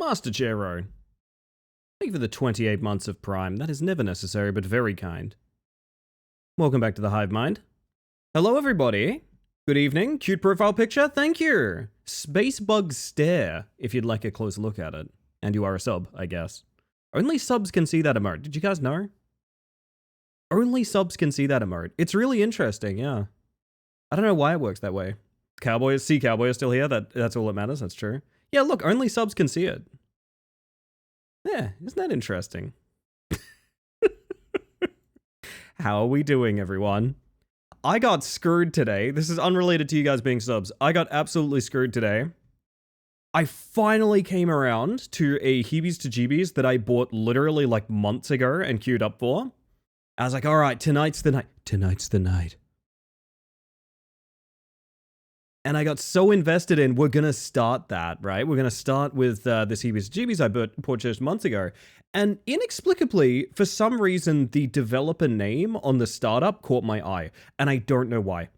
Master Jero. Thank you for the 28 months of Prime. That is never necessary, but very kind. Welcome back to the Hive Mind. Hello, everybody. Good evening. Cute profile picture. Thank you. Spacebug Stare, if you'd like a close look at it. And you are a sub, I guess. Only subs can see that emote. Did you guys know? Only subs can see that emote. It's really interesting, yeah. I don't know why it works that way. Cowboy is still here. That's all that matters. That's true. Yeah, look, only subs can see it. Yeah, isn't that interesting? How are we doing, everyone? I got screwed today. This is unrelated to you guys being subs. I got absolutely screwed today. I finally came around to a Heebies to Jeebies that I bought literally like months ago and queued up for. I was like, all right, tonight's the night. Tonight's the night. And I got so invested in, we're going to start that, right? We're going to start with this Heebies to Jeebies I purchased months ago. And inexplicably, for some reason, the developer name on the startup caught my eye. And I don't know why.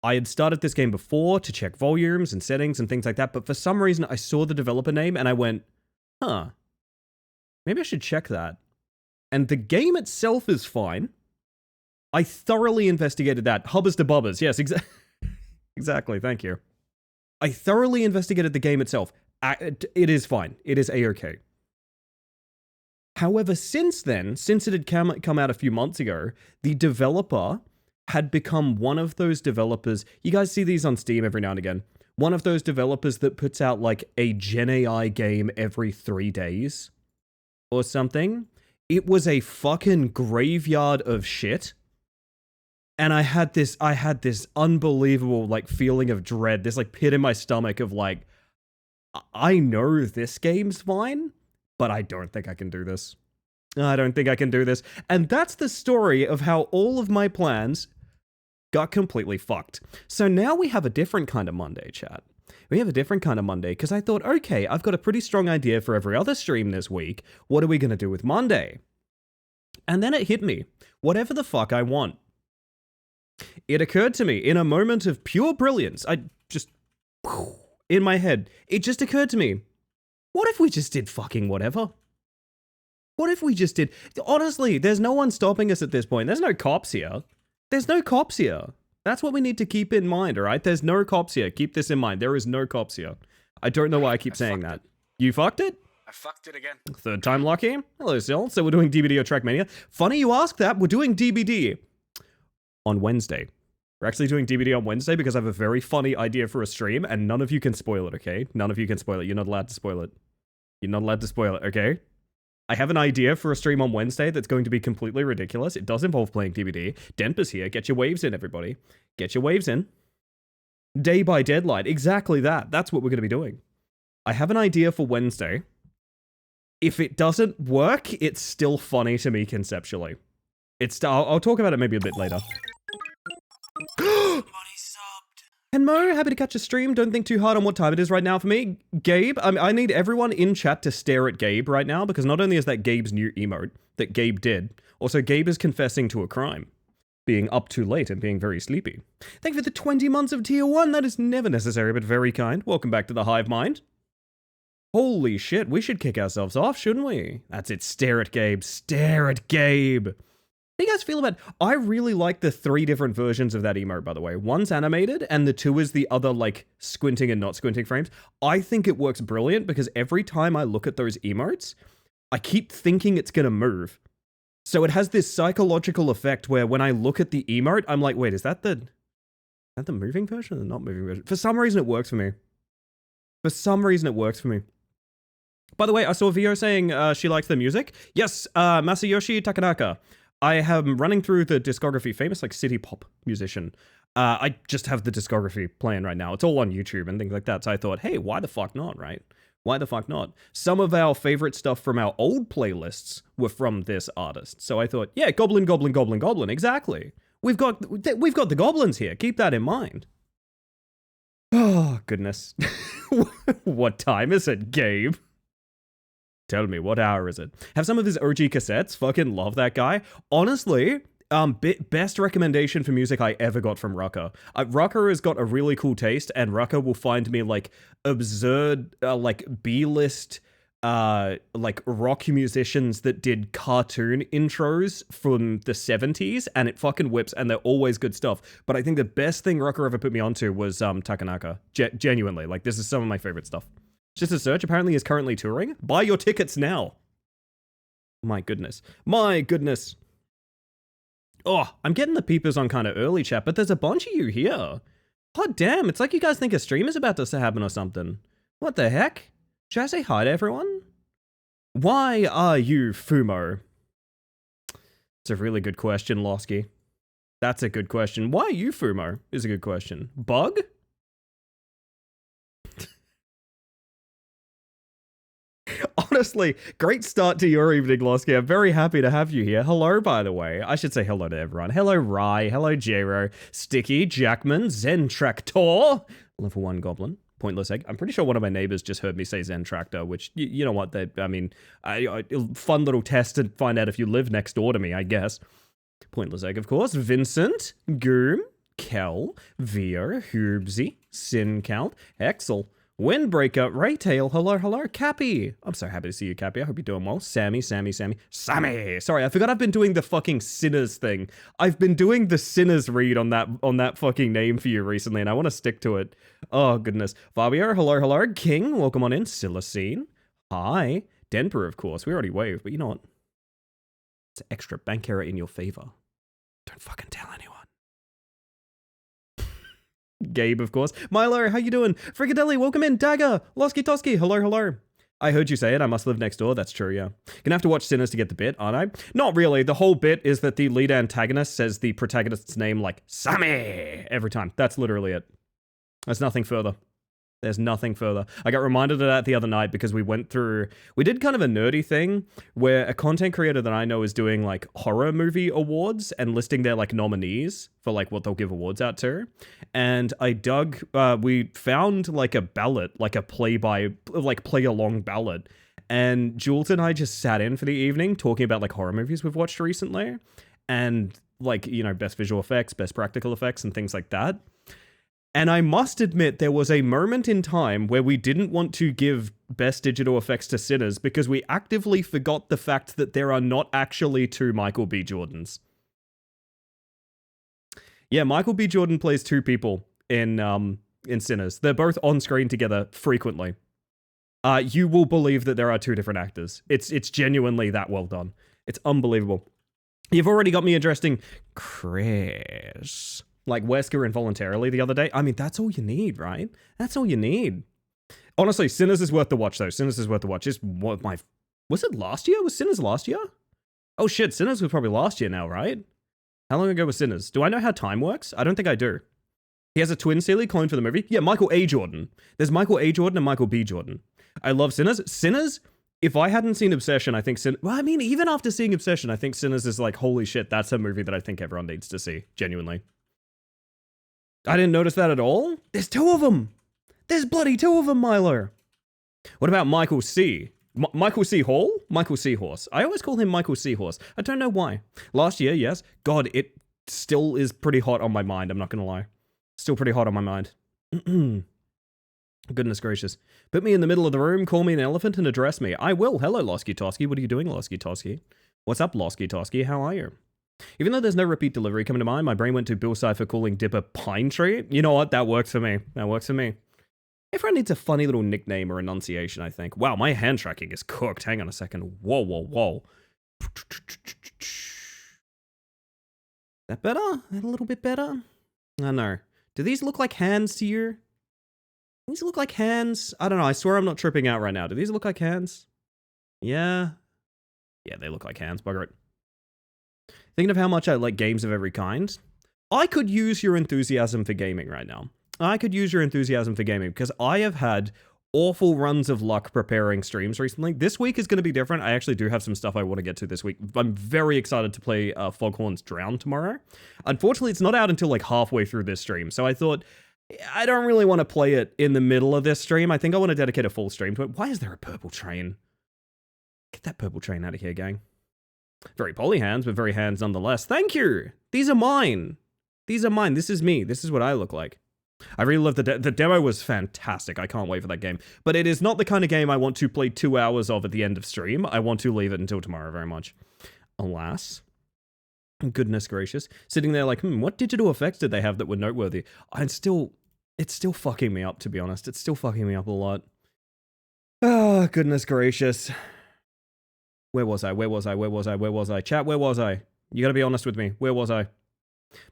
I had started this game before to check volumes and settings and things like that. But for some reason, I saw the developer name and I went, huh, maybe I should check that. And the game itself is fine. I thoroughly investigated that. Hubbers to bubbers. Yes, exactly. Exactly, thank you. I thoroughly investigated the game itself. It is fine. It is A-okay. However, since then, since it had come out a few months ago, the developer had become one of those developers. You guys see these on Steam every now and again. One of those developers that puts out like a Gen AI game every 3 days or something. It was a fucking graveyard of shit. And I had this unbelievable like feeling of dread, this like pit in my stomach of like, I know this game's fine, but I don't think I can do this. I don't think I can do this. And that's the story of how all of my plans got completely fucked. So now we have a different kind of Monday, chat. We have a different kind of Monday because I thought, okay, I've got a pretty strong idea for every other stream this week. What are we going to do with Monday? And then it hit me. Whatever the fuck I want. It occurred to me in a moment of pure brilliance. In my head, it just occurred to me. What if we just did fucking whatever? What if we just did? Honestly, there's no one stopping us at this point. There's no cops here. There's no cops here. That's what we need to keep in mind, all right? There's no cops here. Keep this in mind. There is no cops here. I don't know why I keep saying that. You fucked it? I fucked it again. Third time lucky? Hello, Sil. So we're doing DBD or Trackmania. Funny you ask that. We're doing DBD on Wednesday. We're actually doing DBD on Wednesday because I have a very funny idea for a stream and none of you can spoil it, okay? None of you can spoil it. You're not allowed to spoil it. You're not allowed to spoil it, okay? I have an idea for a stream on Wednesday that's going to be completely ridiculous. It does involve playing DBD. Denpa's here. Get your waves in, everybody. Get your waves in. Day by deadline. Exactly that. That's what we're going to be doing. I have an idea for Wednesday. If it doesn't work, it's still funny to me conceptually. I'll talk about it maybe a bit later. And Mo, happy to catch a stream. Don't think too hard on what time it is right now for me. Gabe, I need everyone in chat to stare at Gabe right now because not only is that Gabe's new emote that Gabe did, also Gabe is confessing to a crime. Being up too late and being very sleepy. Thank you for the 20 months of tier 1. That is never necessary but very kind. Welcome back to the Hive Mind. Holy shit, we should kick ourselves off, shouldn't we? That's it, stare at Gabe. Stare at Gabe. How do you guys feel about... I really like the 3 different versions of that emote, by the way. One's animated, and the 2 is the other, like, squinting and not squinting frames. I think it works brilliant, because every time I look at those emotes, I keep thinking it's gonna move. So it has this psychological effect where when I look at the emote, I'm like, wait, is that the moving version or the not moving version? For some reason, it works for me. For some reason, it works for me. By the way, I saw Vio saying she likes the music. Yes, Masayoshi Takanaka. I am running through the discography, famous like city pop musician. I just have the discography playing right now. It's all on YouTube and things like that. So I thought, hey, why the fuck not, right? Why the fuck not? Some of our favorite stuff from our old playlists were from this artist. So I thought, yeah, Goblin, Goblin, Goblin, Goblin, exactly. We've got the goblins here. Keep that in mind. Oh, goodness. What time is it, Gabe? Tell me, what hour is it? Have some of his OG cassettes. Fucking love that guy. Honestly, best recommendation for music I ever got from Rucker. Rucker has got a really cool taste, and Rucker will find me, like, absurd, like, B-list like rock musicians that did cartoon intros from the 70s, and it fucking whips, and they're always good stuff. But I think the best thing Rocker ever put me onto was Takanaka. Genuinely, like, this is some of my favorite stuff. Just a search, apparently is currently touring. Buy your tickets now. My goodness. My goodness. Oh, I'm getting the peepers on kind of early, chat, but there's a bunch of you here. God damn, it's like you guys think a stream is about to happen or something. What the heck? Should I say hi to everyone? Why are you Fumo? It's a really good question, Losky. That's a good question. Why are you Fumo? Is a good question. Bug? Honestly, great start to your evening, Losky. I'm very happy to have you here. Hello, by the way. I should say hello to everyone. Hello, Rye. Hello, Jero. Sticky, Jackman, Zen Tractor. Level 1 Goblin. Pointless Egg. I'm pretty sure one of my neighbors just heard me say Zen Tractor, which, you know what, fun little test to find out if you live next door to me, I guess. Pointless Egg, of course. Vincent, Goom, Kel, Vio, Hoobsy, Sincount, Hexel, Windbreaker, Raytail, hello, Cappy. I'm so happy to see you, Cappy. I hope you're doing well. Sammy. Sorry, I forgot I've been doing the fucking Sinners thing. I've been doing the Sinners read on that fucking name for you recently, and I want to stick to it. Oh, goodness. Fabio, hello. King, welcome on in. Silacine, hi. Denver, of course. We already waved, but you know what? It's an extra bank error in your favor. Don't fucking tell anyone. Gabe, of course. Milo, how you doing? Fricadelli, welcome in. Dagger, Losky Tosky, hello. I heard you say it. I must live next door. That's true, yeah. Gonna have to watch Sinners to get the bit, aren't I? Not really. The whole bit is that the lead antagonist says the protagonist's name like Sammy every time. That's literally it. There's nothing further. There's nothing further. I got reminded of that the other night because we did kind of a nerdy thing where a content creator that I know is doing like horror movie awards and listing their like nominees for like what they'll give awards out to. And we found like a ballot, like a play along ballot. And Jules and I just sat in for the evening talking about like horror movies we've watched recently and like, you know, best visual effects, best practical effects and things like that. And I must admit, there was a moment in time where we didn't want to give best digital effects to Sinners because we actively forgot the fact that there are not actually two Michael B. Jordans. Yeah, Michael B. Jordan plays two people in Sinners. They're both on screen together frequently. You will believe that there are two different actors. It's genuinely that well done. It's unbelievable. You've already got me addressing Chris. Like Wesker involuntarily the other day. I mean, that's all you need, right? That's all you need. Honestly, Sinners is worth the watch, though. Sinners is worth the watch. Was it last year? Was Sinners last year? Oh shit, Sinners was probably last year now, right? How long ago was Sinners? Do I know how time works? I don't think I do. He has a twin Sealy clone for the movie. Yeah, Michael A. Jordan. There's Michael A. Jordan and Michael B. Jordan. I love Sinners. Sinners, if I hadn't seen Obsession, I think even after seeing Obsession, I think Sinners is like, holy shit, that's a movie that I think everyone needs to see. Genuinely. I didn't notice that at all. There's two of them. There's bloody two of them, Milo. What about Michael C? Michael C. Hall? Michael Seahorse. I always call him Michael Seahorse. I don't know why. Last year, yes. God, it still is pretty hot on my mind. I'm not going to lie. Still pretty hot on my mind. Goodness gracious. Put me in the middle of the room, call me an elephant, and address me. I will. Hello, Losky Tosky. What are you doing, Losky Tosky? What's up, Losky Tosky? How are you? Even though there's no repeat delivery coming to mind, my brain went to Bill Cipher calling Dipper Pine Tree. You know what? That works for me. That works for me. Everyone needs a funny little nickname or enunciation, I think. Wow, my hand tracking is cooked. Hang on a second. Whoa. That better? That a little bit better? I don't know. Do these look like hands to you? These look like hands? I don't know. I swear I'm not tripping out right now. Do these look like hands? Yeah. Yeah, they look like hands. Bugger it. Thinking of how much I like games of every kind. I could use your enthusiasm for gaming right now. I could use your enthusiasm for gaming because I have had awful runs of luck preparing streams recently. This week is going to be different. I actually do have some stuff I want to get to this week. I'm very excited to play Foghorn's Drown tomorrow. Unfortunately, it's not out until like halfway through this stream. So I thought, I don't really want to play it in the middle of this stream. I think I want to dedicate a full stream to it. Why is there a purple train? Get that purple train out of here, gang. Very poly hands, but very hands nonetheless. Thank you. These are mine. These are mine. This is me. This is what I look like. I really love the demo was fantastic. I can't wait for that game. But it is not the kind of game I want to play 2 hours of at the end of stream. I want to leave it until tomorrow very much. Alas. Goodness gracious. Sitting there like, what digital effects did they have that were noteworthy? It's still fucking me up, to be honest. It's still fucking me up a lot. Oh, goodness gracious. Where was I? Chat, where was I? You gotta be honest with me. Where was I?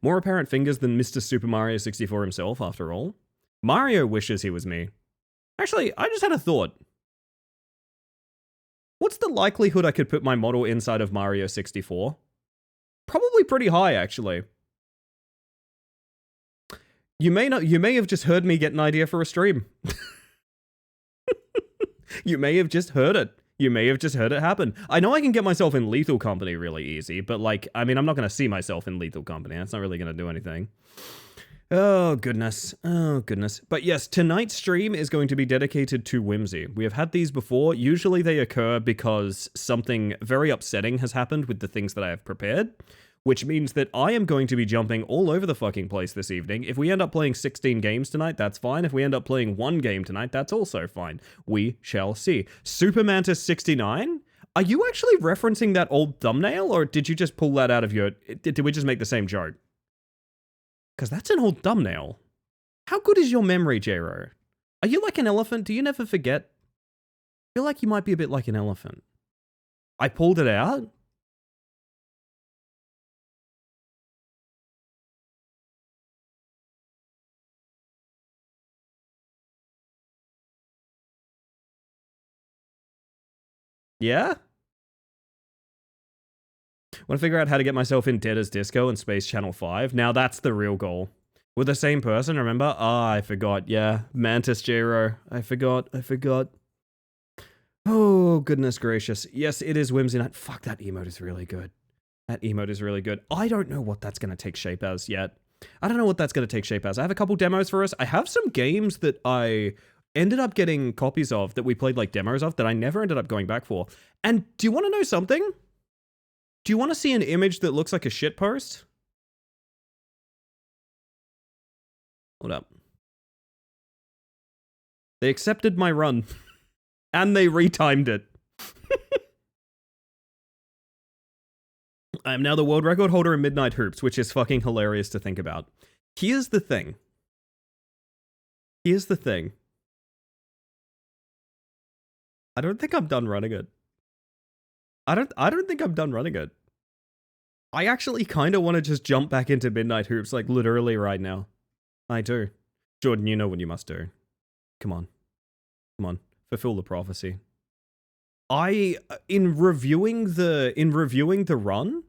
More apparent fingers than Mr. Super Mario 64 himself, after all. Mario wishes he was me. Actually, I just had a thought. What's the likelihood I could put my model inside of Mario 64? Probably pretty high, actually. You may have just heard me get an idea for a stream. You may have just heard it. You may have just heard it happen. I know I can get myself in Lethal Company really easy, but like, I mean, I'm not going to see myself in Lethal Company. That's not really going to do anything. Oh, goodness. Oh, goodness. But yes, tonight's stream is going to be dedicated to Whimsy. We have had these before. Usually they occur because something very upsetting has happened with the things that I have prepared, which means that I am going to be jumping all over the fucking place this evening. If we end up playing 16 games tonight, that's fine. If we end up playing 1 game tonight, that's also fine. We shall see. Super Mantis 69? Are you actually referencing that old thumbnail, or did you just pull that out of your... Did we just make the same joke? Because that's an old thumbnail. How good is your memory, J-Ro? Are you like an elephant? Do you never forget? I feel like you might be a bit like an elephant. I pulled it out? Yeah? Want to figure out how to get myself in Dead as Disco and Space Channel 5? Now that's the real goal. We're the same person, remember? Ah, I forgot. Yeah, Mantis J-Ro. I forgot. Oh, goodness gracious. Yes, it is Whimsy Night. Fuck, that emote is really good. That emote is really good. I don't know what that's going to take shape as yet. I have a couple demos for us. I have some games that I ended up getting copies of that we played like demos of that I never ended up going back for. And do you want to know something? Do you want to see an image that looks like a shitpost? Hold up. They accepted my run. And they retimed it. I am now the world record holder in Midnight Hoops, which is fucking hilarious to think about. Here's the thing. I don't think I'm done running it. I don't think I'm done running it. I actually kind of want to just jump back into Midnight Hoops, like literally right now. I do. Jordan, you know what you must do. Come on. Fulfill the prophecy. In reviewing the run,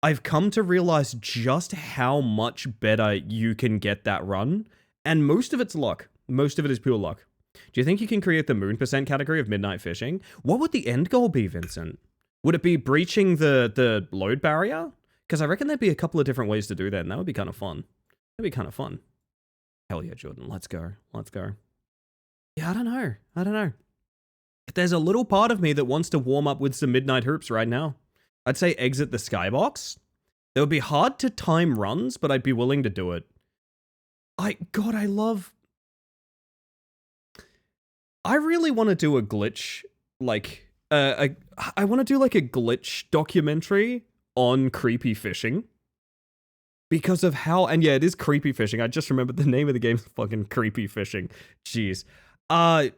I've come to realize just how much better you can get that run, and most of it's luck. Most of it is pure luck. Do you think you can create the moon % category of midnight fishing? What would the end goal be, Vincent? Would it be breaching the load barrier? Because I reckon there'd be a couple of different ways to do that, and that would be kind of fun. Hell yeah, Jordan. Let's go. Yeah, I don't know. There's a little part of me that wants to warm up with some Midnight Hoops right now. I'd say exit the skybox. It would be hard to time runs, but I'd be willing to do it. I really want to do a glitch, like, I want to do like a glitch documentary on creepy fishing. Because of how, and yeah, it is creepy fishing. I just remembered the name of the game is fucking creepy fishing. Jeez. I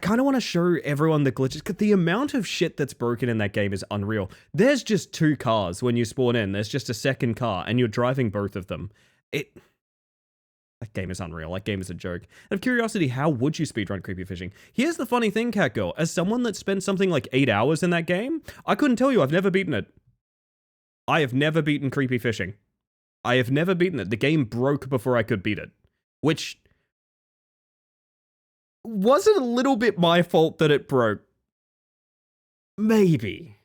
kind of want to show everyone the glitches, because the amount of shit that's broken in that game is unreal. There's just 2 cars when you spawn in. There's just a second car, and you're driving both of them. That game is unreal. That game is a joke. Out of curiosity, how would you speedrun creepy fishing? Here's the funny thing, Catgirl. As someone that spent something like 8 hours in that game, I couldn't tell you. I've never beaten it. I have never beaten creepy fishing. I have never beaten it. The game broke before I could beat it. Which... was it a little bit my fault that it broke? Maybe.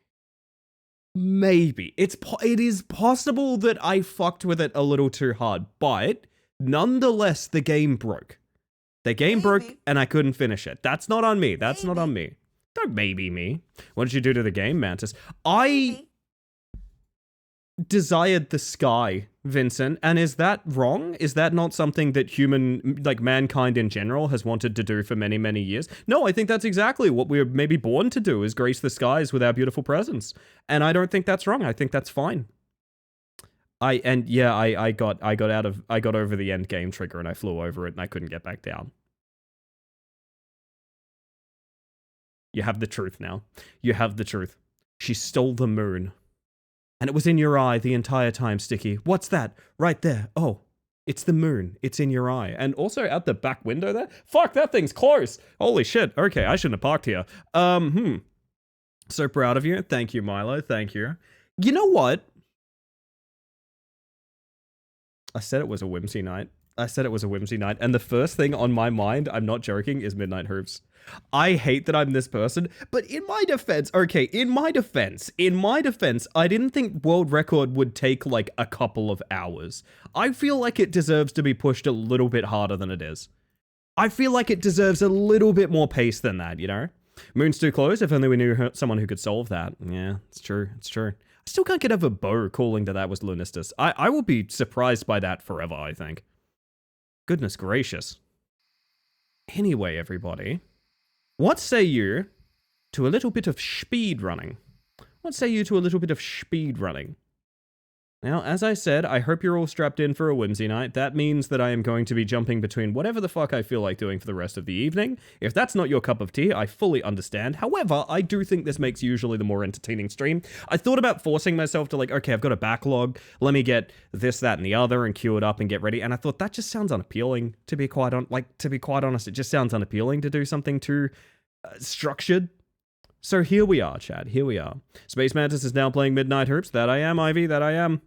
It is possible that I fucked with it a little too hard, but nonetheless, the game broke. The game broke and I couldn't finish it. That's not on me. Don't maybe me. What did you do to the game, Mantis? desired the sky, Vincent. And is that wrong? Is that not something that mankind in general has wanted to do for many, many years? No, I think that's exactly what we're maybe born to do, is grace the skies with our beautiful presence. And I don't think that's wrong. I think that's fine. I got over the end game trigger and I flew over it and I couldn't get back down. You have the truth now. You have the truth. She stole the moon. And it was in your eye the entire time, Sticky. What's that? Right there. Oh, it's the moon. It's in your eye. And also out the back window there. Fuck, that thing's close. Holy shit. Okay, I shouldn't have parked here. So proud of you. Thank you, Milo. Thank you. You know what? I said it was a whimsy night. And the first thing on my mind, I'm not joking, is Midnight Hoops. I hate that I'm this person, but in my defense, I didn't think world record would take like a couple of hours. I feel like it deserves to be pushed a little bit harder than it is. I feel like it deserves a little bit more pace than that, you know? Moon's too close, if only we knew someone who could solve that. Yeah, it's true. I still can't get over Bo calling that was Lunistus. I will be surprised by that forever, I think. Goodness gracious. Anyway, everybody. What say you to a little bit of speed running? Now, as I said, I hope you're all strapped in for a whimsy night. That means that I am going to be jumping between whatever the fuck I feel like doing for the rest of the evening. If that's not your cup of tea, I fully understand. However, I do think this makes usually the more entertaining stream. I thought about forcing myself to okay, I've got a backlog. Let me get this, that, and the other and queue it up and get ready. And I thought that just sounds unappealing, to be quite honest. It just sounds unappealing to do something too structured. So here we are, Chad. Here we are. Space Mantis is now playing Midnight Hoops. That I am, Ivy. That I am.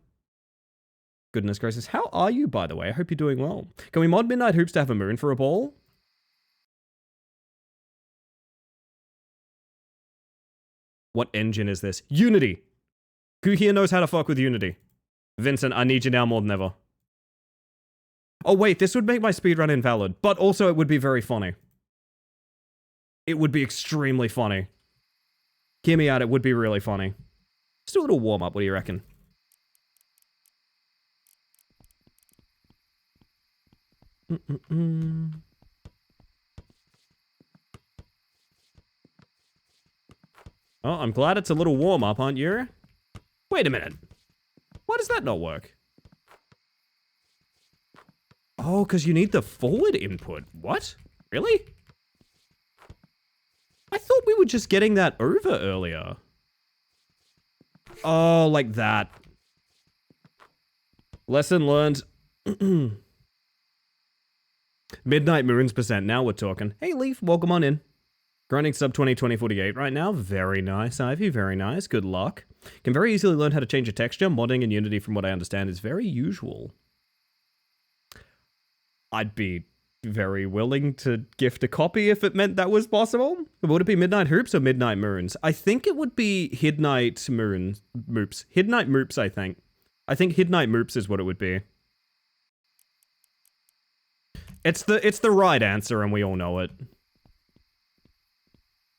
Goodness gracious. How are you, by the way? I hope you're doing well. Can we mod Midnight Hoops to have a moon for a ball? What engine is this? Unity! Who here knows how to fuck with Unity? Vincent, I need you now more than ever. Oh wait, this would make my speedrun invalid, but also it would be very funny. It would be extremely funny. Hear me out, it would be really funny. Let's do a little warm-up, what do you reckon? Oh, I'm glad it's a little warm-up, aren't you? Wait a minute. Why does that not work? Oh, because you need the forward input. What? Really? I thought we were just getting that over earlier. Oh, like that. Lesson learned. Midnight Moons percent. Now we're talking. Hey, Leaf, welcome on in. Grinding sub 2048 right now. Very nice, Ivy. Very nice. Good luck. Can very easily learn how to change a texture. Modding in Unity, from what I understand, is very usual. I'd be very willing to gift a copy if it meant that was possible. Would it be Midnight Hoops or Midnight Moons? I think it would be Hidnight Moons. Moops. Hidnight Moops, I think. I think Hidnight Moops is what it would be. It's the right answer, and we all know it.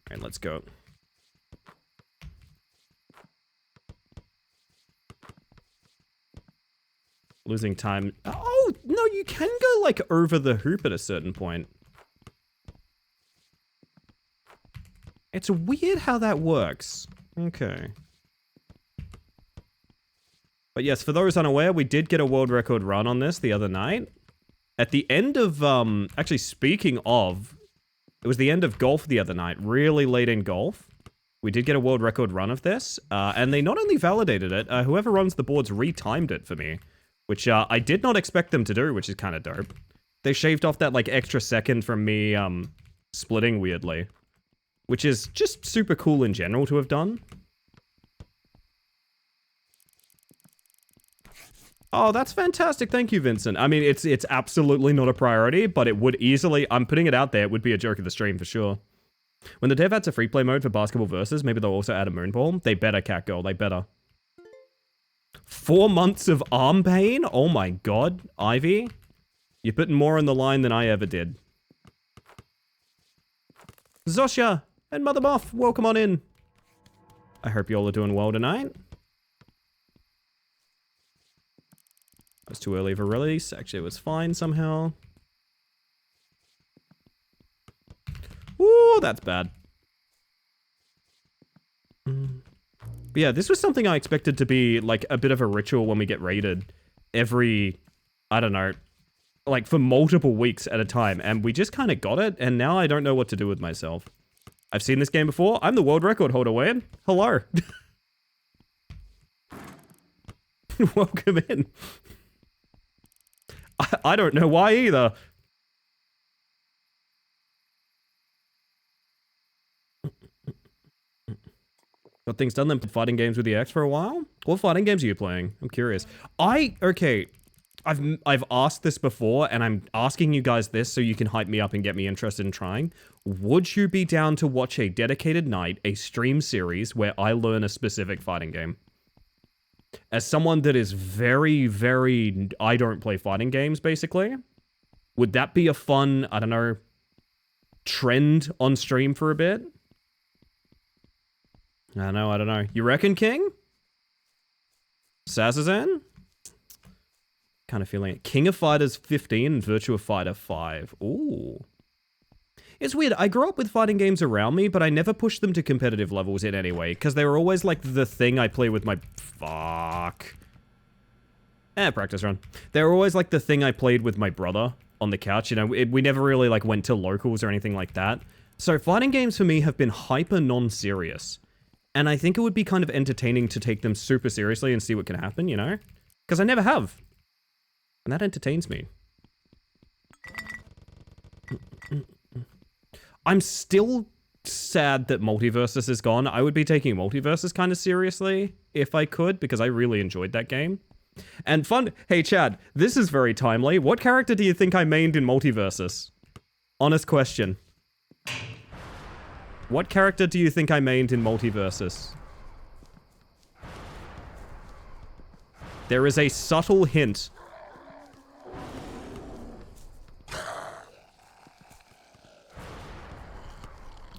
Alright, let's go. Losing time. Oh, no, you can go, like, over the hoop at a certain point. It's weird how that works. Okay. But yes, for those unaware, we did get a world record run on this the other night. At the end of, actually, speaking of, it was the end of golf the other night, really late in golf. We did get a world record run of this, and they not only validated it, whoever runs the boards retimed it for me, which I did not expect them to do, which is kind of dope. They shaved off that, like, extra second from me, splitting weirdly, which is just super cool in general to have done. Oh, that's fantastic. Thank you, Vincent. I mean, it's absolutely not a priority, but it would easily, I'm putting it out there, it would be a joke of the stream for sure. When the dev adds a free play mode for basketball versus, maybe they'll also add a moonball. They better, cat girl, they better. 4 months of arm pain? Oh my god, Ivy. You're putting more on the line than I ever did. Zosha and Mother Moth, welcome on in. I hope you all are doing well tonight. was too early of a release. Actually, it was fine somehow. Ooh, that's bad. But yeah, this was something I expected to be like a bit of a ritual when we get raided every, I don't know, like for multiple weeks at a time. And we just kind of got it. And now I don't know what to do with myself. I've seen this game before. I'm the world record holder, Wayne. Hello. Welcome in. I don't know why either. Got things done then, fighting games with the X for a while? What fighting games are you playing? I'm curious. Okay, I've asked this before, and I'm asking you guys this so you can hype me up and get me interested in trying. Would you be down to watch a dedicated night, a stream series, where I learn a specific fighting game? As someone that is very, very... I don't play fighting games, basically. Would that be a fun, I don't know, trend on stream for a bit? I don't know. You reckon, King? Sazazan? Kind of feeling it. King of Fighters 15 and Virtua Fighter 5. Ooh. It's weird. I grew up with fighting games around me, but I never pushed them to competitive levels in any way, because they were always like the thing I play with my... Fuck. Practice run. They were always like the thing I played with my brother on the couch. You know, we never really like went to locals or anything like that. So fighting games for me have been hyper non-serious. And I think it would be kind of entertaining to take them super seriously and see what can happen, you know? Because I never have. And that entertains me. I'm still sad that Multiversus is gone. I would be taking Multiversus kind of seriously if I could, because I really enjoyed that game. And fun. Hey, Chad, this is very timely. What character do you think I mained in Multiversus? Honest question. What character do you think I mained in Multiversus? There is a subtle hint.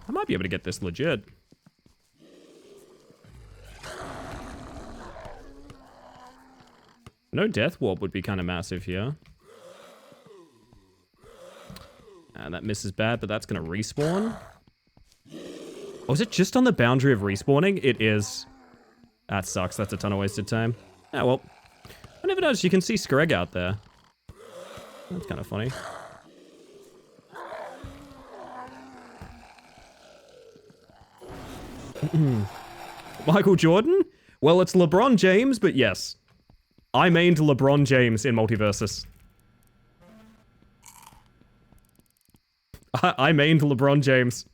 I might be able to get this legit. No Death Warp would be kind of massive here. And that misses bad, but that's going to respawn. Oh, is it just on the boundary of respawning? It is. That sucks. That's a ton of wasted time. Yeah, well. I never noticed you can see Screg out there. That's kind of funny. Michael Jordan? Well, it's LeBron James, but yes. I mained LeBron James in Multiversus. I mained LeBron James.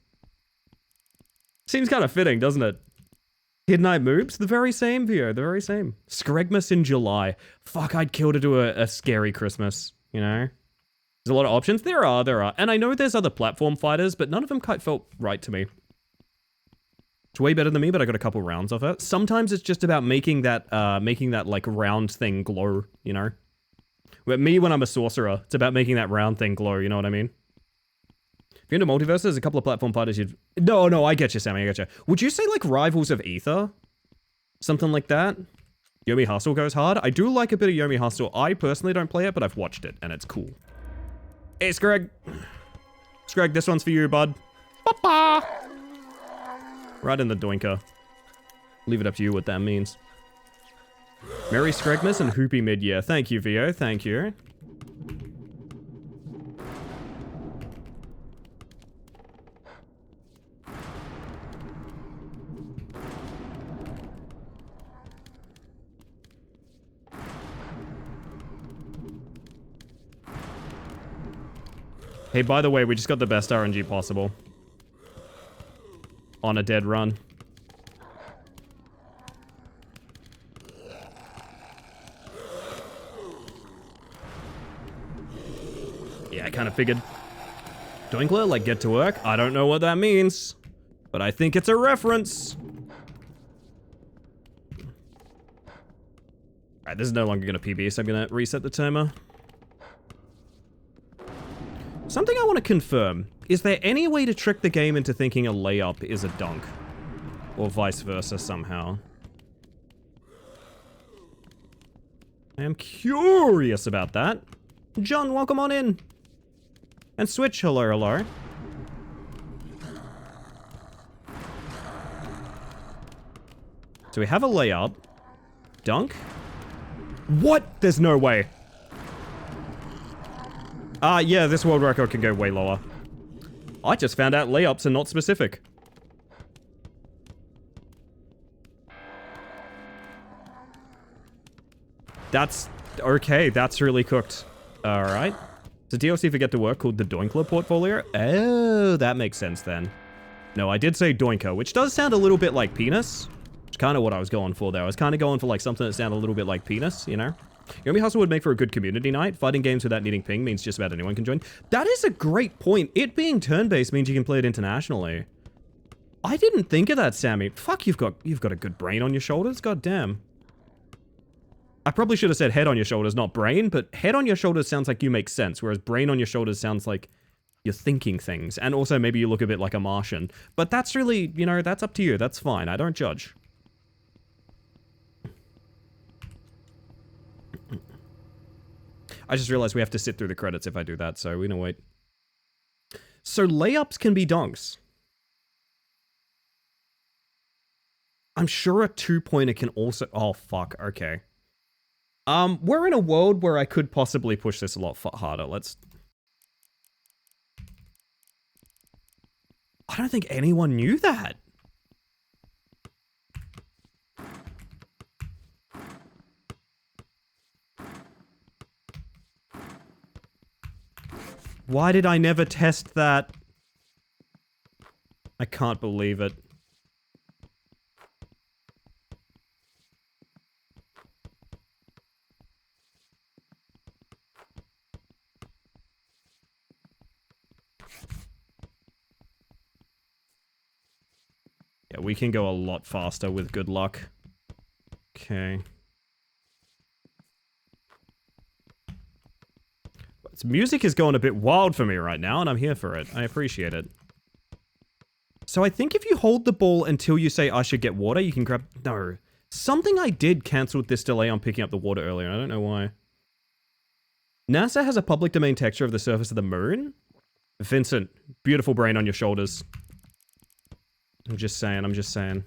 Seems kind of fitting, doesn't it? Hidden Eye Moobs? The very same, Vio. The very same. Scregmas in July. Fuck, I'd kill to do a scary Christmas, you know? There's a lot of options. There are. And I know there's other platform fighters, but none of them quite felt right to me. It's way better than me, but I got a couple rounds of it. Sometimes it's just about making that like round thing glow, you know? But me, when I'm a sorcerer, it's about making that round thing glow, you know what I mean? If you're into Multiverse, there's a couple of platform fighters you'd... No, I get you, Sammy, I get you. Would you say, like, Rivals of Ether? Something like that? Yomi Hustle goes hard? I do like a bit of Yomi Hustle. I personally don't play it, but I've watched it, and it's cool. Hey, Screg. Screg, this one's for you, bud. Papa! Right in the doinker. Leave it up to you what that means. Merry Scregmas and Hoopy Mid-Year. Thank you, Vio. Thank you. Hey, by the way, we just got the best RNG possible. On a dead run. Yeah, I kind of figured. Doinkler, like get to work? I don't know what that means. But I think it's a reference. Alright, this is no longer going to PB, so I'm going to reset the timer. Something I want to confirm. Is there any way to trick the game into thinking a layup is a dunk? Or vice versa somehow? I am curious about that. John, welcome on in. And Switch, hello, hello. So we have a layup. Dunk? What? There's no way. Yeah, this world record can go way lower. I just found out layups are not specific. That's... okay, that's really cooked. Alright. It's a DLC for Get to Work called the Doinkler portfolio. Oh, that makes sense then. No, I did say Doinker, which does sound a little bit like penis. Which is kind of what I was going for there. I was kind of going for like something that sounded a little bit like penis, you know? Yomi Hustle would make for a good community night. Fighting games without needing ping means just about anyone can join. That is a great point. It being turn-based means you can play it internationally. I didn't think of that, Sammy. Fuck, you've got a good brain on your shoulders. God damn. I probably should have said head on your shoulders, not brain, but head on your shoulders sounds like you make sense, whereas brain on your shoulders sounds like you're thinking things. And also maybe you look a bit like a Martian. But that's really, you know, that's up to you. That's fine. I don't judge. I just realized we have to sit through the credits if I do that, so we're gonna wait. So layups can be dunks. I'm sure a two-pointer can also... oh, fuck. Okay. We're in a world where I could possibly push this a lot harder. Let's... I don't think anyone knew that. Why did I never test that? I can't believe it. Yeah, we can go a lot faster with good luck. Okay. Music is going a bit wild for me right now, and I'm here for it. I appreciate it. So I think if you hold the ball until you say I should get water, you can grab... no. Something I did cancelled this delay on picking up the water earlier. I don't know why. NASA has a public domain texture of the surface of the moon? Vincent, beautiful brain on your shoulders. I'm just saying, I'm just saying.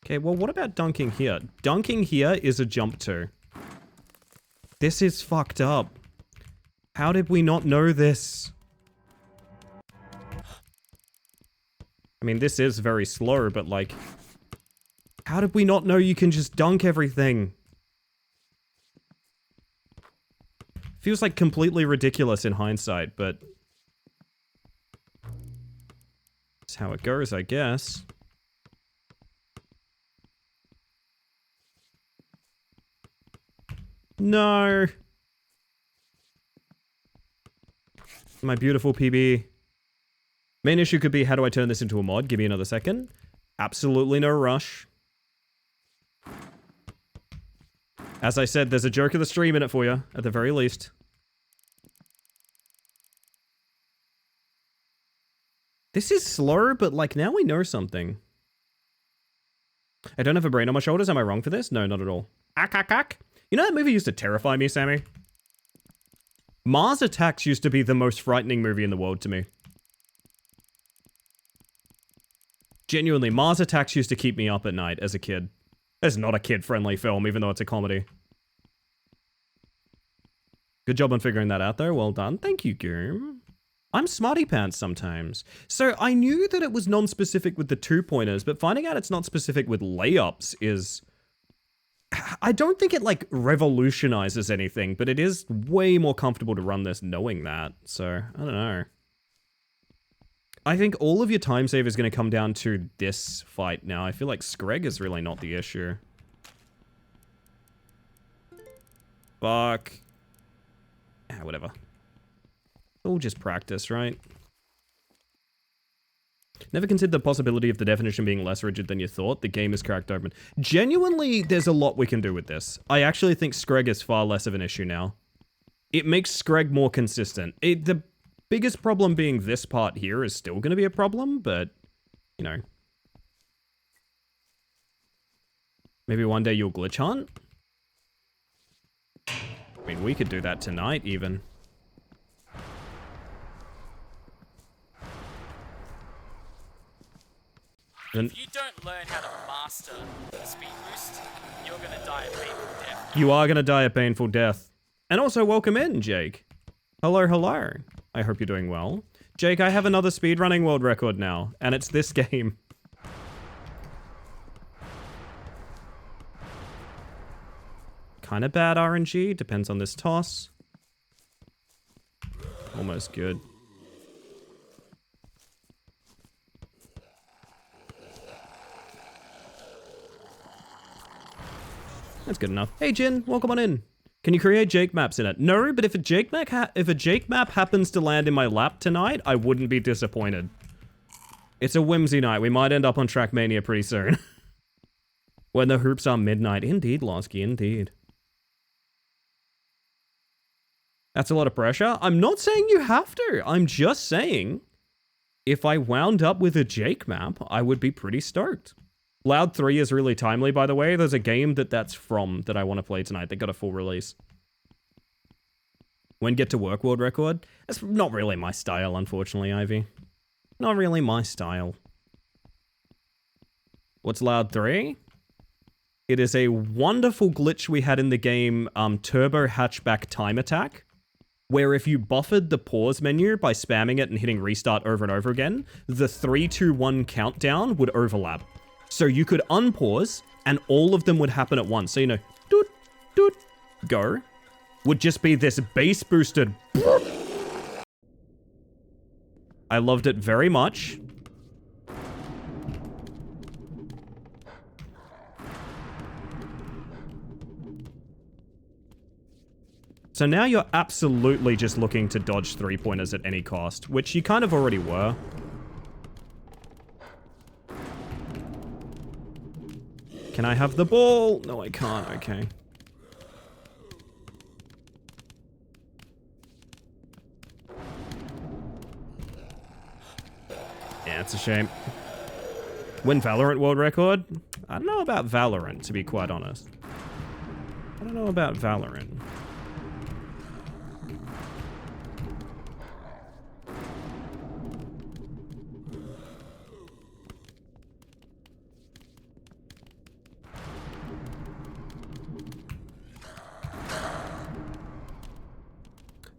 Okay, well, what about dunking here? Dunking here is a jump too. This is fucked up. How did we not know this? I mean, this is very slow, but like... how did we not know you can just dunk everything? Feels like completely ridiculous in hindsight, but... that's how it goes, I guess. No. My beautiful PB. Main issue could be, how do I turn this into a mod? Give me another second. Absolutely no rush. As I said, there's a joke of the stream in it for you, at the very least. This is slow, but like now we know something. I don't have a brain on my shoulders. Am I wrong for this? No, not at all. Ack, ack, ack. You know that movie used to terrify me, Sammy? Mars Attacks used to be the most frightening movie in the world to me. Genuinely, Mars Attacks used to keep me up at night as a kid. It's not a kid-friendly film, even though it's a comedy. Good job on figuring that out, though. Well done. Thank you, Goom. I'm smarty pants sometimes. So I knew that it was non-specific with the two-pointers, but finding out it's not specific with layups is... I don't think it, like, revolutionizes anything, but it is way more comfortable to run this knowing that. So, I don't know. I think all of your time save is going to come down to this fight now. I feel like Screg is really not the issue. Fuck. Ah, whatever. All just practice, right? Never considered the possibility of the definition being less rigid than you thought. The game is cracked open. Genuinely, there's a lot we can do with this. I actually think Screg is far less of an issue now. It makes Screg more consistent. The biggest problem being this part here is still going to be a problem, but, you know. Maybe one day you'll glitch hunt? I mean, we could do that tonight, even. If you don't learn how to master the speed boost, you're gonna die a painful death. You are gonna die a painful death. And also, welcome in, Jake. Hello, hello. I hope you're doing well. Jake, I have another speedrunning world record now, and it's this game. Kind of bad RNG, depends on this toss. Almost good. That's good enough. Hey Jin, welcome on in. Can you create Jake maps in it? No, but if a Jake map happens to land in my lap tonight, I wouldn't be disappointed. It's a whimsy night. We might end up on Trackmania pretty soon. When the hoops are midnight. Indeed, Losky, indeed. That's a lot of pressure. I'm not saying you have to. I'm just saying, if I wound up with a Jake map, I would be pretty stoked. Loud 3 is really timely, by the way. There's a game that's from that I want to play tonight. They got a full release. When Get to Work world record? That's not really my style, unfortunately, Ivy. Not really my style. What's Loud 3? It is a wonderful glitch we had in the game Turbo Hatchback Time Attack, where if you buffered the pause menu by spamming it and hitting restart over and over again, the 3, 2, 1 countdown would overlap. So you could unpause, and all of them would happen at once. So, you know, doot, doot, go, would just be this bass boosted. I loved it very much. So now you're absolutely just looking to dodge 3-pointers at any cost, which you kind of already were. Can I have the ball? No, I can't. Okay. Yeah, it's a shame. Win Valorant world record? I don't know about Valorant, to be quite honest. I don't know about Valorant.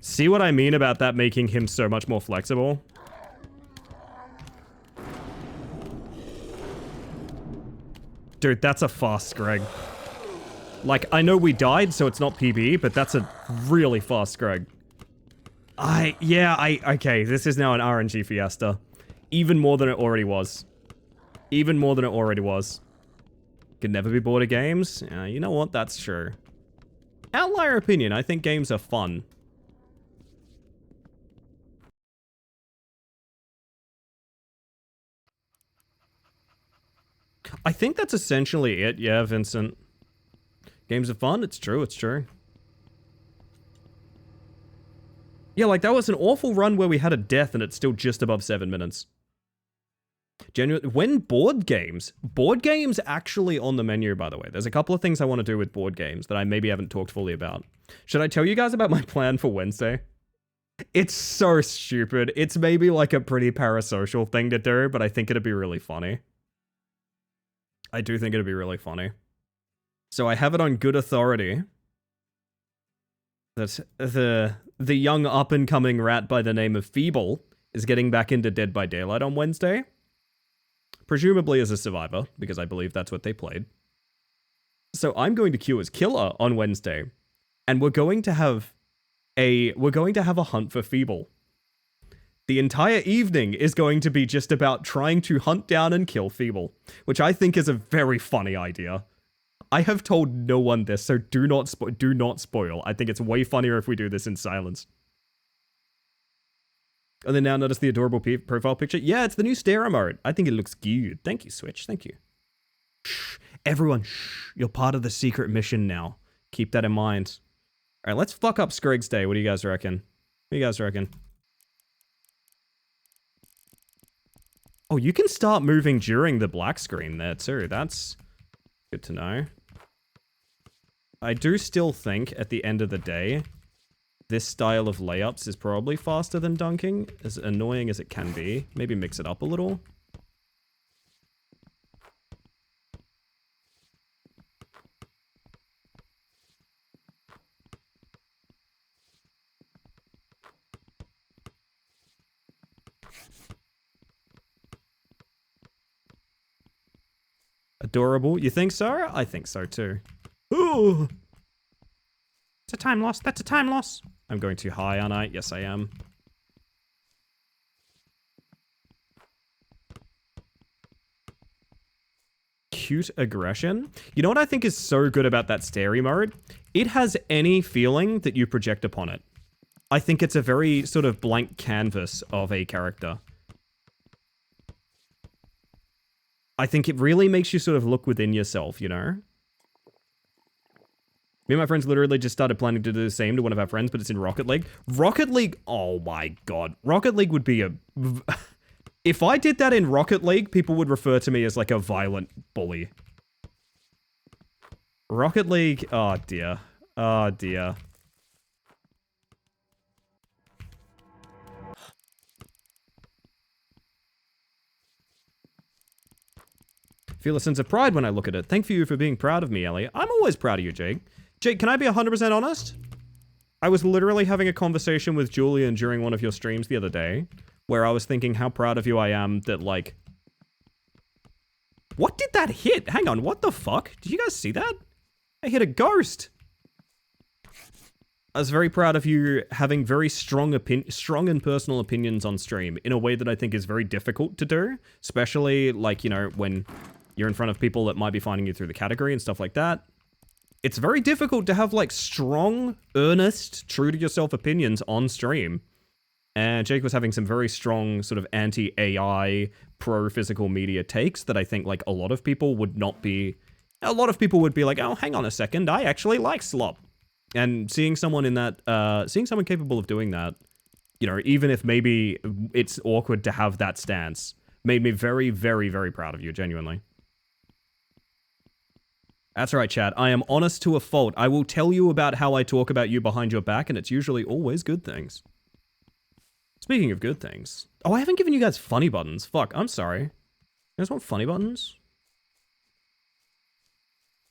See what I mean about that making him so much more flexible? Dude, that's a fast Greg. Like, I know we died, so it's not PB, but that's a really fast Greg. Okay, this is now an RNG fiesta. Even more than it already was. Even more than it already was. Could never be bored of games? You know what, that's true. Outlier opinion, I think games are fun. I think that's essentially it, yeah, Vincent. Games are fun, it's true, it's true. Yeah, like, that was an awful run where we had a death and it's still just above 7 minutes. Genuinely, when board games actually on the menu, by the way. There's a couple of things I want to do with board games that I maybe haven't talked fully about. Should I tell you guys about my plan for Wednesday? It's so stupid. It's maybe like a pretty parasocial thing to do, but I think it'd be really funny. I do think it'd be really funny. So I have it on good authority that the young up-and-coming rat by the name of Feeble is getting back into Dead by Daylight on Wednesday. Presumably as a survivor, because I believe that's what they played. So I'm going to queue as Killer on Wednesday, and we're going to have a hunt for Feeble. The entire evening is going to be just about trying to hunt down and kill Feeble, which I think is a very funny idea. I have told no one this, so do not spoil. I think it's way funnier if we do this in silence. And then now notice the adorable profile picture. Yeah, it's the new stare mode. I think it looks good. Thank you, Switch. Thank you. Shh. Everyone, shh. You're part of the secret mission now. Keep that in mind. All right, let's fuck up Scriggs Day. What do you guys reckon? What do you guys reckon? Oh, you can start moving during the black screen there too. That's Good to know. I do still think, at the end of the day, this style of layups is probably faster than dunking, as annoying as it can be. Maybe mix it up a little. Adorable. You think so? I think so too. Ooh! It's a time loss. That's a time loss. I'm going too high, aren't I? Yes, I am. Cute aggression. You know what I think is so good about that stary mode? It has any feeling that you project upon it. I think it's a very sort of blank canvas of a character. I think it really makes you sort of look within yourself, you know? Me and my friends literally just started planning to do the same to one of our friends, but it's in Rocket League. Rocket League, oh my god. Rocket League would be a... If I did that in Rocket League, people would refer to me as like a violent bully. Rocket League, oh dear. Oh dear. Feel a sense of pride when I look at it. Thank you for being proud of me, Ellie. I'm always proud of you, Jake. Jake, can I be 100% honest? I was literally having a conversation with Julian during one of your streams the other day, where I was thinking how proud of you I am that, like... What did that hit? Hang on, what the fuck? Did you guys see that? I hit a ghost! I was very proud of you having very strong and personal opinions on stream in a way that I think is very difficult to do, especially, like, you know, when you're in front of people that might be finding you through the category and stuff like that. It's very difficult to have, like, strong, earnest, true-to-yourself opinions on stream. And Jake was having some very strong sort of anti-AI, pro-physical media takes that I think, like, a lot of people would not be... A lot of people would be like, oh, hang on a second, I actually like slop. And seeing someone in that, seeing someone capable of doing that, you know, even if maybe it's awkward to have that stance, made me very, very, very proud of you, genuinely. That's right, chat. I am honest to a fault. I will tell you about how I talk about you behind your back, and it's usually always good things. Speaking of good things. Oh, I haven't given you guys funny buttons. Fuck, I'm sorry. You guys want funny buttons?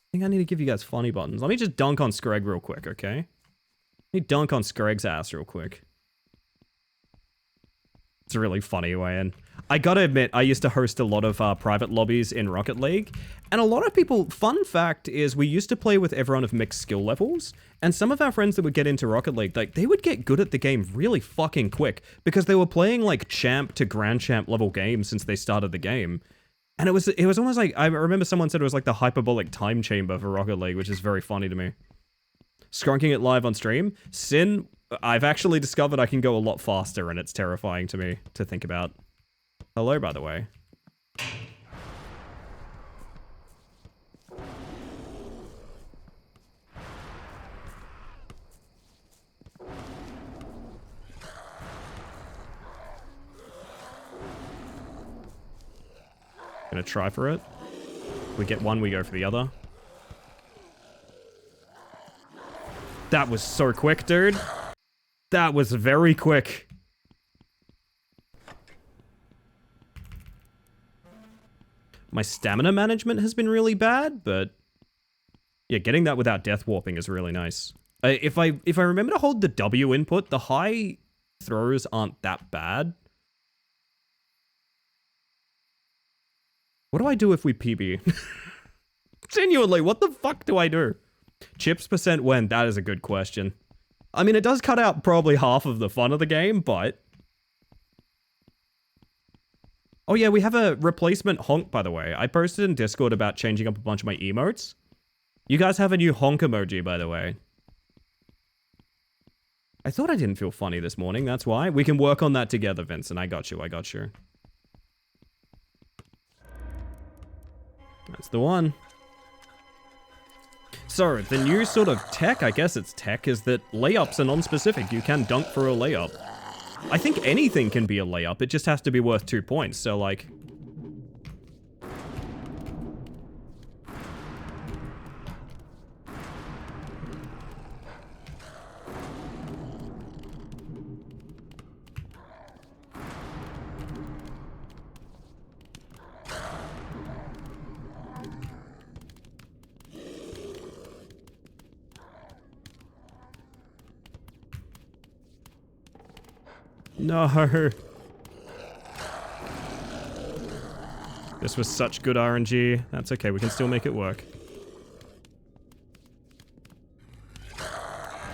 I think I need to give you guys funny buttons. Let me just dunk on Screg real quick, okay? Let me dunk on Screg's ass real quick. It's a really funny way in. I gotta admit, I used to host a lot of private lobbies in Rocket League, and a lot of people, fun fact is we used to play with everyone of mixed skill levels, and some of our friends that would get into Rocket League, like, they would get good at the game really fucking quick, because they were playing, like, champ to grand champ level games since they started the game. And it was almost like, I remember someone said it was like the hyperbolic time chamber for Rocket League, which is very funny to me. Skrunking it live on stream? Sin, I've actually discovered I can go a lot faster, and it's terrifying to me to think about. Hello, by the way. Gonna try for it. We get one, we go for the other. That was so quick, dude. That was very quick. My stamina management has been really bad, but yeah, getting that without death warping is really nice. If I remember to hold the W input, the high throws aren't that bad. What do I do if we PB? Genuinely, what the fuck do I do? Chips percent when? That is a good question. I mean, it does cut out probably half of the fun of the game, but... Oh yeah, we have a replacement honk, by the way. I posted in Discord about changing up a bunch of my emotes. You guys have a new honk emoji, by the way. I thought I didn't feel funny this morning, that's why. We can work on that together, Vincent. I got you, I got you. That's the one. So, the new sort of tech, I guess it's tech, is that layups are non-specific. You can dunk for a layup. I think anything can be a layup, it just has to be worth 2 points, so like... No. This was such good RNG. That's okay, we can still make it work.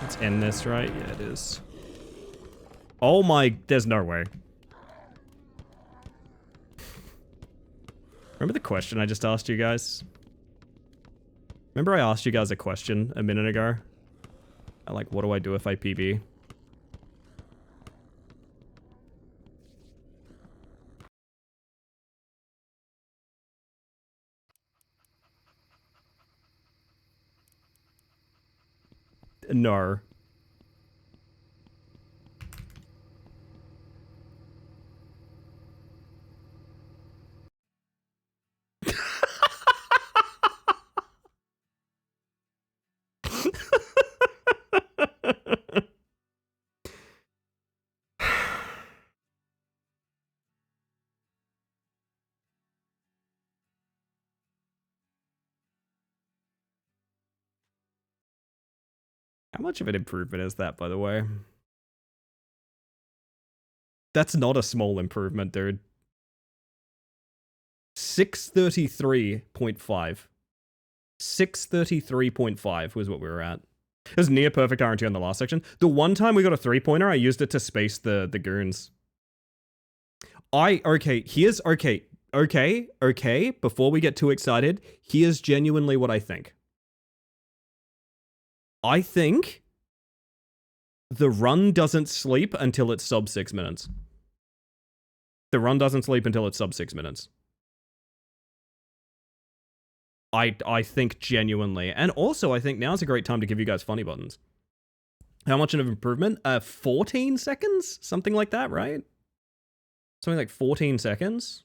Let's end this, right? Yeah, it is. Oh my, there's no way. Remember the question I just asked you guys? Remember I asked you guys a question a minute ago? Like, what do I do if I PB? No. How much of an improvement is that, by the way? That's not a small improvement, dude. 633.5. 633.5 was what we were at. It was near perfect RNG on the last section. The one time we got a 3-pointer, I used it to space the goons. Okay, before we get too excited, here's genuinely what I think. I think the run doesn't sleep until it's sub 6 minutes. The run doesn't sleep until it's sub 6 minutes. I think genuinely. And also, I think now's a great time to give you guys funny buttons. How much of an improvement? 14 seconds? Something like that, right? Something like 14 seconds?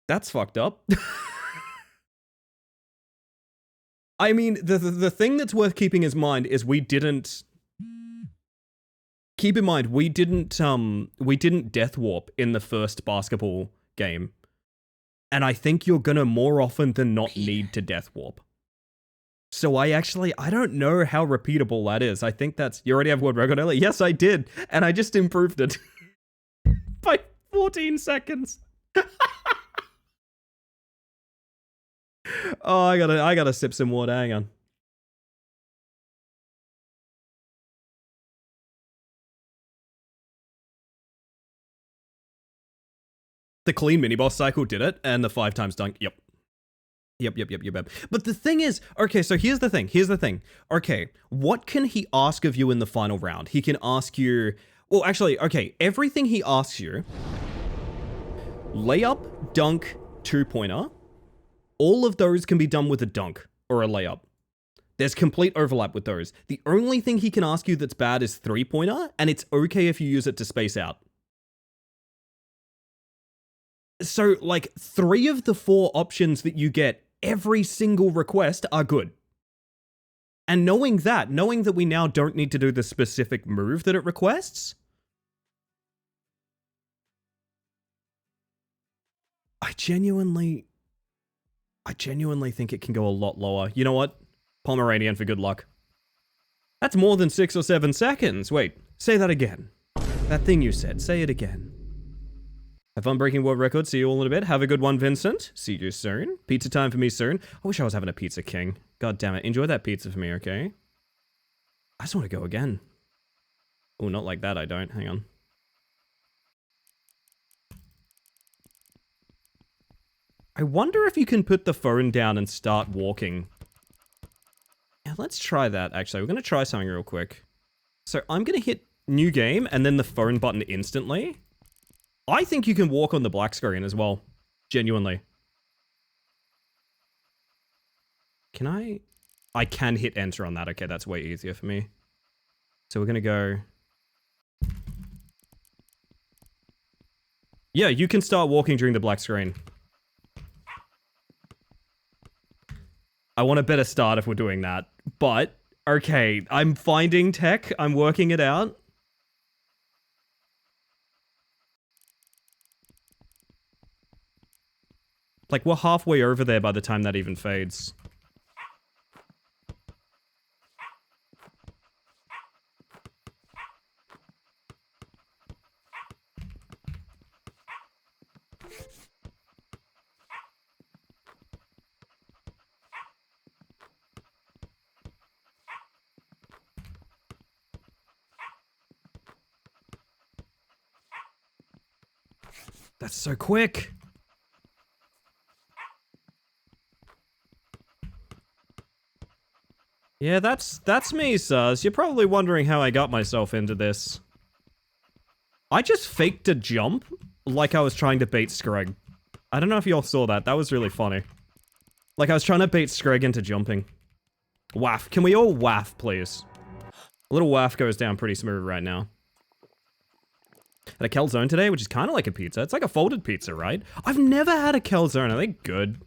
That's fucked up. I mean, the thing that's worth keeping in mind is we didn't... Keep in mind, we didn't death warp in the first basketball game. And I think you're gonna more often than not need to death warp. So I don't know how repeatable that is. I think that's... You already have world record earlier? Yes, I did. And I just improved it. By 14 seconds. Oh, I gotta sip some water. Hang on. The clean mini boss cycle did it, and the 5 times dunk. Yep. Yep. But the thing is, okay, so here's the thing. Okay, what can he ask of you in the final round? He can ask you... Well, actually, okay, everything he asks you... Layup, dunk, 2-pointer. All of those can be done with a dunk or a layup. There's complete overlap with those. The only thing he can ask you that's bad is 3-pointer, and it's okay if you use it to space out. So, like, 3 of the 4 options that you get every single request are good. And knowing that we now don't need to do the specific move that it requests, I genuinely think it can go a lot lower. You know what? Pomeranian for good luck. That's more than 6 or 7 seconds. Wait, say that again. That thing you said, say it again. Have fun breaking world records. See you all in a bit. Have a good one, Vincent. See you soon. Pizza time for me soon. I wish I was having a Pizza King. God damn it. Enjoy that pizza for me, okay? I just want to go again. Oh, not like that, I don't. Hang on. I wonder if you can put the phone down and start walking. Yeah, let's try that, actually. We're going to try something real quick. So I'm going to hit new game and then the phone button instantly. I think you can walk on the black screen as well. Genuinely. Can I? I can hit enter on that. Okay, that's way easier for me. So we're going to go... Yeah, you can start walking during the black screen. I want a better start if we're doing that. But, okay, I'm finding tech. I'm working it out. Like, we're halfway over there by the time that even fades. That's so quick. Yeah, that's me, Suz. You're probably wondering how I got myself into this. I just faked a jump like I was trying to bait Screg. I don't know if y'all saw that. That was really funny. Like I was trying to bait Screg into jumping. Waff. Can we all waff, please? A little waff goes down pretty smooth right now. Had a calzone today, which is kind of like a pizza. It's like a folded pizza, right? I've never had a calzone. Are they good?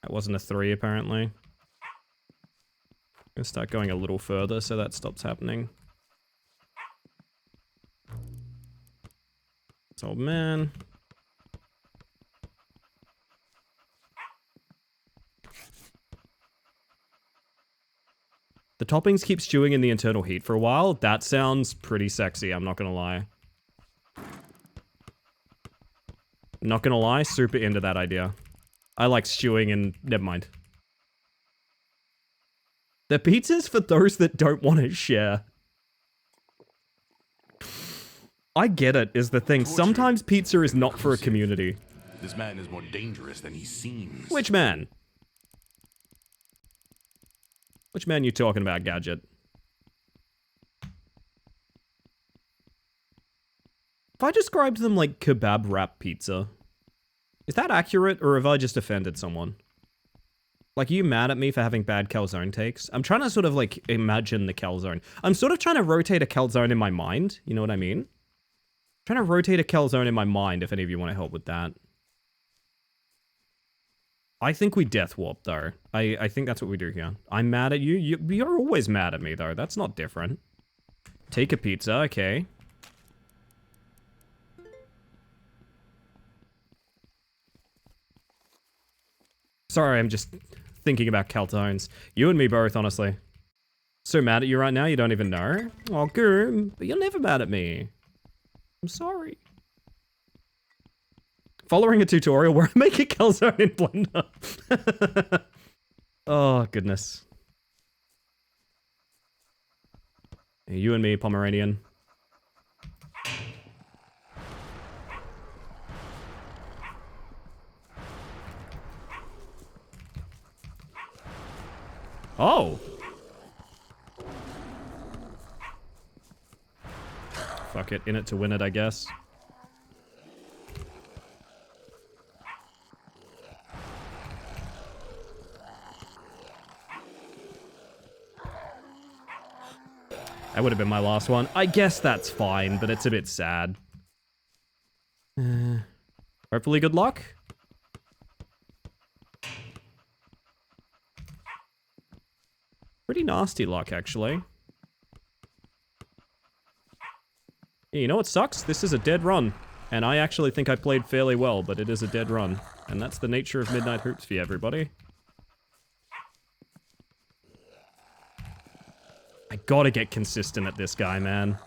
That wasn't a 3, apparently. Gonna start going a little further so that stops happening. This old man. The toppings keep stewing in the internal heat for a while. That sounds pretty sexy, I'm not gonna lie. Not gonna lie, super into that idea. I like stewing and... never mind. The pizza's for those that don't want to share. I get it, is the thing. Sometimes pizza is not for a community. This man is more dangerous than he seems. Which man? Which man you talking about, Gadget? If I described them like kebab wrap pizza, is that accurate, or have I just offended someone? Like, are you mad at me for having bad calzone takes? I'm trying to sort of, like, imagine the calzone. I'm sort of trying to rotate a calzone in my mind, you know what I mean? Trying to rotate a calzone in my mind, if any of you want to help with that. I think we death warp, though. I think that's what we do here. I'm mad at you. You're always mad at me, though. That's not different. Take a pizza, okay. Sorry, I'm just thinking about calzones. You and me both, honestly. So mad at you right now, you don't even know? Oh, good, but you're never mad at me. I'm sorry. Following a tutorial where I make a calzone in Blender. Oh, goodness. You and me, Pomeranian. Oh! Fuck it, in it to win it, I guess. That would have been my last one. I guess that's fine, but it's a bit sad. Hopefully good luck. Pretty nasty luck, actually. You know what sucks? This is a dead run. And I actually think I played fairly well, but it is a dead run. And that's the nature of Midnight Hoops for you, everybody. I gotta get consistent at this guy, man.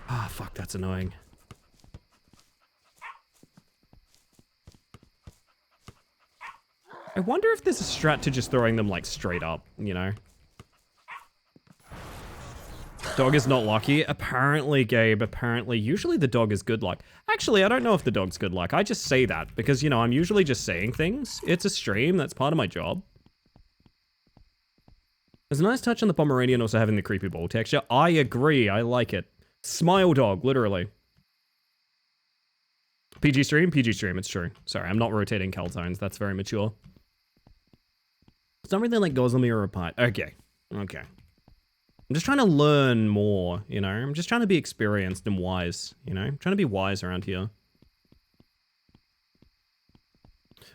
Ah, fuck, that's annoying. I wonder if there's a strat to just throwing them, like, straight up, you know? Dog is not lucky. Apparently, Gabe, apparently. Usually the dog is good luck. Actually, I don't know if the dog's good luck. I just say that because, you know, I'm usually just saying things. It's a stream. That's part of my job. There's a nice touch on the Pomeranian also having the creepy ball texture. I agree. I like it. Smile dog, literally. PG stream? PG stream, it's true. Sorry, I'm not rotating calzones. That's very mature. It's not really like Gosling or a pie. Okay. Okay. I'm just trying to learn more, you know? I'm just trying to be experienced and wise, you know? I'm trying to be wise around here.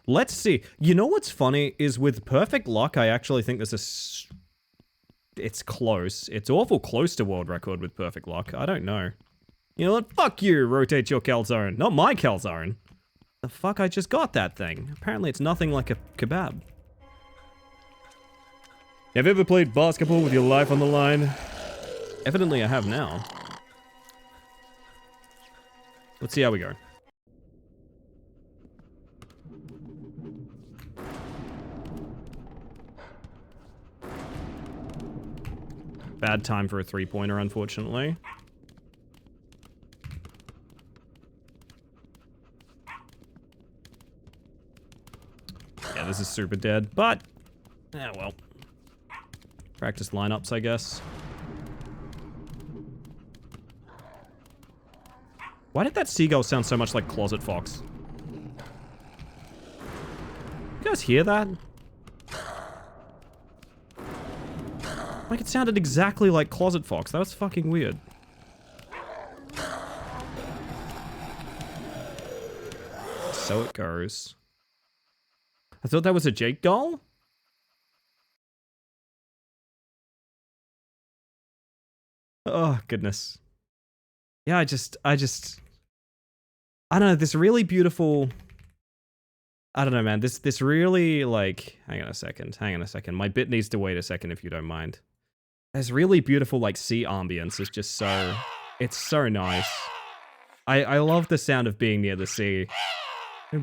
Let's see. You know what's funny is with perfect luck, I actually think this is... It's close. It's awful close to world record with perfect luck. I don't know. You know what? Fuck you, rotate your calzone. Not my calzone. The fuck, I just got that thing. Apparently it's nothing like a kebab. Have you ever played basketball with your life on the line? Evidently I have now. Let's see how we go. Bad time for a three-pointer, unfortunately. Yeah, this is super dead, but... yeah, well. Practice lineups, I guess. Why did that seagull sound so much like Closet Fox? You guys hear that? Like, it sounded exactly like Closet Fox. That was fucking weird. So it goes. I thought that was a Jake doll? Oh, goodness. Yeah, I don't know, this really beautiful... I don't know, man. This really, like... Hang on a second. My bit needs to wait a second if you don't mind. This really beautiful, like, sea ambience is just so... It's so nice. I love the sound of being near the sea.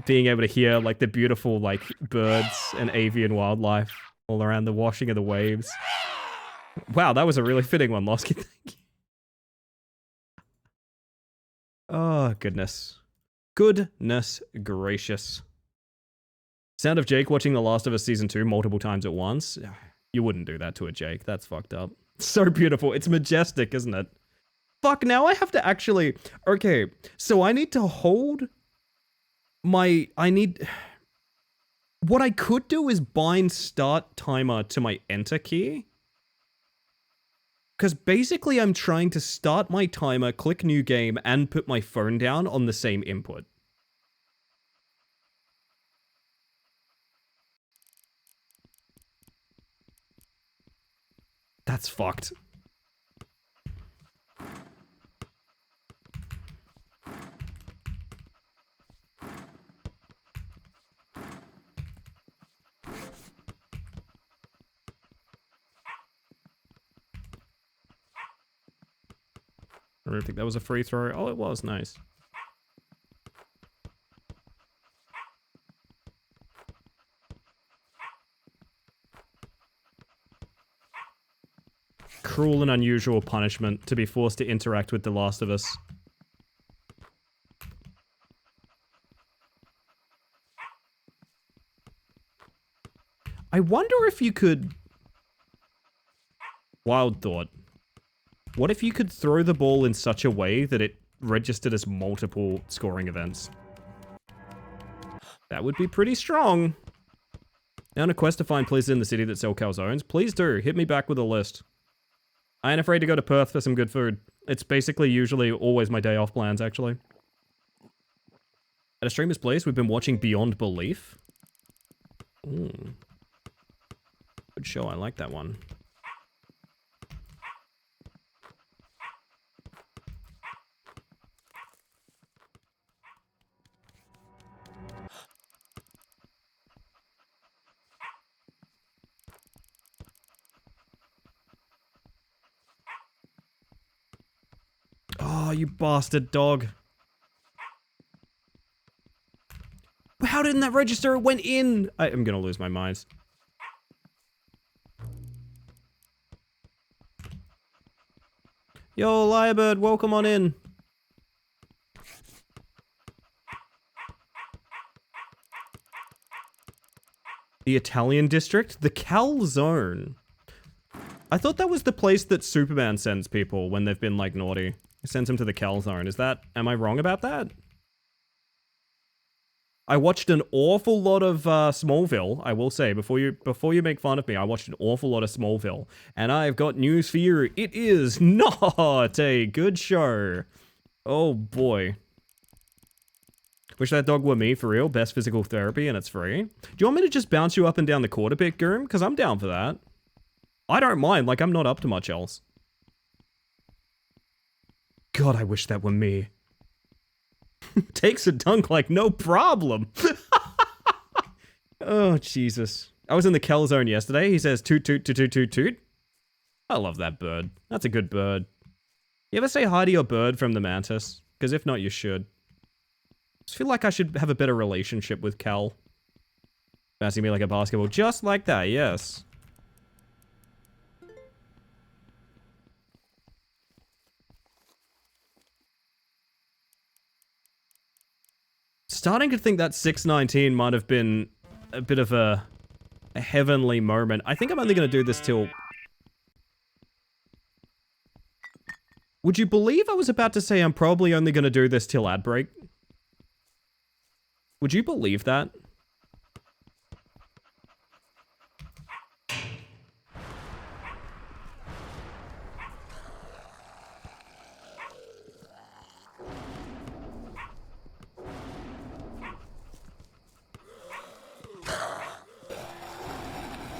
Being able to hear, like, the beautiful, like, birds and avian wildlife all around the washing of the waves. Wow, that was a really fitting one, Losky. Thank you. Oh, goodness. Goodness gracious. Sound of Jake watching The Last of Us Season 2 multiple times at once. You wouldn't do that to a Jake. That's fucked up. So beautiful. It's majestic, isn't it? Fuck, now I have to actually... Okay, so I need to hold my... What I could do is bind start timer to my enter key. Because basically I'm trying to start my timer, click new game, and put my phone down on the same input. That's fucked. I don't think that was a free throw. Oh, it was. Nice. Cruel and unusual punishment to be forced to interact with The Last of Us. I wonder if you could... Wild thought. What if you could throw the ball in such a way that it registered as multiple scoring events? That would be pretty strong. Now on a quest to find places in the city that sell calzones, please do, hit me back with a list. I ain't afraid to go to Perth for some good food. It's basically usually always my day off plans, actually. At a streamer's place, we've been watching Beyond Belief. Ooh. Good show, I like that one. Oh, you bastard dog. How didn't that register? It went in. I am gonna lose my mind. Yo, Lyrebird, welcome on in. The Italian district? The calzone. I thought that was the place that Superman sends people when they've been, like, naughty. He sends them to the calzone. Is that... Am I wrong about that? I watched an awful lot of Smallville, I will say, before you make fun of me, I watched an awful lot of Smallville. And I've got news for you. It is not a good show. Oh, boy. Wish that dog were me, for real. Best physical therapy, and it's free. Do you want me to just bounce you up and down the court a bit, Goom? Because I'm down for that. I don't mind, like, I'm not up to much else. God, I wish that were me. Takes a dunk like no problem. Oh, Jesus. I was in the calzone yesterday. He says toot toot toot toot toot toot. I love that bird. That's a good bird. You ever say hi to your bird from the mantis? Because if not, you should. I just feel like I should have a better relationship with Cal. Bouncing me like a basketball. Just like that, yes. Starting to think that 619 might have been a bit of a heavenly moment. I think I'm only going to do this till... Would you believe I was about to say I'm probably only going to do this till ad break? Would you believe that?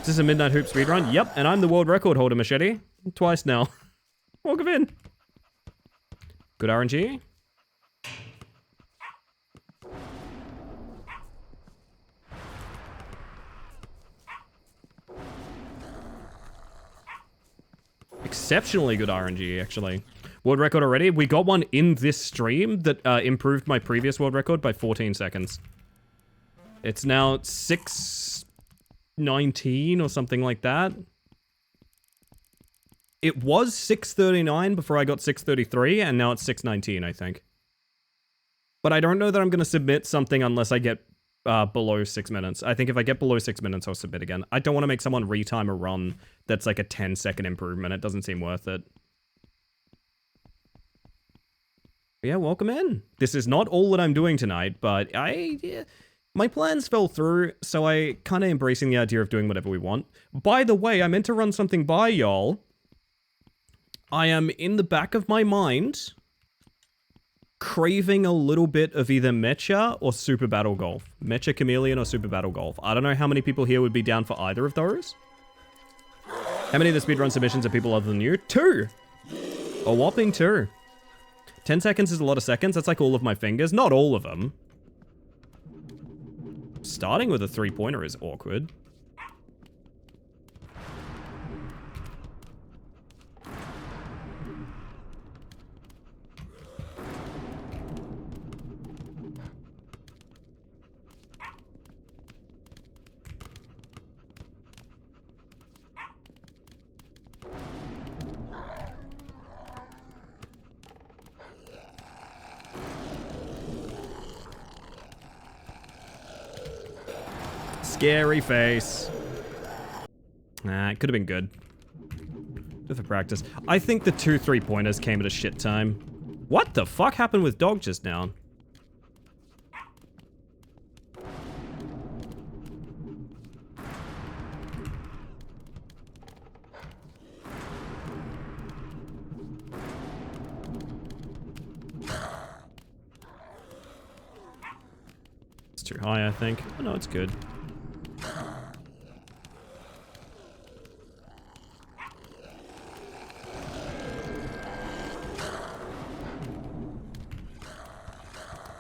Is this a Midnight Hoop speedrun? Yep, and I'm the world record holder, Machete. Twice now. Welcome in. Good RNG. Exceptionally good RNG, actually. World record already. We got one in this stream that improved my previous world record by 14 seconds. It's now 6:19 or something like that. It was 6:39 before I got 6:33, and now it's 6:19, I think. But I don't know that I'm going to submit something unless I get below 6 minutes. I think if I get below 6 minutes, I'll submit again. I don't want to make someone retime a run that's like a 10-second improvement. It doesn't seem worth it. Yeah, welcome in. This is not all that I'm doing tonight, but my plans fell through, so I kind of embracing the idea of doing whatever we want. By the way, I meant to run something by y'all. I am in the back of my mind craving a little bit of either Mecha or Super Battle Golf. Mecha Chameleon or Super Battle Golf. I don't know how many people here would be down for either of those. How many of the speedrun submissions are people other than you? 2! A whopping 2. 10 seconds is a lot of seconds. That's like all of my fingers. Not all of them. Starting with a 3-pointer is awkward. Scary face. Nah, it could have been good. Good for practice. I think the 2 3-pointers came at a shit time. What the fuck happened with Dog just now? It's too high, I think. Oh, no, it's good.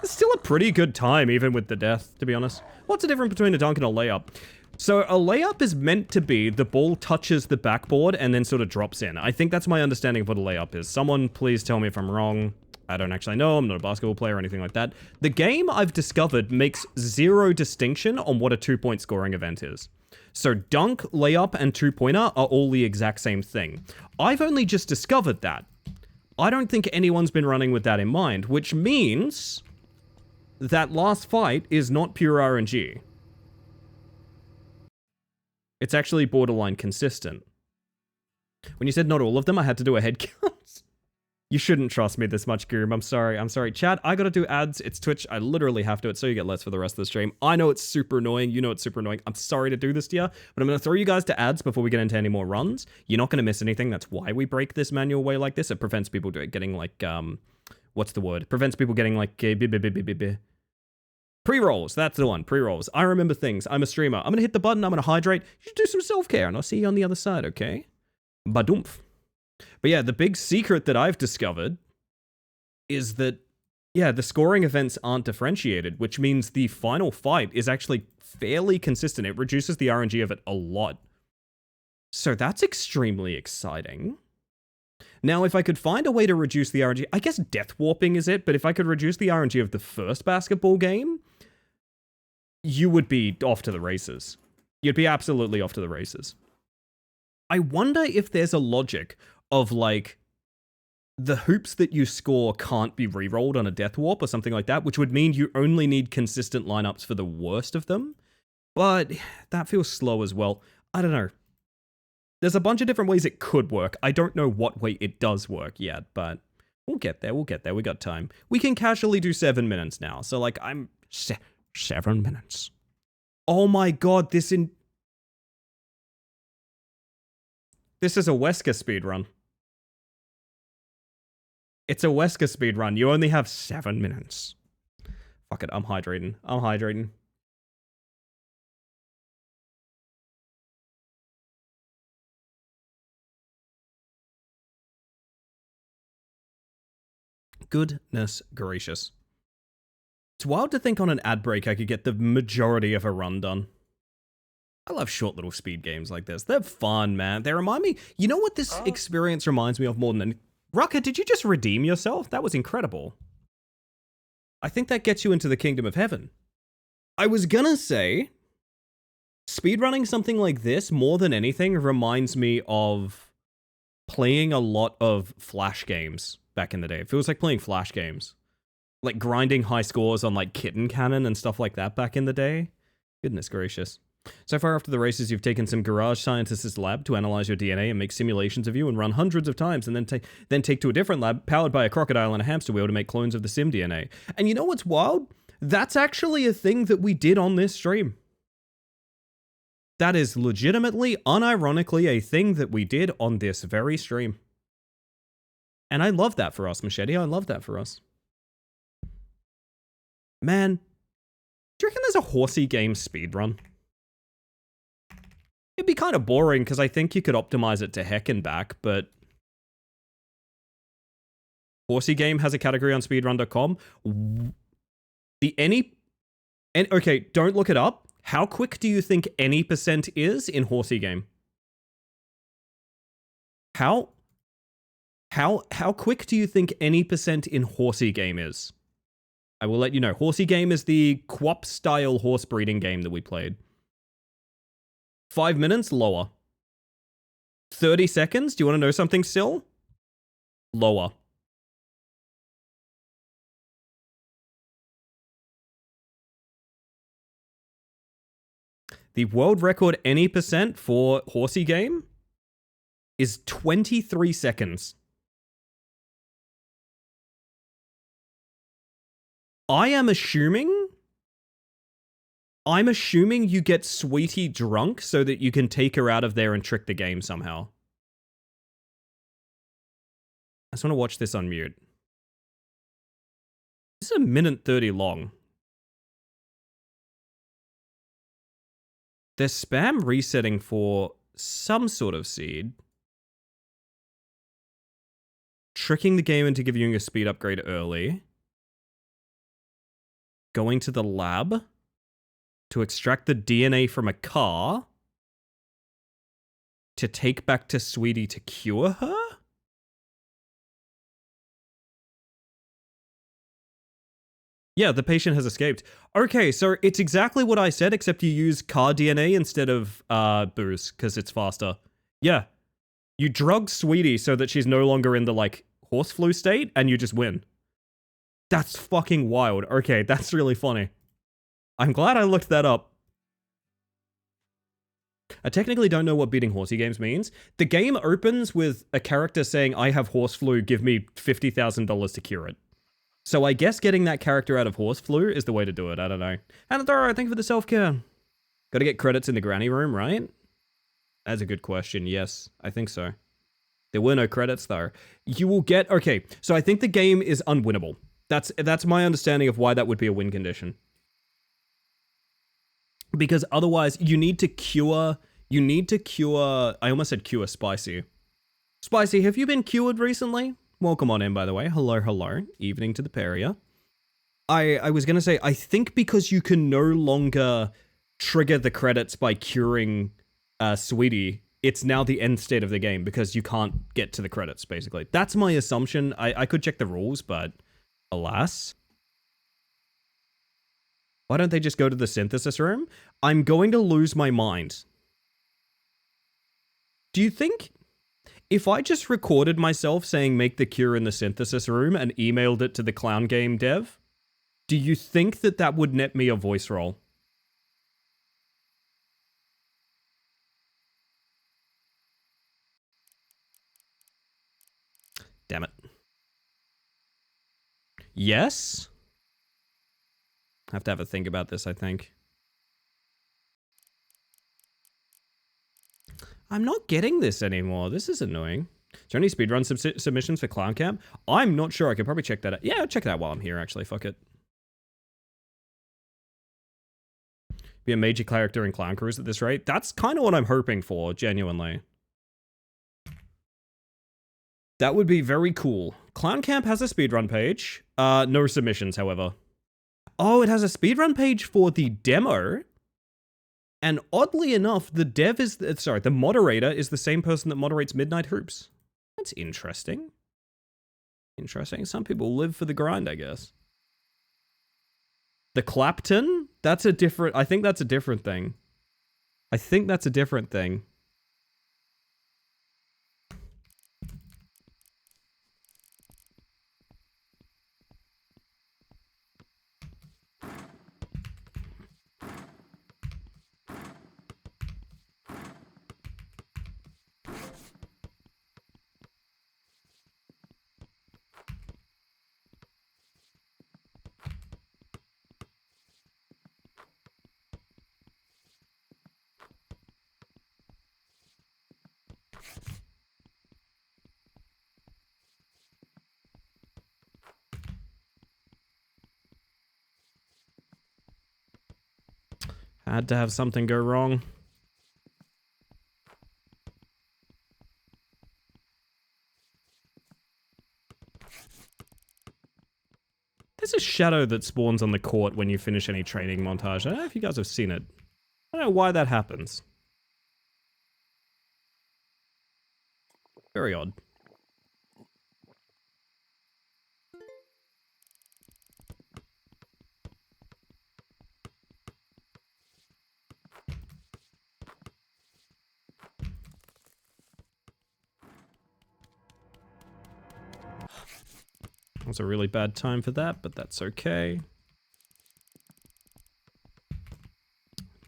It's still a pretty good time, even with the death, to be honest. What's the difference between a dunk and a layup? So a layup is meant to be the ball touches the backboard and then sort of drops in. I think that's my understanding of what a layup is. Someone please tell me if I'm wrong. I don't actually know. I'm not a basketball player or anything like that. The game, I've discovered, makes zero distinction on what a 2-point scoring event is. So dunk, layup, and 2-pointer are all the exact same thing. I've only just discovered that. I don't think anyone's been running with that in mind, which means that last fight is not pure RNG. It's actually borderline consistent. When you said not all of them, I had to do a head count. You shouldn't trust me this much, Goom. I'm sorry. Chat, I gotta do ads. It's Twitch. I literally have to. It's so you get less for the rest of the stream. I know it's super annoying. You know it's super annoying. I'm sorry to do this to you, but I'm gonna throw you guys to ads before we get into any more runs. You're not gonna miss anything. That's why we break this manual way like this. It prevents people getting like, what's the word? It prevents people getting like, pre-rolls. That's the one. Pre-rolls. I remember things. I'm a streamer. I'm gonna hit the button. I'm gonna hydrate. You should do some self-care, and I'll see you on the other side, okay? Badoomf. But yeah, the big secret that I've discovered is that, yeah, the scoring events aren't differentiated, which means the final fight is actually fairly consistent. It reduces the RNG of it a lot. So that's extremely exciting. Now, if I could find a way to reduce the RNG, I guess death warping is it, but if I could reduce the RNG of the first basketball game, you would be off to the races. You'd be absolutely off to the races. I wonder if there's a logic of like the hoops that you score can't be rerolled on a death warp or something like that, which would mean you only need consistent lineups for the worst of them. But that feels slow as well. I don't know. There's a bunch of different ways it could work. I don't know what way it does work yet, but we'll get there. We'll get there. We got time. We can casually do 7 minutes now. So, like, 7 minutes. Oh my god, this is a Wesker speedrun. It's a Wesker speedrun. You only have 7 minutes. Fuck it, I'm hydrating. I'm hydrating. Goodness gracious. It's wild to think on an ad break I could get the majority of a run done. I love short little speed games like this. They're fun, man. They remind me... You know what this experience reminds me of more than... Rucker, did you just redeem yourself? That was incredible. I think that gets you into the kingdom of heaven. I was gonna say... Speedrunning something like this, more than anything, reminds me of playing a lot of Flash games back in the day. It feels like playing Flash games. Like grinding high scores on like Kitten Cannon and stuff like that back in the day. Goodness gracious. So far after the races, you've taken some garage scientist's lab to analyze your DNA and make simulations of you and run hundreds of times, and then take to a different lab powered by a crocodile and a hamster wheel to make clones of the sim DNA. And you know what's wild? That's actually a thing that we did on this stream. That is legitimately, unironically, a thing that we did on this very stream. And I love that for us, Machete. I love that for us. Man, do you reckon there's a horsey game speedrun? It'd be kind of boring because I think you could optimize it to heck and back, but horsey game has a category on speedrun.com. Okay, don't look it up. How quick do you think any percent is in horsey game? How quick do you think any percent in horsey game is? I will let you know. Horsey game is the Quap style horse breeding game that we played. 5 minutes, lower. 30 seconds, do you want to know something still? Lower. The world record any percent for horsey game is 23 seconds. I'm assuming you get Sweetie drunk so that you can take her out of there and trick the game somehow. I just want to watch this on mute. This is 1:30 long. They're spam resetting for some sort of seed. Tricking the game into giving you a speed upgrade early. Going to the lab to extract the DNA from a car to take back to Sweetie to cure her? Yeah, the patient has escaped. Okay, so it's exactly what I said, except you use car DNA instead of booze, because it's faster. Yeah. You drug Sweetie so that she's no longer in the, like, horse flu state, and you just win. That's fucking wild. Okay, that's really funny. I'm glad I looked that up. I technically don't know what beating horsey games means. The game opens with a character saying, I have horse flu, give me $50,000 to cure it. So I guess getting that character out of horse flu is the way to do it. I don't know. Anadora, thank you for the self-care. Gotta get credits in the granny room, right? That's a good question. Yes, I think so. There were no credits, though. You will get... Okay, so I think the game is unwinnable. That's my understanding of why that would be a win condition. Because otherwise, you need to cure... I almost said cure Spicy. Spicy, have you been cured recently? Welcome on in, by the way. Hello, hello. Evening to the Peria. I was going to say, I think because you can no longer trigger the credits by curing Sweetie, it's now the end state of the game because you can't get to the credits, basically. That's my assumption. I could check the rules, but alas. Why don't they just go to the synthesis room? I'm going to lose my mind. Do you think... If I just recorded myself saying make the cure in the synthesis room and emailed it to the clown game dev, do you think that that would net me a voice roll? Damn it. Yes? Have to have a think about this, I think. I'm not getting this anymore. This is annoying. Is there any speedrun submissions for Clown Camp? I'm not sure. I could probably check that out. Yeah, I'll check that out while I'm here, actually. Fuck it. Be a major character in Clown Cruise at this rate? That's kind of what I'm hoping for, genuinely. That would be very cool. Clown Camp has a speedrun page. No submissions, however. Oh, it has a speedrun page for the demo. And oddly enough, the dev is, the moderator is the same person that moderates Midnight Hoops. That's interesting. Interesting. Some people live for the grind, I guess. The Clapton? That's a different, I think that's a different thing. I think that's a different thing. Had to have something go wrong. There's a shadow that spawns on the court when you finish any training montage. I don't know if you guys have seen it. I don't know why that happens. Very odd. It was a really bad time for that, but that's okay.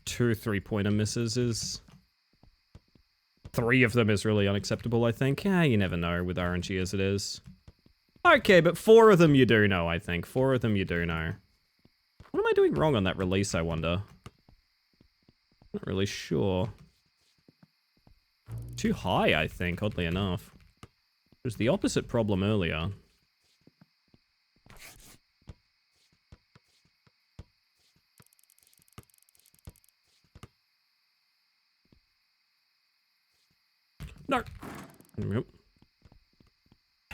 2 3-pointer misses is... 3 of them is really unacceptable, I think. Yeah, you never know with RNG as it is. Okay, but 4 of them you do know, I think. 4 of them you do know. What am I doing wrong on that release, I wonder? Not really sure. Too high, I think, oddly enough. It was the opposite problem earlier. No. Nope.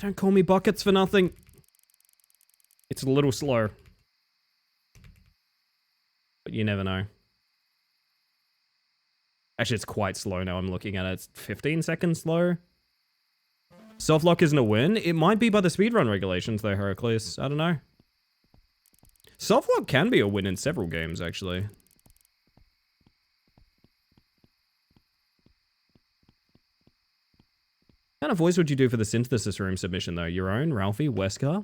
Don't call me buckets for nothing. It's a little slow. But you never know. Actually, it's quite slow now I'm looking at it. It's 15 seconds slow. Softlock isn't a win. It might be by the speedrun regulations though, Heracles. I don't know. Softlock can be a win in several games, actually. What kind of voice would you do for the synthesis room submission, though? Your own? Ralphie? Wesker?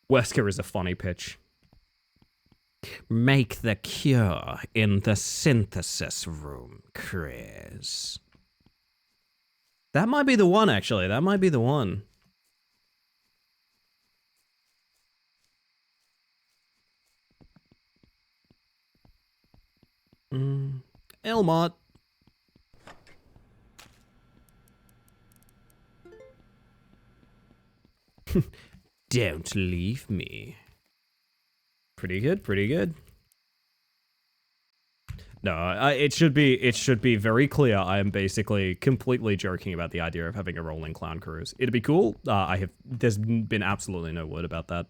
Wesker is a funny pitch. Make the cure in the synthesis room, Chris. That might be the one, actually. That might be the one. Elmont. Don't leave me. Pretty good, pretty good. No, it should be very clear. I am basically completely joking about the idea of having a rolling clown cruise. It'd be cool. There's been absolutely no word about that.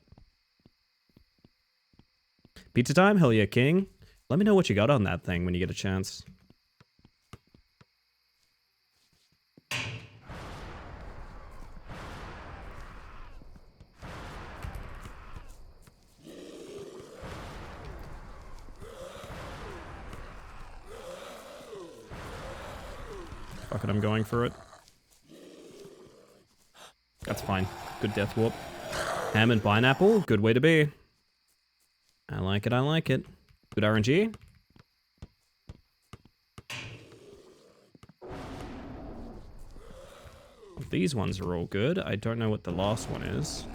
Pizza time? Hell yeah, king. Let me know what you got on that thing when you get a chance. Fuck it, I'm going for it. That's fine. Good death warp. Ham and pineapple, good way to be. I like it, I like it. Good RNG. These ones are all good. I don't know what the last one is.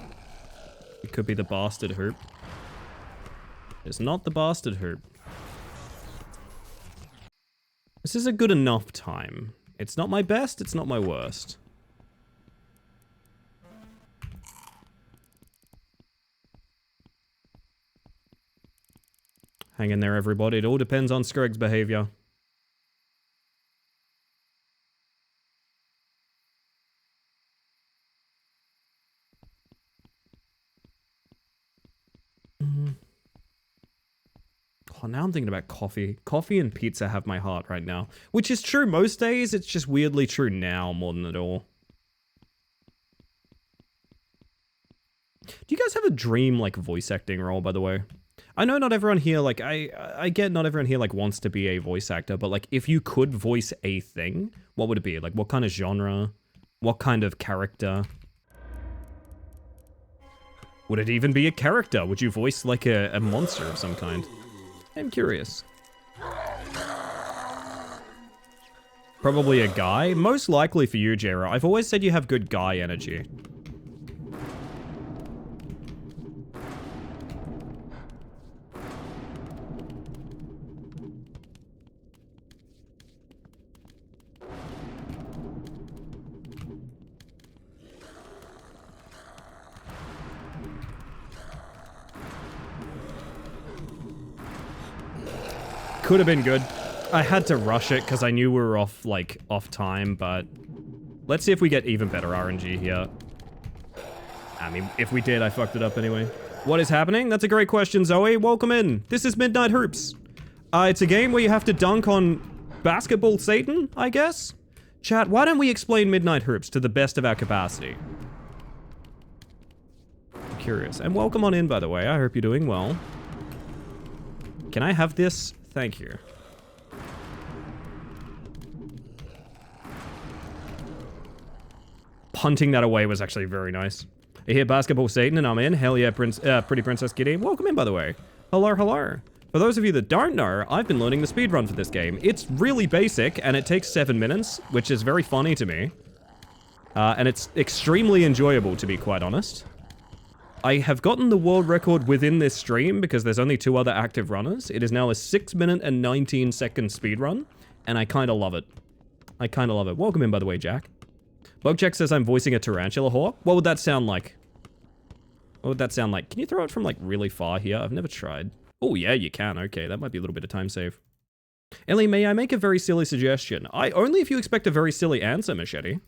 It could be the bastard hoop. It's not the bastard hoop. This is a good enough time. It's not my best, it's not my worst. Hang in there, everybody. It all depends on Scrug's behavior. Oh, now I'm thinking about coffee. Coffee and pizza have my heart right now. Which is true most days, it's just weirdly true now more than at all. Do you guys have a dream, like, voice acting role, by the way? I know not everyone here, like, I get not everyone here, like, wants to be a voice actor, but, like, if you could voice a thing, what would it be? Like, what kind of genre? What kind of character? Would it even be a character? Would you voice, like, a monster of some kind? I'm curious. Probably a guy? Most likely for you, Jera. I've always said you have good guy energy. Could have been good. I had to rush it because I knew we were off time, but let's see if we get even better RNG here. I mean, if we did, I fucked it up anyway. What is happening? That's a great question, Zoe. Welcome in. This is Midnight Hoops. It's a game where you have to dunk on basketball Satan, I guess? Chat, why don't we explain Midnight Hoops to the best of our capacity? I'm curious. And welcome on in, by the way. I hope you're doing well. Can I have this? Thank you. Punting that away was actually very nice. I hear basketball Satan and I'm in. Hell yeah, Pretty Princess Kitty. Welcome in, by the way. Hello, hello. For those of you that don't know, I've been learning the speedrun for this game. It's really basic and it takes 7 minutes, which is very funny to me. And it's extremely enjoyable, to be quite honest. I have gotten the world record within this stream because there's only 2 other active runners. It is now a 6 minute and 19 second speedrun, and I kind of love it. I kind of love it. Welcome in, by the way, Jack. Bugjack says I'm voicing a tarantula hawk. What would that sound like? What would that sound like? Can you throw it from, like, really far here? I've never tried. Oh, yeah, you can. Okay, that might be a little bit of time save. Ellie, may I make a very silly suggestion? Only if you expect a very silly answer, Machete.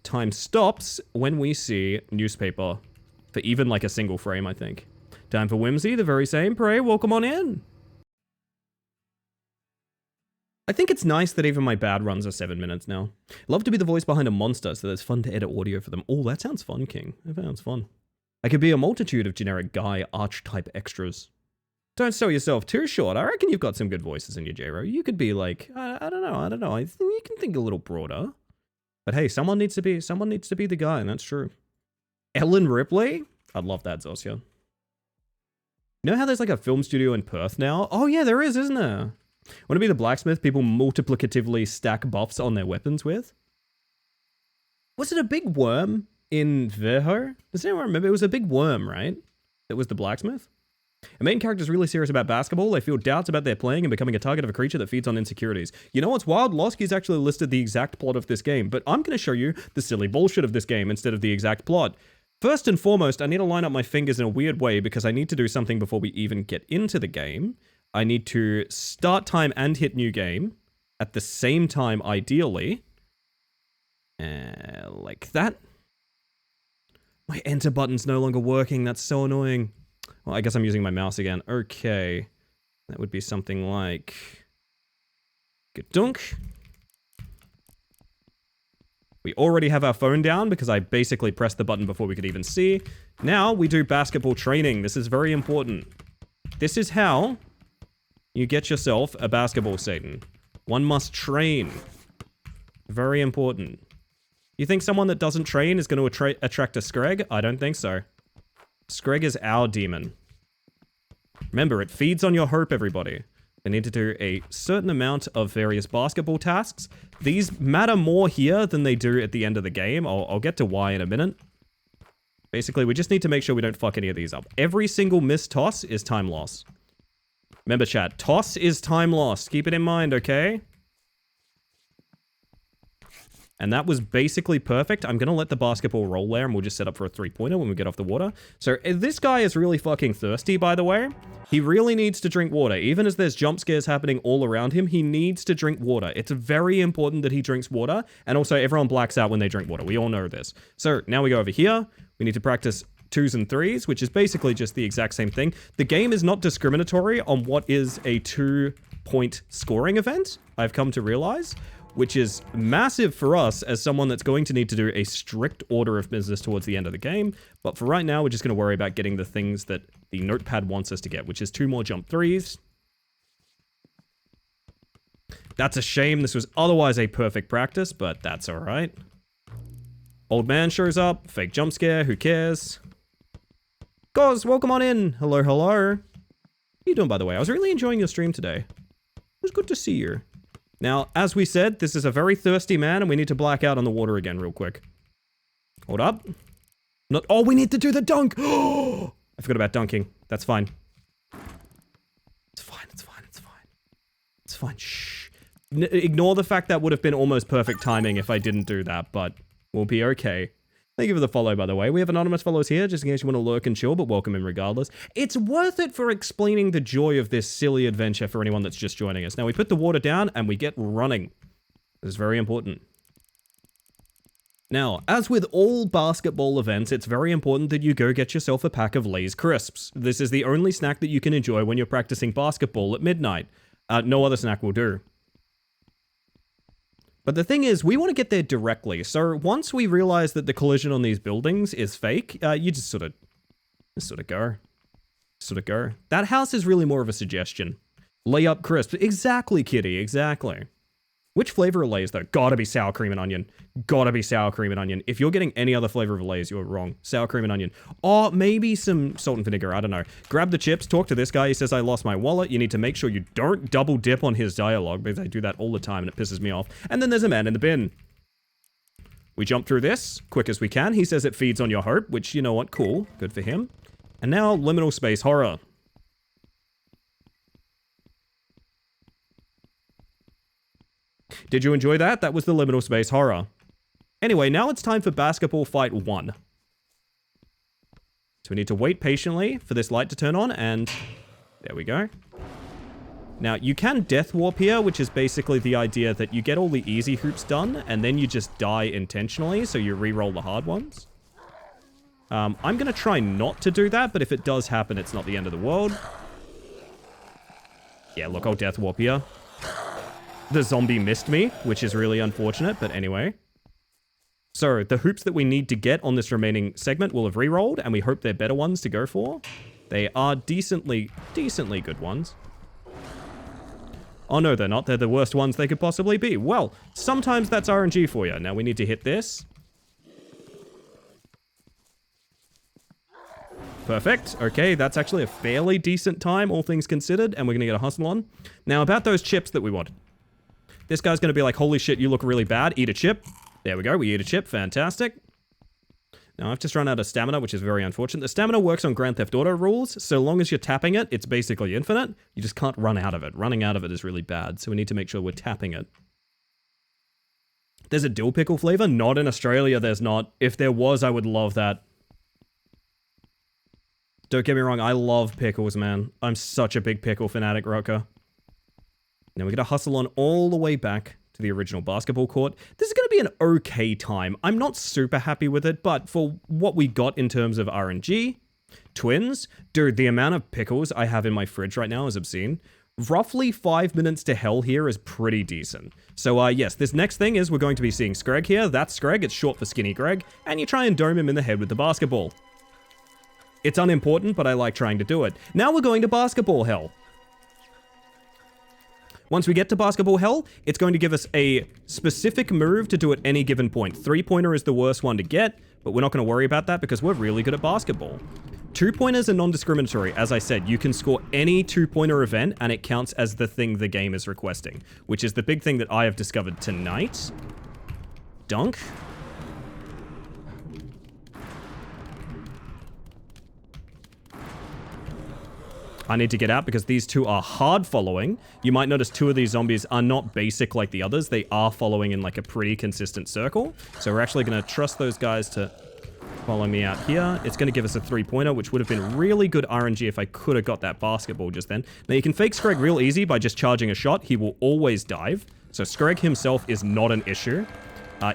Time stops when we see newspaper. For even, like, a single frame, I think. Time for Whimsy, the very same. Pray, welcome on in. I think it's nice that even my bad runs are 7 minutes now. Love to be the voice behind a monster, so that it's fun to edit audio for them. Oh, that sounds fun, King. That sounds fun. I could be a multitude of generic guy archetype extras. Don't sell yourself too short. I reckon you've got some good voices in your J-Ro. You could be like, I don't know. I think you can think a little broader. But hey, someone needs to be the guy, and that's true. Ellen Ripley? I'd love that, Zosia. You know how there's like a film studio in Perth now? Oh yeah, there is, isn't there? Want to be the blacksmith people multiplicatively stack buffs on their weapons with? Was it a big worm in Verho? Does anyone remember? It was a big worm, right? That was the blacksmith? A main character is really serious about basketball. They feel doubts about their playing and becoming a target of a creature that feeds on insecurities. You know what's wild? Losky's actually listed the exact plot of this game, but I'm going to show you the silly bullshit of this game instead of the exact plot. First and foremost, I need to line up my fingers in a weird way because I need to do something before we even get into the game. I need to start time and hit new game at the same time, ideally. Like that. My enter button's no longer working. That's so annoying. Well, I guess I'm using my mouse again. Okay. That would be something like... Gadunk. We already have our phone down because I basically pressed the button before we could even see. Now we do basketball training. This is very important. This is how you get yourself a basketball Satan. One must train. Very important. You think someone that doesn't train is going to attract a Screg? I don't think so. Screg is our demon. Remember, it feeds on your hope, everybody. They need to do a certain amount of various basketball tasks. These matter more here than they do at the end of the game. I'll get to why in a minute. Basically, we just need to make sure we don't fuck any of these up. Every single missed toss is time loss. Remember, chat, toss is time lost. Keep it in mind, okay? And that was basically perfect. I'm going to let the basketball roll there, and we'll just set up for a three-pointer when we get off the water. So this guy is really fucking thirsty, by the way. He really needs to drink water. Even as there's jump scares happening all around him, he needs to drink water. It's very important that he drinks water, and also everyone blacks out when they drink water. We all know this. So now we go over here. We need to practice 2s and 3s, which is basically just the exact same thing. The game is not discriminatory on what is a 2-point scoring event, I've come to realize, which is massive for us as someone that's going to need to do a strict order of business towards the end of the game. But for right now, we're just going to worry about getting the things that the notepad wants us to get, which is 2 more jump 3s. That's a shame. This was otherwise a perfect practice, but that's all right. Old man shows up. Fake jump scare. Who cares? Goz, welcome on in. Hello, hello. How you doing, by the way? I was really enjoying your stream today. It was good to see you. Now, as we said, this is a very thirsty man, and we need to black out on the water again real quick. Hold up. Not. Oh, we need to do the dunk. I forgot about dunking. That's fine. It's fine. It's fine. It's fine. It's fine. Shh. Ignore the fact that would have been almost perfect timing if I didn't do that, but we'll be okay. Thank you for the follow, by the way. We have anonymous follows here, just in case you want to lurk and chill, but welcome in regardless. It's worth it for explaining the joy of this silly adventure for anyone that's just joining us. Now, we put the water down, and we get running. This is very important. Now, as with all basketball events, it's very important that you go get yourself a pack of Lay's crisps. This is the only snack that you can enjoy when you're practicing basketball at midnight. No other snack will do. But the thing is, we want to get there directly. So once we realize that the collision on these buildings is fake, you just sort of go. That house is really more of a suggestion. Lay up crisps. Exactly, kitty. Exactly. Which flavor of Lay's, though? Gotta be sour cream and onion. Gotta be sour cream and onion. If you're getting any other flavor of Lay's, you're wrong. Sour cream and onion. Or maybe some salt and vinegar. I don't know. Grab the chips. Talk to this guy. He says, I lost my wallet. You need to make sure you don't double dip on his dialogue, because I do that all the time and it pisses me off. And then there's a man in the bin. We jump through this quick as we can. He says it feeds on your hope, which, you know what? Cool. Good for him. And now, liminal space horror. Did you enjoy that? That was the liminal space horror. Anyway, now it's time for basketball fight 1. So we need to wait patiently for this light to turn on, and there we go. Now, you can death warp here, which is basically the idea that you get all the easy hoops done, and then you just die intentionally, so you re-roll the hard ones. I'm going to try not to do that, but if it does happen, it's not the end of the world. Yeah, look, I'll death warp here. The zombie missed me, which is really unfortunate, but anyway. So, the hoops that we need to get on this remaining segment will have re-rolled, and we hope they're better ones to go for. They are decently good ones. Oh no, they're not. They're the worst ones they could possibly be. Well, sometimes that's RNG for you. Now we need to hit this. Perfect. Okay, that's actually a fairly decent time, all things considered, and we're going to get a hustle on. Now, about those chips that we wanted. This guy's going to be like, holy shit, you look really bad. Eat a chip. There we go. We eat a chip. Fantastic. Now, I've just run out of stamina, which is very unfortunate. The stamina works on Grand Theft Auto rules. So long as you're tapping it, it's basically infinite. You just can't run out of it. Running out of it is really bad. So we need to make sure we're tapping it. There's a dill pickle flavor? Not in Australia, there's not. If there was, I would love that. Don't get me wrong, I love pickles, man. I'm such a big pickle fanatic, Rocker. Now we gotta hustle on all the way back to the original basketball court. This is gonna be an okay time. I'm not super happy with it, but for what we got in terms of RNG, twins, dude, the amount of pickles I have in my fridge right now is obscene. Roughly 5 minutes to hell here is pretty decent. So, yes, this next thing is we're going to be seeing Screg here. That's Screg, it's short for Skinny Greg, and you try and dome him in the head with the basketball. It's unimportant, but I like trying to do it. Now we're going to basketball hell. Once we get to basketball hell, it's going to give us a specific move to do at any given point. 3-pointer is the worst one to get, but we're not going to worry about that because we're really good at basketball. 2-pointers are non-discriminatory. As I said, you can score any 2-pointer event and it counts as the thing the game is requesting, which is the big thing that I have discovered tonight. Dunk. I need to get out because these two are hard following. You might notice 2 of these zombies are not basic like the others. They are following in like a pretty consistent circle. So we're actually going to trust those guys to follow me out here. It's going to give us a 3-pointer, which would have been really good RNG if I could have got that basketball just then. Now you can fake Screg real easy by just charging a shot. He will always dive. So Screg himself is not an issue.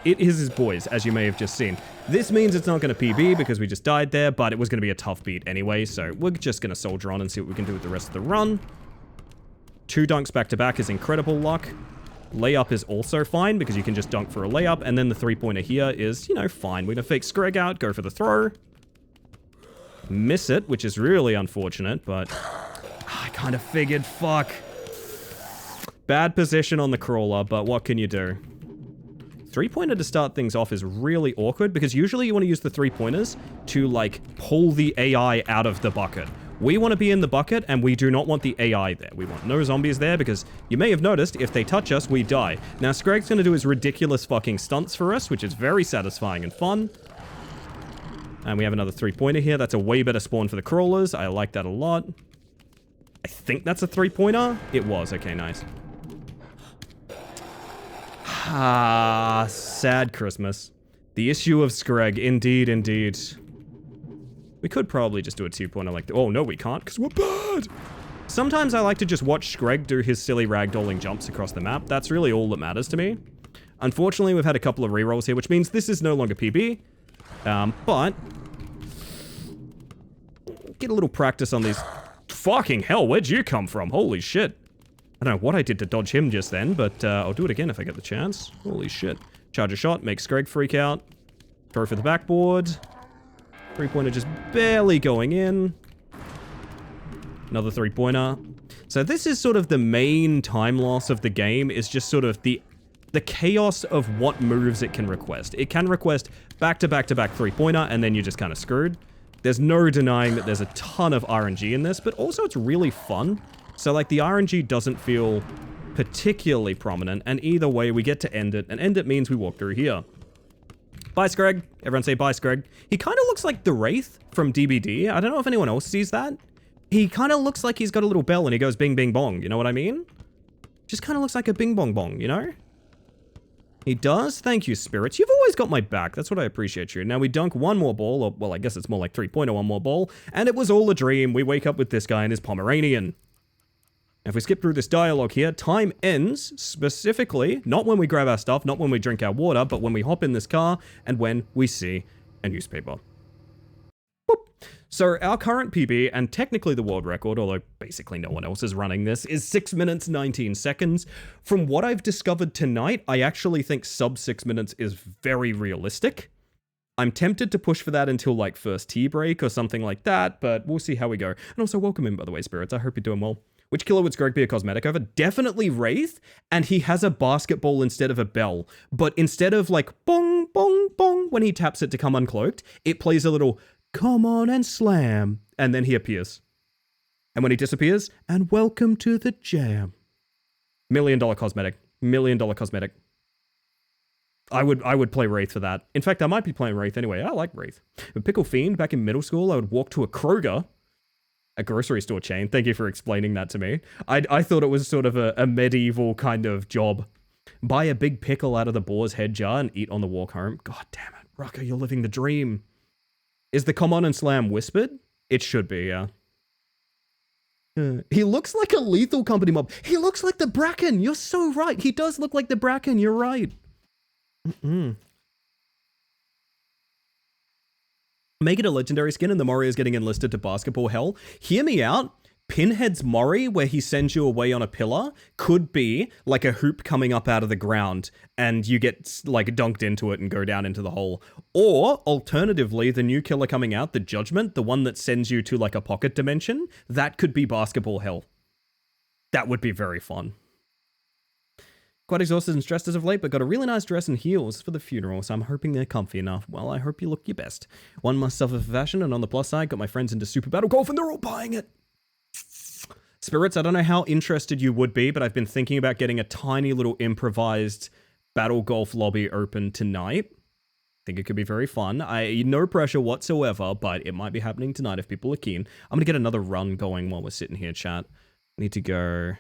It is his boys, as you may have just seen. This means it's not going to PB because we just died there, but it was going to be a tough beat anyway, so we're just going to soldier on and see what we can do with the rest of the run. 2 dunks back-to-back is incredible luck. Layup is also fine because you can just dunk for a layup, and then the 3-pointer here is, you know, fine. We're going to fake Screg out, go for the throw. Miss it, which is really unfortunate, but I kind of figured, fuck. Bad position on the crawler, but what can you do? 3-pointer to start things off is really awkward because usually you want to use the 3-pointers to like pull the AI out of the bucket. We want to be in the bucket and we do not want the AI there. We want no zombies there because you may have noticed if they touch us, we die. Now Screg's going to do his ridiculous fucking stunts for us, which is very satisfying and fun. And we have another 3-pointer here. That's a way better spawn for the crawlers. I like that a lot. I think that's a 3-pointer. It was. Okay, nice. Ah, sad Christmas. The issue of Screg. Indeed, indeed. We could probably just do a 2-pointer like that. Oh, no, we can't because we're bad. Sometimes I like to just watch Screg do his silly ragdolling jumps across the map. That's really all that matters to me. Unfortunately, we've had a couple of rerolls here, which means this is no longer PB. But get a little practice on these. Fucking hell, where'd you come from? Holy shit. I don't know what I did to dodge him just then, but I'll do it again if I get the chance. Holy shit. Charge a shot, make Screg freak out. Throw for the backboard. 3-pointer just barely going in. Another 3-pointer. So this is sort of the main time loss of the game, is just sort of the chaos of what moves it can request. It can request back-to-back-to-back 3-pointer, and then you're just kind of screwed. There's no denying that there's a ton of RNG in this, but also it's really fun. So, like, the RNG doesn't feel particularly prominent, and either way, we get to end it, and end it means we walk through here. Bye, Screg. Everyone say bye, Screg. He kind of looks like the Wraith from DBD. I don't know if anyone else sees that. He kind of looks like he's got a little bell and he goes bing, bing, bong. You know what I mean? Just kind of looks like a bing, bong, bong, you know? He does. Thank you, spirits. You've always got my back. That's what I appreciate you. Now we dunk one more ball, or, well, I guess it's more like 3-pointer, one more ball, and it was all a dream. We wake up with this guy and his Pomeranian. If we skip through this dialogue here, time ends specifically, not when we grab our stuff, not when we drink our water, but when we hop in this car and when we see a newspaper. Boop. So our current PB, and technically the world record, although basically no one else is running this, is 6 minutes, 19 seconds. From what I've discovered tonight, I actually think sub 6 minutes is very realistic. I'm tempted to push for that until like first tea break or something like that, but we'll see how we go. And also welcome in, by the way, spirits. I hope you're doing well. Which killer would Screg be a cosmetic over? Definitely Wraith, and he has a basketball instead of a bell. But instead of like bong, bong, bong, when he taps it to come uncloaked, it plays a little come on and slam, and then he appears. And when he disappears, and welcome to the jam. $1 million cosmetic. $1 million cosmetic. I would play Wraith for that. In fact, I might be playing Wraith anyway. I like Wraith. With Pickle Fiend, back in middle school, I would walk to a Kroger, a grocery store chain. Thank you for explaining that to me. I thought it was sort of a medieval kind of job. Buy a big pickle out of the boar's head jar and eat on the walk home. God damn it. Rucker, you're living the dream. Is the come on and slam whispered? It should be, yeah. He looks like a Lethal Company mob. He looks like the Bracken. You're so right. He does look like the Bracken. You're right. Make it a legendary skin and the Mori is getting enlisted to basketball hell. Hear me out. Pinhead's Mori, where he sends you away on a pillar, could be like a hoop coming up out of the ground and you get like dunked into it and go down into the hole. Or alternatively, the new killer coming out, the Judgment, the one that sends you to like a pocket dimension, that could be basketball hell. That would be very fun. Quite exhausted and stressed as of late, but got a really nice dress and heels for the funeral, so I'm hoping they're comfy enough. Well, I hope you look your best. Won myself a fashion, and on the plus side, got my friends into Super Battle Golf, and they're all buying it. Spirits, I don't know how interested you would be, but I've been thinking about getting a tiny little improvised Battle Golf lobby open tonight. I think it could be very fun. No pressure whatsoever, but it might be happening tonight if people are keen. I'm going to get another run going while we're sitting here, chat. Need to go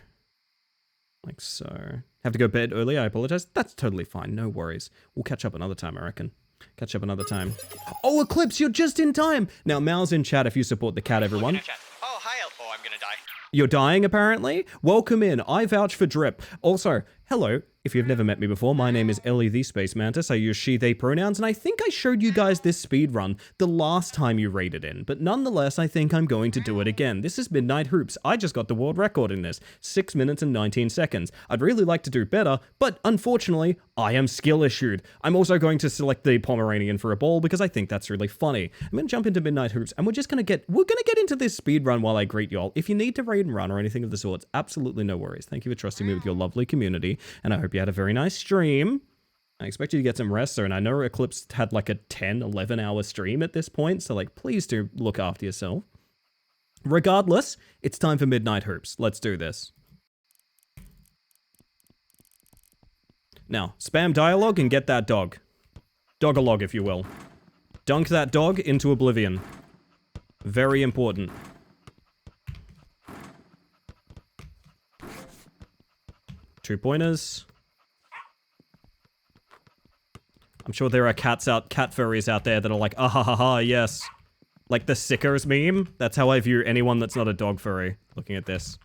like so. Have to go bed early, I apologize. That's totally fine, no worries. We'll catch up another time, I reckon. Catch up another time. Oh, Eclipse, you're just in time! Now, Mal's in chat if you support the cat, everyone. Oh, hi. Oh, I'm gonna die. You're dying, apparently? Welcome in. I vouch for Drip. Also, hello. If you've never met me before, my name is Ellie the Space Mantis. I use she, they pronouns, and I think I showed you guys this speed run the last time you raided in, but nonetheless, I think I'm going to do it again. This is Midnight Hoops. I just got the world record in this. 6 minutes and 19 seconds. I'd really like to do better, but unfortunately, I am skill issued. I'm also going to select the Pomeranian for a ball because I think that's really funny. I'm going to jump into Midnight Hoops, and we're gonna get into this speed run while I greet y'all. If you need to raid and run or anything of the sorts, absolutely no worries. Thank you for trusting me with your lovely community, and I hope you had a very nice stream. I expect you to get some rest, sir, and I know Eclipse had like a 10, 11 hour stream at this point, so like, please do look after yourself. Regardless, it's time for Midnight Hoops. Let's do this. Now, spam dialogue and get that dog. Dog-a-log, if you will. Dunk that dog into oblivion. Very important. Two pointers. I'm sure there are cat furries out there that are like, ah ha ha ha, yes. Like the sickers meme. That's how I view anyone that's not a dog furry, looking at this.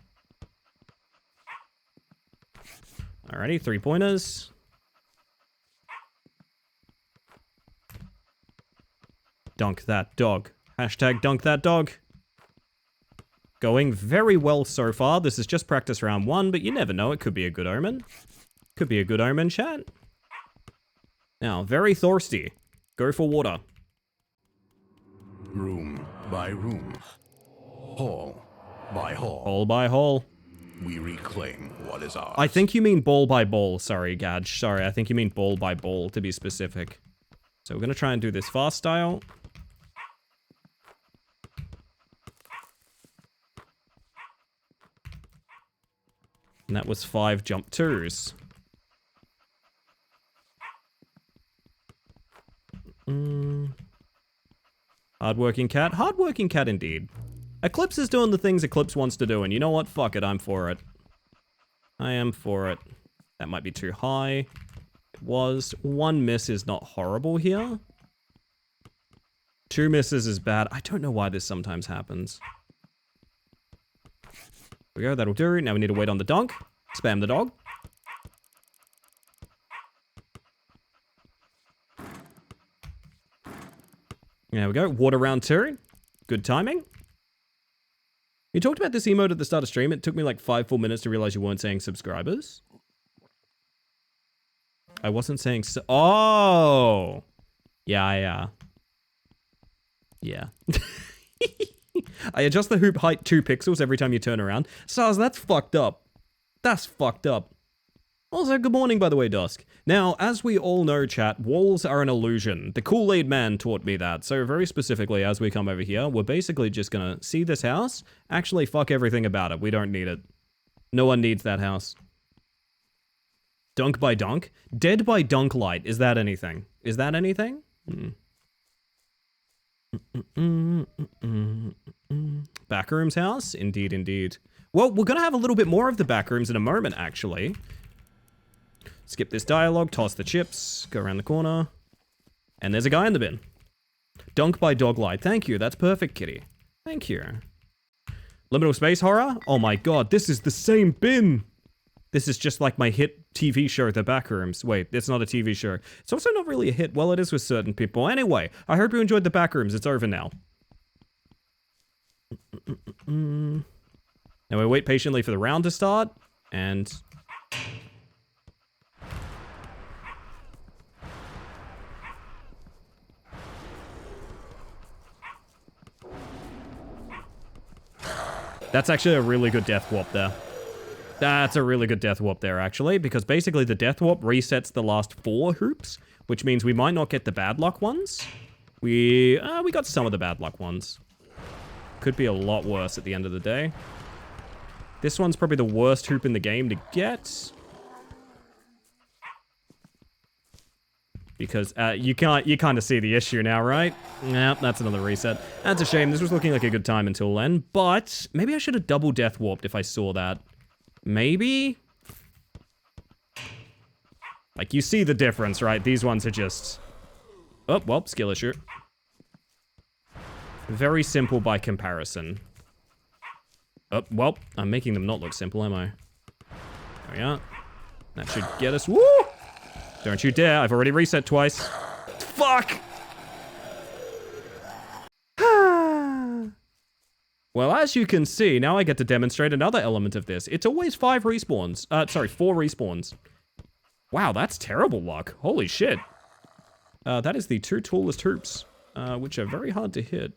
Alrighty, 3 pointers. Dunk that dog. Hashtag dunk that dog. Going very well so far. This is just practice round 1, but you never know. It could be a good omen. Could be a good omen, chat. Now, very thirsty. Go for water. Room by room, hall by hall, Hole by hole. we reclaim what is ours. I think you mean ball by ball. Sorry, Gadge. Sorry, I think you mean ball by ball, to be specific. So we're going to try and do this fast style. And that was 5 jump 2s. Hardworking cat. Hardworking cat indeed. Eclipse is doing the things Eclipse wants to do, and you know what? Fuck it, I'm for it. I am for it. That might be too high. It was. 1 miss is not horrible here. 2 misses is bad. I don't know why this sometimes happens. There we go, that'll do. Now we need to wait on the dunk. Spam the dog. There we go. Water round 2. Good timing. You talked about this emote at the start of stream. It took me like 5 full minutes to realize you weren't saying subscribers. I wasn't saying oh! Yeah. I adjust the hoop height 2 pixels every time you turn around. Stars, that's fucked up. That's fucked up. Also, good morning, by the way, Dusk. Now, as we all know, chat, walls are an illusion. The Kool-Aid Man taught me that. So very specifically, as we come over here, we're basically just gonna see this house, actually fuck everything about it. We don't need it. No one needs that house. Dunk by dunk? Dead by dunk light. Is that anything? Is that anything? Backrooms house? Indeed, indeed. Well, we're gonna have a little bit more of the backrooms in a moment, actually. Skip this dialogue, toss the chips, go around the corner. And there's a guy in the bin. Dunk by Doglight. Thank you, that's perfect, kitty. Thank you. Liminal Space Horror? Oh my god, this is the same bin! This is just like my hit TV show, The Backrooms. Wait, it's not a TV show. It's also not really a hit. Well, it is with certain people. Anyway, I hope you enjoyed The Backrooms. It's over now. Now we wait patiently for the round to start, and... That's actually a really good death warp there. That's a really good death warp there, actually, because basically the death warp resets the last 4 hoops, which means we might not get the bad luck ones. We got some of the bad luck ones. Could be a lot worse at the end of the day. This one's probably the worst hoop in the game to get. Because you kind of see the issue now, right? Yep, that's another reset. That's a shame. This was looking like a good time until then, but maybe I should have double death warped if I saw that. Maybe? Like, you see the difference, right? These ones are just... Oh, well, skill issue. Very simple by comparison. Oh, well, I'm making them not look simple, am I? There we are. That should get us... Woo! Don't you dare, I've already reset twice. Fuck! Well, as you can see, now I get to demonstrate another element of this. It's always 5 respawns. Sorry, 4 respawns. Wow, that's terrible luck. Holy shit. That is the 2 tallest hoops, which are very hard to hit.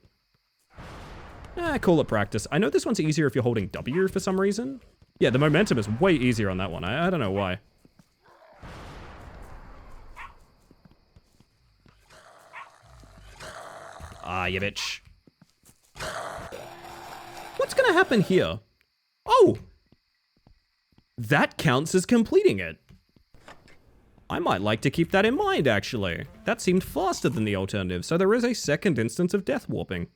Call it practice. I know this one's easier if you're holding W for some reason. Yeah, the momentum is way easier on that one. I don't know why. Ah, you bitch. What's gonna happen here? Oh! That counts as completing it. I might like to keep that in mind, actually. That seemed faster than the alternative, so there is a second instance of death warping.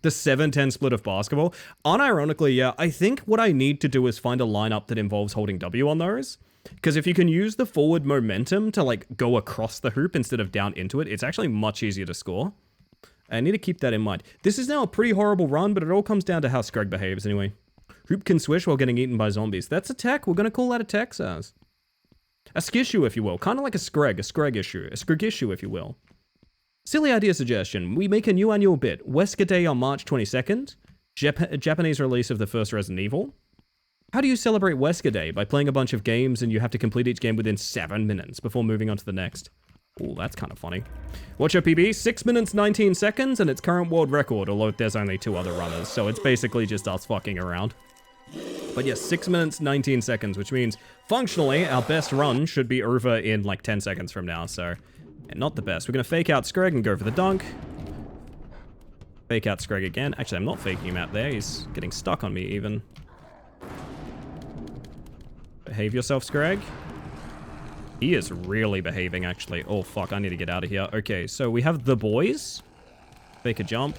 The 7-10 split of basketball. Unironically, yeah, I think what I need to do is find a lineup that involves holding W on those. Because if you can use the forward momentum to, like, go across the hoop instead of down into it, it's actually much easier to score. I need to keep that in mind. This is now a pretty horrible run, but it all comes down to how Screg behaves anyway. Hoop can swish while getting eaten by zombies. That's a tech. We're going to call that a tech, Saz. A skissue, if you will. Kind of like a Screg issue. A Screg issue, if you will. Silly idea suggestion. We make a new annual bit. Wesker Day on March 22nd. Japanese release of the first Resident Evil. How do you celebrate Wesker Day? By playing a bunch of games and you have to complete each game within 7 minutes before moving on to the next. Ooh, that's kind of funny. What's your PB? 6 minutes, 19 seconds, and its current world record, although there's only 2 other runners, so it's basically just us fucking around. But yes, 6 minutes, 19 seconds, which means, functionally, our best run should be over in, like, 10 seconds from now, so... not the best. We're gonna fake out Screg and go for the dunk. Fake out Screg again. Actually, I'm not faking him out there. He's getting stuck on me, even. Behave yourself, Screg. He is really behaving, actually. Oh, fuck. I need to get out of here. Okay, so we have the boys. Fake a jump.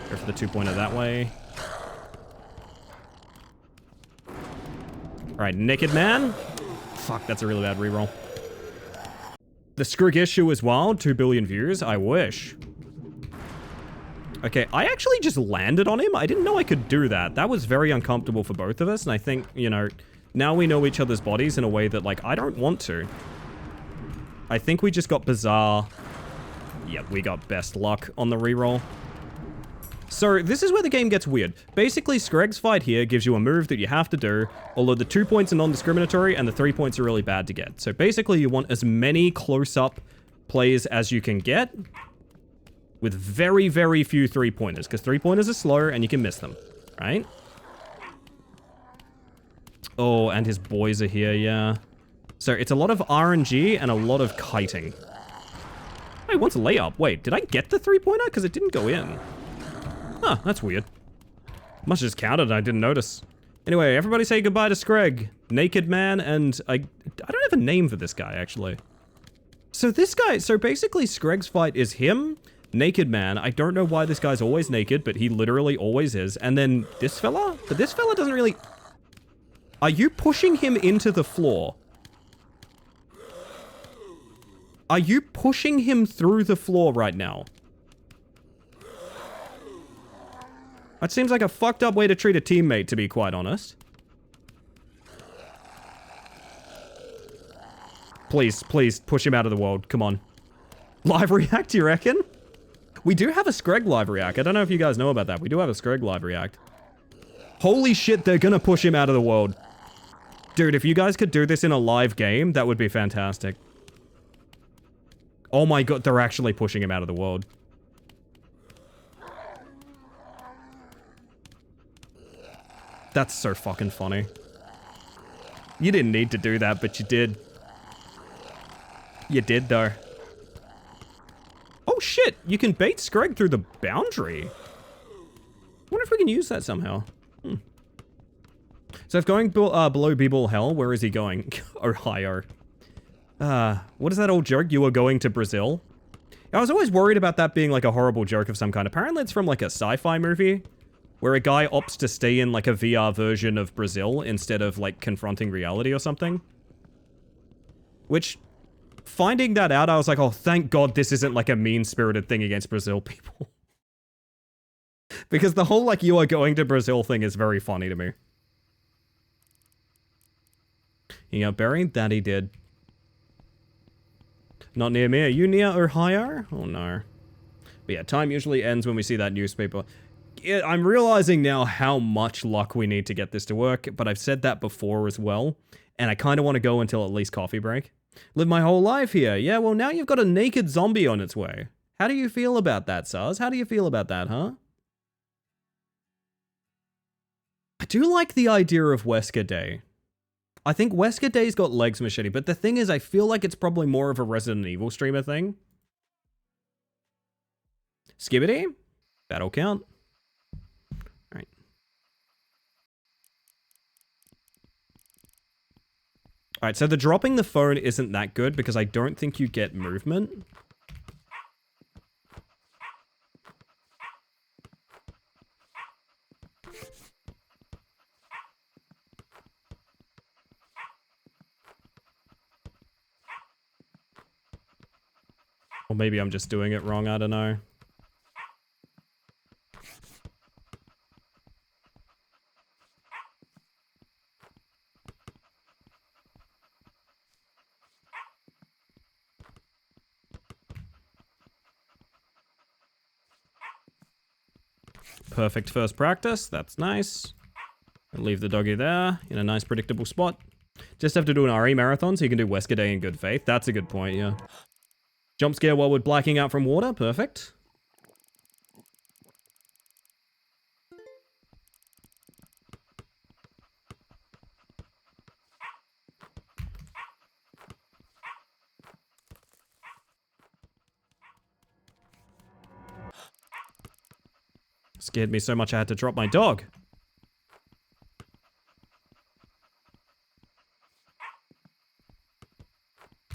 Go for the 2-pointer that way. Alright, Naked Man. Fuck, that's a really bad reroll. The Screg issue is wild. 2 billion views. I wish. Okay, I actually just landed on him. I didn't know I could do that. That was very uncomfortable for both of us, and I think, you know... now we know each other's bodies in a way that, like, I don't want to. I think we just got bizarre. Yep, we got best luck on the reroll. So, this is where the game gets weird. Basically, Screg's fight here gives you a move that you have to do, although the 2 points are non-discriminatory and the 3 points are really bad to get. So basically, you want as many close-up plays as you can get, with very, very few 3-pointers, because 3-pointers are slow and you can miss them, right? Oh, and his boys are here, yeah. So it's a lot of RNG and a lot of kiting. Hey, what's a layup? Wait, did I get the 3-pointer? Because it didn't go in. Huh, that's weird. Must have just counted and I didn't notice. Anyway, everybody say goodbye to Screg. Naked Man, and I don't have a name for this guy, actually. So this guy, so basically Screg's fight is him, Naked Man. I don't know why this guy's always naked, but he literally always is. And then this fella? But this fella doesn't really... Are you pushing him into the floor? Are you pushing him through the floor right now? That seems like a fucked up way to treat a teammate, to be quite honest. Please, please, push him out of the world. Come on. Live react, you reckon? We do have a Screg live react. I don't know if you guys know about that. We do have a Screg live react. Holy shit, they're gonna push him out of the world. Dude, if you guys could do this in a live game, that would be fantastic. Oh my god, they're actually pushing him out of the world. That's so fucking funny. You didn't need to do that, but you did. You did, though. Oh, shit! You can bait Screg through the boundary. I wonder if we can use that somehow. So if going below B-Ball Hell, where is he going? Ohio. What is that old joke? You were going to Brazil? I was always worried about that being like a horrible joke of some kind. Apparently it's from like a sci-fi movie where a guy opts to stay in like a VR version of Brazil instead of like confronting reality or something. Which, finding that out, I was like, oh, thank God this isn't like a mean-spirited thing against Brazil people. Because the whole like you are going to Brazil thing is very funny to me. He got buried? That he did. Not near me. Are you near Ohio? Oh no. But yeah, time usually ends when we see that newspaper. I'm realizing now how much luck we need to get this to work, but I've said that before as well, and I kind of want to go until at least coffee break. Live my whole life here. Yeah, well now you've got a naked zombie on its way. How do you feel about that, Sars? How do you feel about that, huh? I do like the idea of Wesker Day. I think Wesker Day's got legs, Machete, but the thing is, I feel like it's probably more of a Resident Evil streamer thing. Skibbity? That'll count. Alright. Alright, so the dropping the phone isn't that good because I don't think you get movement. Or maybe I'm just doing it wrong, I don't know. Perfect first practice, that's nice. Leave the doggy there, in a nice predictable spot. Just have to do an RE marathon so you can do Wesker Day in good faith. That's a good point, yeah. Jump scare while we're blacking out from water, perfect. Scared me so much I had to drop my dog.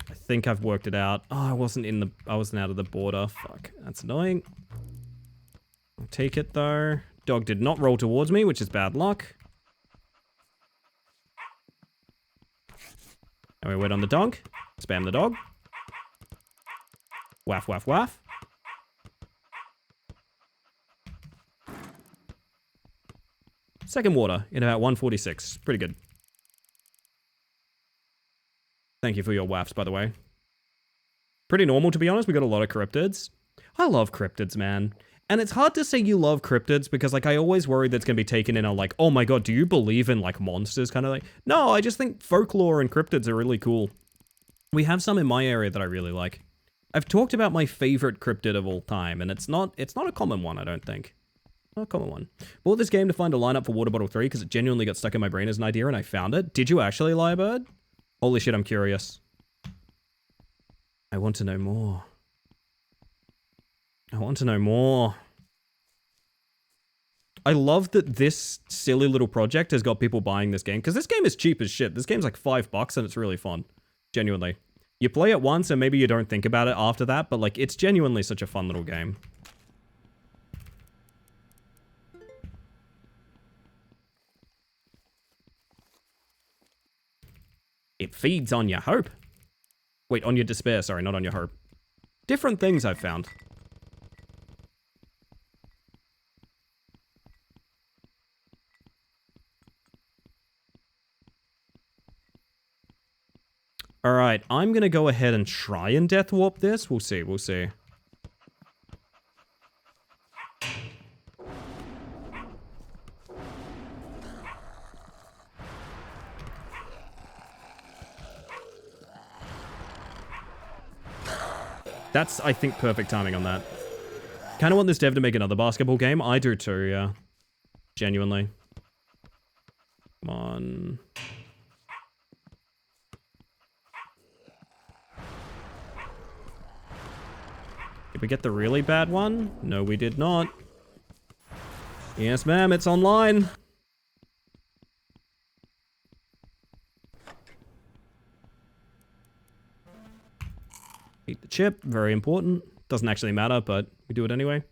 I think I've worked it out. Oh, I wasn't out of the border. Fuck, that's annoying. I'll take it though. Dog did not roll towards me, which is bad luck. And we wait on the dog. Spam the dog. Waff, waff, waff. Second water in about 146. Pretty good. Thank you for your wafts, by the way. Pretty normal, to be honest. We got a lot of cryptids. I love cryptids, man. And it's hard to say you love cryptids because, like, I always worry that's going to be taken in a, like, oh my god, do you believe in, like, monsters kind of thing? No, I just think folklore and cryptids are really cool. We have some in my area that I really like. I've talked about my favorite cryptid of all time, and it's not a common one, I don't think. Not a common one. Bought this game to find a lineup for Water Bottle 3 because it genuinely got stuck in my brain as an idea and I found it. Did you actually, Lyrebird? Holy shit, I'm curious. I want to know more. I want to know more. I love that this silly little project has got people buying this game because this game is cheap as shit. This game's like $5 and it's really fun. Genuinely. You play it once and maybe you don't think about it after that, but like it's genuinely such a fun little game. It feeds on your hope. Wait, on your despair, sorry, not on your hope. Different things I've found. Alright, I'm gonna go ahead and try and death warp this. We'll see, we'll see. That's, I think, perfect timing on that. Kind of want this dev to make another basketball game. I do too, yeah. Genuinely. Did we get the really bad one? No, we did not. Yes, ma'am, it's online. Eat the chip, very important. Doesn't actually matter, but we do it anyway.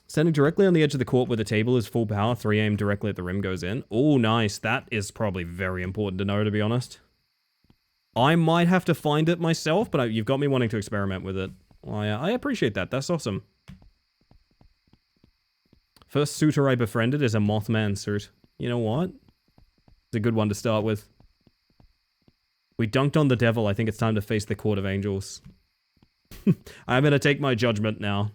Standing directly on the edge of the court where the table is full power, 3 aim directly at the rim goes in. Oh, nice. That is probably very important to know, to be honest. I might have to find it myself, but you've got me wanting to experiment with it. I appreciate that. That's awesome. First suitor I befriended is a Mothman suit. You know what? It's a good one to start with. We dunked on the devil. I think it's time to face the court of angels. I'm going to take my judgment now.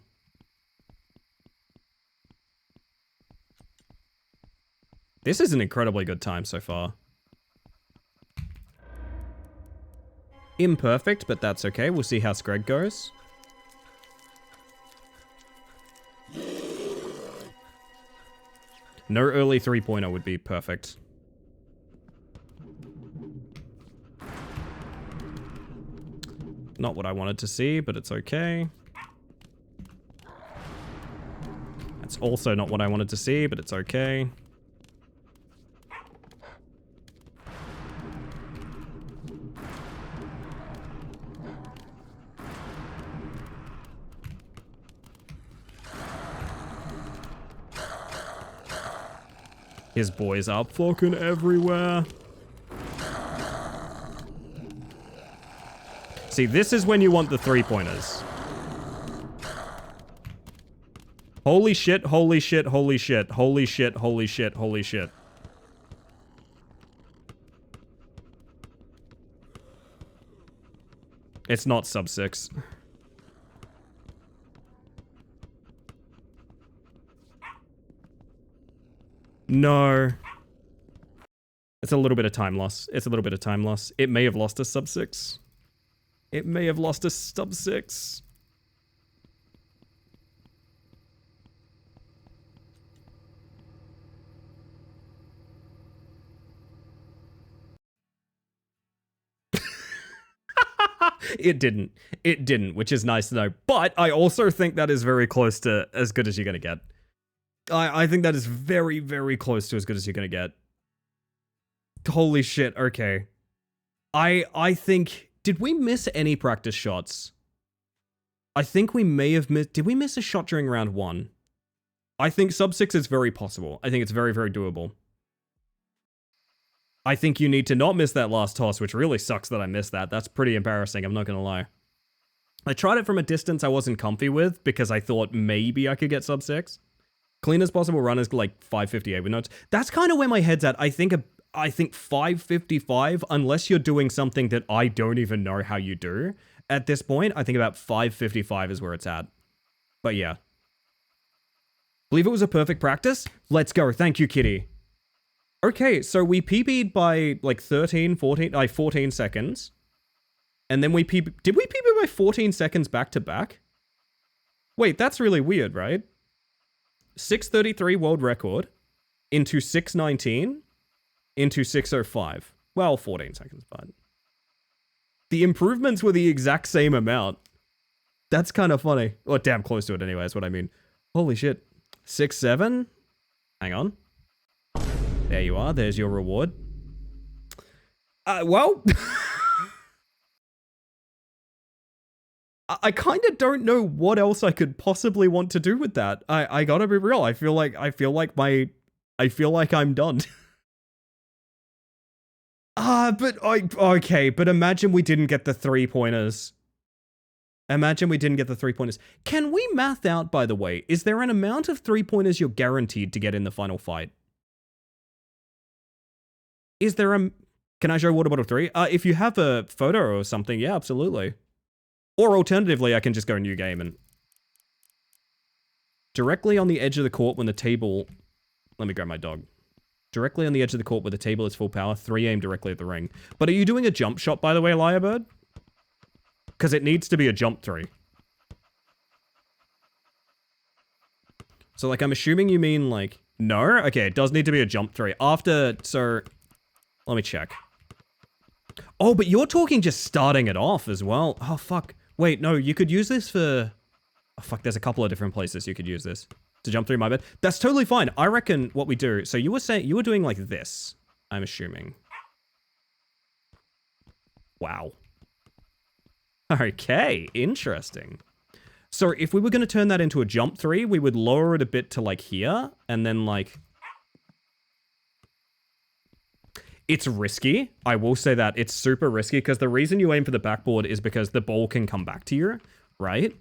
This is an incredibly good time so far. Imperfect, but that's okay. We'll see how Screg goes. No early three-pointer would be perfect. Not what I wanted to see, but it's okay. That's also not what I wanted to see, but it's okay. His boys are fucking everywhere. See, this is when you want the three-pointers. Holy shit, holy shit, holy shit, holy shit, holy shit, holy shit. It's not sub 6. No. It's a little bit of time loss. It's a little bit of time loss. It may have lost us sub 6. It may have lost us sub 6. It didn't. It didn't, which is nice to know. But I also think that is very close to as good as you're going to get. I think that is very, very close to as good as you're going to get. Holy shit, okay. I think... Did we miss any practice shots? I think we may have missed... Did we miss a shot during round 1? I think sub 6 is very possible. I think it's very, very doable. I think you need to not miss that last toss, which really sucks that I missed that. That's pretty embarrassing, I'm not going to lie. I tried it from a distance I wasn't comfy with because I thought maybe I could get sub 6. Clean as possible run is like 558 with notes. That's kind of where my head's at. I think 555, unless you're doing something that I don't even know how you do at this point, I think about 555 is where it's at. But yeah. Believe it was a perfect practice? Let's go. Thank you, Kitty. Okay, so we PB'd by like 14 seconds. And then we PB... Did we PB by 14 seconds back to back? Wait, that's really weird, right? 6:33 world record into 6:19 into 6:05. Well, 14 seconds, but... The improvements were the exact same amount. That's kind of funny. Or damn close to it anyway, is what I mean. Holy shit. 6-7? Hang on. There you are. There's your reward. Well... I kind of don't know what else I could possibly want to do with that. I gotta be real. I feel like I'm done. Okay, but imagine we didn't get the 3-pointers. Imagine we didn't get the 3-pointers. Can we math out, by the way, is there an amount of 3-pointers you're guaranteed to get in the final fight? Is there a... Can I show water bottle 3? If you have a photo or something, yeah, absolutely. Or alternatively, I can just go new game and... Directly on the edge of the court when the table... Let me grab my dog. Directly on the edge of the court where the table is full power, 3 aim directly at the ring. But are you doing a jump shot, by the way, Lyrebird? Because it needs to be a jump 3. So, like, I'm assuming you mean, like... No? Okay, it does need to be a jump 3. After... So... Let me check. Oh, but you're talking just starting it off as well. Oh, fuck. Wait, no, you could use this for... Oh, fuck, there's a couple of different places you could use this to jump through my bed. That's totally fine. I reckon what we do... So you were saying... You were doing like this, I'm assuming. Wow. Okay, interesting. So if we were going to turn that into a jump 3, we would lower it a bit to like here, and then like... It's risky. I will say that. It's super risky, because the reason you aim for the backboard is because the ball can come back to you, right?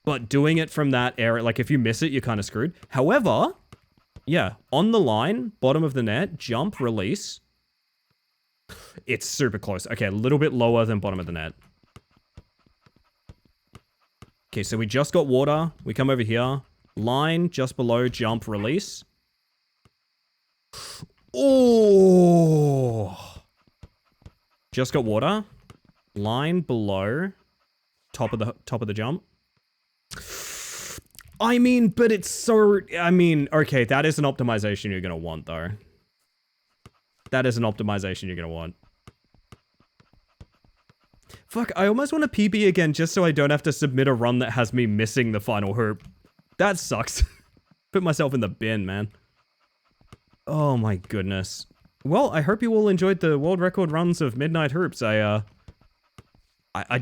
But doing it from that area, like if you miss it, you're kind of screwed. However, yeah, on the line, bottom of the net, jump, release. It's super close. Okay, a little bit lower than bottom of the net. Okay, so we just got water. We come over here. Line, just below, jump, release. Oh! Just got water. Line below. Top of the jump. I mean, but it's so... I mean, okay, that is an optimization you're going to want, though. That is an optimization you're going to want. Fuck, I almost want a PB again just so I don't have to submit a run that has me missing the final hoop. That sucks. Put myself in the bin, man. Oh my goodness. Well, I hope you all enjoyed the world record runs of Midnight Hoops. I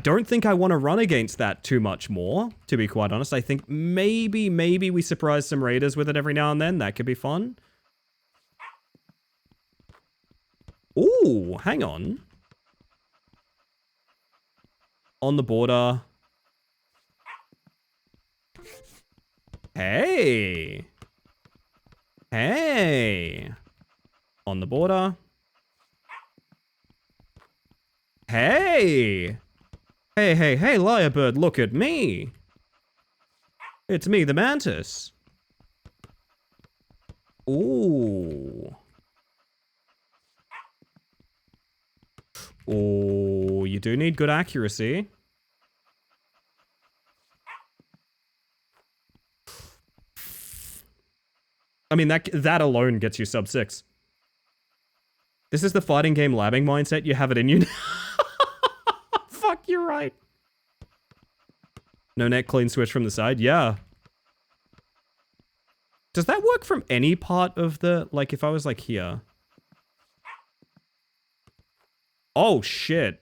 don't think I want to run against that too much more, to be quite honest. I think maybe we surprise some raiders with it every now and then. That could be fun. Ooh, hang on. On the border. Hey. Hey. On the border. Hey. Hey, Lyrebird, look at me. It's me, the Mantis. Ooh. Oh, you do need good accuracy. I mean, that alone gets you sub 6. This is the fighting game labbing mindset. You have it in you. Fuck, you're right. No net, clean switch from the side. Yeah. Does that work from any part of the... Like, if I was, like, here... Oh, shit.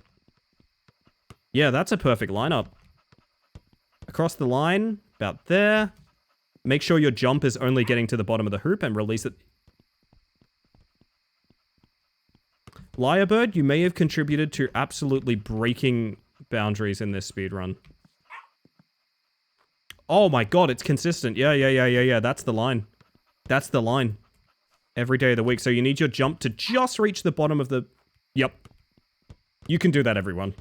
Yeah, that's a perfect lineup. Across the line, about there. Make sure your jump is only getting to the bottom of the hoop and release it. Lyrebird, you may have contributed to absolutely breaking boundaries in this speedrun. Oh my god, it's consistent. Yeah. That's the line. That's the line. Every day of the week. So you need your jump to just reach the bottom of the... Yep. You can do that, everyone.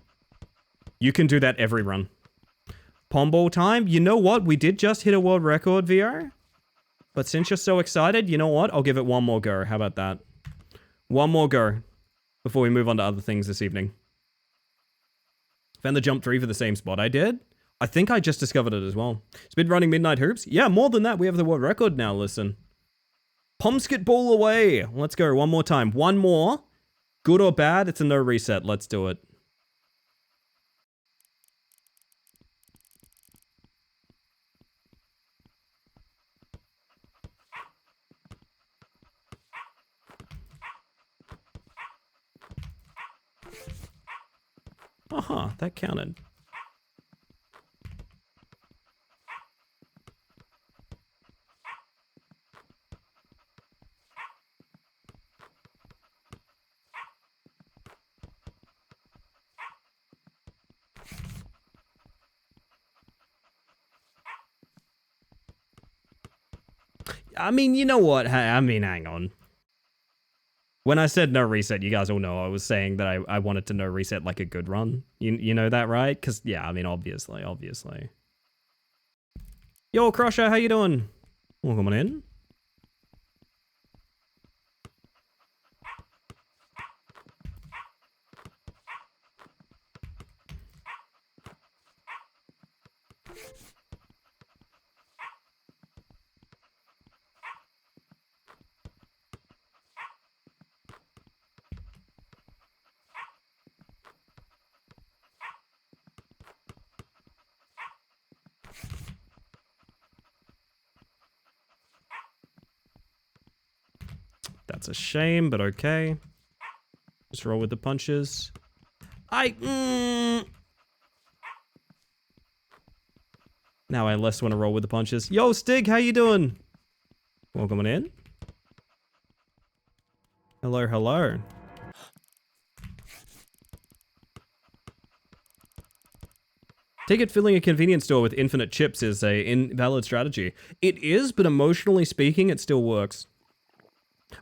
You can do that every run. Pomball time. You know what? We did just hit a world record, VR. But since you're so excited, you know what? I'll give it one more go. How about that? One more go before we move on to other things this evening. Found the jump 3 for the same spot I did. I think I just discovered it as well. Speedrunning Midnight Hoops? Yeah, more than that. We have the world record now, listen. Pomskit ball away. Let's go one more time. One more. Good or bad, it's a no reset. Let's do it. Aha, that counted. I mean, you know what? I mean, hang on. When I said no reset, you guys all know I was saying that I wanted to no reset like a good run. You know that, right? Because, yeah, I mean, obviously. Yo, Crusher, how you doing? Welcome on in. That's a shame, but okay. Just roll with the punches. Now I less want to roll with the punches. Yo, Stig, how you doing? Welcome on in. Hello, hello. Take it filling a convenience store with infinite chips is a invalid strategy. It is, but emotionally speaking, it still works.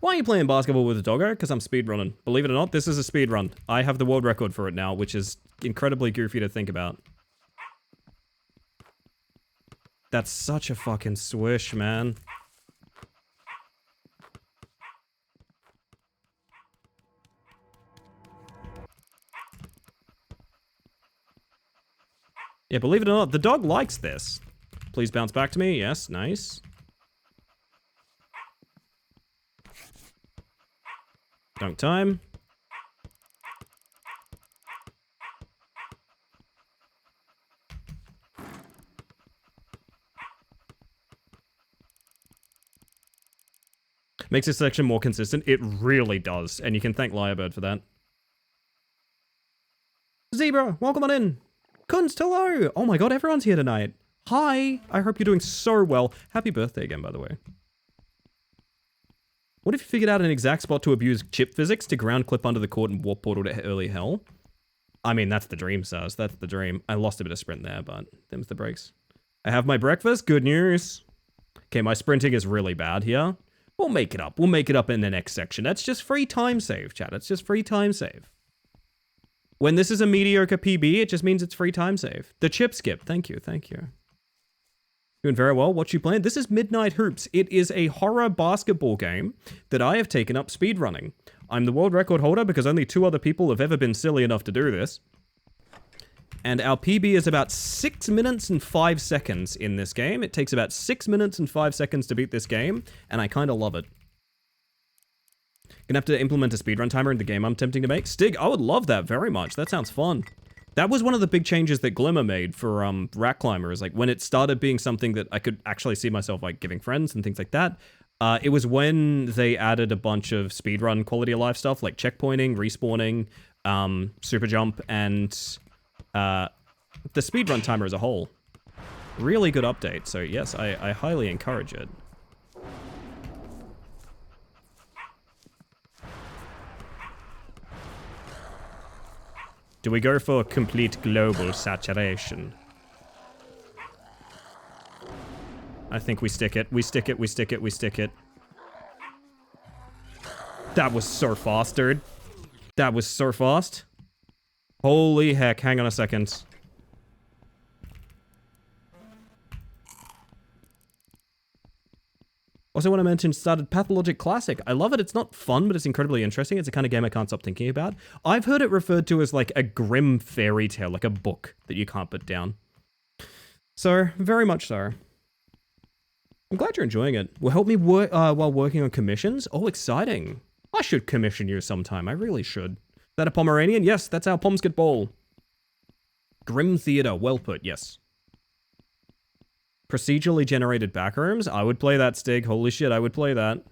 Why are you playing basketball with a doggo? Because I'm speedrunning. Believe it or not, this is a speedrun. I have the world record for it now, which is incredibly goofy to think about. That's such a fucking swish, man. Yeah, believe it or not, the dog likes this. Please bounce back to me. Yes, nice. Dunk time. Makes this section more consistent. It really does, and you can thank Lyrebird for that. Zebra, welcome on in. Kunst, hello! Oh my god, everyone's here tonight. Hi! I hope you're doing so well. Happy birthday again, by the way. What if you figured out an exact spot to abuse chip physics to ground clip under the court and warp portal to early hell? I mean, that's the dream, Sars. That's the dream. I lost a bit of sprint there, but them's the breaks. I have my breakfast. Good news. Okay, my sprinting is really bad here. We'll make it up. We'll make it up in the next section. That's just free time save, chat. It's just free time save. When this is a mediocre PB, it just means it's free time save. The chip skip. Thank you. Thank you. Doing very well. What you playing? This is Midnight Hoops. It is a horror basketball game that I have taken up speedrunning. I'm the world record holder because only 2 other people have ever been silly enough to do this. And our PB is about 6 minutes and 5 seconds in this game. It takes about 6 minutes and 5 seconds to beat this game, and I kind of love it. Gonna have to implement a speedrun timer in the game I'm attempting to make. Stig, I would love that very much. That sounds fun. That was one of the big changes that Glimmer made for Rack Climber, is like when it started being something that I could actually see myself like giving friends and things like that. It was when they added a bunch of speedrun quality of life stuff like checkpointing, respawning, super jump, and the speedrun timer as a whole. Really good update, so yes, I highly encourage it. Do we go for complete global saturation? I think we stick it. We stick it, we stick it, we stick it. That was so fast, dude. That was so fast. Holy heck, hang on a second. Also want to mention started Pathologic Classic. I love it. It's not fun, but it's incredibly interesting. It's the kind of game I can't stop thinking about. I've heard it referred to as like a grim fairy tale, like a book that you can't put down. So, very much so. I'm glad you're enjoying it. Will help me work while working on commissions. Oh, exciting. I should commission you sometime. I really should. Is that a Pomeranian? Yes, that's our Pomsket Ball. Grim Theater. Well put, yes. Procedurally generated backrooms? I would play that, Stig. Holy shit, I would play that.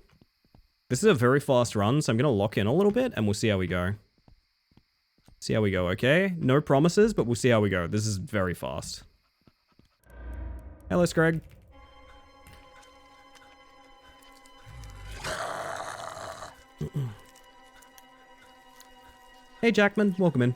This is a very fast run, so I'm going to lock in a little bit, and we'll see how we go. See how we go, okay? No promises, but we'll see how we go. This is very fast. Hello, Scrag. Hey, Jackman. Welcome in.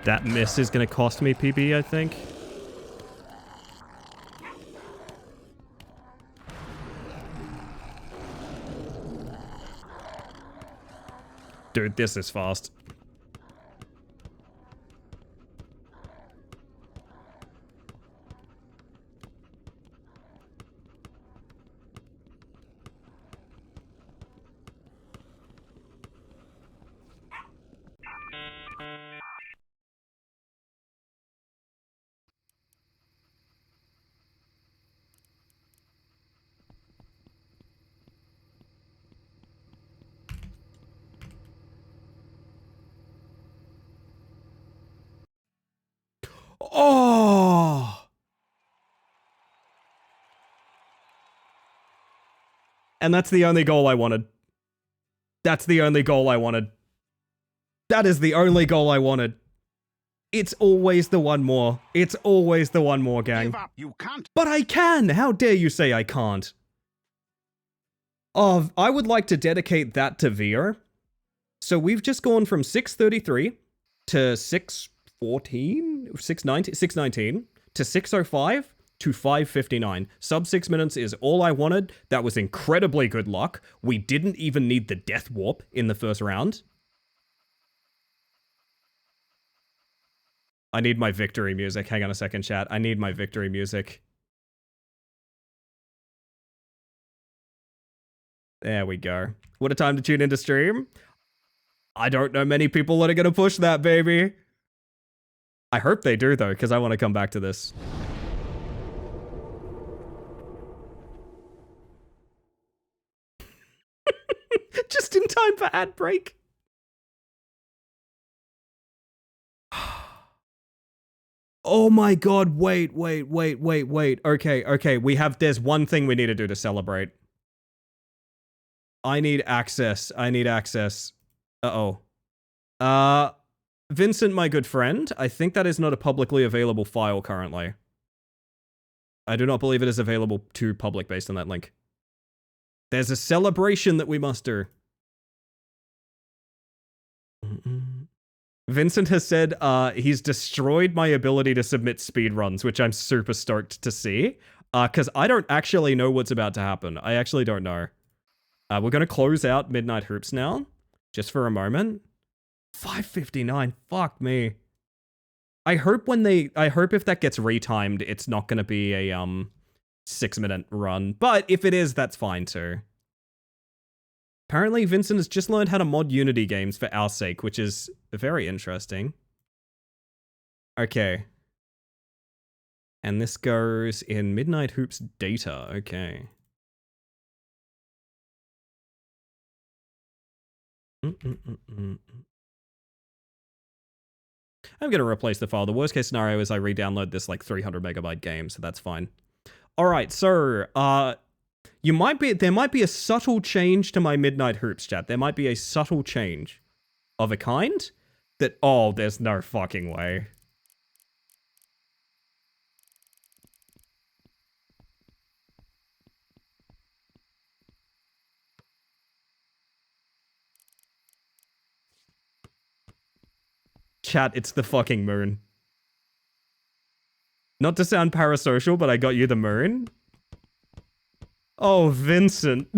That miss is going to cost me PB, I think. Dude, this is fast. And that's the only goal I wanted. That's the only goal I wanted. That is the only goal I wanted. It's always the one more. It's always the one more, gang. Give up. You can't. But I can! How dare you say I can't? Oh, I would like to dedicate that to Vio. So we've just gone from 6:33 to 6:14, 6:19 to 6:05 to 5:59. Sub 6 minutes is all I wanted. That was incredibly good luck. We didn't even need the death warp in the first round. I need my victory music. Hang on a second, chat. I need my victory music. There we go. What a time to tune into stream. I don't know many people that are going to push that, baby. I hope they do, though, because I want to come back to this. Just in time for ad break. Oh my god, wait. Okay, there's one thing we need to do to celebrate. I need access. Uh-oh. Vincent, my good friend, I think that is not a publicly available file currently. I do not believe it is available to public based on that link. There's a celebration that we must do. Vincent has said he's destroyed my ability to submit speedruns, which I'm super stoked to see. Because I don't actually know what's about to happen. I actually don't know. We're going to close out Midnight Hoops now, just for a moment. 5:59, fuck me. I hope if that gets retimed, it's not going to be a 6-minute run. But if it is, that's fine too. Apparently, Vincent has just learned how to mod Unity games for our sake, which is very interesting. Okay. And this goes in Midnight Hoops data. Okay. I'm going to replace the file. The worst case scenario is I re-download this like 300 megabyte game, so that's fine. All right, so there might be a subtle change to my Midnight Hoops chat. There might be a subtle change of a kind that, oh, there's no fucking way. Chat, it's the fucking moon. Not to sound parasocial, but I got you the moon. Oh, Vincent.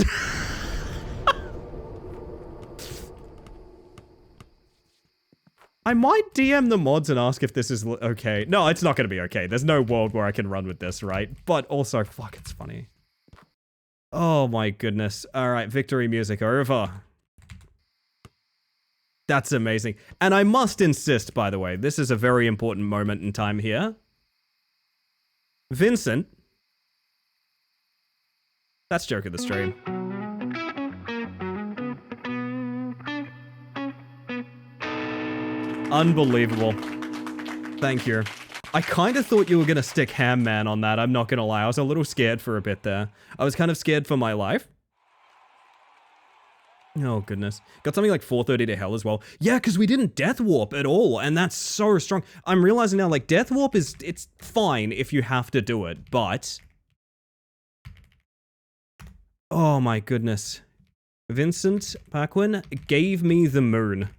I might DM the mods and ask if this is okay. No, it's not going to be okay. There's no world where I can run with this, right? But also, fuck, it's funny. Oh my goodness. All right, victory music over. That's amazing. And I must insist, by the way, this is a very important moment in time here. Vincent. That's joke of the stream. Unbelievable. Thank you. I kind of thought you were going to stick Ham Man on that, I'm not going to lie. I was a little scared for a bit there. I was kind of scared for my life. Oh, goodness. Got something like 4:30 to hell as well. Yeah, because we didn't Death Warp at all, and that's so strong. I'm realizing now, like, Death Warp it's fine if you have to do it, but... Oh, my goodness. Vincent Paquin gave me the moon.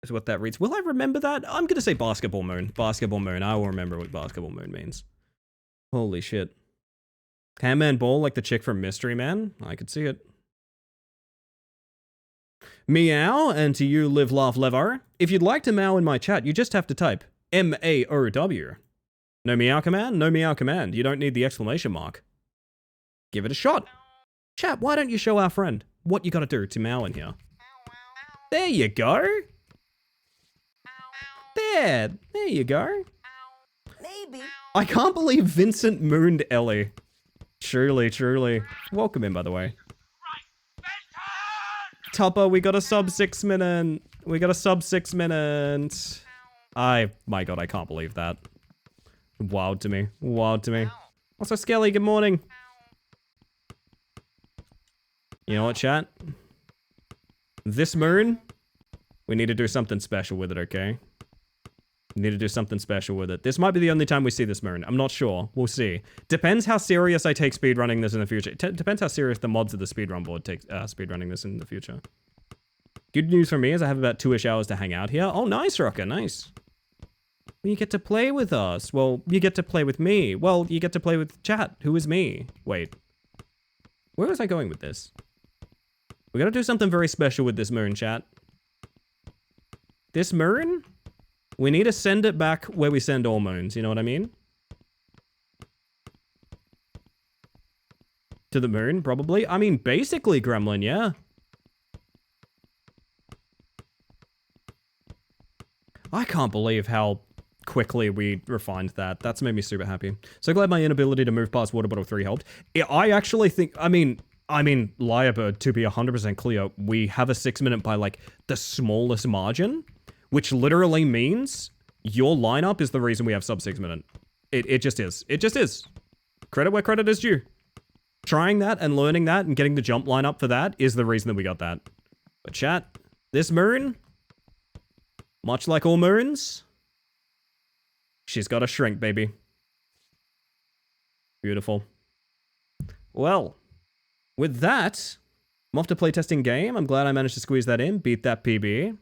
Is what that reads. Will I remember that? I'm going to say Basketball Moon. Basketball Moon. I will remember what Basketball Moon means. Holy shit. Handman Ball like the chick from Mystery Man? I could see it. Meow, and to you, Live, Laugh, Levo. If you'd like to meow in my chat, you just have to type M-A-O-W. No meow command? No meow command. You don't need the exclamation mark. Give it a shot. Chat, why don't you show our friend what you gotta do to meow in here? There you go. There you go. Maybe. I can't believe Vincent mooned Ellie. Truly, truly. Welcome in, by the way. Tupper, we got a sub 6 minute. We got a sub 6 minute. My god, I can't believe that. Wild to me. Wild to me. Also, Skelly, good morning. You know what, chat? This moon, we need to do something special with it, okay? We need to do something special with it. This might be the only time we see this moon. I'm not sure. We'll see. Depends how serious I take speedrunning this in the future. Depends how serious the mods of the speedrun board take speedrunning this in the future. Good news for me is I have about 2-ish hours to hang out here. Oh, nice, Rocker. Nice. Well, you get to play with us. Well, you get to play with me. Well, you get to play with chat. Who is me? Wait. Where was I going with this? We gotta do something very special with this moon, chat. This moon? We need to send it back where we send all moons, you know what I mean? To the moon, probably. I mean, basically, Gremlin, yeah. I can't believe how quickly we refined that. That's made me super happy. So glad my inability to move past Water Bottle 3 helped. I actually think, I mean, Lyrebird, to be 100% clear, we have a 6-minute by, like, the smallest margin, which literally means your lineup is the reason we have sub 6 minute. It just is. It just is. Credit where credit is due. Trying that and learning that and getting the jump lineup for that is the reason that we got that. But chat, this moon, much like all moons, she's got to shrink, baby. Beautiful. Well, with that, I'm off to playtesting game. I'm glad I managed to squeeze that in, beat that PB.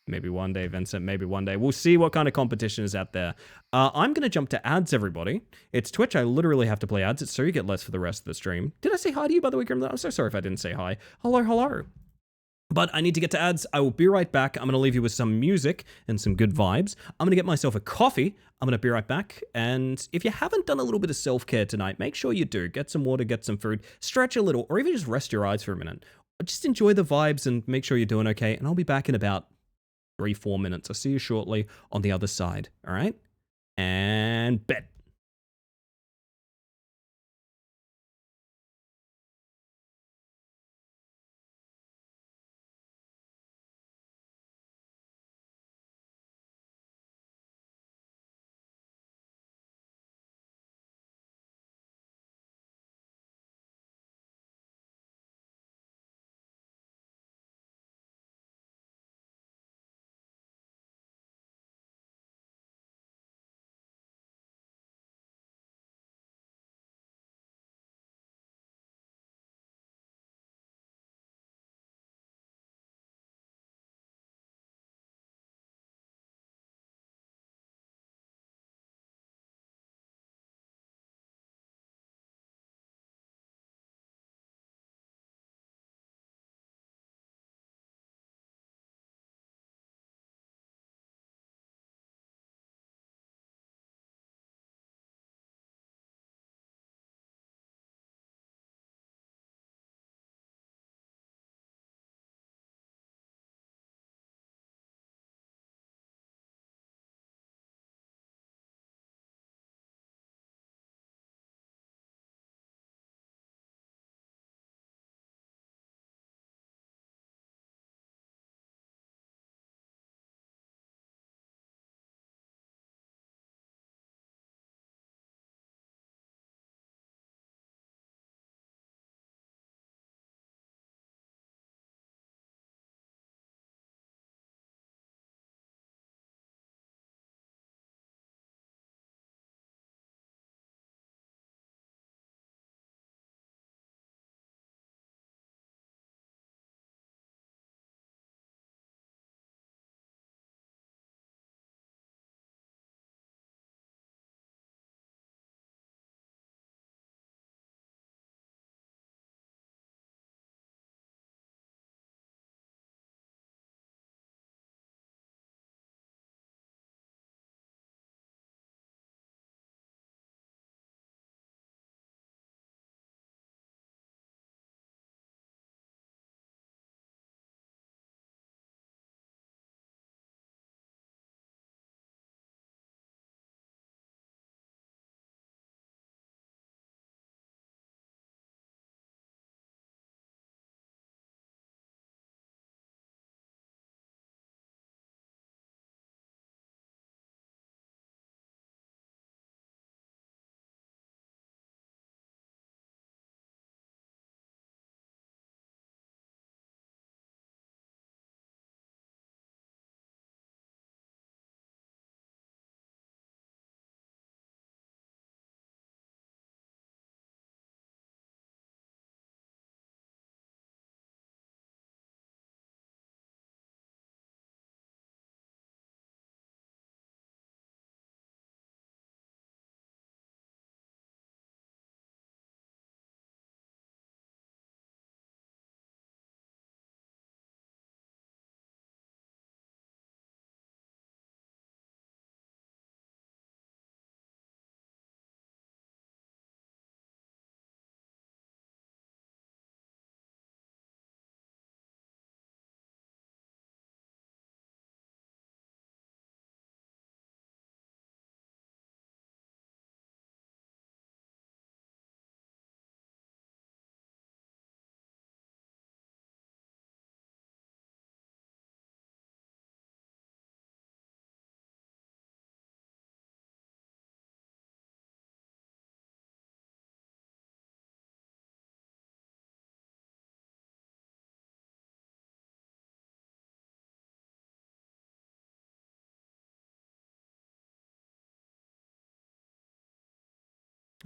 Maybe one day, Vincent, maybe one day. We'll see what kind of competition is out there. I'm going to jump to ads, everybody. It's Twitch. I literally have to play ads. It's so you get less for the rest of the stream. Did I say hi to you, by the way, Grim? I'm so sorry if I didn't say hi. Hello, hello. But I need to get to ads. I will be right back. I'm going to leave you with some music and some good vibes. I'm going to get myself a coffee. I'm going to be right back. And if you haven't done a little bit of self-care tonight, make sure you do. Get some water, get some food, stretch a little, or even just rest your eyes for a minute. Just enjoy the vibes and make sure you're doing okay. And I'll be back in about 3-4 minutes. I'll see you shortly on the other side. All right? And bet.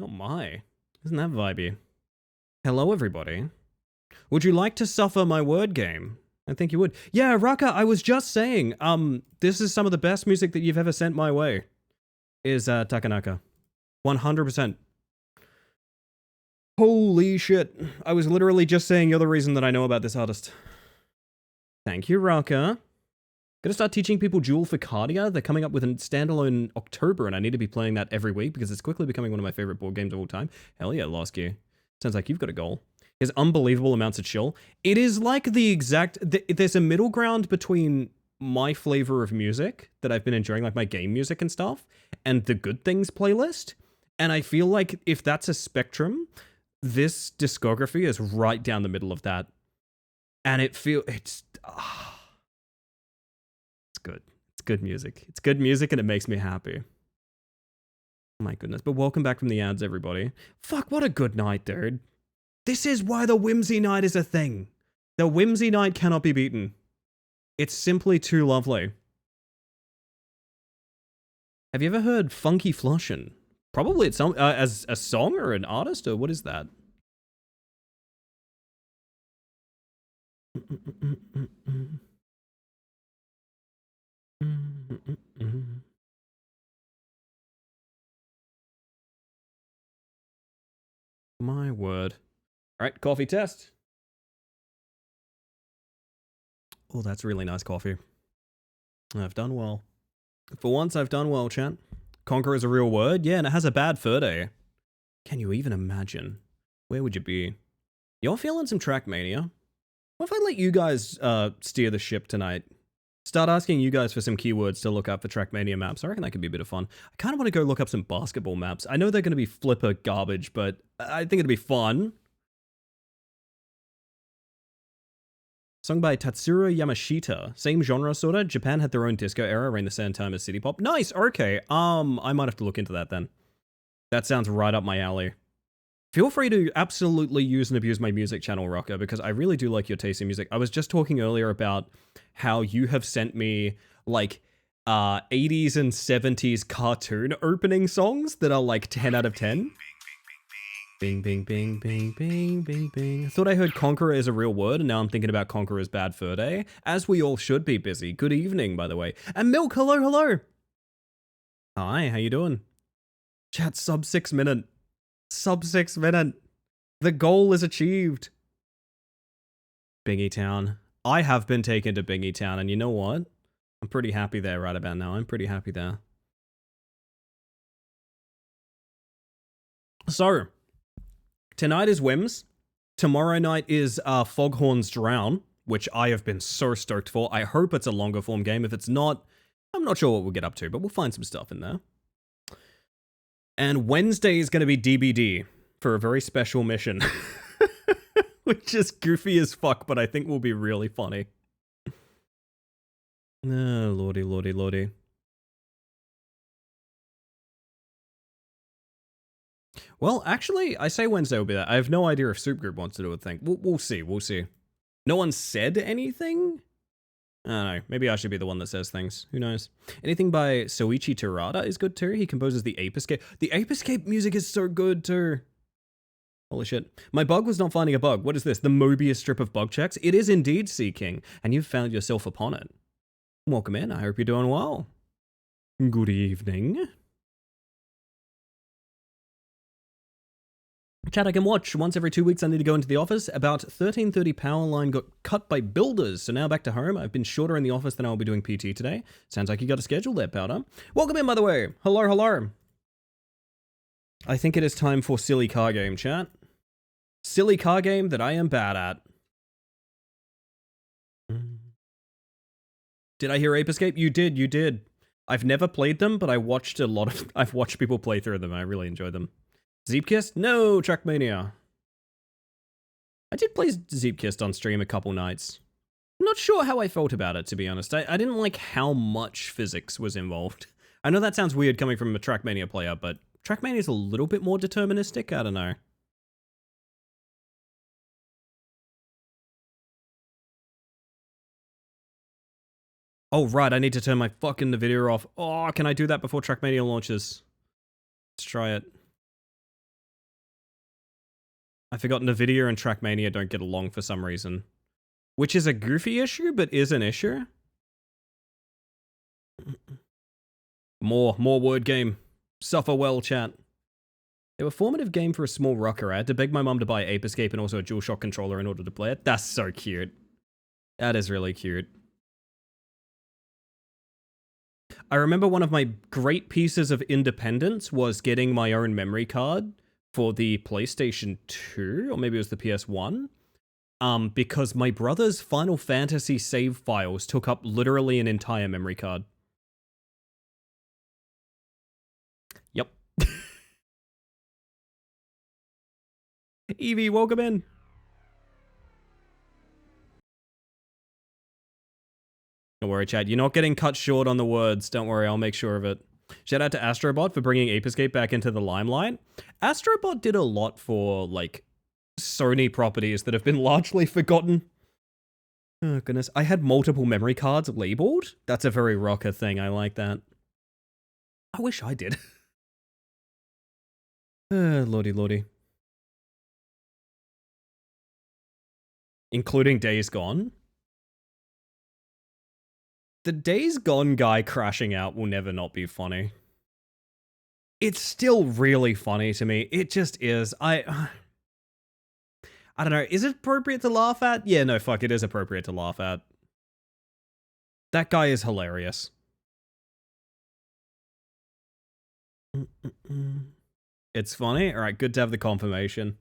Oh my. Isn't that vibey? Hello, everybody. Would you like to suffer my word game? I think you would. Yeah, Raka, I was just saying, this is some of the best music that you've ever sent my way. Is, Takanaka. 100%. Holy shit. I was literally just saying you're the reason that I know about this artist. Thank you, Raka. Gonna start teaching people Jewel for Cardia. They're coming up with a standalone October, and I need to be playing that every week because it's quickly becoming one of my favorite board games of all time. Hell yeah, Last Gear. Sounds like you've got a goal. There's unbelievable amounts of chill. It is like the exact... There's a middle ground between my flavor of music that I've been enjoying, like my game music and stuff, and the Good Things playlist. And I feel like if that's a spectrum, this discography is right down the middle of that. And it's good. It's good music. It's good music and it makes me happy. Oh my goodness. But welcome back from the ads, everybody. Fuck, what a good night, dude. This is why the Whimsy Night is a thing. The Whimsy Night cannot be beaten. It's simply too lovely. Have you ever heard Funky Flushin'? Probably it's some as a song or an artist, or what is that? My word. All right, coffee test. Oh, that's really nice coffee. I've done well. For once, I've done well, chat. Conquer is a real word? Yeah, and it has a bad fur day. Can you even imagine? Where would you be? You're feeling some Trackmania? What if I let you guys steer the ship tonight? Start asking you guys for some keywords to look up for Trackmania maps. I reckon that could be a bit of fun. I kind of want to go look up some basketball maps. I know they're going to be flipper garbage, but I think it'd be fun. Song by Tatsuro Yamashita. Same genre, sorta. Japan had their own disco era around the same time as City Pop. Nice, okay. I might have to look into that then. That sounds right up my alley. Feel free to absolutely use and abuse my music channel, Rocker, because I really do like your taste in music. I was just talking earlier about how you have sent me, like, 80s and 70s cartoon opening songs that are, like, 10 out of 10. Bing, bing, bing, bing, bing, bing, bing. I thought I heard Conqueror is a real word, and now I'm thinking about Conqueror's Bad Fur Day. As we all should be busy. Good evening, by the way. And Milk, hello, hello. Hi, how you doing? Chat, sub 6 minute. Sub 6 minute. The goal is achieved. Bingy Town. I have been taken to Bingy Town, and you know what? I'm pretty happy there right about now. I'm pretty happy there. So, tonight is Whims. Tomorrow night is Foghorn's Drown, which I have been so stoked for. I hope it's a longer form game. If it's not, I'm not sure what we'll get up to, but we'll find some stuff in there. And Wednesday is going to be DBD for a very special mission. Which is goofy as fuck, but I think will be really funny. Oh, lordy, lordy, lordy. Well, actually, I say Wednesday will be that. I have no idea if Soup Group wants to do a thing. We'll see, we'll see. No one said anything? I don't know. Maybe I should be the one that says things. Who knows? Anything by Soichi Terada is good too. He composes the Ape Escape. The Ape Escape music is so good too. Holy shit. My bug was not finding a bug. What is this? The Mobius strip of bug checks? It is indeed, Sea King, and you've found yourself upon it. Welcome in. I hope you're doing well. Good evening. Chat, I can watch. Once every 2 weeks I need to go into the office. About 13:30 power line got cut by builders, so now back to home. I've been shorter in the office than I'll be doing PT today. Sounds like you got a schedule there, Powder. Welcome in, by the way. Hello, hello. I think it is time for silly car game, chat. Silly car game that I am bad at. Did I hear Ape Escape? You did, you did. I've never played them, but I've watched people play through them. I really enjoy them. Zeepkist? No, Trackmania. I did play Zeepkist on stream a couple nights. I'm not sure how I felt about it, to be honest. I didn't like how much physics was involved. I know that sounds weird coming from a Trackmania player, but Trackmania is a little bit more deterministic. I don't know. Oh, right, I need to turn my fucking video off. Oh, can I do that before Trackmania launches? Let's try it. I forgot Nvidia and Trackmania don't get along for some reason. Which is a goofy issue, but is an issue. More word game. Suffer well, chat. They were formative game for a small rocker. I had to beg my mum to buy Ape Escape and also a DualShock controller in order to play it. That's so cute. That is really cute. I remember one of my great pieces of independence was getting my own memory card for the PlayStation 2, or maybe it was the PS1. Because my brother's Final Fantasy save files took up literally an entire memory card. Yep. Evie, welcome in. Don't worry, Chad. You're not getting cut short on the words. Don't worry, I'll make sure of it. Shout out to Astrobot for bringing Ape Escape back into the limelight. Astrobot did a lot for, like, Sony properties that have been largely forgotten. Oh, goodness. I had multiple memory cards labeled. That's a very rocker thing. I like that. I wish I did. Lordy, lordy. Including Days Gone. The Days Gone guy crashing out will never not be funny. It's still really funny to me. It just is. I don't know. Is it appropriate to laugh at? Yeah, no, fuck, it is appropriate to laugh at. That guy is hilarious. It's funny? Alright, good to have the confirmation.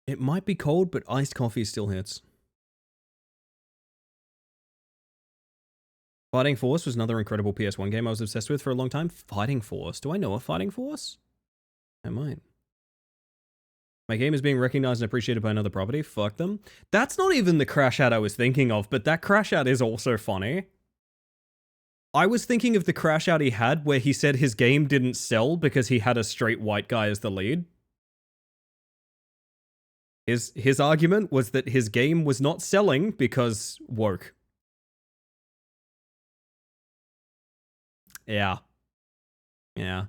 It might be cold, but iced coffee still hits. Fighting Force was another incredible PS1 game I was obsessed with for a long time. Fighting Force? Do I know a Fighting Force? I might. My game is being recognized and appreciated by another property. Fuck them. That's not even the crash out I was thinking of, but that crash out is also funny. I was thinking of the crash out he had where he said his game didn't sell because he had a straight white guy as the lead. His argument was that his game was not selling because woke. Yeah. Yeah.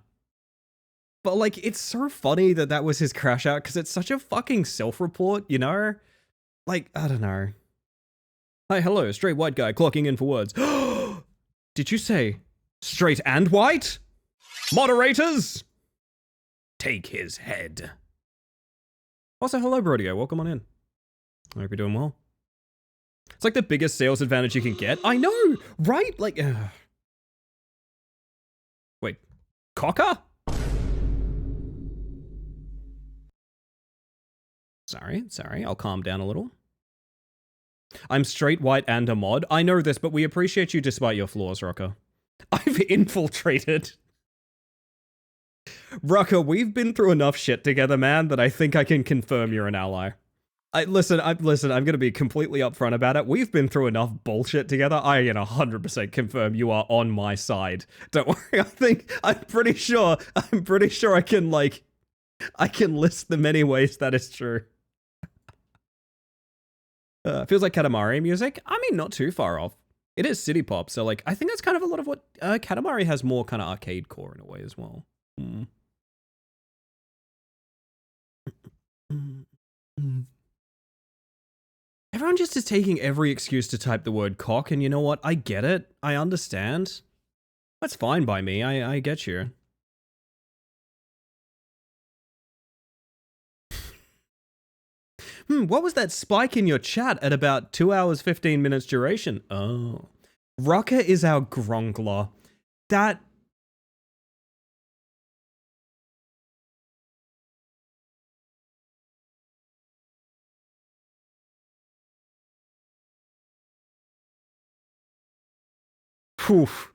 But, like, it's so funny that that was his crash out because it's such a fucking self-report, you know? Like, I don't know. Hi, hello, straight white guy clocking in for words. Did you say straight and white? Moderators! Take his head. Also, hello, Brodio. Welcome on in. I hope you're doing well. It's like the biggest sales advantage you can get. I know, right? Like, wait, Cocker? Sorry, I'll calm down a little. I'm straight, white, and a mod. I know this, but we appreciate you despite your flaws, Rocker. I've infiltrated. Rucker, we've been through enough shit together, man, that I think I can confirm you're an ally. Listen, I'm gonna be completely upfront about it. We've been through enough bullshit together. I can 100% confirm you are on my side. Don't worry. I'm pretty sure I can list the many ways that is true. Feels like Katamari music. I mean, not too far off. It is city pop, so like I think that's kind of a lot of what Katamari has more kind of arcade core in a way as well. Everyone just is taking every excuse to type the word cock, and you know what? I get it. I understand. That's fine by me. I get you. What was that spike in your chat at about 2 hours, 15 minutes duration? Oh. Rucker is our Gronkler. That... Poof.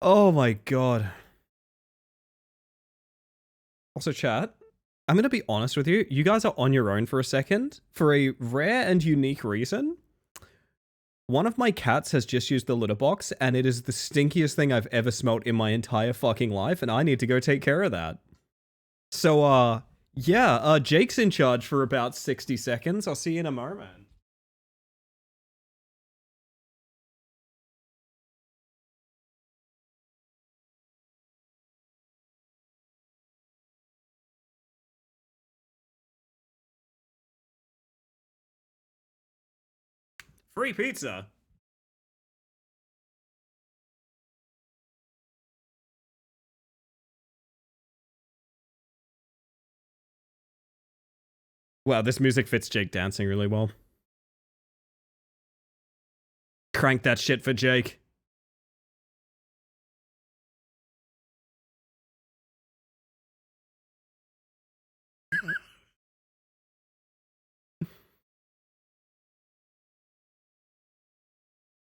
Oh my god. Also, chat, I'm going to be honest with you. You guys are on your own for a second for a rare and unique reason. One of my cats has just used the litter box, and it is the stinkiest thing I've ever smelt in my entire fucking life, and I need to go take care of that. So, Yeah, Jake's in charge for about 60 seconds. I'll see you in a moment. Free pizza. Wow, this music fits Jake dancing really well. Crank that shit for Jake.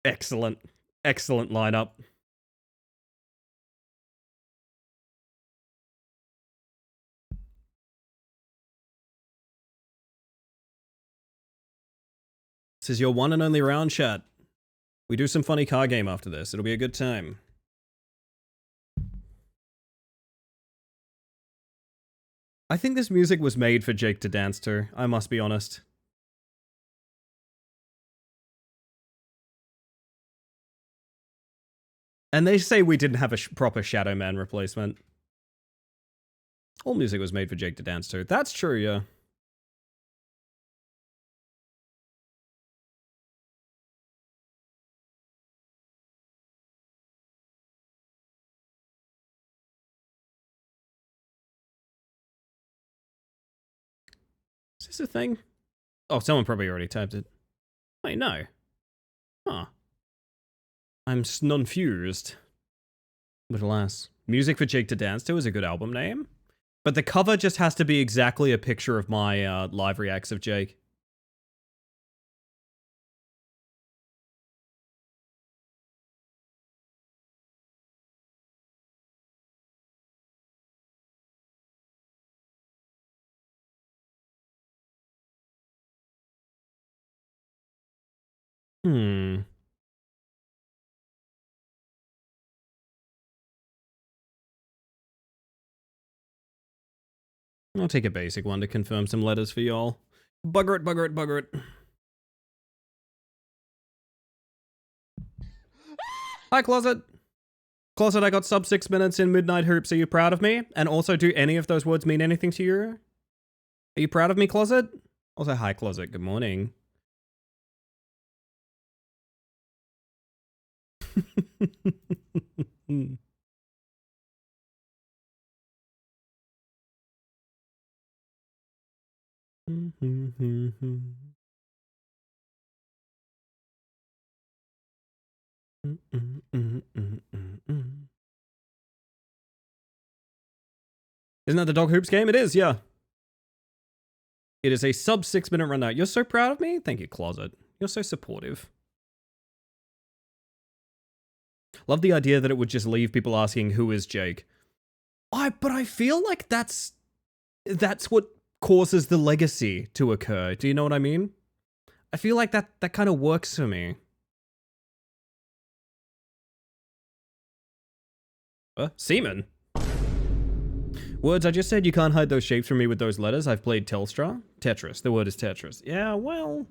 Excellent. Excellent lineup. This is your one and only round, chat. We do some funny car game after this. It'll be a good time. I think this music was made for Jake to dance to, I must be honest. And they say we didn't have a proper Shadow Man replacement. All music was made for Jake to dance to. That's true, yeah. Is this a thing? Oh, someone probably already typed it. Wait, no. Huh. I'm non-fused. But alas. Music for Jake to dance to is a good album name. But the cover just has to be exactly a picture of my live reacts of Jake. I'll take a basic one to confirm some letters for y'all. Bugger it, bugger it, bugger it. Hi, Closet. Closet, I got sub 6 minutes in Midnight Hoops. Are you proud of me? And also, do any of those words mean anything to you? Are you proud of me, Closet? Also, hi, Closet. Good morning. Isn't that the Dog Hoops game? It is, yeah. It is a sub 6 minute rundown. You're so proud of me? Thank you, Closet. You're so supportive. Love the idea that it would just leave people asking, who is Jake? But I feel like that's what causes the legacy to occur. Do you know what I mean? I feel like that kind of works for me. Seaman. Words, I just said you can't hide those shapes from me with those letters. I've played Telstra. Tetris. The word is Tetris. Yeah, well...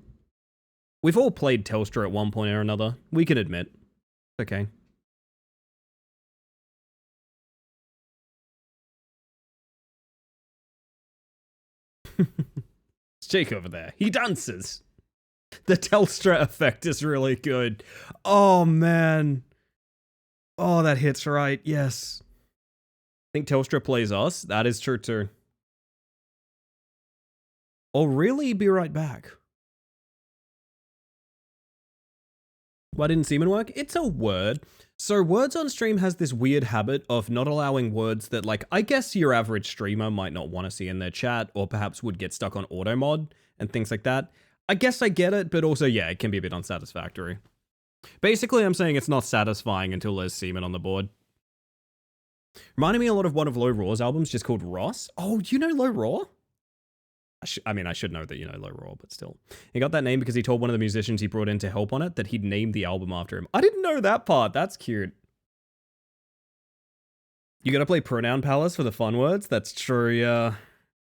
We've all played Telstra at one point or another. We can admit. Okay. It's Jake over there. He dances. The Telstra effect is really good. Oh, man. Oh, that hits right. Yes. I think Telstra plays us. That is true too. I'll really be right back. Why didn't Seaman work? It's a word. So Words on Stream has this weird habit of not allowing words that, like, I guess your average streamer might not want to see in their chat, or perhaps would get stuck on auto mod and things like that. I guess I get it, but also, yeah, it can be a bit unsatisfactory. Basically, I'm saying it's not satisfying until there's Seaman on the board. Reminding me a lot of one of Low Raw's albums, just called Ross. Oh, do you know Low Raw? I mean, I should know that you know Low Raw, but still. He got that name because he told one of the musicians he brought in to help on it that he'd named the album after him. I didn't know that part. That's cute. You gotta play Pronoun Palace for the fun words? That's true, yeah.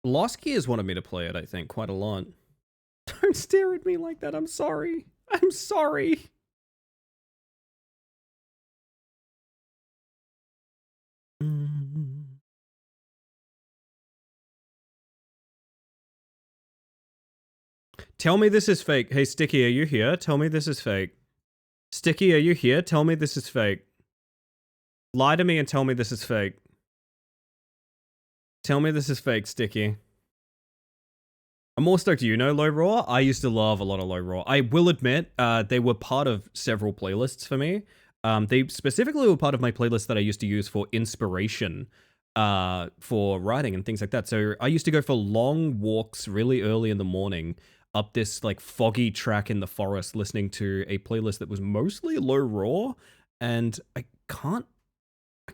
Lost Gears wanted me to play it, I think, quite a lot. Don't stare at me like that. I'm sorry. I'm sorry. Tell me this is fake. Hey, Sticky, are you here? Tell me this is fake. Sticky, are you here? Tell me this is fake. Lie to me and tell me this is fake. Tell me this is fake, Sticky. I'm more stoked you know Low Raw. I used to love a lot of Low Raw. I will admit, they were part of several playlists for me. They specifically were part of my playlist that I used to use for inspiration for writing and things like that. So I used to go for long walks really early in the morning up this like foggy track in the forest listening to a playlist that was mostly Low Raw, and I can't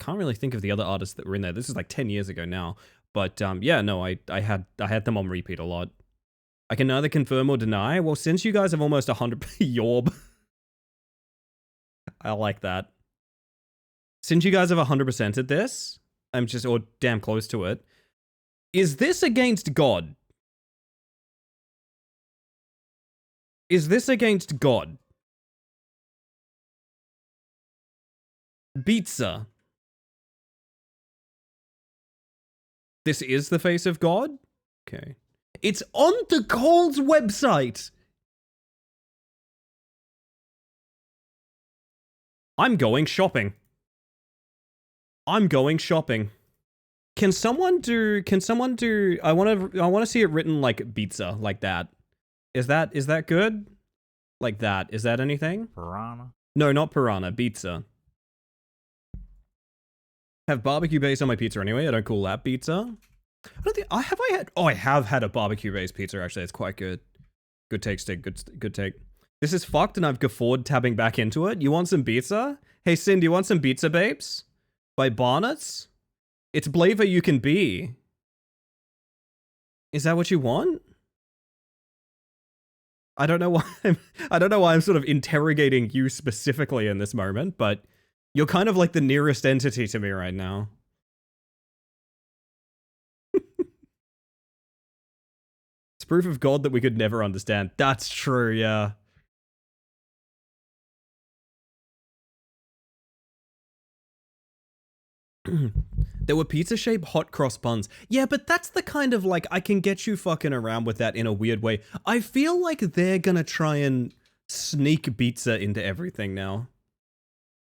really think of the other artists that were in there. This is like 10 years ago now. But yeah, no, I had them on repeat a lot. I can neither confirm or deny. Well, since you guys have almost 100 Yorb. I like that. Since you guys have 100%ed this, I'm just, or damn close to it. Is this against God? Is this against God? Pizza. This is the face of God? Okay. It's on the Coles website! I'm going shopping. I'm going shopping. Can someone do, I want to see it written like pizza, like that. Is that good? Like that. Is that anything? Piranha? No, not piranha, pizza. Have barbecue base on my pizza anyway. I don't call that pizza. I don't think, I have had a barbecue based pizza actually. It's quite good. Good take, Stick. Good take. This is fucked and I've guffawed tabbing back into it. You want some pizza? Hey, Sin, do you want some pizza babes? By Barnett's? It's Blaver you can be. Is that what you want? I don't know why I'm sort of interrogating you specifically in this moment, but you're kind of like the nearest entity to me right now. It's proof of God that we could never understand. That's true, yeah. There were pizza-shaped hot cross buns. Yeah, but that's the kind of, like, I can get you fucking around with that in a weird way. I feel like they're gonna try and sneak pizza into everything now.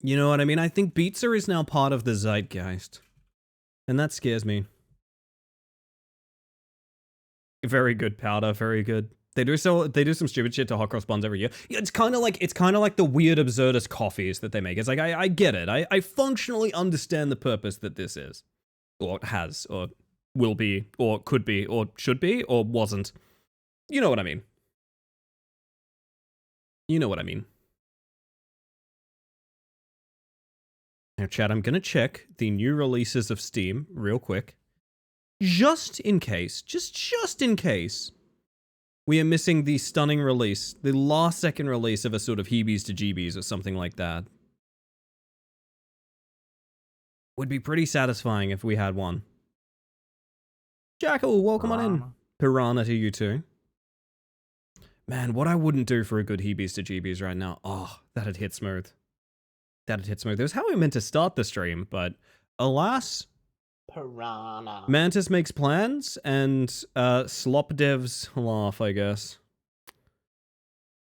You know what I mean? I think pizza is now part of the zeitgeist. And that scares me. Very good powder, very good. They do some stupid shit to hot cross buns every year. Yeah, it's kind of like the weird absurdist coffees that they make. It's like I get it. I functionally understand the purpose that this is, or has, or will be, or could be, or should be, or wasn't. You know what I mean. You know what I mean. Now, chat, I'm gonna check the new releases of Steam real quick, just in case, just in case. We are missing the stunning release, the last second release of a sort of heebies to jeebies or something like that. Would be pretty satisfying if we had one. Jackal, welcome on in. Piranha to you too. Man, what I wouldn't do for a good heebies to jeebies right now. Oh, that'd hit smooth. That'd hit smooth. It was how we meant to start the stream, but alas... Piranha. Mantis makes plans, and slop devs laugh, I guess.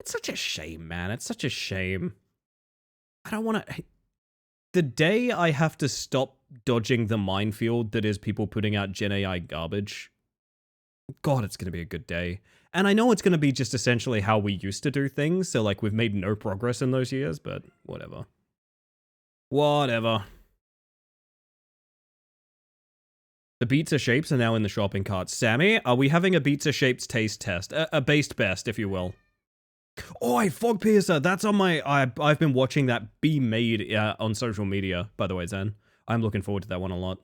It's such a shame, man. It's such a shame. I don't want to... The day I have to stop dodging the minefield that is people putting out Gen AI garbage, God, it's going to be a good day. And I know it's going to be just essentially how we used to do things, so like we've made no progress in those years, but whatever. Whatever. The pizza shapes are now in the shopping cart. Sammy, are we having a pizza shapes taste test? A based best, if you will. Oi, Fog Piercer, that's on my... I've been watching that be made on social media, by the way, Zen. I'm looking forward to that one a lot.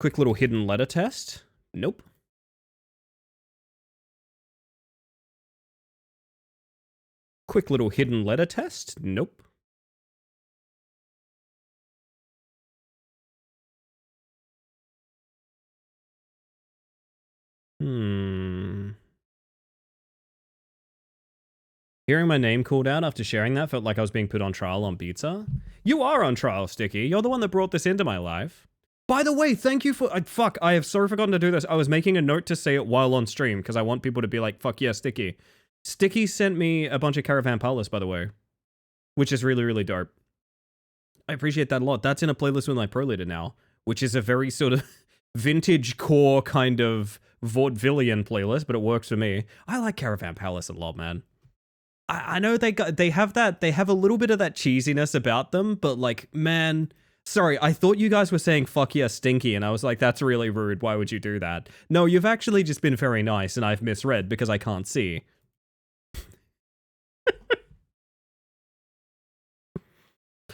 Quick little hidden letter test. Nope. Quick little hidden letter test. Nope. Hmm. Hearing my name called out after sharing that felt like I was being put on trial on pizza. You are on trial, Sticky. You're the one that brought this into my life. By the way, thank you for... fuck, I have so forgotten to do this. I was making a note to say it while on stream because I want people to be like, fuck yeah, Sticky. Sticky sent me a bunch of Caravan Palace, by the way, which is really, really dope. I appreciate that a lot. That's in a playlist with my Pro Leader now, which is a very sort of vintage core kind of vaudevillian playlist, but it works for me. I like Caravan Palace a lot, man. I know they have a little bit of that cheesiness about them, but like, man, sorry, I thought you guys were saying fuck yeah, Stinky, and I was like, that's really rude. Why would you do that? No, you've actually just been very nice, and I've misread because I can't see.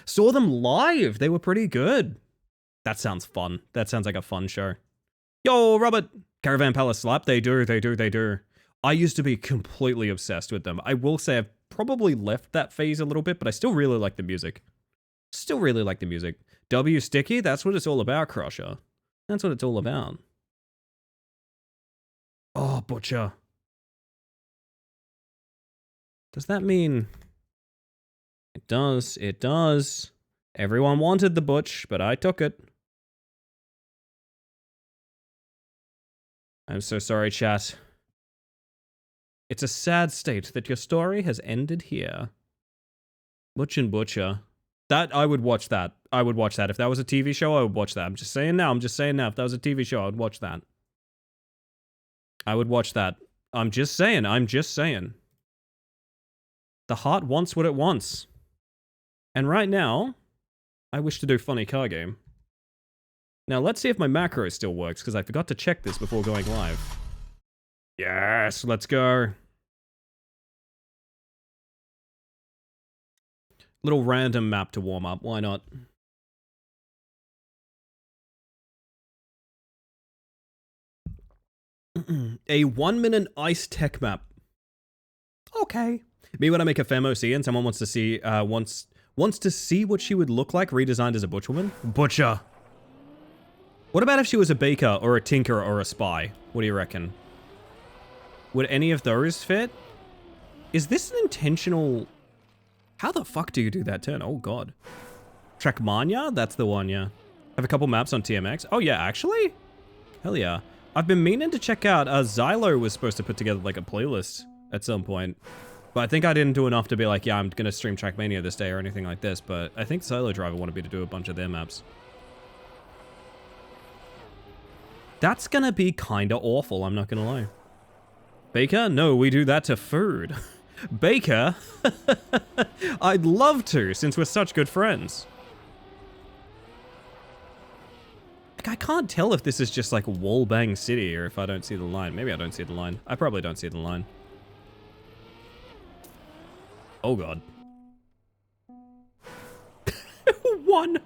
Saw them live. They were pretty good. That sounds fun. That sounds like a fun show. Yo, Robert. Caravan Palace slap. They do. I used to be completely obsessed with them. I will say I've probably left that phase a little bit, but I still really like the music. W Sticky, that's what it's all about, Crusher. That's what it's all about. Oh, Butcher. Does that mean... It does. Everyone wanted the Butch, but I took it. I'm so sorry, chat. It's a sad state that your story has ended here. Butch and Butcher. That, I would watch that. I would watch that. If that was a TV show, I would watch that. I'm just saying now. If that was a TV show, I would watch that. I would watch that. I'm just saying. The heart wants what it wants. And right now, I wish to do funny car game. Now, let's see if my macro still works, because I forgot to check this before going live. Yes, let's go. Little random map to warm up, why not? A 1-minute ice tech map. Okay. Me when I make a FemOC and someone wants to see wants to see what she would look like redesigned as a butchwoman? Butcher. What about if she was a baker or a tinker or a spy? What do you reckon? Would any of those fit? Is this an intentional... How the fuck do you do that turn? Oh god. Trackmania? That's the one, yeah. Have a couple maps on TMX. Oh yeah, actually? Hell yeah. I've been meaning to check out, Xylo was supposed to put together like a playlist at some point. But I think I didn't do enough to be like, yeah, I'm gonna stream Trackmania this day or anything like this, but I think Xylo Driver wanted me to do a bunch of their maps. That's gonna be kinda awful, I'm not gonna lie. Baker? No, we do that to food. Baker? I'd love to, since we're such good friends. Like, I can't tell if this is just like Wallbang City or if I don't see the line. Maybe I don't see the line. I probably don't see the line. Oh god. One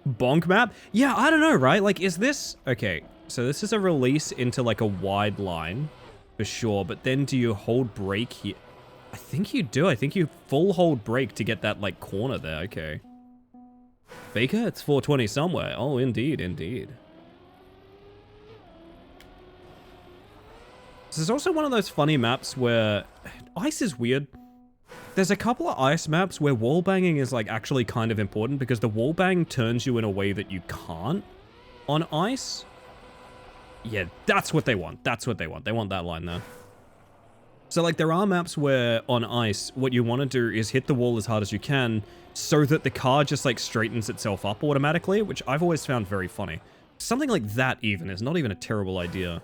bonk map? Yeah, I don't know, right? Like, is this... Okay, so this is a release into like a wide line, for sure, but then do you hold brake here? I think you do. I think you full hold brake to get that like corner there. Okay. Baker, it's 420 somewhere. Oh, indeed, indeed. This is also one of those funny maps where ice is weird. There's a couple of ice maps where wall banging is like actually kind of important because the wall bang turns you in a way that you can't on ice. Yeah, that's what they want. That's what they want. They want that line there. So like there are maps where on ice, what you want to do is hit the wall as hard as you can so that the car just like straightens itself up automatically, which I've always found very funny. Something like that even is not even a terrible idea.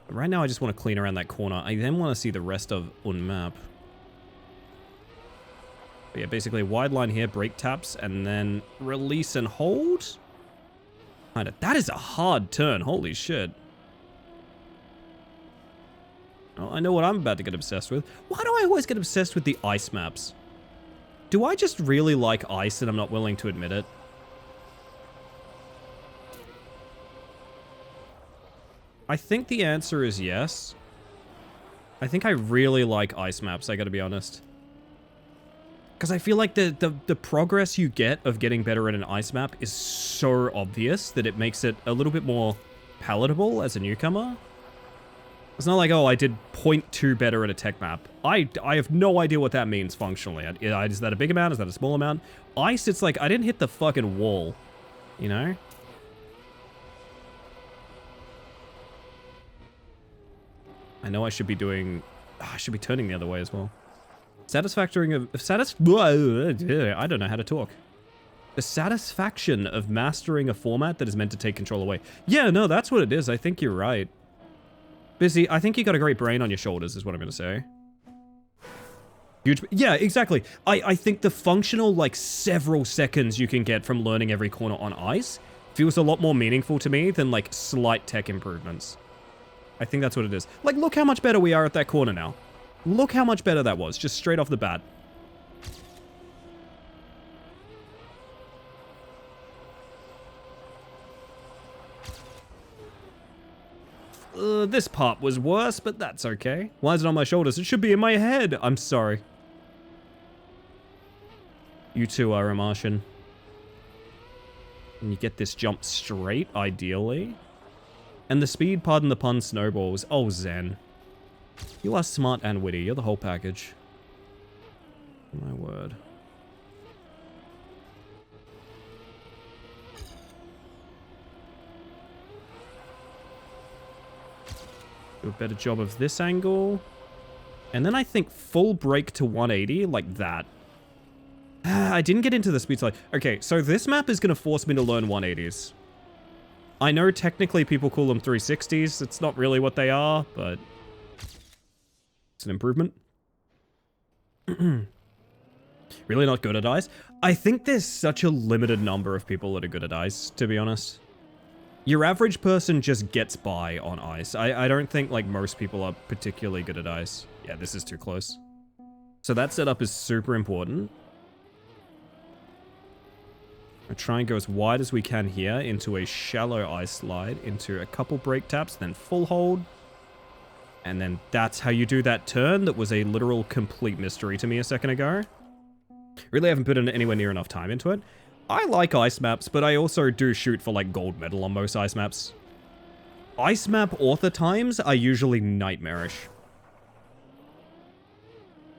But right now I just want to clean around that corner. I then want to see the rest of un map. But yeah, basically wide line here, brake taps, and then release and hold. That is a hard turn, holy shit. Oh, I know what I'm about to get obsessed with. Why do I always get obsessed with the ice maps? Do I just really like ice and I'm not willing to admit it? I think the answer is yes. I think I really like ice maps, I gotta be honest. Because I feel like the progress you get of getting better at an ice map is so obvious that it makes it a little bit more palatable as a newcomer. It's not like, oh, I did 0.2 better at a tech map. I have no idea what that means functionally. Is that a big amount? Is that a small amount? Ice, it's like, I didn't hit the fucking wall, you know? I know I should be doing... I should be turning the other way as well. Satisfactory of... I don't know how to talk. The satisfaction of mastering a format that is meant to take control away. Yeah, no, that's what it is. I think you're right. Busy, I think you got a great brain on your shoulders, is what I'm going to say. Huge... Yeah, exactly. I think the functional, like, several seconds you can get from learning every corner on ice feels a lot more meaningful to me than, like, slight tech improvements. I think that's what it is. Like, look how much better we are at that corner now. Look how much better that was, just straight off the bat. This part was worse, but that's okay. Why is it on my shoulders? It should be in my head. I'm sorry. You too are a Martian. And you get this jump straight, ideally. And the speed, pardon the pun, snowballs. Oh, Zen. You are smart and witty. You're the whole package. My word. Do a better job of this angle. And then I think full brake to 180, like that. I didn't get into the speed slide. Okay, so this map is going to force me to learn 180s. I know technically people call them 360s. It's not really what they are, but it's an improvement. Really not good at ice? I think there's such a limited number of people that are good at ice, to be honest. Your average person just gets by on ice. I don't think, like, most people are particularly good at ice. Yeah, this is too close. So that setup is super important. I try and go as wide as we can here into a shallow ice slide, into a couple brake taps, then full hold. And then that's how you do that turn that was a literal complete mystery to me a second ago. Really haven't put in anywhere near enough time into it. I like ice maps, but I also do shoot for like gold medal on most ice maps. Ice map author times are usually nightmarish.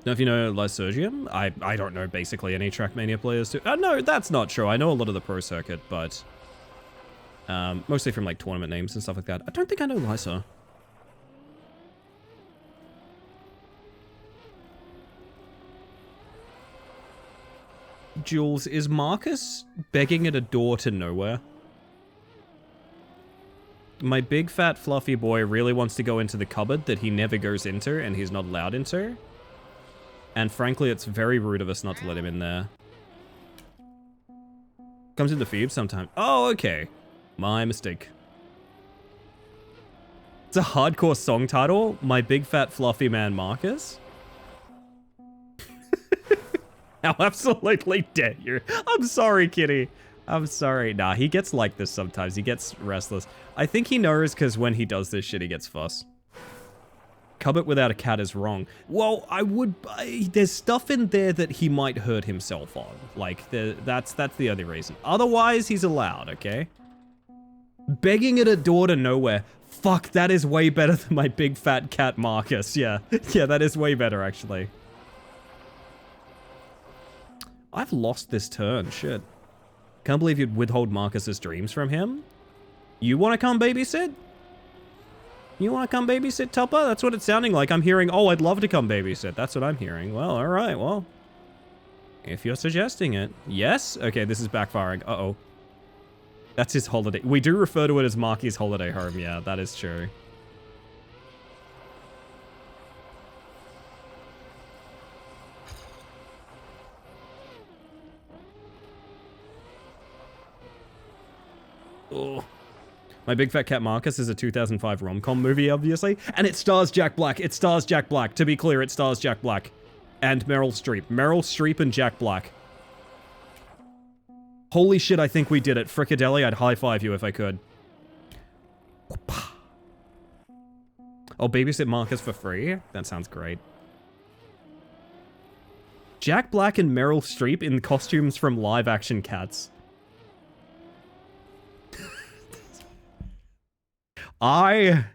Now, if you know Lysergium, I don't know basically any Trackmania players too. No, that's not true. I know a lot of the pro circuit, but mostly from like tournament names and stuff like that. I don't think I know Lysa. Jules, is Marcus begging at a door to nowhere? My big fat fluffy boy really wants to go into the cupboard that he never goes into and he's not allowed into. And frankly, it's very rude of us not to let him in there. Comes into Phoebe sometime. Oh, okay. My mistake. It's a hardcore song title. My big fat fluffy man Marcus. How absolutely dare you. I'm sorry, kitty. I'm sorry. Nah, he gets like this sometimes. He gets restless. I think he knows because when he does this shit, he gets fuss. Cupboard without a cat is wrong. Well, there's stuff in there that he might hurt himself on. Like, that's the only reason. Otherwise, he's allowed, okay? Begging at a door to nowhere. Fuck, that is way better than my big fat cat Marcus. Yeah, yeah, that is way better, actually. I've lost this turn, shit. Can't believe you'd withhold Marcus's dreams from him. You want to come babysit? You want to come babysit, Tupper? That's what it's sounding like. I'm hearing, oh, I'd love to come babysit. That's what I'm hearing. Well, all right, well. If you're suggesting it. Yes? Okay, this is backfiring. Uh-oh. That's his holiday. We do refer to it as Marky's holiday home. Yeah, that is true. Oh. My Big Fat Cat Marcus is a 2005 rom-com movie, obviously. And it stars Jack Black. It stars Jack Black. To be clear, it stars Jack Black. And Meryl Streep. Meryl Streep and Jack Black. Holy shit, I think we did it. Frickadelli, I'd high-five you if I could. I'll babysit Marcus for free? That sounds great. Jack Black and Meryl Streep in costumes from live-action Cats. I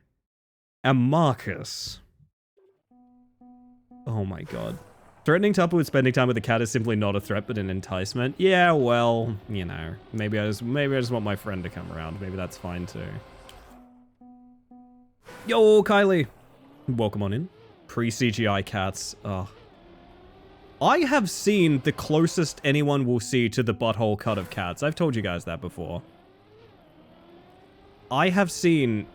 And Marcus. Oh my god. Threatening Tupper with spending time with the cat is simply not a threat, but an enticement. Yeah, well, you know, maybe I just want my friend to come around. Maybe that's fine too. Yo, Kylie. Welcome on in. Pre-CGI cats. I have seen the closest anyone will see to the butthole cut of cats. I've told you guys that before. I have seen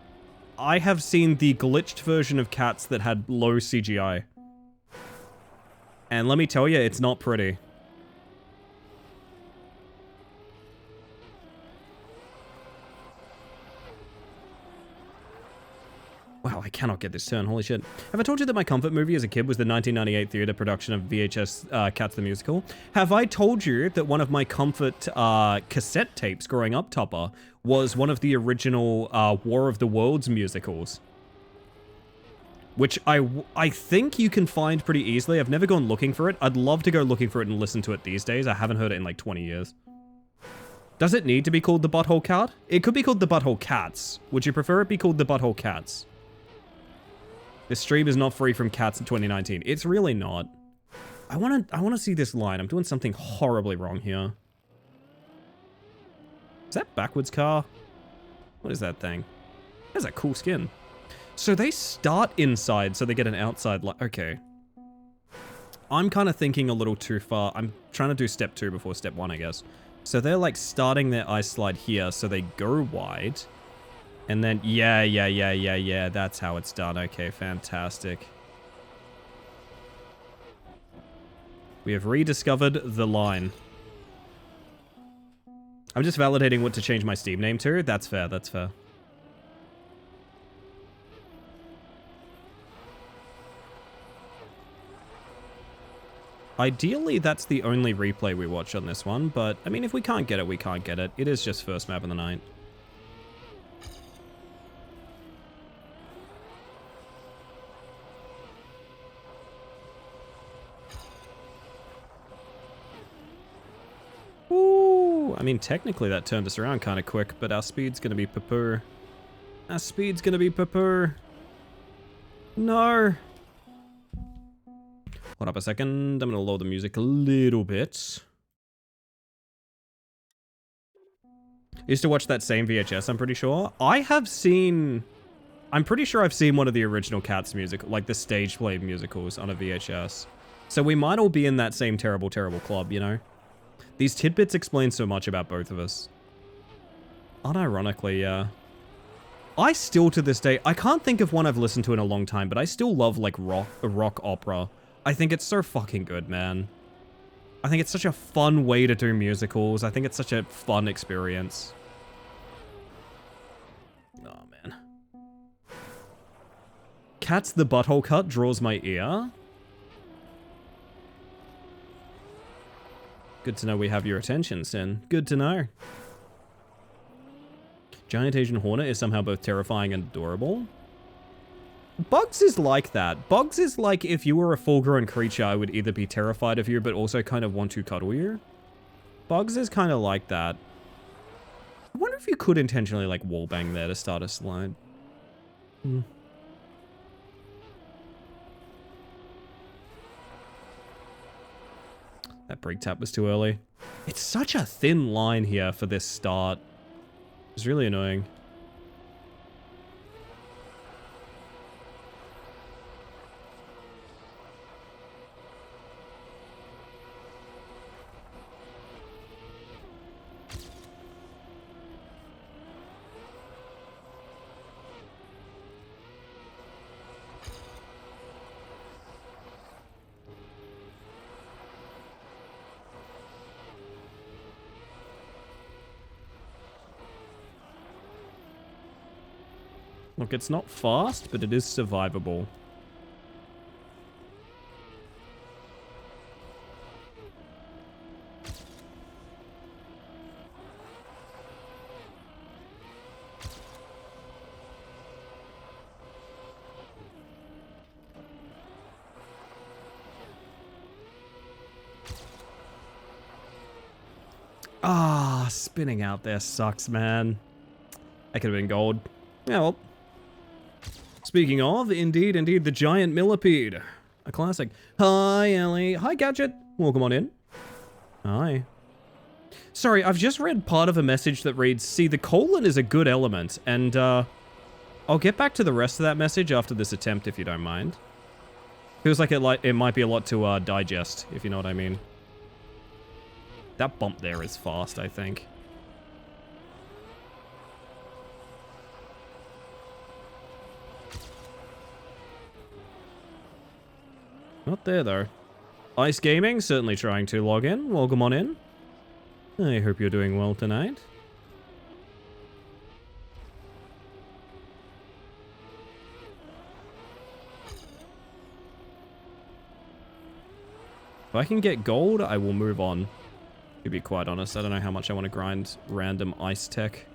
the glitched version of cats that had low CGI. And let me tell you, it's not pretty. Wow, I cannot get this turn. Holy shit. Have I told you that my comfort movie as a kid was the 1998 theater production of VHS Cats the Musical? Have I told you that one of my comfort cassette tapes growing up, Tupper, was one of the original War of the Worlds musicals? Which I think you can find pretty easily. I've never gone looking for it. I'd love to go looking for it and listen to it these days. I haven't heard it in like 20 years. Does it need to be called the Butthole Cat? It could be called the Butthole Cats. Would you prefer it be called the Butthole Cats? This stream is not free from cats in 2019. It's really not. I wanna see this line. I'm doing something horribly wrong here. Is that backwards car? What is that thing? That's a cool skin. So they start inside, so they get an outside light. Okay. I'm kind of thinking a little too far. I'm trying to do step 2 before step 1, I guess. So they're like starting their ice slide here, so they go wide. And then, yeah, that's how it's done. Okay, fantastic. We have rediscovered the line. I'm just validating what to change my Steam name to. That's fair, that's fair. Ideally, that's the only replay we watch on this one, but, I mean, if we can't get it, we can't get it. It is just first map of the night. Ooh, I mean, technically that turned us around kind of quick, but our speed's gonna be poo-poo. Our speed's gonna be poo-poo. No. Hold up a second. I'm gonna lower the music a little bit. Used to watch that same VHS, I'm pretty sure. I'm pretty sure I've seen one of the original Cats music, like the stage play musicals on a VHS. So we might all be in that same terrible, terrible club, you know? These tidbits explain so much about both of us. Unironically, yeah. I still, to this day, I can't think of one I've listened to in a long time, but I still love, like, rock opera. I think it's so fucking good, man. I think it's such a fun way to do musicals. I think it's such a fun experience. Oh, man. Cat's the Butthole Cut draws my ear. Good to know we have your attention, Sin. Good to know. Giant Asian Hornet is somehow both terrifying and adorable. Bugs is like that. Bugs is like if you were a full-grown creature, I would either be terrified of you, but also kind of want to cuddle you. Bugs is kind of like that. I wonder if you could intentionally, like, wallbang there to start a slide. That brake tap was too early. It's such a thin line here for this start. It's really annoying. Look, it's not fast, but it is survivable. Ah, spinning out there sucks, man. That could have been gold. Yeah, well. Speaking of, indeed, the giant millipede. A classic. Hi, Ellie. Hi, Gadget. Welcome on in. Hi. Sorry, I've just read part of a message that reads, see, the colon is a good element, and, I'll get back to the rest of that message after this attempt, if you don't mind. Feels like it might be a lot to, digest, if you know what I mean. That bump there is fast, I think. Not there, though. Ice Gaming, certainly trying to log in. Welcome on in. I hope you're doing well tonight. If I can get gold, I will move on. To be quite honest, I don't know how much I want to grind random ice tech.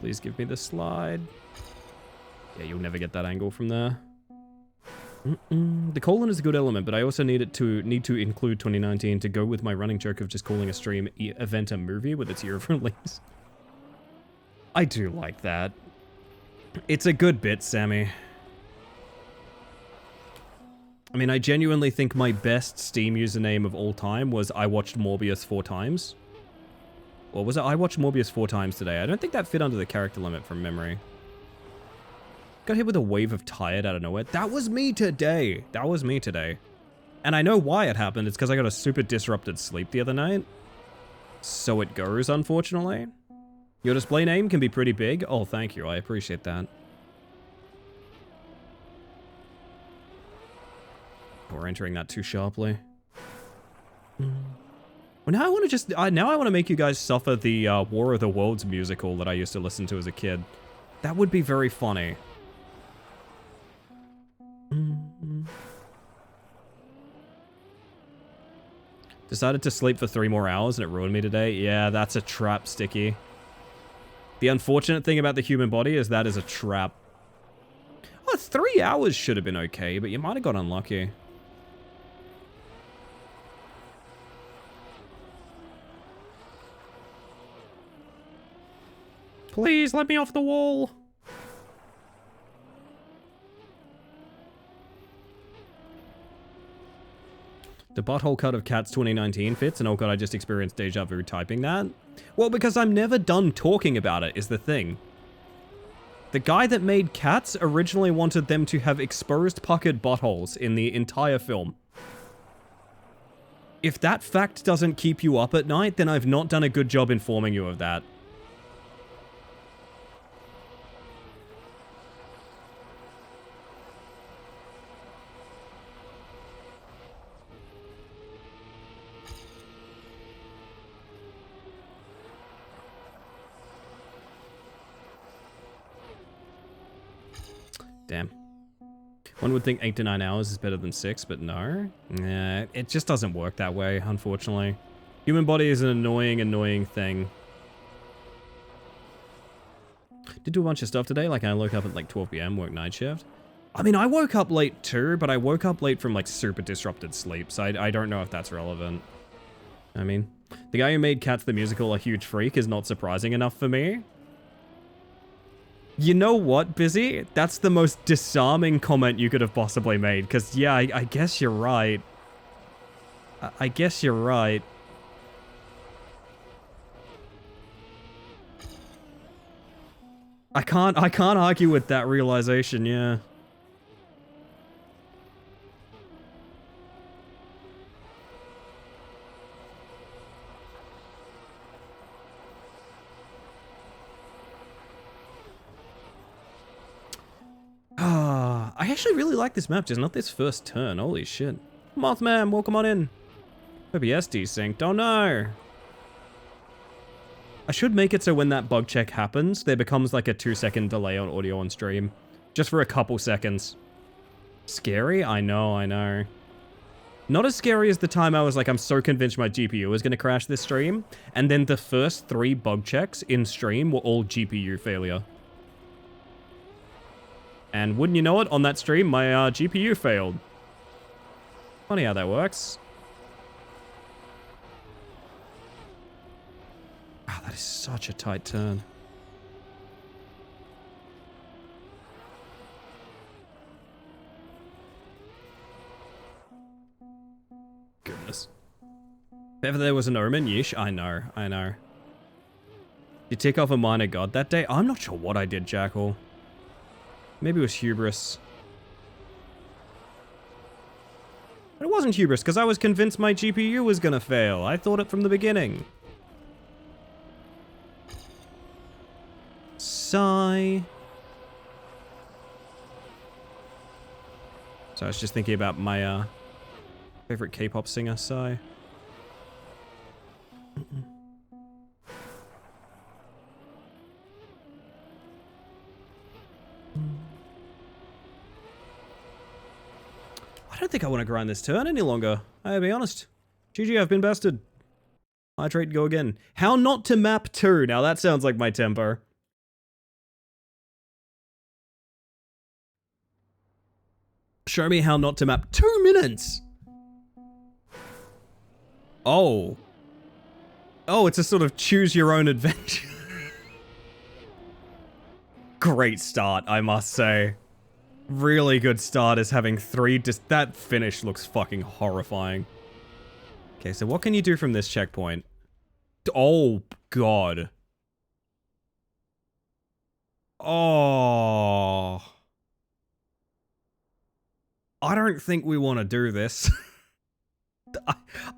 Please give me the slide. Yeah, you'll never get that angle from there. The colon is a good element, but I also need to include 2019 to go with my running joke of just calling a stream event a movie with its year of release. I do like that. It's a good bit, Sammy. I mean, I genuinely think my best Steam username of all time was I watched Morbius 4 times. Or was it I watched Morbius 4 times today? I don't think that fit under the character limit from memory. Got hit with a wave of tired out of nowhere. That was me today. That was me today. And I know why it happened. It's because I got a super disrupted sleep the other night. So it goes, unfortunately. Your display name can be pretty big. Oh, thank you. I appreciate that. We're entering that too sharply. Well, now I want to just... now I want to make you guys suffer the War of the Worlds musical that I used to listen to as a kid. That would be very funny. Decided to sleep for 3 more hours and it ruined me today. Yeah, that's a trap, Sticky. The unfortunate thing about the human body is that is a trap. Oh, 3 hours should have been okay, but you might have got unlucky. Please, let me off the wall. The butthole cut of Cats 2019 fits, and oh god, I just experienced deja vu typing that. Well, because I'm never done talking about it, is the thing. The guy that made Cats originally wanted them to have exposed puckered buttholes in the entire film. If that fact doesn't keep you up at night, then I've not done a good job informing you of that. Damn. One would think 8 to 9 hours is better than 6, but no. Nah, it just doesn't work that way, unfortunately. Human body is an annoying thing. Did do a bunch of stuff today, like I woke up at like 12 PM, work night shift. I mean, I woke up late too, but I woke up late from like super disrupted sleep, so I don't know if that's relevant. I mean, the guy who made Cats the musical a huge freak is not surprising enough for me. You know what, Busy? That's the most disarming comment you could have possibly made, because yeah, I guess you're right. I guess you're right. I can't argue with that realization, yeah. I actually really like this map, just not this first turn. Holy shit. Mothman, welcome on in. OBS desynced. Oh no. I should make it so when that bug check happens, there becomes like a 2-second delay on audio on stream. Just for a couple seconds. Scary? I know. Not as scary as the time I was like, I'm so convinced my GPU is going to crash this stream. And then the first 3 bug checks in stream were all GPU failure. And wouldn't you know it, on that stream, my GPU failed. Funny how that works. it's such a tight turn. Goodness. If ever there was an omen, yeesh, I know, I know. You tick off a minor god that day? I'm not sure what I did, Jackal. Maybe it was hubris. But it wasn't hubris, because I was convinced my GPU was gonna fail. I thought it from the beginning. Sigh. So I was just thinking about my favorite K-pop singer, Psy. I don't think I want to grind this turn any longer. I'll be honest. GG, I've been bested. Hydrate, go again. How not to map 2. Now that sounds like my tempo. Show me how not to map 2 minutes. Oh. Oh, it's a sort of choose your own adventure. Great start, I must say. Really good start is having 3 that finish looks fucking horrifying. Okay, so what can you do from this checkpoint? Oh, God. Oh. I don't think we want to do this.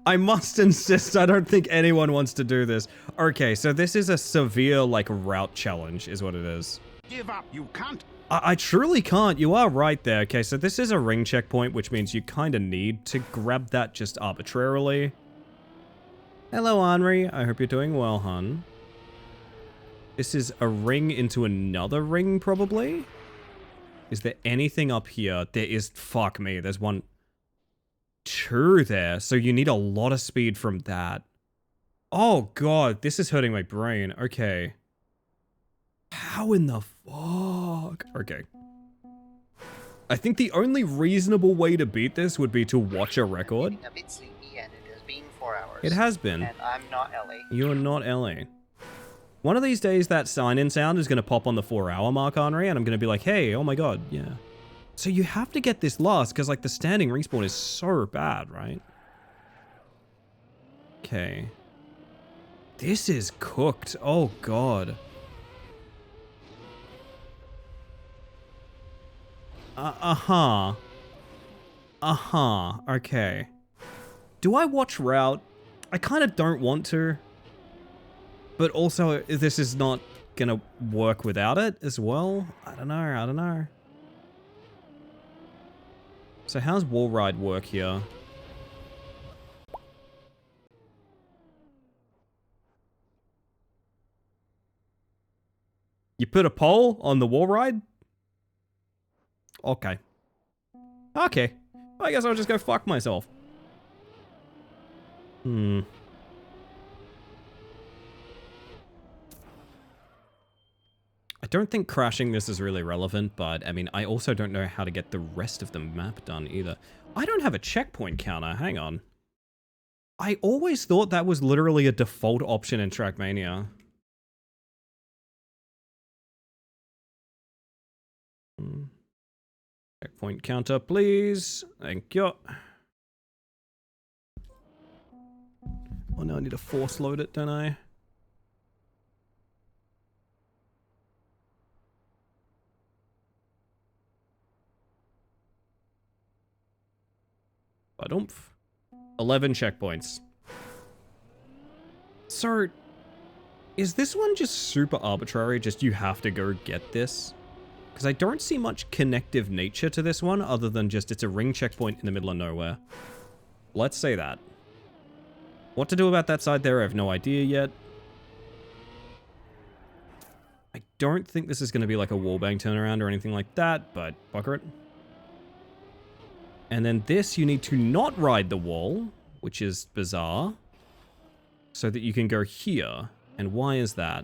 I must insist, I don't think anyone wants to do this. Okay, so this is a severe, like, route challenge, is what it is. Give up, you can't. I truly can't. You are right there. Okay, so this is a ring checkpoint, which means you kind of need to grab that just arbitrarily. Hello, Henri. I hope you're doing well, hun. This is a ring into another ring, probably? Is there anything up here? There is... Fuck me. There's 1... 2 there. So you need a lot of speed from that. Oh, God. This is hurting my brain. Okay. How in the fuck? Okay. I think the only reasonable way to beat this would be to watch a record. A bit sleepy, and it has been 4 hours. It has been. And I'm not Ellie. You're not Ellie. One of these days, that sign-in sound is going to pop on the 4-hour mark, Henri, and I'm going to be like, hey, oh my god, yeah. So you have to get this last, because, like, the standing respawn is so bad, right? Okay. This is cooked. Oh, god. Uh-huh. Uh-huh. Okay. Do I watch Route? I kind of don't want to. But also, this is not gonna work without it as well. I don't know. I don't know. So how's Wall Ride work here? You put a poll on the Wall Ride? Okay. Okay. I guess I'll just go fuck myself. I don't think crashing this is really relevant, but I mean, I also don't know how to get the rest of the map done either. I don't have a checkpoint counter. Hang on. I always thought that was literally a default option in Trackmania. Checkpoint counter, please. Thank you. Oh, now I need to force load it, don't I? Ba-dumph. 11 checkpoints. So, is this one just super arbitrary? Just you have to go get this? Because I don't see much connective nature to this one other than just it's a ring checkpoint in the middle of nowhere. Let's say that. What to do about that side there, I have no idea yet. I don't think this is going to be like a wallbang turnaround or anything like that, but bugger it. And then this, you need to not ride the wall, which is bizarre, so that you can go here. And why is that?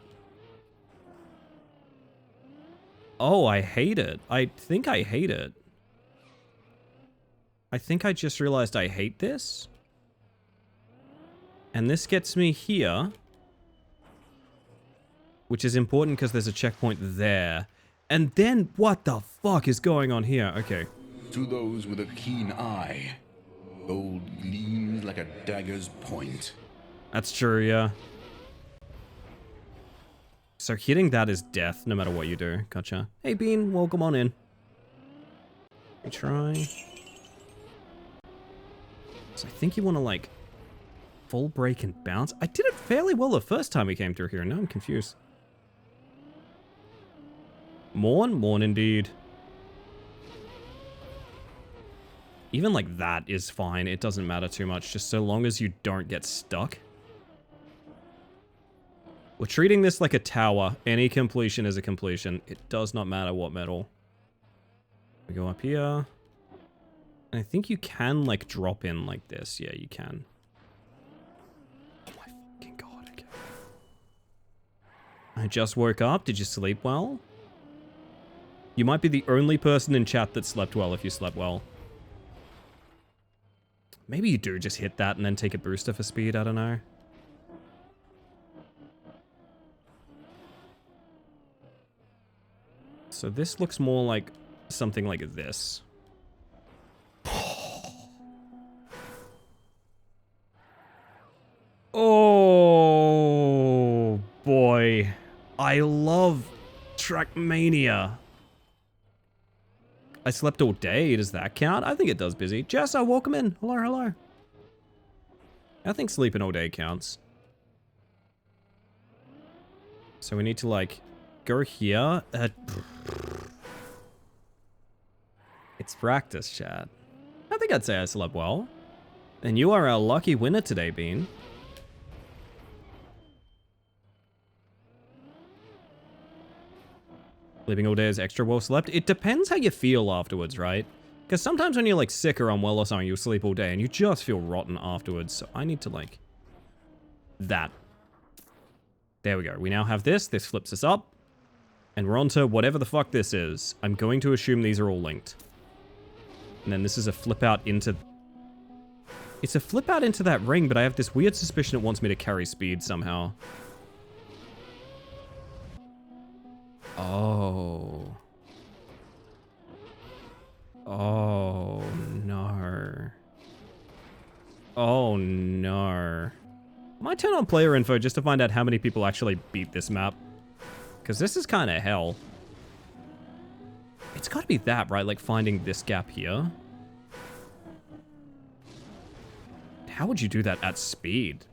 Oh, I hate it. I think I hate it. I think I just realized I hate this. And this gets me here. which is important because there's a checkpoint there. And then, what the fuck is going on here? Okay. To those with a keen eye, gold gleams like a dagger's point. That's true, yeah. So hitting that is death, no matter what you do. Gotcha. Hey, Bean, welcome on in. We try. So I think you want to, like, full break and bounce. I did it fairly well the first time we came through here. Now I'm confused. Morn indeed. Even like that is fine. It doesn't matter too much, just so long as you don't get stuck. We're treating this like a tower. Any completion is a completion. It does not matter what metal. We go up here. And I think you can like drop in like this. Yeah, you can. Oh my fucking god, okay. I just woke up. Did you sleep well? You might be the only person in chat that slept well if you slept well. Maybe you do just hit that and then take a booster for speed, I don't know. So this looks more like something like this. Oh boy. I love Trackmania. I slept all day. Does that count? I think it does, Busy. Jessa, welcome in. Hello, hello. I think sleeping all day counts. So we need to, like, go here. It's practice, chat. I think I'd say I slept well. And you are our lucky winner today, Bean. Sleeping all day is extra well slept. It depends how you feel afterwards, right? Because sometimes when you're like sick or unwell or something, you'll sleep all day and you just feel rotten afterwards. So I need to like... that. There we go. We now have this. This flips us up. And we're on to whatever the fuck this is. I'm going to assume these are all linked. And then this is a flip out into... It's a flip out into that ring, but I have this weird suspicion it wants me to carry speed somehow. Oh. Oh, no. Oh, no. I might turn on player info just to find out how many people actually beat this map. Because this is kind of hell. It's got to be that, right? Like finding this gap here. How would you do that at speed?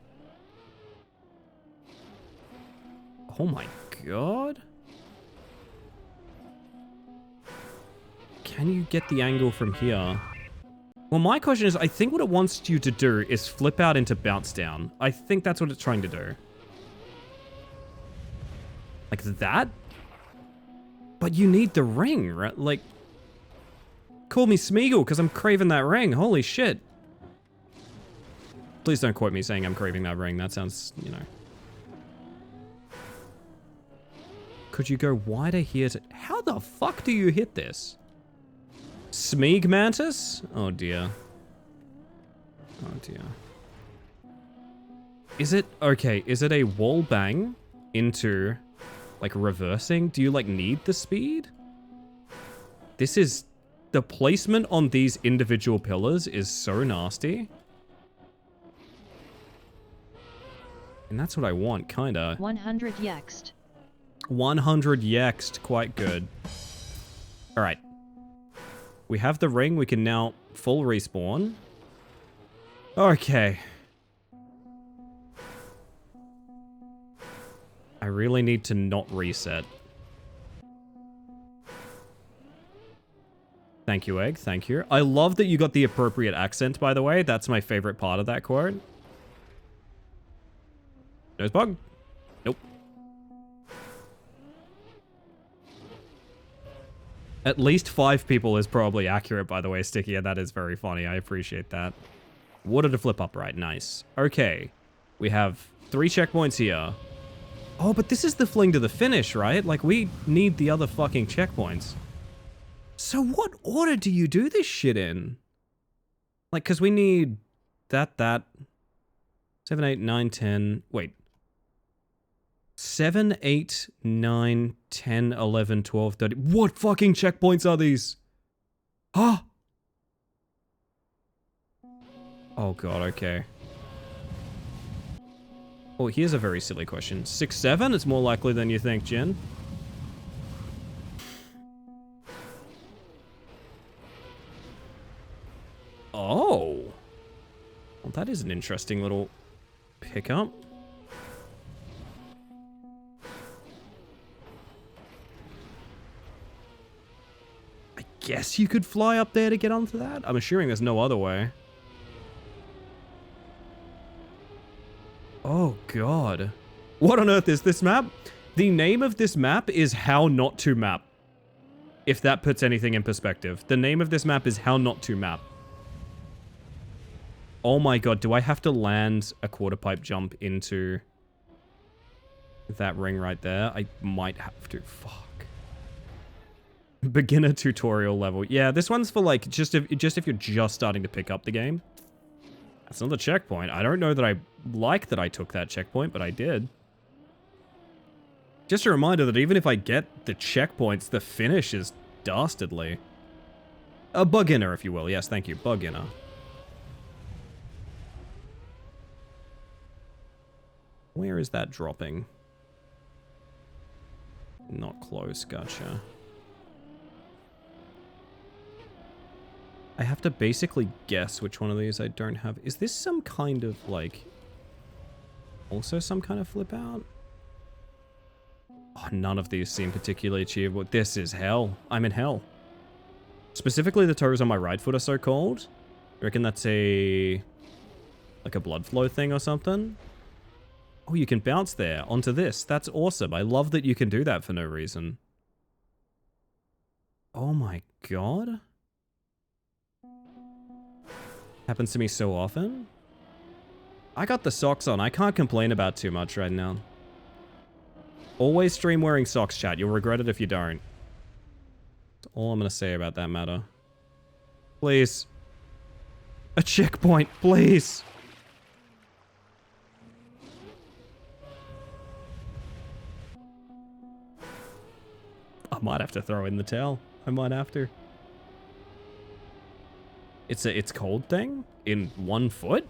Oh my god. Can you get the angle from here? Well, my question is, I think what it wants you to do is flip out into bounce down. I think that's what it's trying to do. Like that? But you need the ring, right? Like, call me Smeagol because I'm craving that ring. Holy shit. Please don't quote me saying I'm craving that ring. That sounds, you know. Could you go wider here to... How the fuck do you hit this? Smeag Mantis? Oh dear. Oh dear. Is it... Okay, is it a wall bang into... like reversing? Do you like need the speed? This is... The placement on these individual pillars is so nasty. And that's what I want, kinda. 100 yext. 100 yext, quite good. Alright. We have the ring, we can now full respawn. Okay. I really need to not reset. Thank you, Egg, thank you. I love that you got the appropriate accent, by the way. That's my favorite part of that quote. Nose bug? Nope. At least 5 people is probably accurate, by the way, Sticky, and that is very funny. I appreciate that. Water to flip up, right? Nice. Okay. We have 3 checkpoints here. Oh, but this is the fling to the finish, right? Like, we need the other fucking checkpoints. So what order do you do this shit in? Like, because we need that. 7, 8, 9, 10. Wait. 7, 8, 9, 10, 11, 12, 13. What fucking checkpoints are these? Huh? Oh god, okay. Oh, here's a very silly question. 6, 7? It's more likely than you think, Jen. Oh. Well, that is an interesting little pickup. I guess you could fly up there to get onto that? I'm assuming there's no other way. Oh, God. What on earth is this map? The name of this map is How Not to Map. If that puts anything in perspective. The name of this map is How Not to Map. Oh my god, do I have to land a quarter pipe jump into that ring right there? I might have to. Fuck. Beginner tutorial level. Yeah, this one's for like, just if you're just starting to pick up the game. That's another checkpoint. I don't know that I like that I took that checkpoint, but I did. Just a reminder that even if I get the checkpoints, the finish is dastardly. A beginner, if you will. Yes, thank you. Beginner. Where is that dropping? Not close, gotcha. I have to basically guess which one of these I don't have. Is this some kind of, like... Also some kind of flip out? Oh, none of these seem particularly achievable. This is hell. I'm in hell. Specifically, the toes on my right foot are so cold. I reckon that's a... like a blood flow thing or something? Oh, you can bounce there onto this. That's awesome. I love that you can do that for no reason. Oh my god. Happens to me so often. I got the socks on. I can't complain about too much right now. Always stream wearing socks, chat. You'll regret it if you don't. That's all I'm going to say about that matter. Please. A checkpoint, please. I might have to throw in the towel. I might have to. It's cold thing? In 1 foot?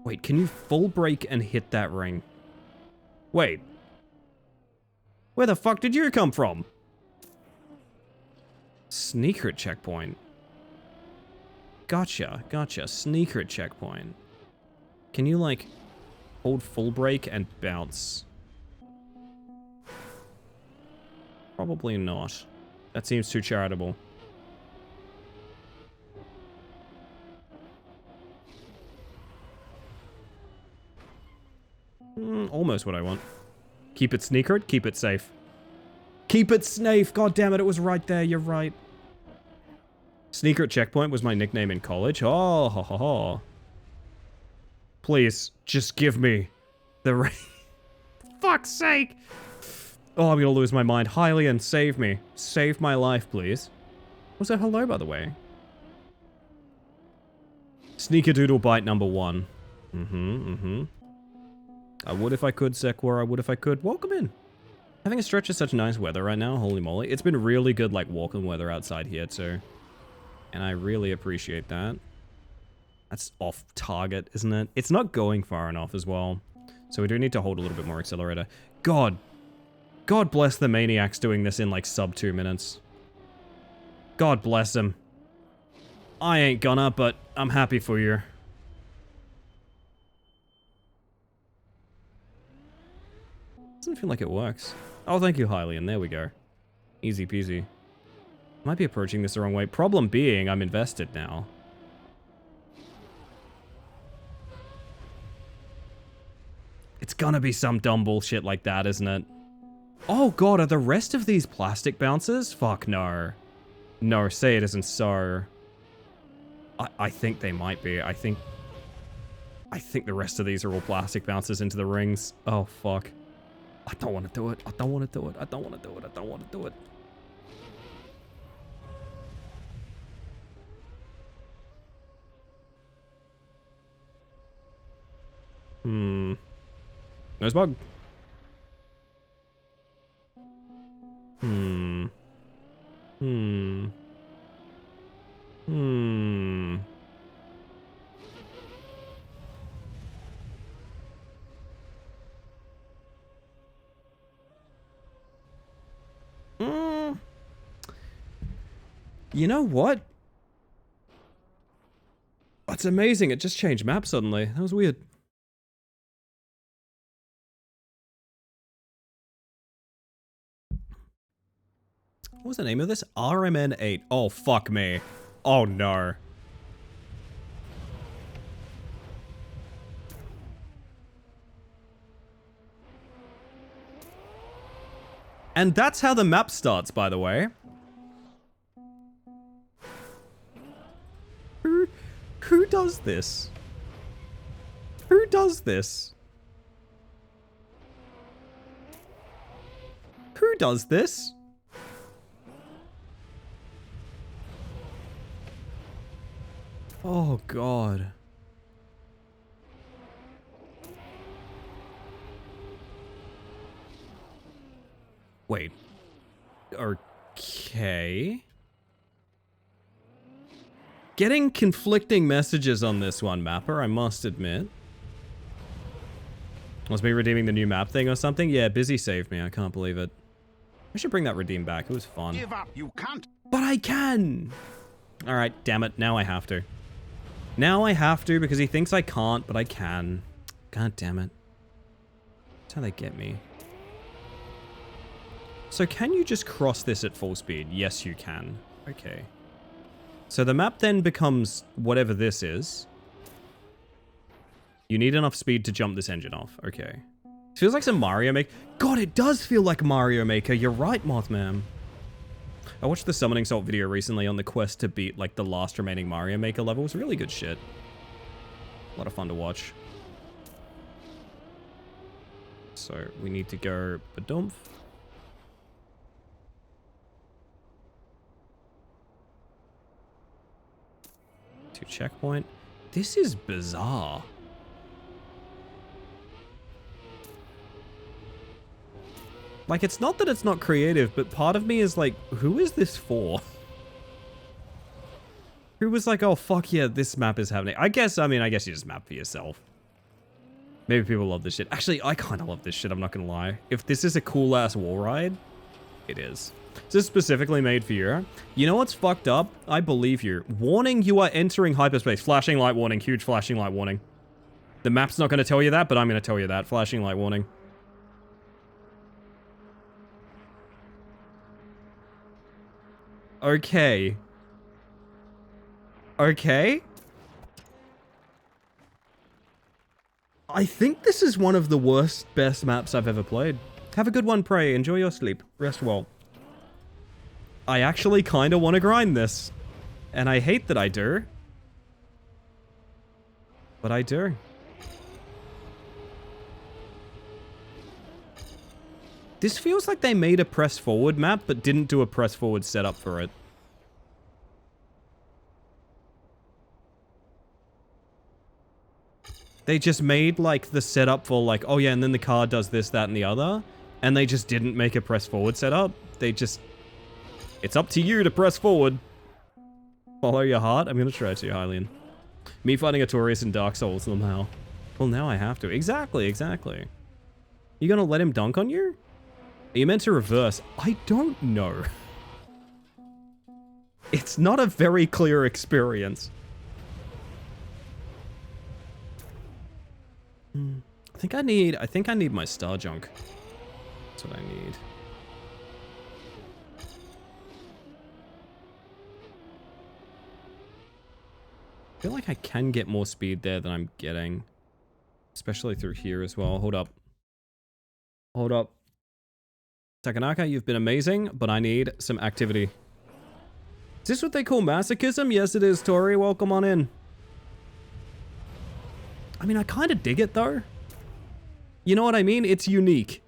Wait, can you full brake and hit that ring? Wait. Where the fuck did you come from? Sneaker checkpoint. Gotcha, gotcha. Sneaker checkpoint. Can you, like, hold full brake and bounce? Probably not. That seems too charitable. Almost what I want. Keep it sneakered, keep it safe. Keep it safe! God damn it, it was right there, you're right. Sneaker checkpoint was my nickname in college. Oh, ha ha ha. Please, just give me the ring. Fuck's sake! Oh, I'm gonna lose my mind. Hylian, save me. Save my life, please. Was that hello, by the way? Sneakerdoodle bite number 1. I would if I could, Sekwar. I would if I could. Welcome in. Having a stretch of such nice weather right now. Holy moly. It's been really good, like, walking weather outside here, too. And I really appreciate that. That's off target, isn't it? It's not going far enough as well. So we do need to hold a little bit more accelerator. God. God bless the maniacs doing this in, like, sub 2 minutes. God bless them. I ain't gonna, but I'm happy for you. Doesn't feel like it works. Oh, thank you, Hylian. There we go. Easy peasy. Might be approaching this the wrong way. Problem being, I'm invested now. It's gonna be some dumb bullshit like that, isn't it? Oh god, are the rest of these plastic bounces? Fuck no. No, say it isn't so. I think they might be. I think the rest of these are all plastic bounces into the rings. Oh, fuck. I don't want to do it. I don't want to do it. I don't want to do it. I don't want to do it. Nose bug. Hmm. Hmm. Hmm. Mm. You know what? That's amazing. It just changed map suddenly. That was weird. What was the name of this? RMN8. Oh, fuck me. Oh, no. And that's how the map starts, by the way. Who does this? Who does this? Who does this? Oh, God. Wait. Okay. Getting conflicting messages on this one, Mapper, I must admit. Was me redeeming the new map thing or something? Yeah, Busy saved me. I can't believe it. I should bring that redeem back. It was fun. Give up, you can't. But I can! Alright, damn it. Now I have to. Now I have to because he thinks I can't, but I can. God damn it. That's how they get me. So can you just cross this at full speed? Yes, you can. Okay. So the map then becomes whatever this is. You need enough speed to jump this engine off. Okay. It feels like some Mario Maker. God, it does feel like Mario Maker. You're right, Mothman. I watched the Summoning Salt video recently on the quest to beat like the last remaining Mario Maker levels. Really good shit. A lot of fun to watch. So we need to go badumph. To checkpoint. This is bizarre. Like, it's not that it's not creative, but part of me is like, who is this for? Who was like, oh, fuck yeah, this map is happening. I guess you just map for yourself. Maybe people love this shit. Actually, I kind of love this shit, I'm not gonna lie. If this is a cool-ass wall ride, it is. This is specifically made for you. You know what's fucked up? I believe you. Warning, you are entering hyperspace. Flashing light warning. Huge flashing light warning. The map's not going to tell you that, but I'm going to tell you that. Flashing light warning. Okay. Okay. I think this is one of the worst, best maps I've ever played. Have a good one, Prey. Enjoy your sleep. Rest well. I actually kind of want to grind this. And I hate that I do. But I do. This feels like they made a press forward map, but didn't do a press forward setup for it. They just made like the setup for like, oh yeah, and then the car does this, that, and the other. And they just didn't make a press forward setup. They just... It's up to you to press forward. Follow your heart? I'm gonna try to, Hylian. Me fighting a Taurus in Dark Souls somehow. Well, now I have to. Exactly, exactly. You gonna let him dunk on you? Are you meant to reverse? I don't know. It's not a very clear experience. I think I need my star junk. That's what I need. I feel like I can get more speed there than I'm getting. Especially through here as well. Hold up. Hold up. Takanaka, you've been amazing, but I need some activity. Is this what they call masochism? Yes, it is, Tori. Welcome on in. I mean, I kind of dig it, though. You know what I mean? It's unique.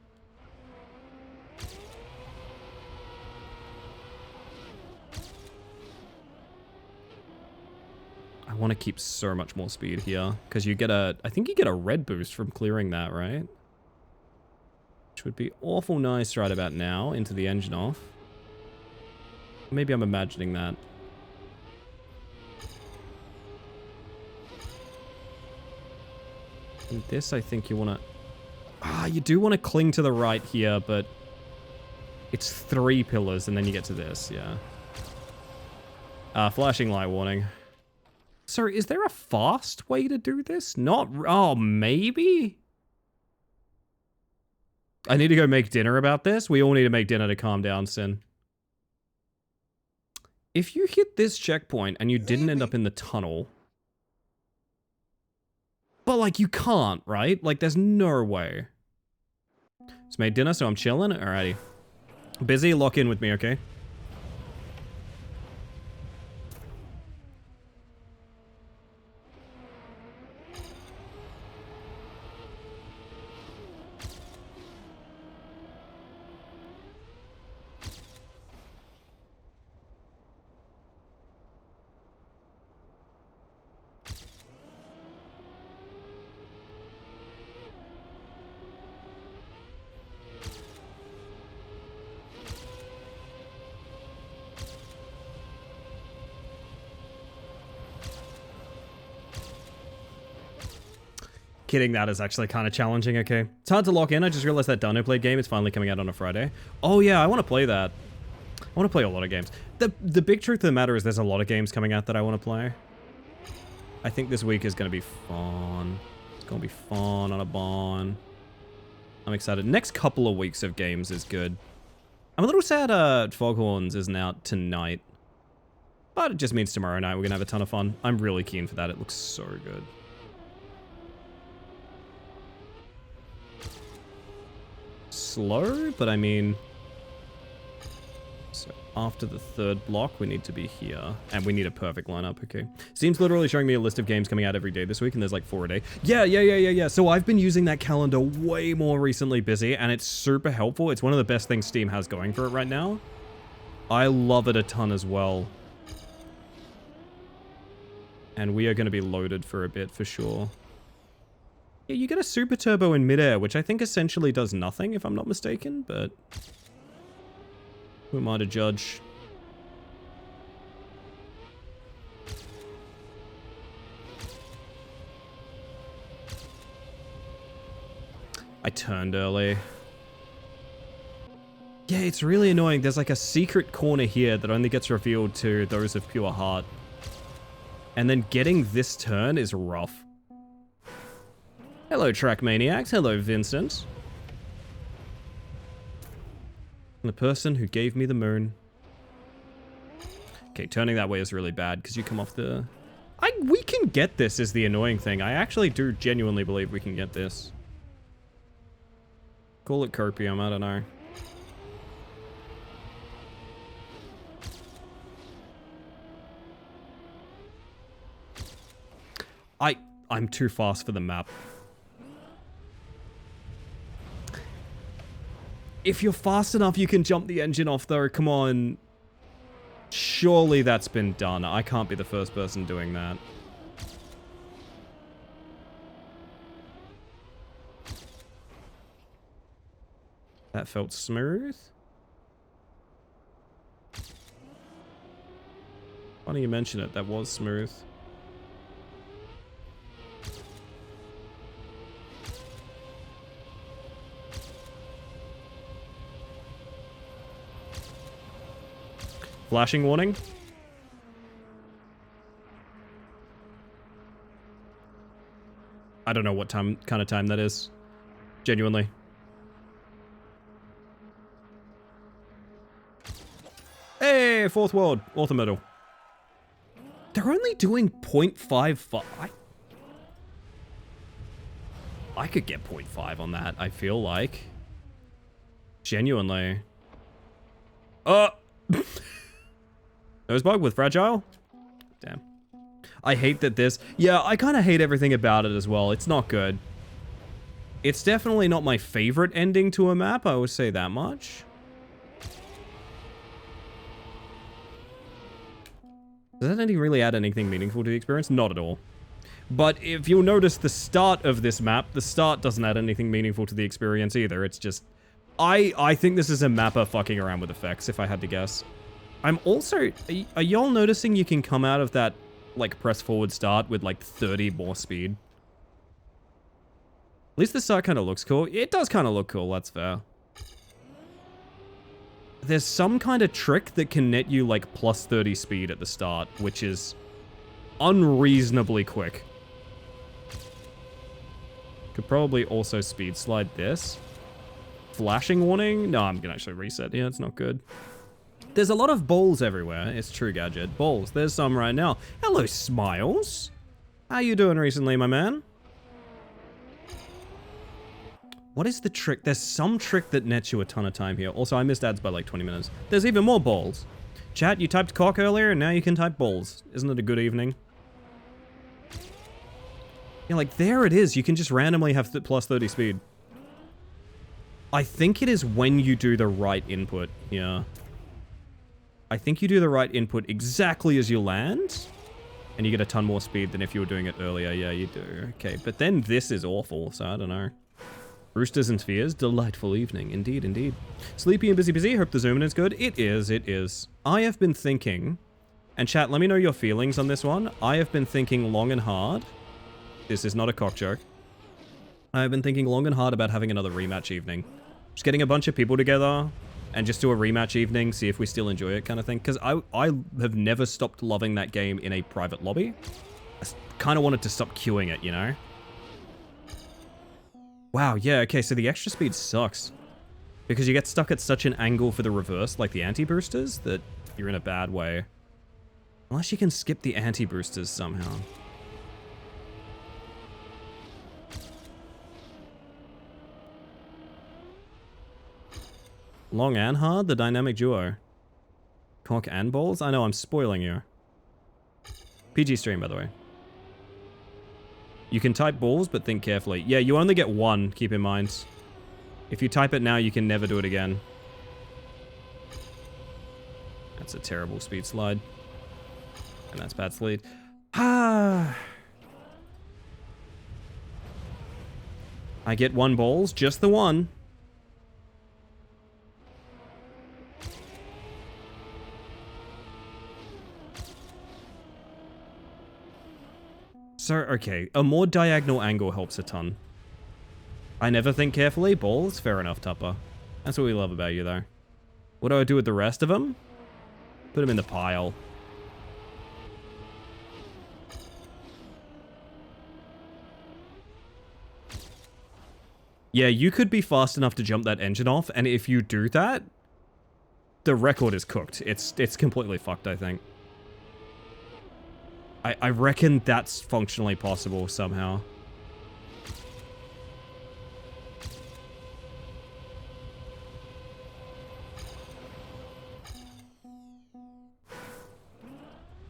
I want to keep so much more speed here, because you get a... I think you get a red boost from clearing that, right? Which would be awful nice right about now, into the engine off. Maybe I'm imagining that. And this, I think you want to... you do want to cling to the right here, but... It's 3 pillars, and then you get to this, yeah. Flashing light warning. Sorry, is there a fast way to do this? Not... Oh, maybe? I need to go make dinner about this. We all need to make dinner to calm down, Sin. If you hit this checkpoint and you didn't end up in the tunnel... But, like, you can't, right? Like, there's no way. Just made dinner, so I'm chilling. Alrighty. Busy, lock in with me, okay? Kidding, that is actually kind of challenging, okay. It's hard to lock in, I just realized that Dino Blade game is finally coming out on a Friday. Oh yeah, I want to play that. I want to play a lot of games. The big truth of the matter is there's a lot of games coming out that I want to play. I think this week is going to be fun. It's going to be fun on a bond. I'm excited. Next couple of weeks of games is good. I'm a little sad Foghorns isn't out tonight. But it just means tomorrow night we're going to have a ton of fun. I'm really keen for that. It looks so good. Slow, but I mean... So after the 3rd block, we need to be here. And we need a perfect lineup, okay. Steam's literally showing me a list of games coming out every day this week, and there's like 4 a day. Yeah. So I've been using that calendar way more recently, Busy, and it's super helpful. It's one of the best things Steam has going for it right now. I love it a ton as well. And we are going to be loaded for a bit, for sure. Yeah, you get a super turbo in midair, which I think essentially does nothing, if I'm not mistaken, but... Who am I to judge? I turned early. Yeah, it's really annoying. There's like a secret corner here that only gets revealed to those of pure heart. And then getting this turn is rough. Hello, Trackmaniacs. Hello, Vincent. The person who gave me the moon. Okay, turning that way is really bad because you come off the... We can get this is the annoying thing. I actually do genuinely believe we can get this. Call it copium, I don't know. I'm too fast for the map. If you're fast enough, you can jump the engine off, though. Come on. Surely that's been done. I can't be the first person doing that. That felt smooth. Funny you mention it. That was smooth. Flashing warning. I don't know what kind of time that is. Genuinely. Hey, 4th world. Orthometal. They're only doing 0.55. I could get 0.5 on that, I feel like. Genuinely. Nosebug with fragile? Damn. I hate that this... Yeah, I kind of hate everything about it as well. It's not good. It's definitely not my favorite ending to a map, I would say that much. Does that ending really add anything meaningful to the experience? Not at all. But if you'll notice the start of this map, the start doesn't add anything meaningful to the experience either. It's just I think this is a mapper fucking around with effects, if I had to guess. I'm also... Are y'all noticing you can come out of that, like, press forward start with, like, 30 more speed? At least the start kind of looks cool. It does kind of look cool, that's fair. There's some kind of trick that can net you, like, plus 30 speed at the start, which is unreasonably quick. Could probably also speed slide this. Flashing warning? No, I'm gonna actually reset. Yeah, it's not good. There's a lot of balls everywhere. It's true, Gadget. Balls. There's some right now. Hello, Smiles. How you doing recently, my man? What is the trick? There's some trick that nets you a ton of time here. Also, I missed ads by like 20 minutes. There's even more balls. Chat, you typed cock earlier, and now you can type balls. Isn't it a good evening? Yeah, like, there it is. You can just randomly have plus 30 speed. I think it is when you do the right input. Yeah. I think you do the right input exactly as you land, and you get a ton more speed than if you were doing it earlier. Yeah, you do. Okay, but then this is awful, so I don't know. Roosters and spheres, delightful evening. Indeed, indeed. Sleepy and busy. Hope the zoom in is good. It is, it is. I have been thinking, and chat, let me know your feelings on this one. I have been thinking long and hard. This is not a cock joke. I've been thinking long and hard about having another rematch evening. Just getting a bunch of people together and just do a rematch evening, see if we still enjoy it kind of thing. Because I have never stopped loving that game in a private lobby. I kind of wanted to stop queuing it, you know? Wow, yeah, okay, so the extra speed sucks. Because you get stuck at such an angle for the reverse, like the anti-boosters, that you're in a bad way. Unless you can skip the anti-boosters somehow. Long and hard, the dynamic duo. Cock and balls? I know, I'm spoiling you. PG stream, by the way. You can type balls, but think carefully. Yeah, you only get one, keep in mind. If you type it now, you can never do it again. That's a terrible speed slide. And that's bad slide. Ah. I get one balls, just the one. So, okay, a more diagonal angle helps a ton. I never think carefully. Balls? Fair enough, Tupper. That's what we love about you, though. What do I do with the rest of them? Put them in the pile. Yeah, you could be fast enough to jump that engine off, and if you do that, the record is cooked. It's completely fucked, I think. I reckon that's functionally possible somehow.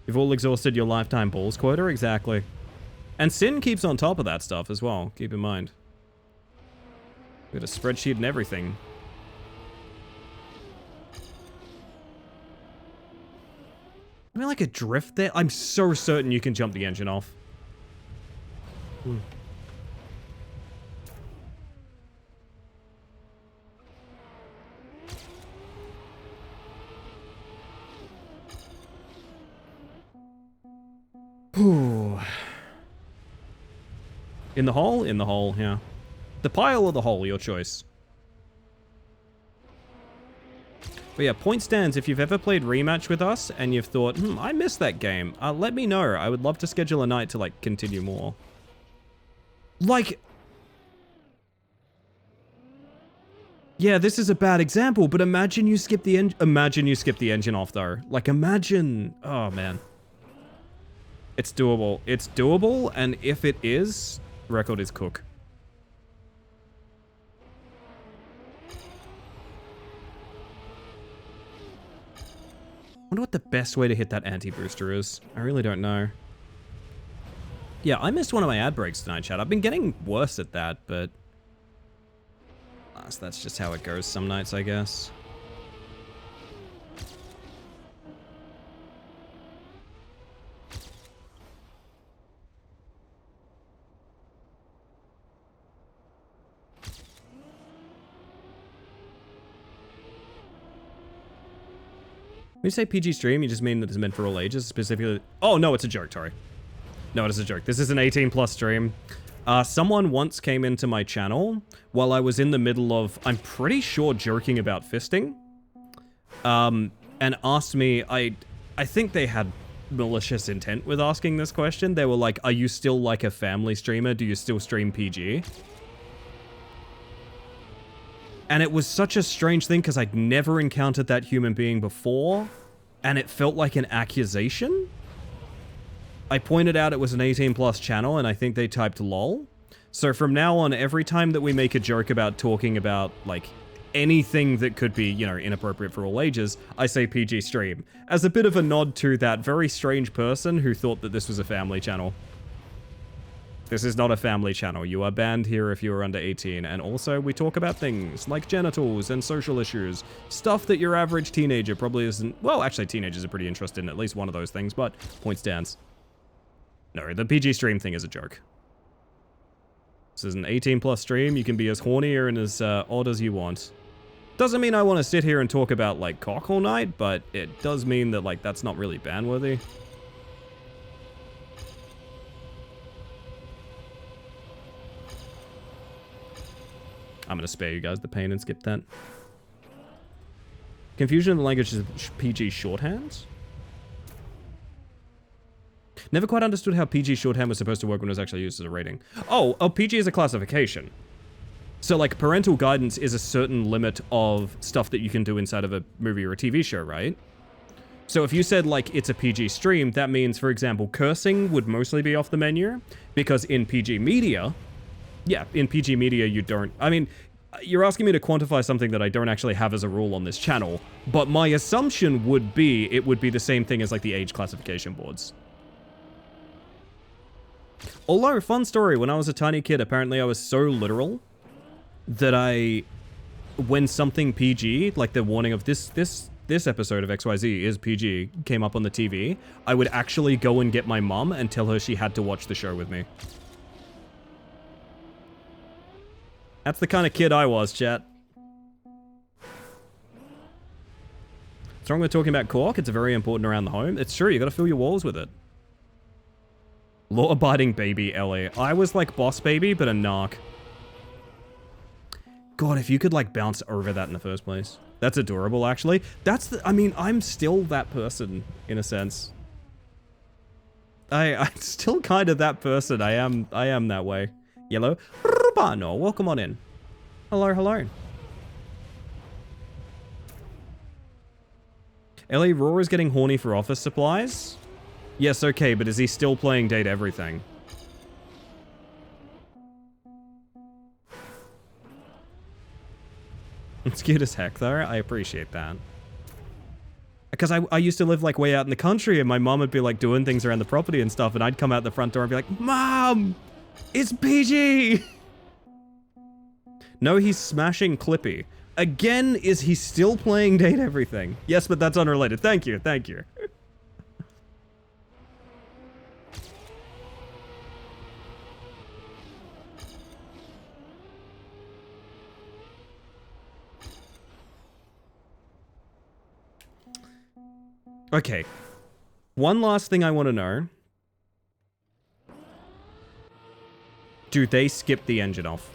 You've all exhausted your lifetime balls quota? Exactly. And Sin keeps on top of that stuff as well, keep in mind. We got a spreadsheet and everything. I mean, like a drift there? I'm so certain you can jump the engine off. Ooh. In the hole? In the hole, yeah. The pile or the hole, your choice. But yeah, point stands, if you've ever played Rematch with us and you've thought, I missed that game, let me know. I would love to schedule a night to, like, continue more. Like... Yeah, this is a bad example, but imagine you skip the engine off, though. Like, imagine... Oh, man. It's doable. It's doable, and if it is, record is cook. I wonder what the best way to hit that anti-booster is. I really don't know. Yeah, I missed one of my ad breaks tonight, chat. I've been getting worse at that, but... So that's just how it goes some nights, I guess. When you say PG stream, you just mean that it's meant for all ages, specifically... Oh, no, it's a joke, Tori. No, it is a joke. This is an 18+ stream. Someone once came into my channel while I was in the middle of, I'm pretty sure, joking about fisting. And asked me, I think they had malicious intent with asking this question. They were like, are you still like a family streamer? Do you still stream PG? And it was such a strange thing because I'd never encountered that human being before, and it felt like an accusation. I pointed out it was an 18+ channel, and I think they typed lol. So from now on, every time that we make a joke about talking about, like, anything that could be, you know, inappropriate for all ages, I say PG stream, as a bit of a nod to that very strange person who thought that this was a family channel. This is not a family channel. You are banned here if you are under 18, and also we talk about things like genitals and social issues, stuff that your average teenager probably isn't. Well, actually, teenagers are pretty interested in at least one of those things, but point stands. No, the PG stream thing is a joke. This is an 18+ stream. You can be as horny and as odd as you want. Doesn't mean I want to sit here and talk about, like, cock all night, but it does mean that, like, that's not really ban-worthy. I'm gonna spare you guys the pain and skip that. Confusion in the language is PG shorthand? Never quite understood how PG shorthand was supposed to work when it was actually used as a rating. Oh, PG is a classification. So, like, parental guidance is a certain limit of stuff that you can do inside of a movie or a TV show, right? So if you said, like, it's a PG stream, that means, for example, cursing would mostly be off the menu, because in PG media... Yeah, in PG media, you don't... I mean, you're asking me to quantify something that I don't actually have as a rule on this channel, but my assumption would be it would be the same thing as, like, the age classification boards. Although, fun story, when I was a tiny kid, apparently I was so literal that when something PG, like the warning of this episode of XYZ is PG, came up on the TV, I would actually go and get my mum and tell her she had to watch the show with me. That's the kind of kid I was, chat. What's wrong with talking about cork? It's very important around the home. It's true, you gotta fill your walls with it. Law-abiding baby, Ellie. I was like boss baby, but a narc. God, if you could, like, bounce over that in the first place. That's adorable, actually. I mean, I'm still that person, in a sense. I'm still kind of that person. I am that way. Yellow. Urbano, welcome on in. Hello, hello. Ellie, Raw is getting horny for office supplies? Yes, okay, but is he still playing Date Everything? It's cute as heck, though. I appreciate that. Because I used to live, like, way out in the country, and my mom would be, like, doing things around the property and stuff, and I'd come out the front door and be like, Mom! It's PG! No, he's smashing Clippy. Again, is he still playing Date Everything? Yes, but that's unrelated. Thank you, thank you. Okay. One last thing I want to know. Do they skip the engine off?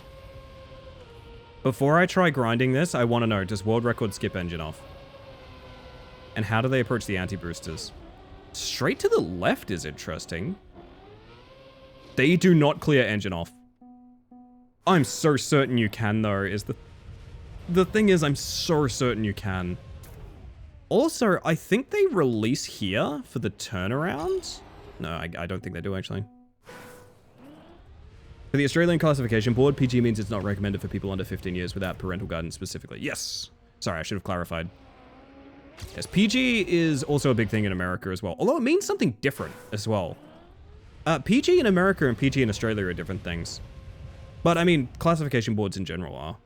Before I try grinding this, I want to know, does world record skip engine off? And how do they approach the anti-boosters? Straight to the left is interesting. They do not clear engine off. I'm so certain you can, though, is the thing is, I'm so certain you can. Also, I think they release here for the turnaround. No, I don't think they do, actually. For the Australian Classification Board, PG means it's not recommended for people under 15 years without parental guidance specifically. Yes! Sorry, I should have clarified. Yes, PG is also a big thing in America as well. Although it means something different as well. PG in America and PG in Australia are different things. But, I mean, classification boards in general are.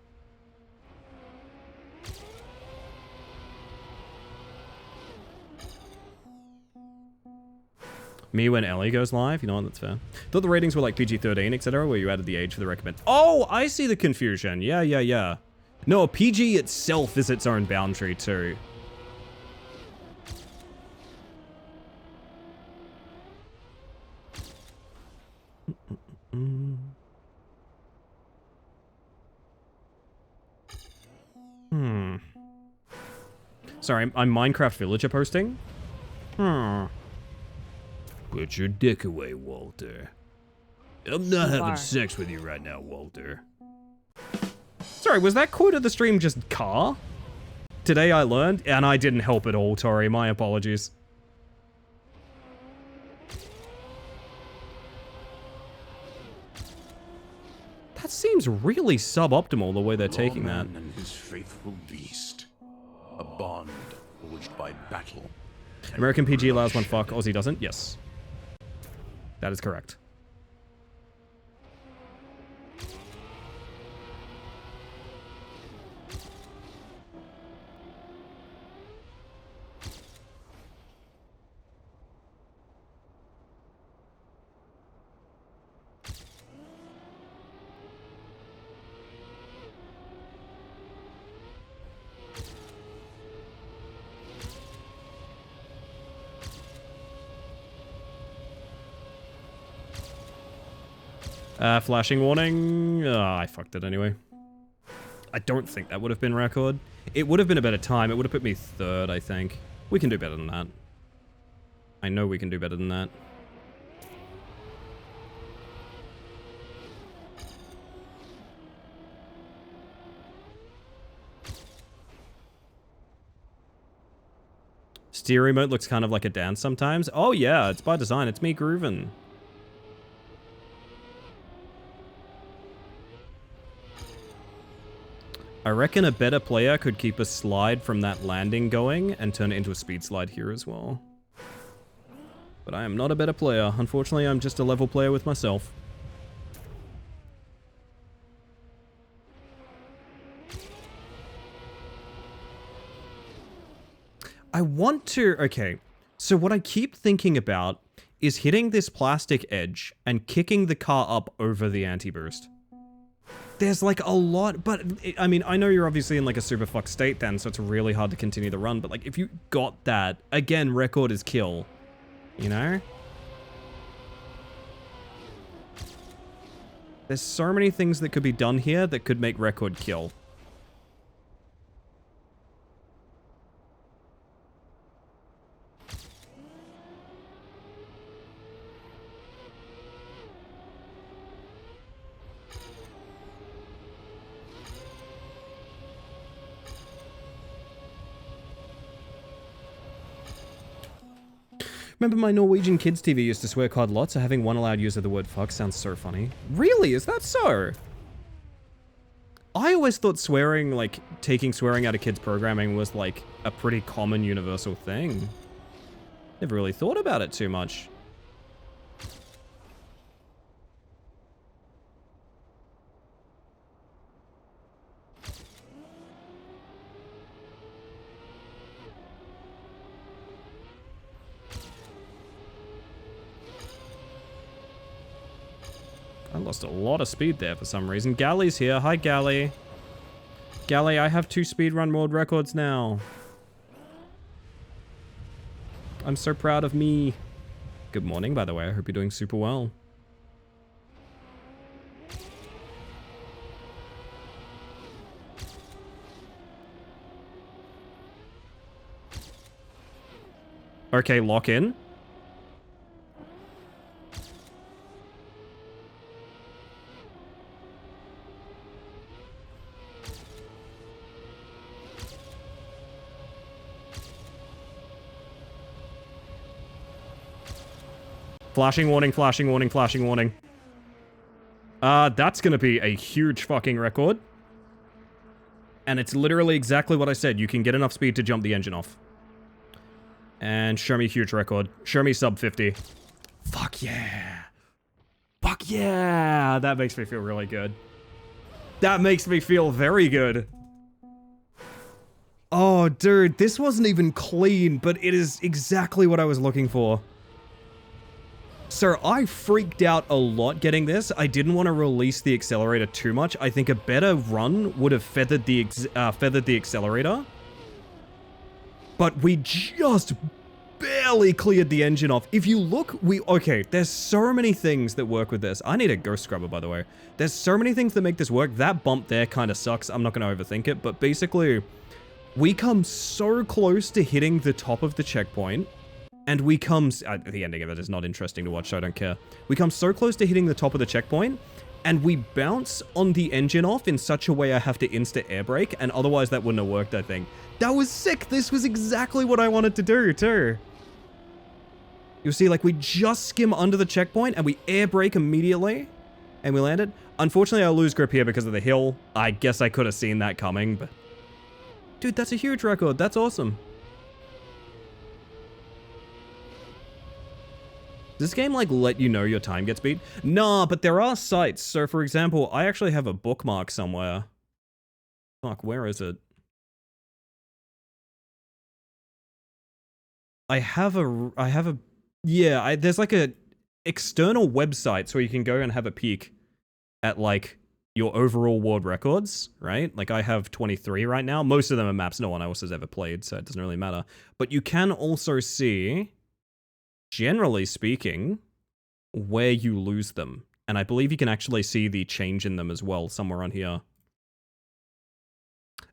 Me when Ellie goes live, you know what, that's fair. Thought the ratings were like PG-13, etc., where you added the age for the recommend. Oh, I see the confusion. Yeah. No, PG itself is its own boundary too. Sorry, I'm Minecraft Villager posting. Put your dick away, Walter. I'm not having sex with you right now, Walter. Sorry, was that quote of the stream just car? Today I learned, and I didn't help at all, Tori. My apologies. That seems really suboptimal the way they're taking that. And his faithful beast. A bond forged by battle. American PG allows one fuck, Aussie doesn't? Yes. That is correct. Flashing warning. I fucked it anyway. I don't think that would have been record. It would have been a better time. It would have put me third, I think. We can do better than that. I know we can do better than that. Stereo mode looks kind of like a dance sometimes. Oh yeah, it's by design. It's me grooving. I reckon a better player could keep a slide from that landing going and turn it into a speed slide here as well. But I am not a better player. Unfortunately, I'm just a level player with myself. I want to... Okay, so what I keep thinking about is hitting this plastic edge and kicking the car up over the anti-boost. There's like a lot, but I mean, I know you're obviously in like a super fucked state then, so it's really hard to continue the run, but like if you got that, again, record is kill, you know? There's so many things that could be done here that could make record kill. Remember my Norwegian kids TV used to swear COD lots, so having one allowed use of the word fuck sounds so funny. Really? Is that so? I always thought swearing, like, taking swearing out of kids programming was, like, a pretty common universal thing. Never really thought about it too much. I lost a lot of speed there for some reason. Galley's here. Hi, Galley. Galley, I have 2 speedrun world records now. I'm so proud of me. Good morning, by the way. I hope you're doing super well. Okay, lock in. Flashing warning, flashing warning, flashing warning. That's gonna be a huge fucking record. And it's literally exactly what I said. You can get enough speed to jump the engine off. And show me huge record. Show me sub 50. Fuck yeah. Fuck yeah. That makes me feel really good. That makes me feel very good. Oh, dude, this wasn't even clean, but it is exactly what I was looking for. So I freaked out a lot getting this. I didn't want to release the accelerator too much. I think a better run would have feathered the accelerator. But we just barely cleared the engine off. If you look, okay, there's so many things that work with this. I need a ghost scrubber, by the way. There's so many things that make this work. That bump there kind of sucks. I'm not going to overthink it, but basically, we come so close to hitting the top of the checkpoint, and we come, the ending of it is not interesting to watch, so I don't care. We come so close to hitting the top of the checkpoint, and we bounce on the engine off in such a way I have to insta air brake, and otherwise that wouldn't have worked, I think. That was sick. This was exactly what I wanted to do, too. You'll see, like, we just skim under the checkpoint, and we air brake immediately, and we landed. Unfortunately, I lose grip here because of the hill. I guess I could have seen that coming, but... Dude, that's a huge record. That's awesome. Does this game, like, let you know your time gets beat? Nah, but there are sites. So, for example, I actually have a bookmark somewhere. Fuck, where is it? There's like a external website so you can go and have a peek at, like, your overall world records, right? Like, I have 23 right now. Most of them are maps no one else has ever played, so it doesn't really matter. But you can also see, generally speaking, where you lose them. And I believe you can actually see the change in them as well, somewhere on here.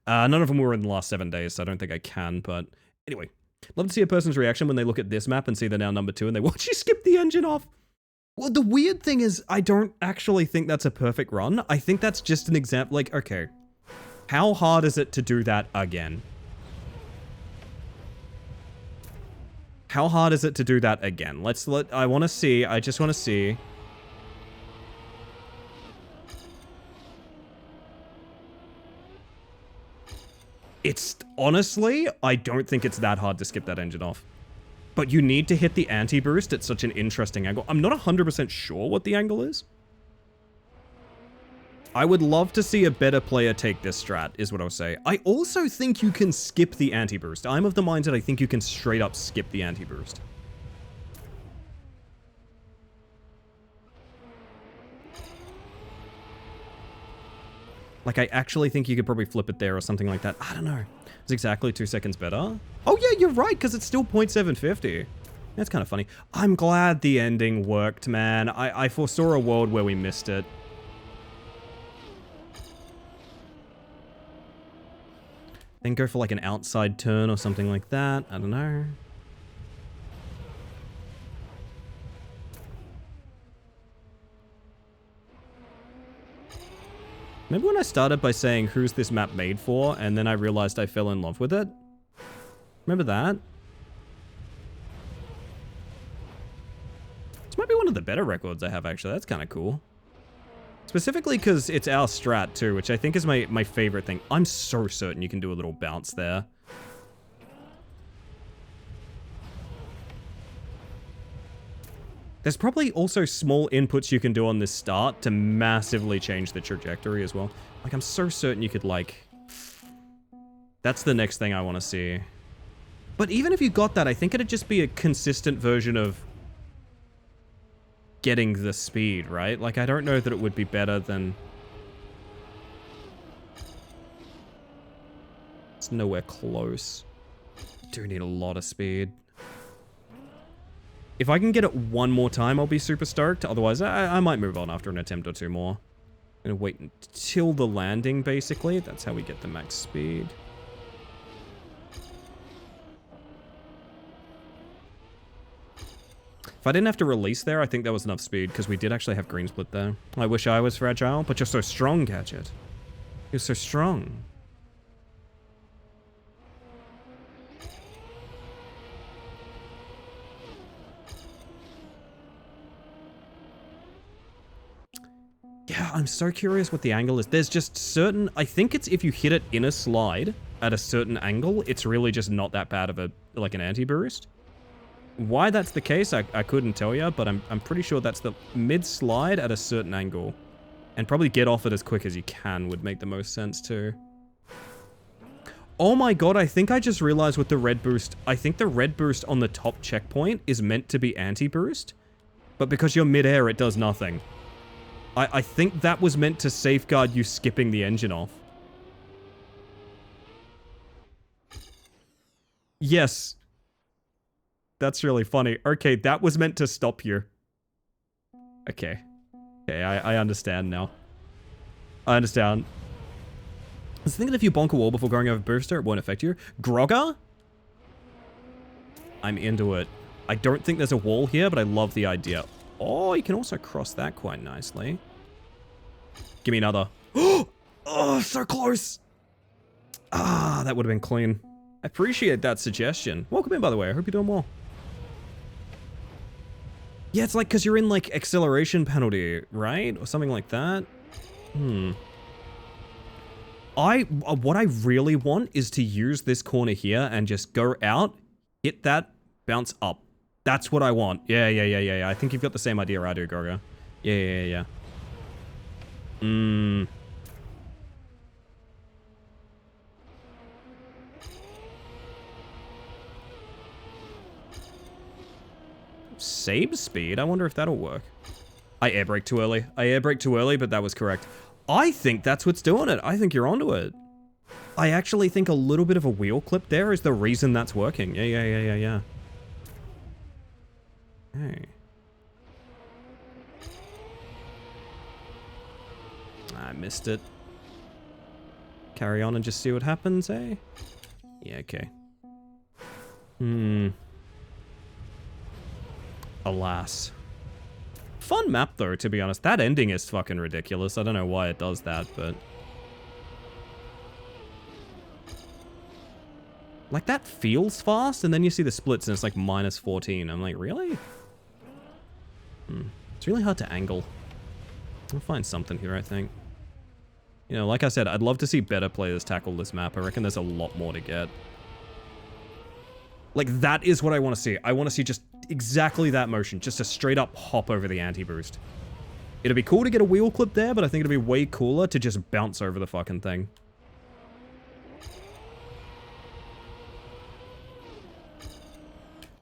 None of them were in the last 7 days, so I don't think I can, but anyway. Love to see a person's reaction when they look at this map and see they're now number 2 and they watch you skip the engine off. Well, the weird thing is, I don't actually think that's a perfect run. I think that's just an example. Like, okay, how hard is it to do that again? How hard is it to do that again? I want to see. I just want to see. It's, honestly, I don't think it's that hard to skip that engine off. But you need to hit the anti-boost at such an interesting angle. I'm not 100% sure what the angle is. I would love to see a better player take this strat, is what I'll say. I also think you can skip the anti-boost. I'm of the mindset I think you can straight up skip the anti-boost. Like, I actually think you could probably flip it there or something like that. I don't know. It's exactly 2 seconds better. Oh, yeah, you're right, because it's still 0.750. That's kind of funny. I'm glad the ending worked, man. I foresaw a world where we missed it. Then go for, like, an outside turn or something like that. I don't know. Maybe when I started by saying, who's this map made for? And then I realized I fell in love with it. Remember that? This might be one of the better records I have, actually. That's kind of cool. Specifically because it's our strat, too, which I think is my favorite thing. I'm so certain you can do a little bounce there. There's probably also small inputs you can do on this start to massively change the trajectory as well. Like, I'm so certain you could, like... That's the next thing I want to see. But even if you got that, I think it'd just be a consistent version of getting the speed, right? Like, I don't know that it would be better than... It's nowhere close. Do need a lot of speed. If I can get it one more time, I'll be super stoked. Otherwise, I might move on after an attempt or two more. I'm gonna wait until the landing, basically. That's how we get the max speed. If I didn't have to release there, I think that was enough speed, because we did actually have green split there. I wish I was fragile, but you're so strong, Gadget. You're so strong. Yeah, I'm so curious what the angle is. There's just certain... I think it's if you hit it in a slide at a certain angle, it's really just not that bad of a, like, an anti-boost. Why that's the case, I couldn't tell you, but I'm pretty sure that's the mid-slide at a certain angle. And probably get off it as quick as you can would make the most sense, too. Oh my god, I think I just realized with the red boost... I think the red boost on the top checkpoint is meant to be anti-boost. But because you're mid-air, it does nothing. I think that was meant to safeguard you skipping the engine off. Yes. That's really funny. Okay, that was meant to stop you. Okay. Okay, I understand now. I understand. I was thinking if you bonk a wall before going over booster, it won't affect you. Grogger? I'm into it. I don't think there's a wall here, but I love the idea. Oh, you can also cross that quite nicely. Give me another. Oh, so close. Ah, that would have been clean. I appreciate that suggestion. Welcome in, by the way. I hope you're doing well. Yeah, it's like because you're in like acceleration penalty, right? Or something like that. What I really want is to use this corner here and just go out, hit that, bounce up. That's what I want. Yeah. I think you've got the same idea I do, Gorga. Yeah. Save speed? I wonder if that'll work. I air brake too early. But that was correct. I think that's what's doing it. I think you're onto it. I actually think a little bit of a wheel clip there is the reason that's working. Yeah. Hey. I missed it. Carry on and just see what happens, eh? Yeah, okay. Alas. Fun map, though, to be honest. That ending is fucking ridiculous. I don't know why it does that, but... like, that feels fast, and then you see the splits, and it's like minus 14. I'm like, really? It's really hard to angle. I'll find something here, I think. You know, like I said, I'd love to see better players tackle this map. I reckon there's a lot more to get. Like, that is what I want to see. I want to see just exactly that motion. Just a straight up hop over the anti-boost. It'd be cool to get a wheel clip there, but I think it'd be way cooler to just bounce over the fucking thing.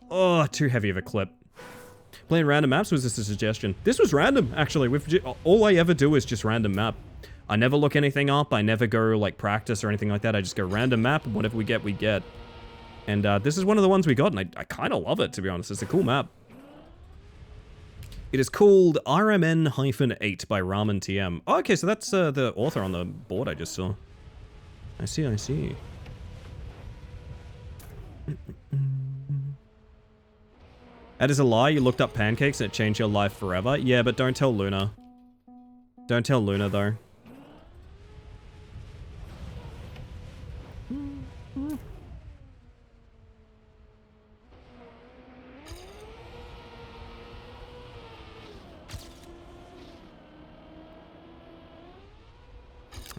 Oh, too heavy of a clip. Playing random maps was just a suggestion. This was random, actually. All I ever do is just random map. I never look anything up. I never go, like, practice or anything like that. I just go random map, and whatever we get, we get. And this is one of the ones we got, and I kind of love it, to be honest. It's a cool map. It is called RMN-8 by Ramen TM. Oh, okay, so that's the author on the board I just saw. I see. That is a lie. You looked up pancakes and it changed your life forever. Yeah, but don't tell Luna. Don't tell Luna, though.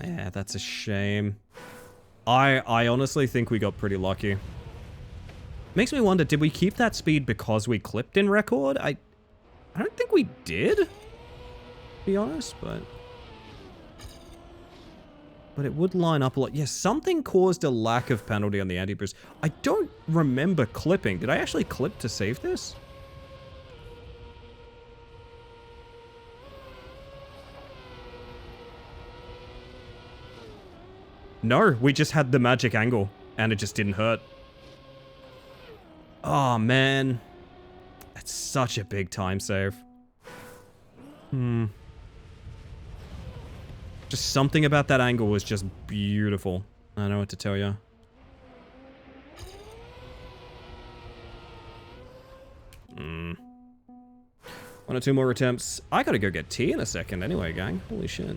Yeah, that's a shame. I honestly think we got pretty lucky. Makes me wonder, did we keep that speed because we clipped in record? I don't think we did, to be honest, but it would line up a lot. Yeah, something caused a lack of penalty on the anti-boost. I don't remember clipping. Did I actually clip to save this? No, we just had the magic angle, and it just didn't hurt. Oh, man. That's such a big time save. Just something about that angle was just beautiful. I don't know what to tell you. One or two more attempts. I gotta go get tea in a second anyway, gang. Holy shit.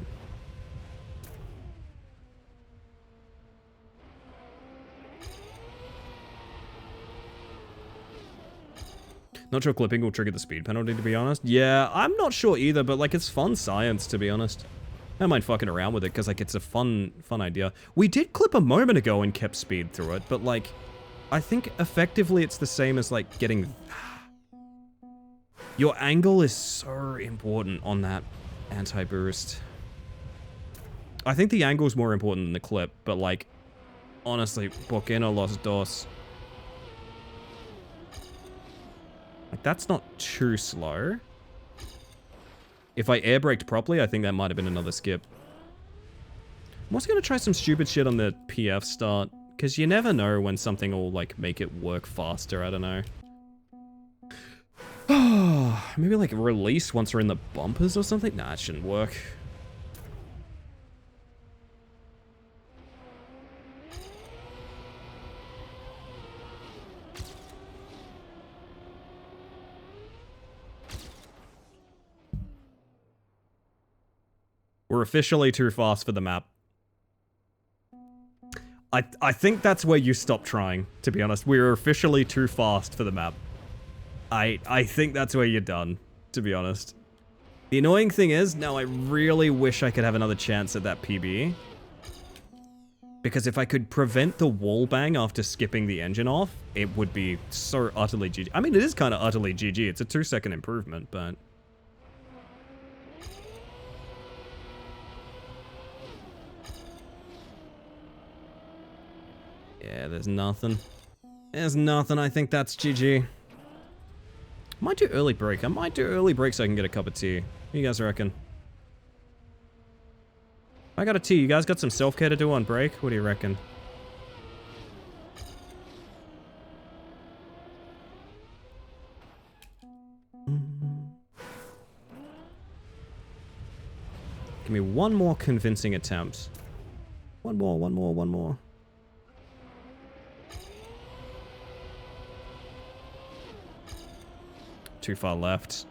Not sure clipping will trigger the speed penalty, to be honest. Yeah, I'm not sure either, but, like, it's fun science, to be honest. I don't mind fucking around with it, because, like, it's a fun idea. We did clip a moment ago and kept speed through it, but, like, I think effectively it's the same as, like, getting... Your angle is so important on that anti-boost. I think the angle is more important than the clip, but, like, honestly, ¿por qué no los dos? Like, that's not too slow. If I air braked properly, I think that might have been another skip. I'm also going to try some stupid shit on the PF start, because you never know when something will, like, make it work faster. I don't know. Maybe like release once we're in the bumpers or something? Nah, it shouldn't work. We're officially too fast for the map. I think that's where you stop trying, to be honest. We're officially too fast for the map. I think that's where you're done, to be honest. The annoying thing is, now I really wish I could have another chance at that PB. Because if I could prevent the wall bang after skipping the engine off, it would be so utterly GG. I mean, it is kind of utterly GG. It's a 2-second improvement, but... yeah, there's nothing. There's nothing. I think that's GG. Might do early break. I might do early break so I can get a cup of tea. What do you guys reckon? I got a tea. You guys got some self-care to do on break? What do you reckon? Give me one more convincing attempt. One more. Too far left.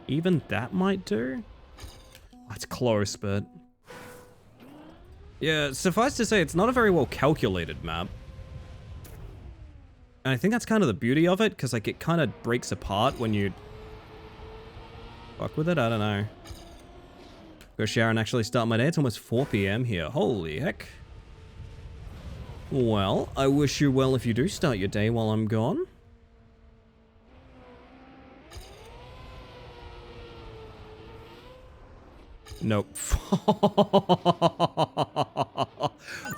Even that might do? That's close, but... yeah, suffice to say, it's not a very well calculated map. And I think that's kind of the beauty of it, because like it kind of breaks apart when you... fuck with it? I don't know. Go shower and actually start my day. It's almost 4 PM here. Holy heck. Well, I wish you well if you do start your day while I'm gone. Nope.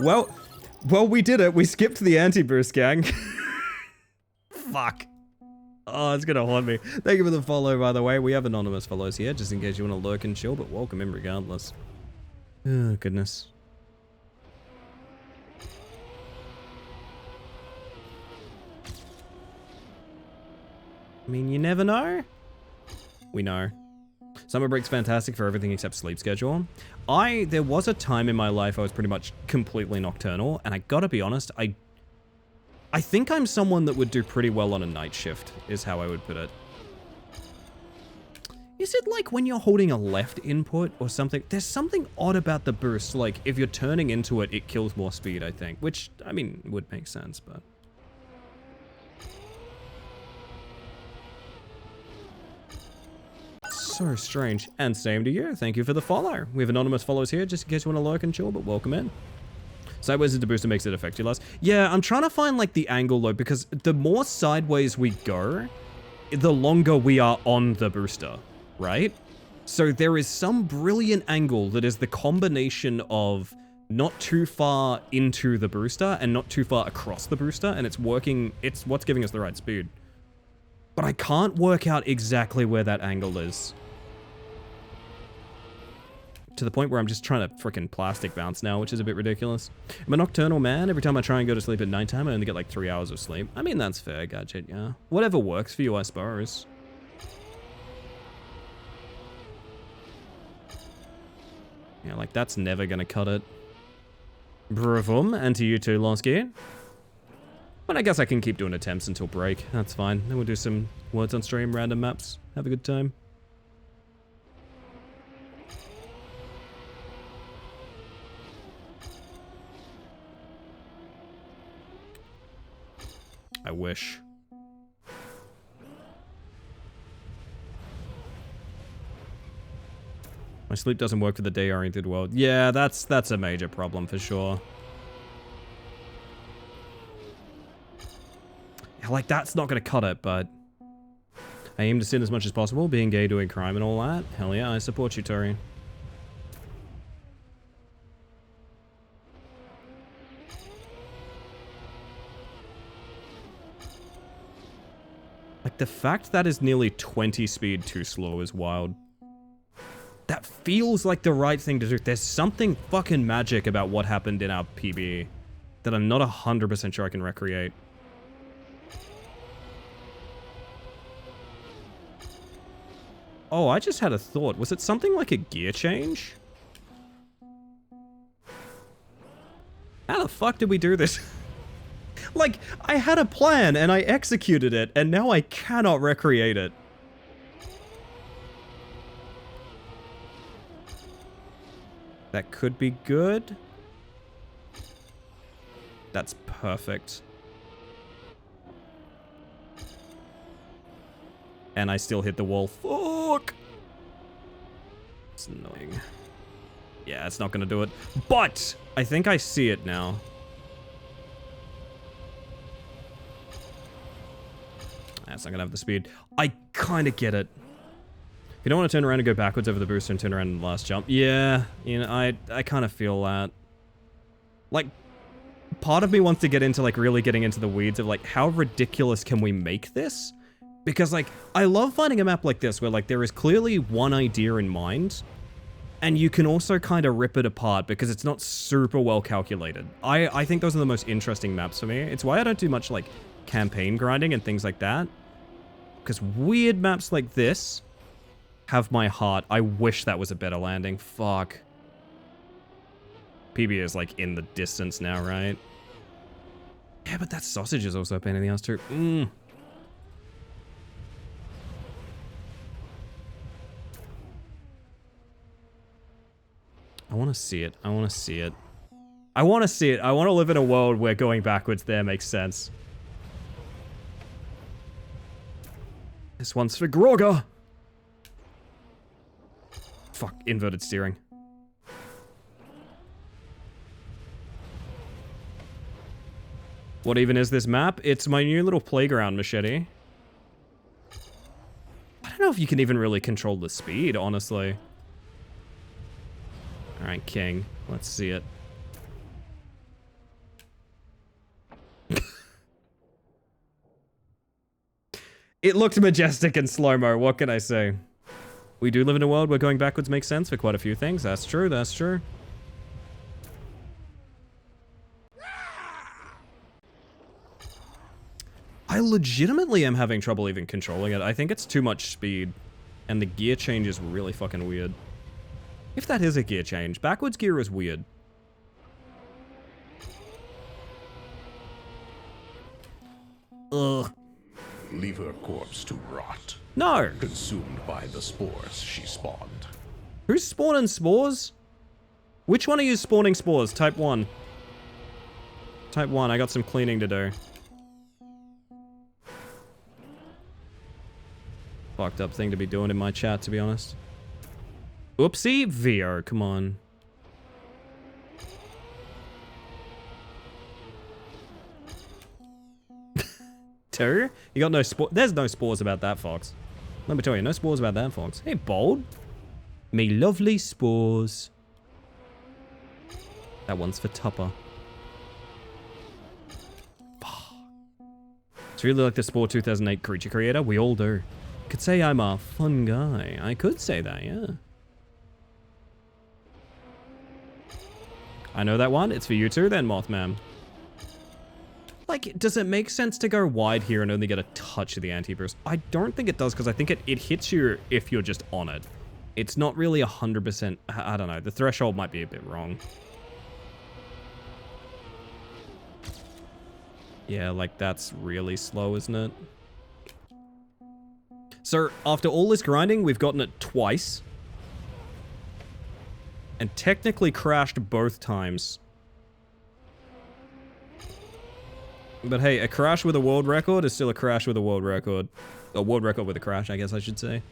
Well, we did it. We skipped the anti-boost, gang. Fuck. Oh, it's gonna haunt me. Thank you for the follow, by the way. We have anonymous follows here, just in case you want to lurk and chill, but welcome in regardless. Oh, goodness. I mean, you never know. We know. Summer break's fantastic for everything except sleep schedule. There was a time in my life I was pretty much completely nocturnal, and I gotta be honest, I think I'm someone that would do pretty well on a night shift, is how I would put it. Is it like when you're holding a left input or something? There's something odd about the boost, like if you're turning into it, it kills more speed, I think. Which, I mean, would make sense, but... so strange. And same to you. Thank you for the follow. We have anonymous follows here, just in case you want to lurk and chill, but welcome in. Sideways is the booster makes it affect you less. Yeah, I'm trying to find like the angle though, because the more sideways we go, the longer we are on the booster, right? So there is some brilliant angle that is the combination of not too far into the booster and not too far across the booster, and it's working, it's what's giving us the right speed. But I can't work out exactly where that angle is. To the point where I'm just trying to frickin' plastic bounce now, which is a bit ridiculous. I'm a nocturnal man. Every time I try and go to sleep at nighttime, I only get like 3 hours of sleep. I mean, that's fair, Gadget, yeah. Whatever works for you, I suppose. Yeah, like, that's never gonna cut it. Bravum, and to you too, Lonsky. But I guess I can keep doing attempts until break. That's fine. Then we'll do some words on stream, random maps. Have a good time. I wish. My sleep doesn't work for the day-oriented world. Yeah, that's a major problem for sure. Yeah, like, that's not gonna cut it, but... I aim to sin as much as possible, being gay, doing crime and all that. Hell yeah, I support you, Tori. Like, the fact that is nearly 20 speed too slow is wild. That feels like the right thing to do. There's something fucking magic about what happened in our PB that I'm not 100% sure I can recreate. Oh, I just had a thought. Was it something like a gear change? How the fuck did we do this? Like, I had a plan and I executed it, and now I cannot recreate it. That could be good. That's perfect. And I still hit the wall. Fuck! It's annoying. Yeah, it's not gonna do it. But! I think I see it now. That's not gonna have the speed. I kinda get it. You don't want to turn around and go backwards over the booster and turn around in the last jump. Yeah, you know, I kind of feel that. Like, part of me wants to get into, like, really getting into the weeds of, like, how ridiculous can we make this? Because, like, I love finding a map like this where, like, there is clearly one idea in mind, and you can also kind of rip it apart because it's not super well calculated. I think those are the most interesting maps for me. It's why I don't do much, like, campaign grinding and things like that. Because weird maps like this have my heart. I wish that was a better landing. Fuck. PB is, like, in the distance now, right? Yeah, but that sausage is also a pain in the ass, too. I want to see it. I want to see it. I want to see it. I want to live in a world where going backwards there makes sense. This one's for Grogger. Fuck, inverted steering. What even is this map? It's my new little playground, Machete. I don't know if you can even really control the speed, honestly. Alright, King. Let's see it. It looked majestic in slow-mo, what can I say? We do live in a world where going backwards makes sense for quite a few things. That's true, that's true. I legitimately am having trouble even controlling it. I think it's too much speed. And the gear change is really fucking weird. If that is a gear change, backwards gear is weird. Ugh. Leave her corpse to rot, No! consumed by the spores she spawned. Who's spawning spores? Which one of you is spawning spores? Type 1. Type 1, I got some cleaning to do. Fucked up thing to be doing in my chat, to be honest. Oopsie, VR, come on. Terrier? You got no spores? There's no spores about that, Fox. Let me tell you, no spores about that, Fox. Hey, Bold. Me lovely spores. That one's for Tupper. It's really like the Spore 2008 creature creator. We all do. Could say I'm a fun guy. I could say that, yeah. I know that one. It's for you too, then, Mothman. Like, does it make sense to go wide here and only get a touch of the anti-burst? I don't think it does, because I think it hits you if you're just on it. It's not really 100%... I don't know. The threshold might be a bit wrong. Yeah, like, that's really slow, isn't it? So, after all this grinding, we've gotten it twice. And technically crashed both times. But hey, a crash with a world record is still a crash with a world record. A world record with a crash, I guess I should say.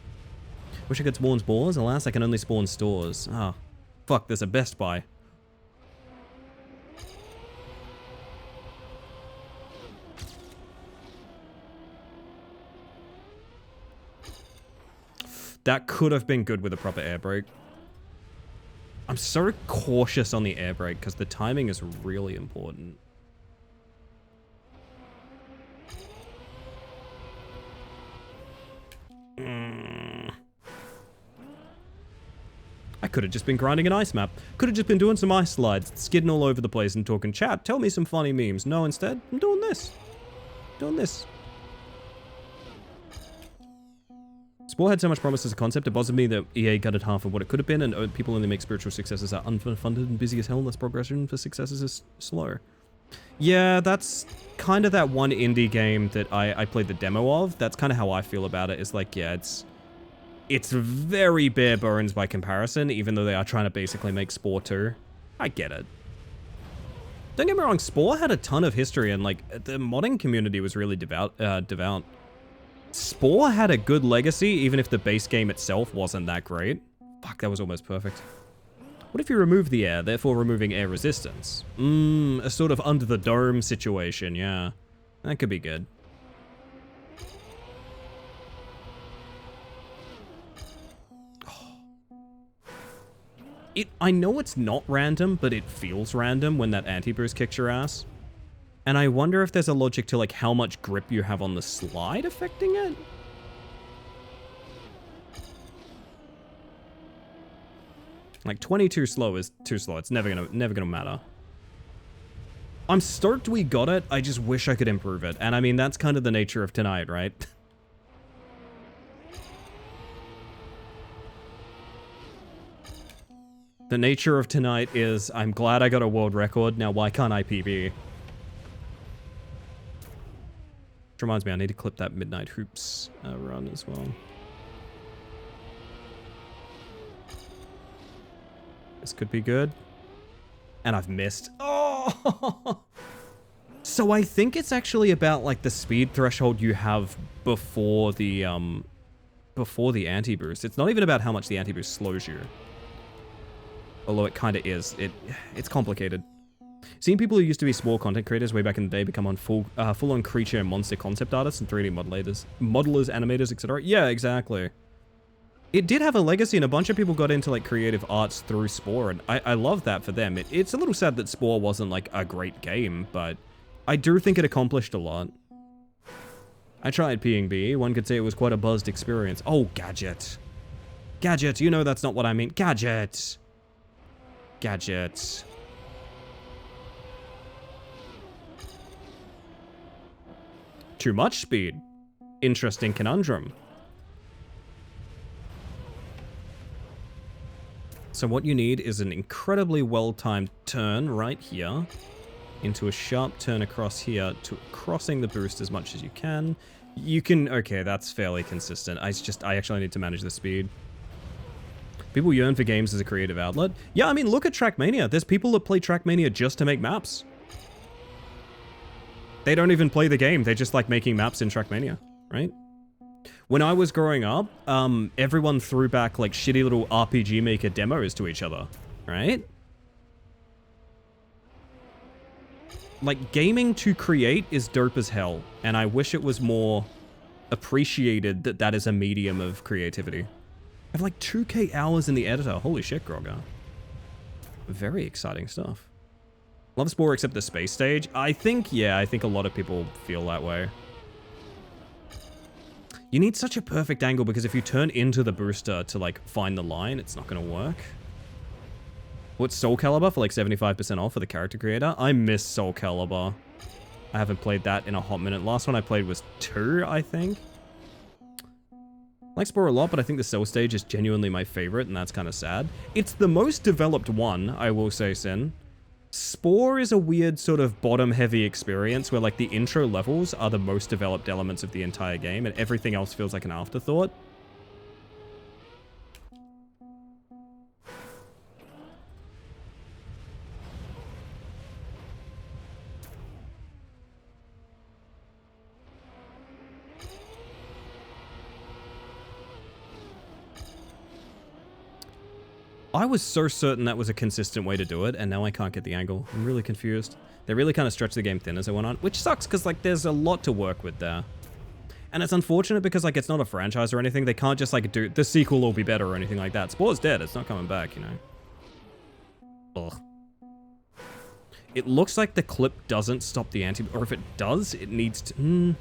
Wish I could spawn spores. Alas, I can only spawn stores. Ah, oh, fuck, there's a Best Buy. That could have been good with a proper air brake. I'm so cautious on the air brake because the timing is really important. I could have just been grinding an ice map. Could have just been doing some ice slides, skidding all over the place and talking chat. Tell me some funny memes. No, instead, I'm doing this. Doing this. Spore had so much promise as a concept, it bothered me that EA gutted half of what it could have been, and people only make spiritual successes are unfunded and busy as hell, and less progression for successes is slow. Yeah, that's kind of that one indie game that I played the demo of. That's kind of how I feel about it, is like, yeah, it's very bare bones by comparison, even though they are trying to basically make Spore 2. I get it. Don't get me wrong, Spore had a ton of history, and like, the modding community was really devout. Spore had a good legacy, even if the base game itself wasn't that great. Fuck, that was almost perfect. What if you remove the air, therefore removing air resistance? A sort of under the dome situation, yeah. That could be good. I know it's not random, but it feels random when that anti-boost kicks your ass. And I wonder if there's a logic to like how much grip you have on the slide affecting it? Like 22 slow is too slow. It's never gonna matter. I'm stoked we got it. I just wish I could improve it. And I mean, that's kind of the nature of tonight, right? The nature of tonight is, I'm glad I got a world record. Now, why can't I PB? Which reminds me, I need to clip that Midnight Hoops run as well. This could be good. And I've missed. Oh! So I think it's actually about like the speed threshold you have before the anti-boost. It's not even about how much the anti-boost slows you. Although it kind of is. It's complicated. Seeing people who used to be small content creators way back in the day become on full-on creature and monster concept artists and 3D modelers, animators, etc. Yeah, exactly. It did have a legacy, and a bunch of people got into like creative arts through Spore, and I love that for them. It's a little sad that Spore wasn't like a great game, but I do think it accomplished a lot. I tried P&B. One could say it was quite a buzzed experience. Oh, Gadget. Gadget, you know that's not what I mean. Gadget. Gadget. Too much speed. Interesting conundrum. So what you need is an incredibly well-timed turn right here into a sharp turn across here to crossing the boost as much as you can. You can, okay, that's fairly consistent. I actually need to manage the speed. People yearn for games as a creative outlet. Yeah, I mean, look at Trackmania. There's people that play Trackmania just to make maps. They don't even play the game. They just like making maps in Trackmania, right? When I was growing up, everyone threw back like shitty little RPG Maker demos to each other, right? Like, gaming to create is dope as hell, and I wish it was more appreciated that that is a medium of creativity. I have like 2K hours in the editor. Holy shit, Grogger. Very exciting stuff. Love Spore except the space stage. I think a lot of people feel that way. You need such a perfect angle because if you turn into the booster to like find the line, it's not going to work. What's Soul Calibur for like 75% off for the character creator? I miss Soul Calibur. I haven't played that in a hot minute. Last one I played was 2, I think. I like Spore a lot, but I think the Cell stage is genuinely my favorite, and that's kind of sad. It's the most developed one, I will say, Sin. Spore is a weird sort of bottom-heavy experience where like the intro levels are the most developed elements of the entire game, and everything else feels like an afterthought. I was so certain that was a consistent way to do it, and now I can't get the angle. I'm really confused. They really kind of stretched the game thin as it went on, which sucks because like there's a lot to work with there. And it's unfortunate because like it's not a franchise or anything. They can't just like do the sequel will be better or anything like that. Spore's dead. It's not coming back, you know. Ugh. It looks like the clip doesn't stop the anti, or if it does, it needs to.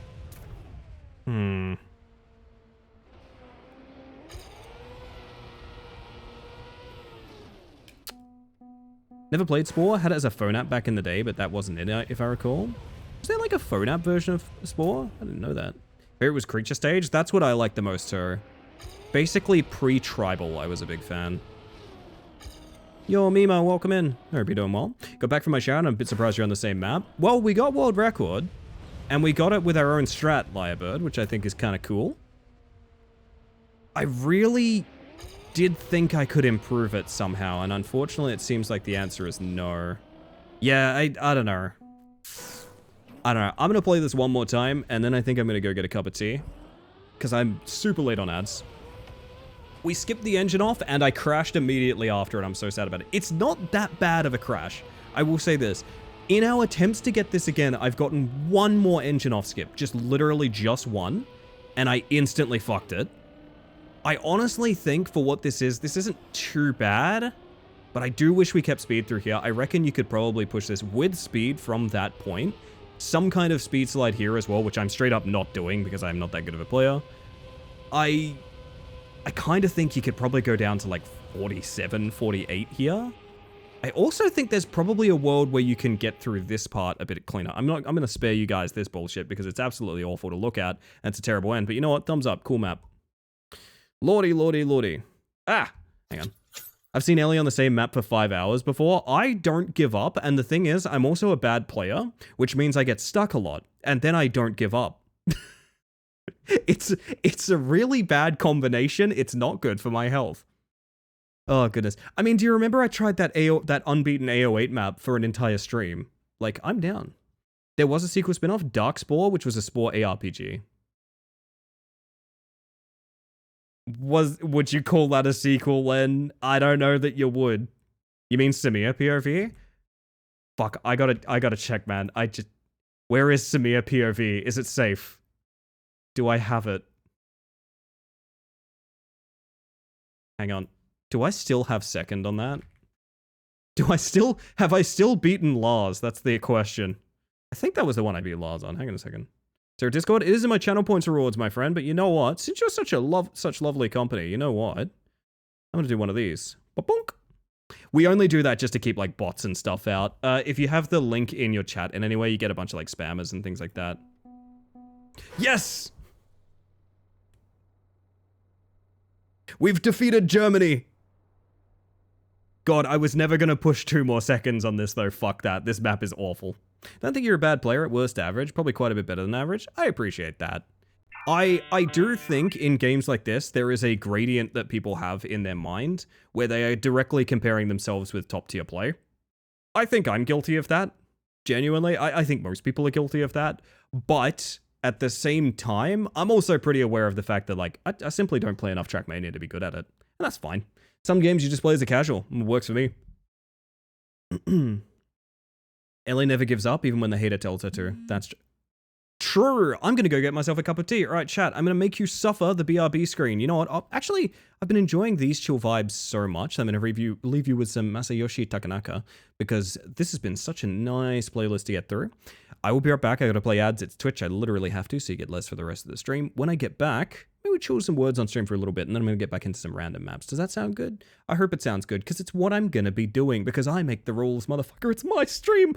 Never played Spore. Had it as a phone app back in the day, but that wasn't in it, if I recall. Was there like a phone app version of Spore? I didn't know that. Here it was Creature Stage. That's what I like the most, sir. Basically pre-tribal, I was a big fan. Yo, Mima, welcome in. I hope you're doing well. Got back from my shower and I'm a bit surprised you're on the same map. Well, we got world record, and we got it with our own strat, Lyrebird, which I think is kind of cool. I really did think I could improve it somehow, and unfortunately it seems like the answer is no. Yeah, I don't know. I don't know. I'm going to play this one more time, and then I think I'm going to go get a cup of tea. Because I'm super late on ads. We skipped the engine off, and I crashed immediately after it. I'm so sad about it. It's not that bad of a crash. I will say this. In our attempts to get this again, I've gotten one more engine off skip. Just literally just one. And I instantly fucked it. I honestly think for what this isn't too bad. But I do wish we kept speed through here. I reckon you could probably push this with speed from that point. Some kind of speed slide here as well, which I'm straight up not doing because I'm not that good of a player. I kind of think you could probably go down to like 47, 48 here. I also think there's probably a world where you can get through this part a bit cleaner. I'm going to spare you guys this bullshit because it's absolutely awful to look at and it's a terrible end. But you know what? Thumbs up. Cool map. Lordy, lordy, lordy. Ah, hang on. I've seen Ellie on the same map for 5 hours before. I don't give up, and the thing is, I'm also a bad player, which means I get stuck a lot, and then I don't give up. It's a really bad combination. It's not good for my health. Oh, goodness. I mean, do you remember I tried that unbeaten AO8 map for an entire stream? Like, I'm down. There was a sequel spin-off, Darkspore, which was a Spore ARPG. Would you call that a sequel, Len? I don't know that you would. You mean Samir POV? Fuck, I gotta check, man. Where is Samir POV? Is it safe? Do I have it? Hang on. Do I still have second on that? Have I still beaten Lars? That's the question. I think that was the one I beat Lars on. Hang on a second. So Discord, it is in my channel points rewards, my friend, but you know what? Since you're such lovely company, you know what? I'm gonna do one of these. Ba-bonk. We only do that just to keep like bots and stuff out. If you have the link in your chat in any way, you get a bunch of like spammers and things like that. Yes! We've defeated Germany! God, I was never gonna push 2 more seconds on this though. Fuck that. This map is awful. Don't think you're a bad player, at worst average. Probably quite a bit better than average. I appreciate that. I do think in games like this, there is a gradient that people have in their mind where they are directly comparing themselves with top tier play. I think I'm guilty of that. Genuinely, I think most people are guilty of that. But at the same time, I'm also pretty aware of the fact that like I simply don't play enough Trackmania to be good at it. And that's fine. Some games you just play as a casual. It works for me. Ellie never gives up, even when the hater tells her to. That's true. I'm gonna go get myself a cup of tea. All right, chat. I'm gonna make you suffer the BRB screen. You know what? I've been enjoying these chill vibes so much. I'm gonna leave you with some Masayoshi Takanaka because this has been such a nice playlist to get through. I will be right back. I gotta play ads. It's Twitch. I literally have to, so you get less for the rest of the stream. When I get back, maybe we'll chill some words on stream for a little bit, and then I'm gonna get back into some random maps. Does that sound good? I hope it sounds good because it's what I'm gonna be doing because I make the rules, motherfucker. It's my stream.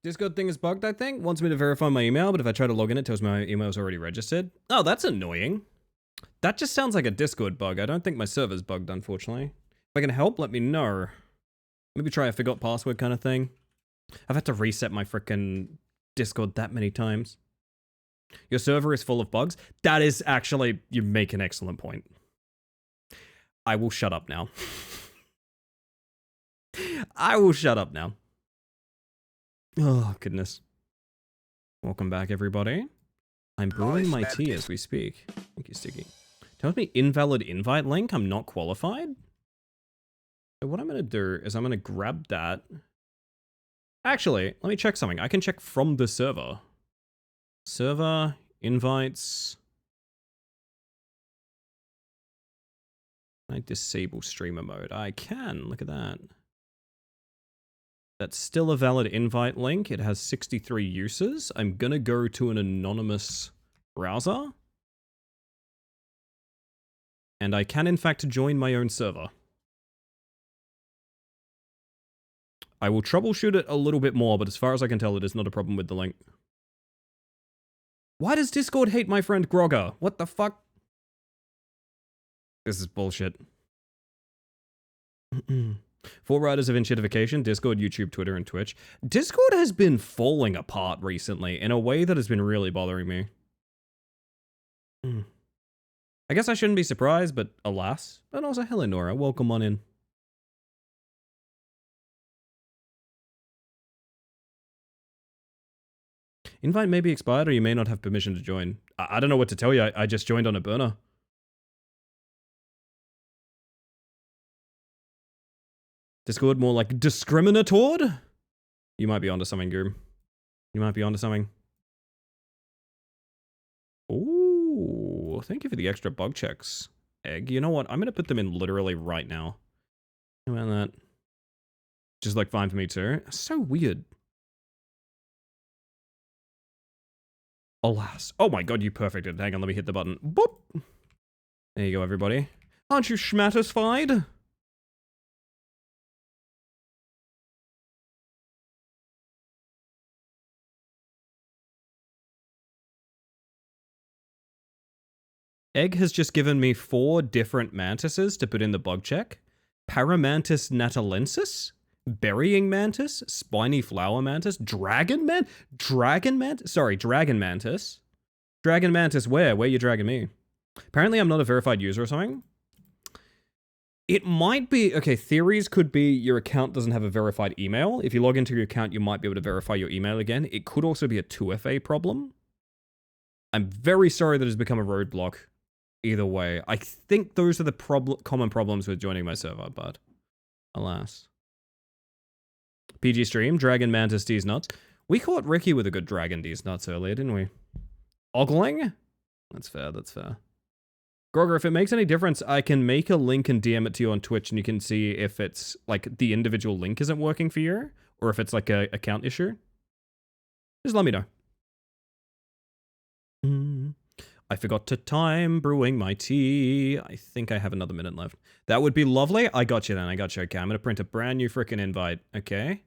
Discord thing is bugged, I think. Wants me to verify my email, but if I try to log in, it tells me my email is already registered. Oh, that's annoying. That just sounds like a Discord bug. I don't think my server's bugged, unfortunately. If I can help, let me know. Maybe try a forgot password kind of thing. I've had to reset my frickin' Discord that many times. Your server is full of bugs? That is actually, you make an excellent point. I will shut up now. I will shut up now. Oh, goodness. Welcome back, everybody. I'm brewing my tea as we speak. Thank you, Sticky. Tells me invalid invite link. I'm not qualified. So what I'm going to do is I'm going to grab that. Actually, let me check something. I can check from the server. Server, invites. Can I disable streamer mode? I can. Look at that. That's still a valid invite link. It has 63 uses. I'm going to go to an anonymous browser. And I can, in fact, join my own server. I will troubleshoot it a little bit more, but as far as I can tell, it is not a problem with the link. Why does Discord hate my friend Grogger? What the fuck? This is bullshit. 4 riders of enshittification, Discord, YouTube, Twitter, and Twitch. Discord has been falling apart recently in a way that has been really bothering me. I guess I shouldn't be surprised, but alas. But also, hello Nora, welcome on in. Invite may be expired or you may not have permission to join. I don't know what to tell you, I just joined on a burner. Discord more like discriminatory? You might be onto something, Goom. You might be onto something. Ooh, thank you for the extra bug checks, Egg. You know what? I'm going to put them in literally right now. How about that? Just like fine for me too. So weird. Alas. Oh my god, you perfected. Hang on, let me hit the button. Boop! There you go, everybody. Aren't you schmatisfied? Egg has just given me 4 different mantises to put in the bug check. Paramantis natalensis, burying mantis, spiny flower mantis, dragon mantis. Dragon mantis where? Where you dragging me? Apparently I'm not a verified user or something. It might be, okay, theories could be your account doesn't have a verified email. If you log into your account, you might be able to verify your email again. It could also be a 2FA problem. I'm very sorry that it's become a roadblock. Either way, I think those are the common problems with joining my server, but alas. PG stream, Dragon Mantis D's nuts. We caught Ricky with a good Dragon D's nuts earlier, didn't we? Ogling? That's fair, that's fair. Grogger, if it makes any difference, I can make a link and DM it to you on Twitch and you can see if it's like the individual link isn't working for you or if it's like a account issue. Just let me know. I forgot to time brewing my tea. I think I have another minute left. That would be lovely. I got you then. I got you. Okay, I'm going to print a brand new freaking invite. Okay.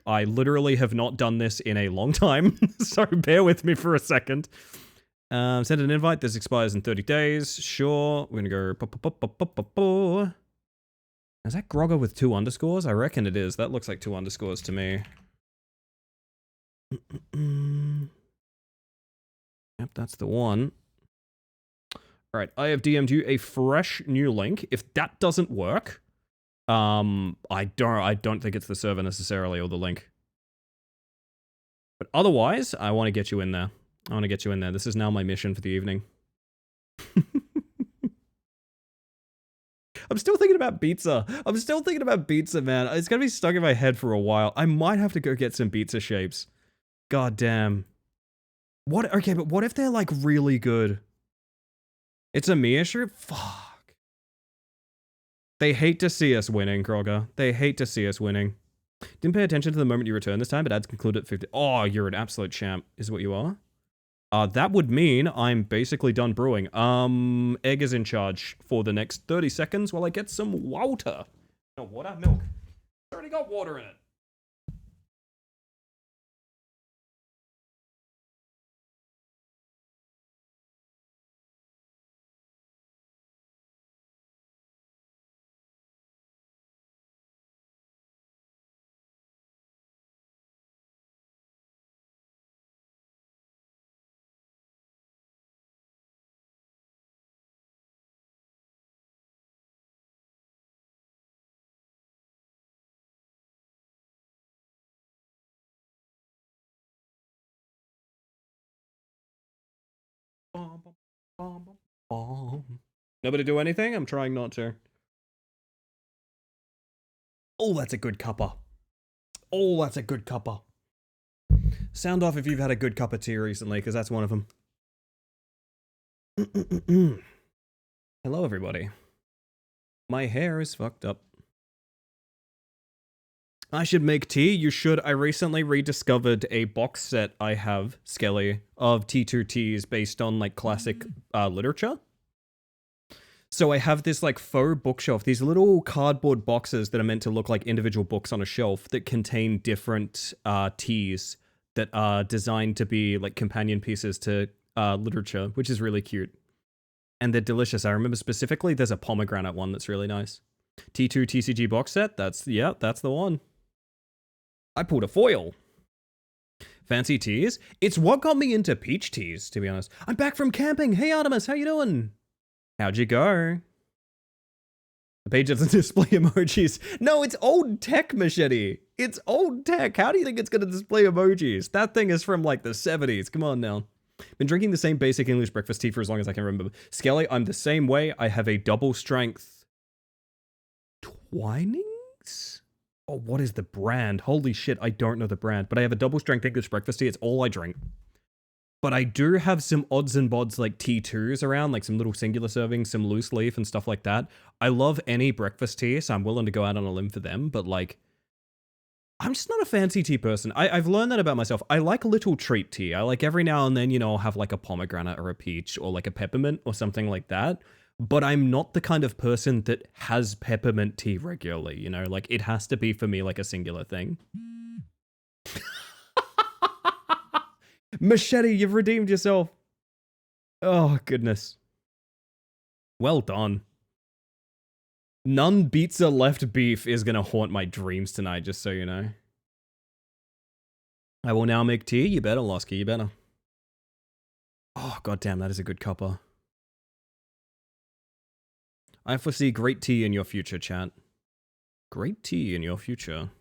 I literally have not done this in a long time. So bear with me for a second. Send an invite. This expires in 30 days. Sure. We're going to go... Is that Grogger with 2 underscores? I reckon it is. That looks like 2 underscores to me. Yep, that's the one. All right, I have DM'd you a fresh new link. If that doesn't work, I don't think it's the server necessarily or the link. But otherwise, I want to get you in there. I want to get you in there. This is now my mission for the evening. I'm still thinking about pizza. I'm still thinking about pizza, man. It's gonna be stuck in my head for a while. I might have to go get some pizza shapes. God damn. What? Okay, but what if they're like really good? It's a me issue? Fuck. They hate to see us winning, Grogger. They hate to see us winning. Didn't pay attention to the moment you returned this time, but ads concluded at 50. Oh, you're an absolute champ, is what you are. That would mean I'm basically done brewing. Egg is in charge for the next 30 seconds while I get some water. No, water? Milk. It's already got water in it. Nobody do anything? I'm trying not to. Oh, that's a good cuppa. Oh, that's a good cuppa. Sound off if you've had a good cup of tea recently, because that's one of them. Hello, everybody. My hair is fucked up. I should make tea. You should. I recently rediscovered a box set I have, Skelly, of T2 teas based on like classic literature. So I have this like faux bookshelf, these little cardboard boxes that are meant to look like individual books on a shelf that contain different teas that are designed to be like companion pieces to literature, which is really cute. And they're delicious. I remember specifically there's a pomegranate one that's really nice. T2 TCG box set, that's the one. I pulled a foil. Fancy teas? It's what got me into peach teas, to be honest. I'm back from camping. Hey Artemis, how you doing? How'd you go? The page doesn't display emojis. No, it's old tech, Machete. It's old tech. How do you think it's gonna display emojis? That thing is from like the 70s. Come on now. Been drinking the same basic English breakfast tea for as long as I can remember. Skelly, I'm the same way. I have a double strength Twinings? Oh, what is the brand? Holy shit, I don't know the brand. But I have a double strength English breakfast tea. It's all I drink. But I do have some odds and bods like T2s around, like some little singular servings, some loose leaf and stuff like that. I love any breakfast tea, so I'm willing to go out on a limb for them. But like, I'm just not a fancy tea person. I've learned that about myself. I like little treat tea. I like every now and then, you know, I'll have like a pomegranate or a peach or like a peppermint or something like that. But I'm not the kind of person that has peppermint tea regularly, you know? Like, it has to be for me like a singular thing. Machete, you've redeemed yourself. Oh, goodness. Well done. None beats a left beef is gonna haunt my dreams tonight, just so you know. I will now make tea. You better, Losky, you better. Oh, goddamn, that is a good cuppa. I foresee great tea in your future, chat. Great tea in your future.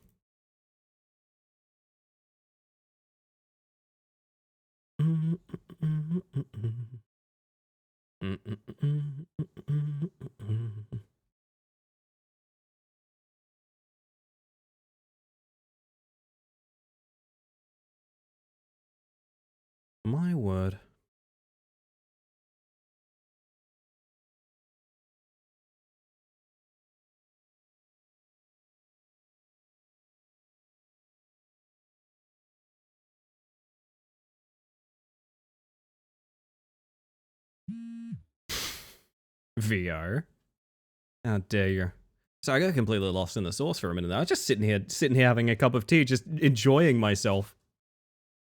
My word. VR. How dare you? So I got completely lost in the sauce for a minute. I was just sitting here having a cup of tea, just enjoying myself.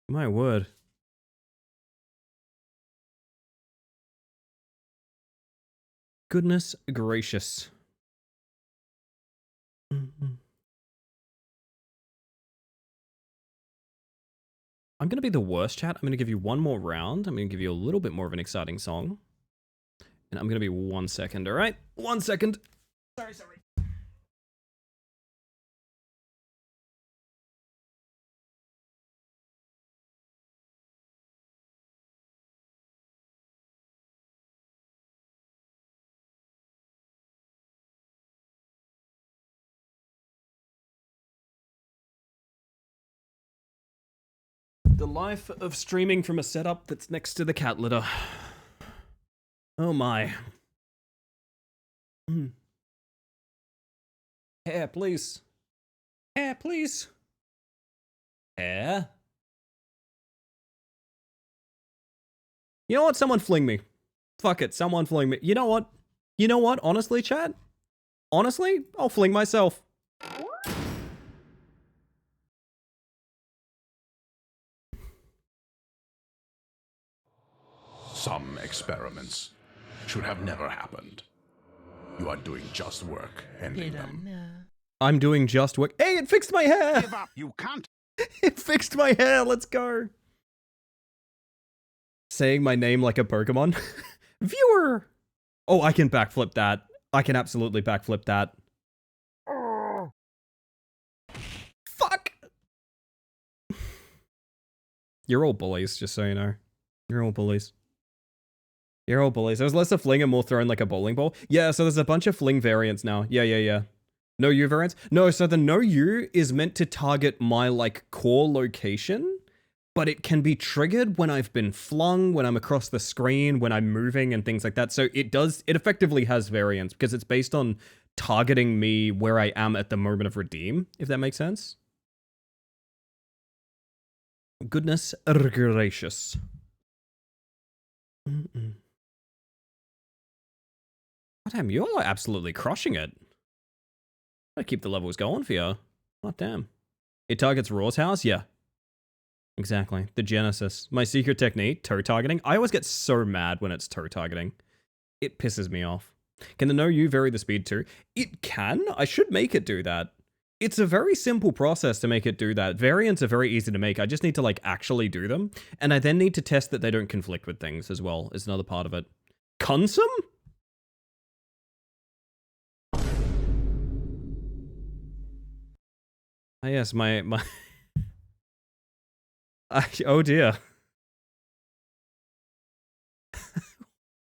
My word. Goodness gracious. I'm going to be the worst, chat. I'm going to give you one more round. I'm going to give you a little bit more of an exciting song. And I'm going to be 1 second, all right? 1 second. Sorry. The life of streaming from a setup that's next to the cat litter. Oh my. Hair, please. Hair, please. Hair. You know what? Someone fling me. Fuck it. Someone fling me. You know what? Honestly, chat? Honestly, I'll fling myself. Some experiments should have never happened. You are doing just work, ending them. I'm doing just work. Hey, it fixed my hair! Give up, you can't! It fixed my hair, let's go! Saying my name like a Pokemon. Viewer! Oh, I can backflip that. I can absolutely backflip that. Fuck! You're all bullies, just so you know. You're all bullies. You're all bullies. There's less of fling and more thrown like a bowling ball. Yeah, so there's a bunch of fling variants now. Yeah. No you variants? No, so the no you is meant to target my like core location, but it can be triggered when I've been flung, when I'm across the screen, when I'm moving and things like that. So it effectively has variants because it's based on targeting me where I am at the moment of redeem, if that makes sense. Goodness gracious. Oh, damn, you're like absolutely crushing it. I keep the levels going for you. Oh, damn. It targets Raw's house? Yeah. Exactly. The Genesis. My secret technique, toe targeting. I always get so mad when it's toe targeting. It pisses me off. Can the no you vary the speed too? It can. I should make it do that. It's a very simple process to make it do that. Variants are very easy to make. I just need to like actually do them. And I then need to test that they don't conflict with things as well, is another part of it. Consum? Ah, yes, my oh dear.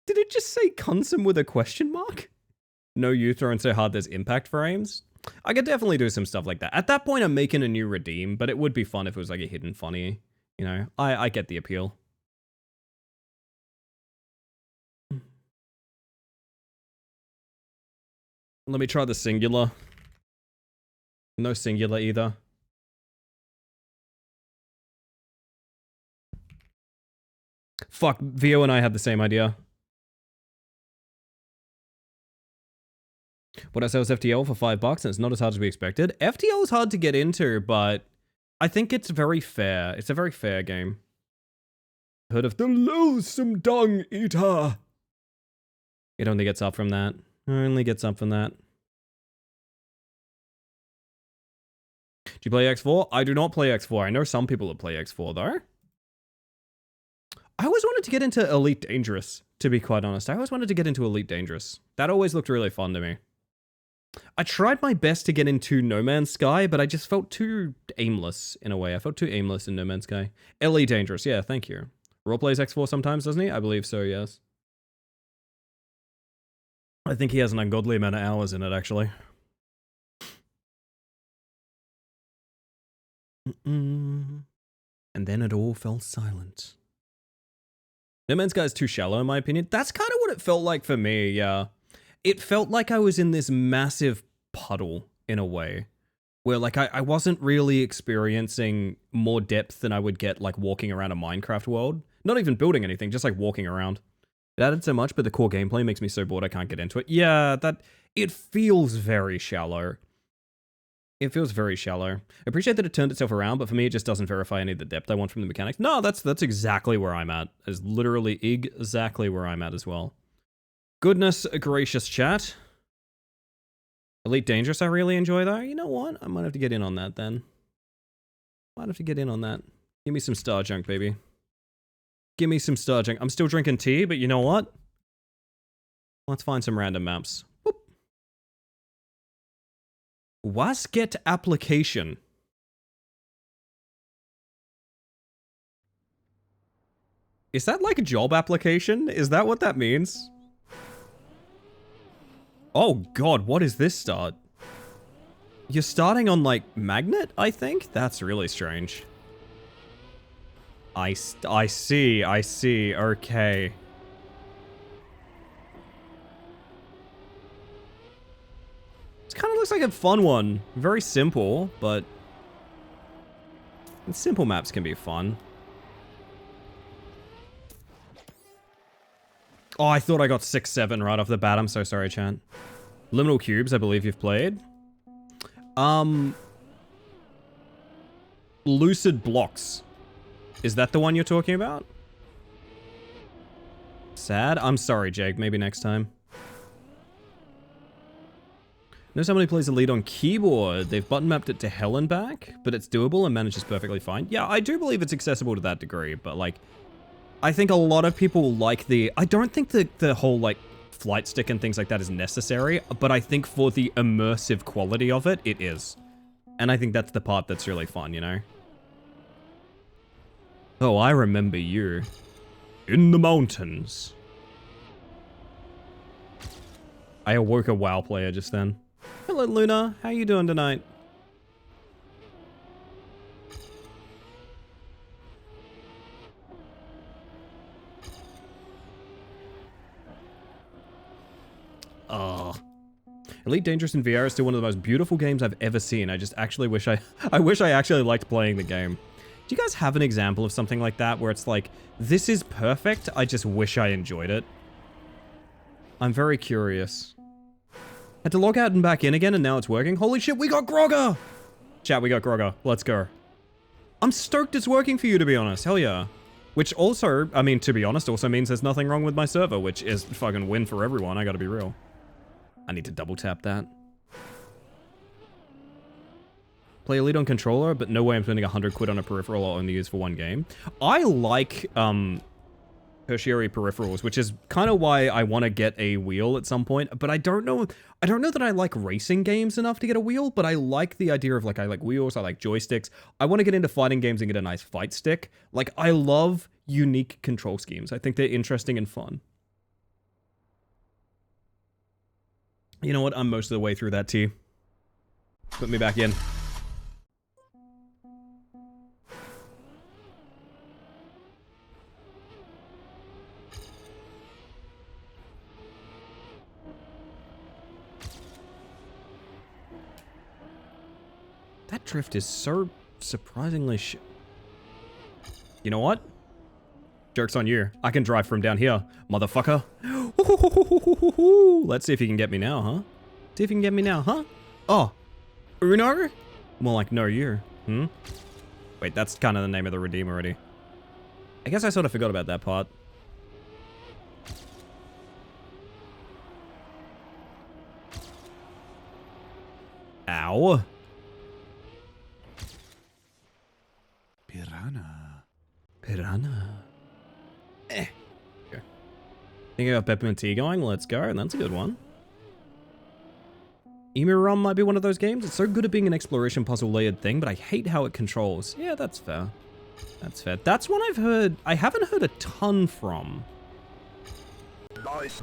Did it just say consum with a question mark? No you throwing so hard there's impact frames? I could definitely do some stuff like that. At that point, I'm making a new redeem, but it would be fun if it was like a hidden funny. You know, I get the appeal. Let me try the singular. No singular either. Fuck, Vio and I had the same idea. What I sell is FTL for $5 and it's not as hard as we expected. FTL is hard to get into, but I think it's very fair. It's a very fair game. Heard of the loathsome dung eater? It only gets up from that. Only gets up from that. Do you play X4? I do not play X4. I know some people that play X4 though. I always wanted to get into Elite Dangerous, to be quite honest. I always wanted to get into Elite Dangerous. That always looked really fun to me. I tried my best to get into No Man's Sky, but I just felt too aimless in a way. I felt too aimless in No Man's Sky. LE Dangerous, yeah, thank you. Raw plays X4 sometimes, doesn't he? I believe so, yes. I think he has an ungodly amount of hours in it, actually. And then it all fell silent. No Man's Sky is too shallow, in my opinion. That's kind of what it felt like for me, yeah. It felt like I was in this massive puddle, in a way. Where, like, I wasn't really experiencing more depth than I would get, like, walking around a Minecraft world. Not even building anything, just, like, walking around. It added so much, but the core gameplay makes me so bored I can't get into it. Yeah, it feels very shallow. It feels very shallow. I appreciate that it turned itself around, but for me, it just doesn't verify any of the depth I want from the mechanics. No, that's exactly where I'm at. It's literally exactly where I'm at as well. Goodness gracious, chat. Elite Dangerous I really enjoy, though. You know what? I might have to get in on that, then. Might have to get in on that. Give me some Star Junk, baby. Give me some Star Junk. I'm still drinking tea, but you know what? Let's find some random maps. Whoop. Wasget application. Is that like a job application? Is that what that means? Oh god, what is this start? You're starting on like magnet, I think? That's really strange. I see, okay. This kind of looks like a fun one. Very simple, but simple maps can be fun. Oh, I thought I got 6-7 right off the bat. I'm so sorry, chat. Liminal Cubes, I believe you've played. Lucid Blocks. Is that the one you're talking about? Sad? I'm sorry, Jake. Maybe next time. Know somebody plays the lead on keyboard. They've button mapped it to hell and back, but it's doable and manages perfectly fine. Yeah, I do believe it's accessible to that degree, but like, I think a lot of people like the... I don't think the whole, like, flight stick and things like that is necessary, but I think for the immersive quality of it, it is. And I think that's the part that's really fun, you know? Oh, I remember you. In the mountains. I awoke a WoW player just then. Hello, Luna. How you doing tonight? Oh. Elite Dangerous in VR is still one of the most beautiful games I've ever seen. I just actually wish I wish I actually liked playing the game. Do you guys have an example of something like that where it's like, this is perfect, I just wish I enjoyed it? I'm very curious. Had to log out and back in again and now it's working. Holy shit, we got Grogger! Chat, we got Grogger. Let's go. I'm stoked it's working for you, to be honest. Hell yeah. Which also, I mean, to be honest, also means there's nothing wrong with my server, which is fucking win for everyone, I gotta be real. I need to double tap that. Play Elite on controller, but no way I'm spending 100 quid on a peripheral I'll only use for one game. I like tertiary peripherals, which is kind of why I want to get a wheel at some point. But I don't know that I like racing games enough to get a wheel, but I like the idea of like, I like wheels, I like joysticks. I want to get into fighting games and get a nice fight stick. Like, I love unique control schemes. I think they're interesting and fun. You know what? I'm most of the way through that tea. Put me back in. That drift is so surprisingly You know what? Joke's on you. I can drive from down here, motherfucker. Let's see if you can get me now, huh? See if you can get me now, huh? Oh. Uno? More like no you. Wait, that's kind of the name of the Redeem already. I guess I sort of forgot about that part. Ow. Piranha. Okay. Think I got peppermint tea going? Let's go. That's a good one. Emu Rum might be one of those games. It's so good at being an exploration puzzle layered thing, but I hate how it controls. Yeah, that's fair. That's fair. That's one I've heard. I haven't heard a ton from.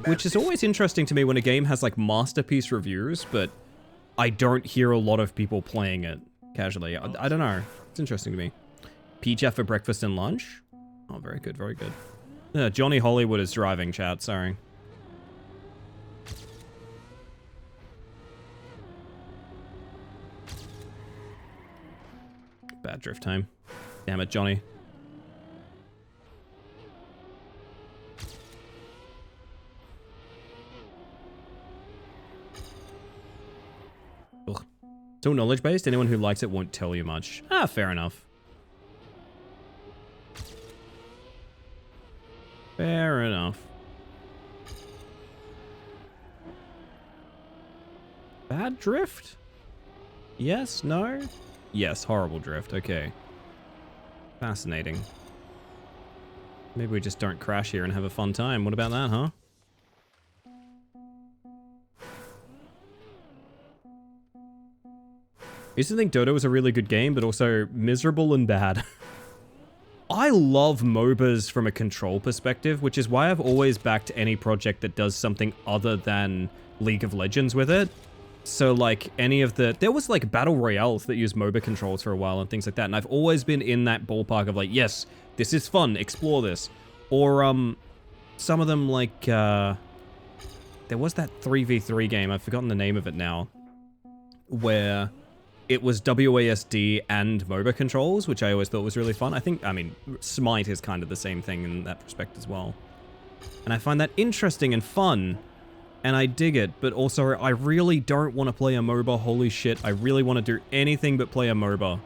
Which is always interesting to me when a game has like masterpiece reviews, but I don't hear a lot of people playing it casually. I don't know. It's interesting to me. Peach for breakfast and lunch? Oh, very good, very good. Yeah, Johnny Hollywood is driving, chat, sorry. Bad drift time. Damn it, Johnny. Ugh. Still knowledge-based? Anyone who likes it won't tell you much. Ah, fair enough. Fair enough. Bad drift? Yes, no? Yes, horrible drift, okay. Fascinating. Maybe we just don't crash here and have a fun time. What about that, huh? I used to think Dota was a really good game, but also miserable and bad. I love MOBAs from a control perspective, which is why I've always backed any project that does something other than League of Legends with it. So like any of the, there was like battle royales that used MOBA controls for a while and things like that. And I've always been in that ballpark of like, yes, this is fun, explore this. Or some of them like, there was that 3v3 game, I've forgotten the name of it now, where it was WASD and MOBA controls, which I always thought was really fun. I mean, Smite is kind of the same thing in that respect as well. And I find that interesting and fun, and I dig it, but also I really don't want to play a MOBA, holy shit. I really want to do anything but play a MOBA.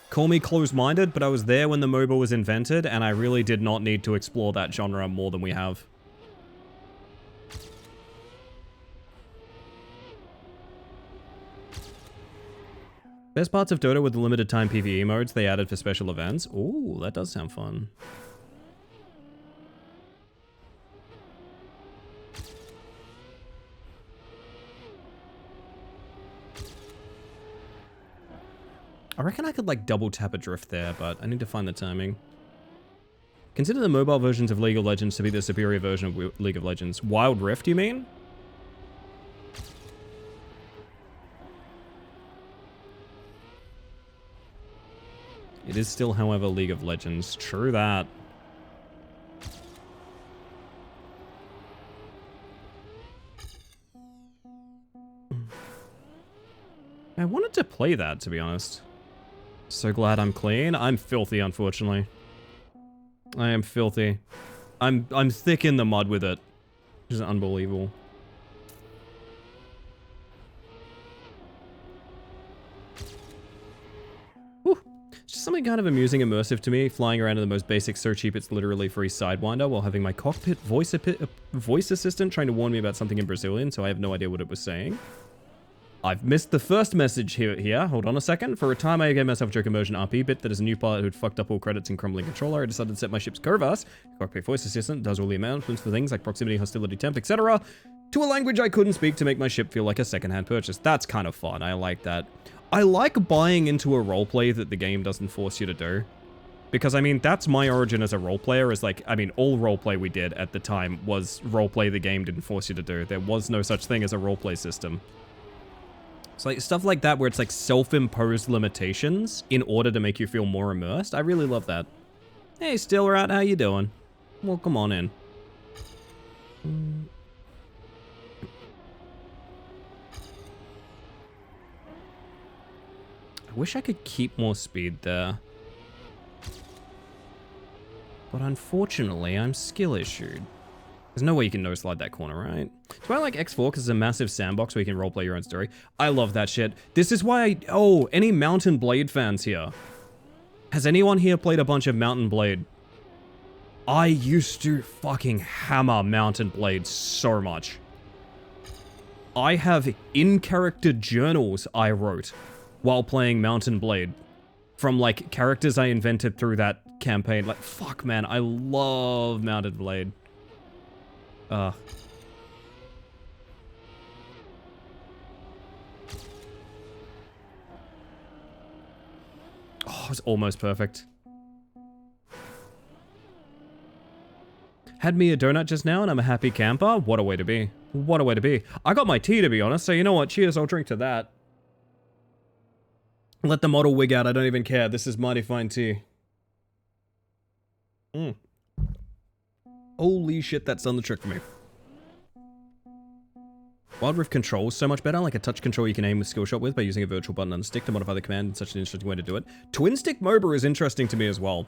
Call me closed-minded, but I was there when the MOBA was invented, and I really did not need to explore that genre more than we have. Best parts of Dota were the limited time PvE modes they added for special events. Ooh, that does sound fun. I reckon I could like double tap a drift there, but I need to find the timing. Consider the mobile versions of League of Legends to be the superior version of League of Legends. Wild Rift, you mean? It is still, however, League of Legends. True that. I wanted to play that, to be honest. So glad I'm clean. I'm filthy, unfortunately. I am filthy. I'm thick in the mud with it. Which is unbelievable. Whew. It's just something kind of amusing, immersive to me, flying around in the most basic, so cheap it's literally free Sidewinder while having my cockpit voice assistant trying to warn me about something in Brazilian, so I have no idea what it was saying. I've missed the first message here. Hold on a second. For a time, I gave myself a joke immersion RP bit that is a new pilot who'd fucked up all credits in crumbling controller. I decided to set my ship's Curvas, cockpit voice assistant, does all the announcements for things like proximity, hostility, temp, etc., to a language I couldn't speak to make my ship feel like a secondhand purchase. That's kind of fun. I like that. I like buying into a roleplay that the game doesn't force you to do. Because, I mean, that's my origin as a role player, is like, I mean, all roleplay we did at the time was roleplay the game didn't force you to do. There was no such thing as a roleplay system. So like stuff like that where it's like self-imposed limitations in order to make you feel more immersed. I really love that. Hey, Stillrat, how you doing? Well, come on in. I wish I could keep more speed there. But unfortunately, I'm skill issued. There's no way you can no-slide that corner, right? That's why I like X4, because it's a massive sandbox where you can roleplay your own story. I love that shit. This is why oh, any Mountain Blade fans here? Has anyone here played a bunch of Mountain Blade? I used to fucking hammer Mountain Blade so much. I have in-character journals I wrote while playing Mountain Blade. From, like, characters I invented through that campaign. Like, fuck, man, I love Mountain Blade. Oh, it's almost perfect. Had me a donut just now and I'm a happy camper. What a way to be. What a way to be. I got my tea, to be honest, so you know what? Cheers, I'll drink to that. Let the model wig out, I don't even care. This is mighty fine tea. Holy shit, that's done the trick for me. Wild Rift controls so much better, like a touch control you can aim with skill shot with by using a virtual button and stick to modify the command in such an interesting way to do it. Twin stick MOBA is interesting to me as well.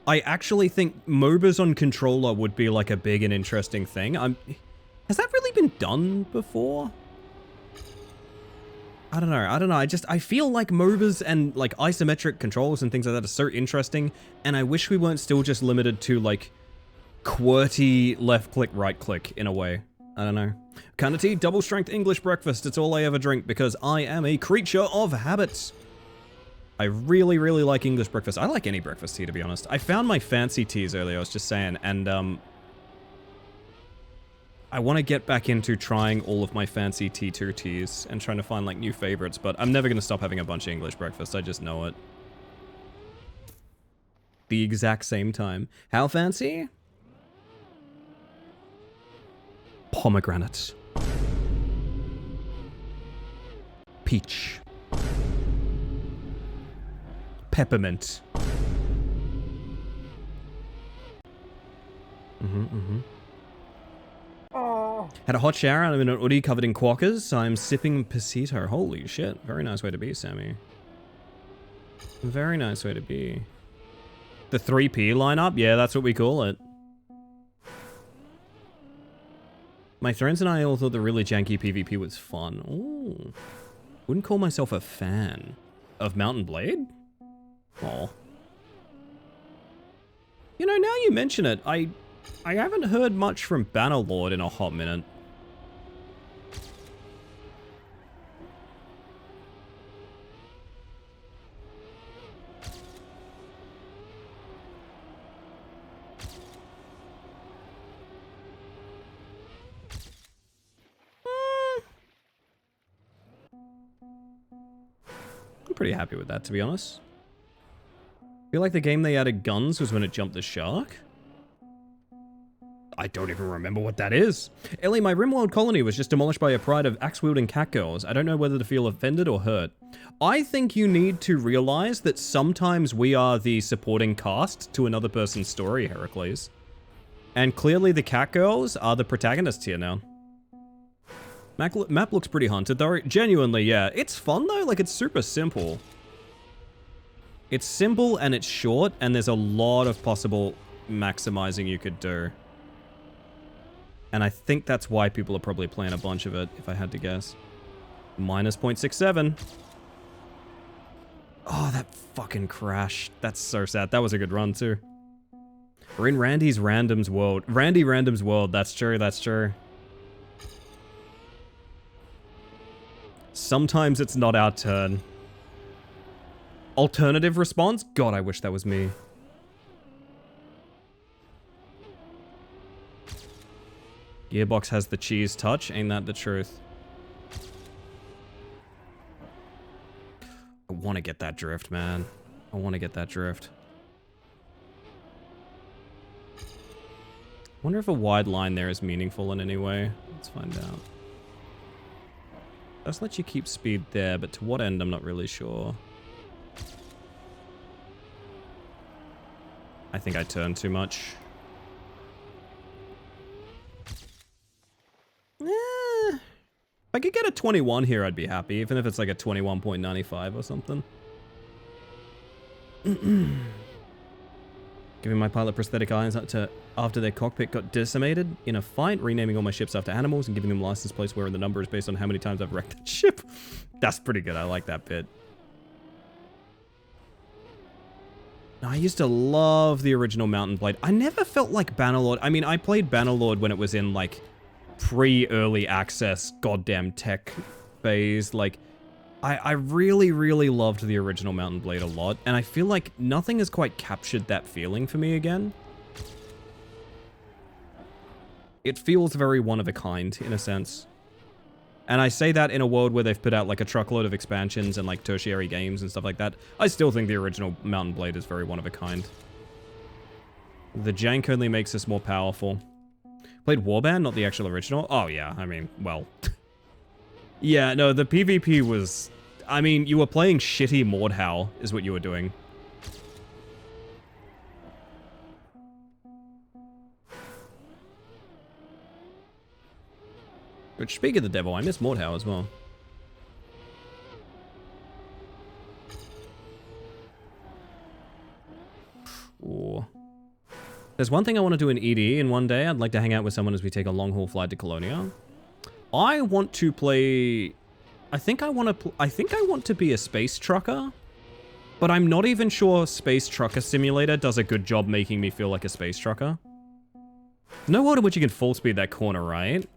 I actually think MOBAs on controller would be like a big and interesting thing. Has that really been done before? I don't know. I feel like MOBAs and like isometric controls and things like that are so interesting, and I wish we weren't still just limited to like QWERTY left click, right click in a way. I don't know. Kind of tea, double strength English breakfast. It's all I ever drink because I am a creature of habits. I really, really like English breakfast. I like any breakfast tea, to be honest. I found my fancy teas earlier, I was just saying, and I want to get back into trying all of my fancy T2 teas and trying to find like new favorites, but I'm never going to stop having a bunch of English breakfast. I just know it. The exact same time. How fancy? Pomegranate. Peach. Peppermint. Had a hot shower and I'm in an hoodie covered in quackers. I'm sipping Pasito. Holy shit. Very nice way to be, Sammy. Very nice way to be. The 3P lineup? Yeah, that's what we call it. My friends and I all thought the really janky PvP was fun. Ooh. Wouldn't call myself a fan of Mountain Blade? Oh. You know, now you mention it, I haven't heard much from Bannerlord in a hot minute. I'm pretty happy with that, to be honest. I feel like the game they added guns was when it jumped the shark. I don't even remember what that is. Ellie, my Rimworld colony was just demolished by a pride of axe-wielding cat girls. I don't know whether to feel offended or hurt. I think you need to realize that sometimes we are the supporting cast to another person's story, Heracles. And clearly the cat girls are the protagonists here now. Map looks pretty haunted though. Genuinely, yeah. It's fun though, like it's super simple. It's simple and it's short, and there's a lot of possible maximizing you could do. And I think that's why people are probably playing a bunch of it, if I had to guess. Minus 0.67. Oh, that fucking crash. That's so sad. That was a good run, too. We're in Randy's Random's world. Randy Random's world. That's true, that's true. Sometimes it's not our turn. Alternative response? God, I wish that was me. Gearbox has the cheese touch, ain't that the truth? I want to get that drift, man. I want to get that drift. Wonder if a wide line there is meaningful in any way. Let's find out. Let's let you keep speed there, but to what end, I'm not really sure. I think I turned too much. If I could get a 21 here, I'd be happy, even if it's like a 21.95 or something. Giving my pilot prosthetic eyes up to after their cockpit got decimated in a fight, renaming all my ships after animals and giving them license plates wherein the number is based on how many times I've wrecked that ship. That's pretty good. I like that bit. I used to love the original Mountain Blade. I never felt like Bannerlord. I mean, I played Bannerlord when it was in like pre-early access goddamn tech phase. Like, I really, really loved the original Mountain Blade a lot, and I feel like nothing has quite captured that feeling for me again. It feels very one of a kind, in a sense. And I say that in a world where they've put out like a truckload of expansions and like tertiary games and stuff like that. I still think the original Mountain Blade is very one of a kind. The jank only makes us more powerful. Played Warband, not the actual original? Oh yeah, I mean, well. Yeah, no, the PvP was... I mean, you were playing shitty Mordhau, is what you were doing. Which, speaking of the devil, I miss Mordhau as well. Ooh. There's one thing I want to do in ED, and one day I'd like to hang out with someone as we take a long-haul flight to Colonia. I want to play... I think I want to be a space trucker, but I'm not even sure Space Trucker Simulator does a good job making me feel like a space trucker. No world in which you can full speed that corner, right?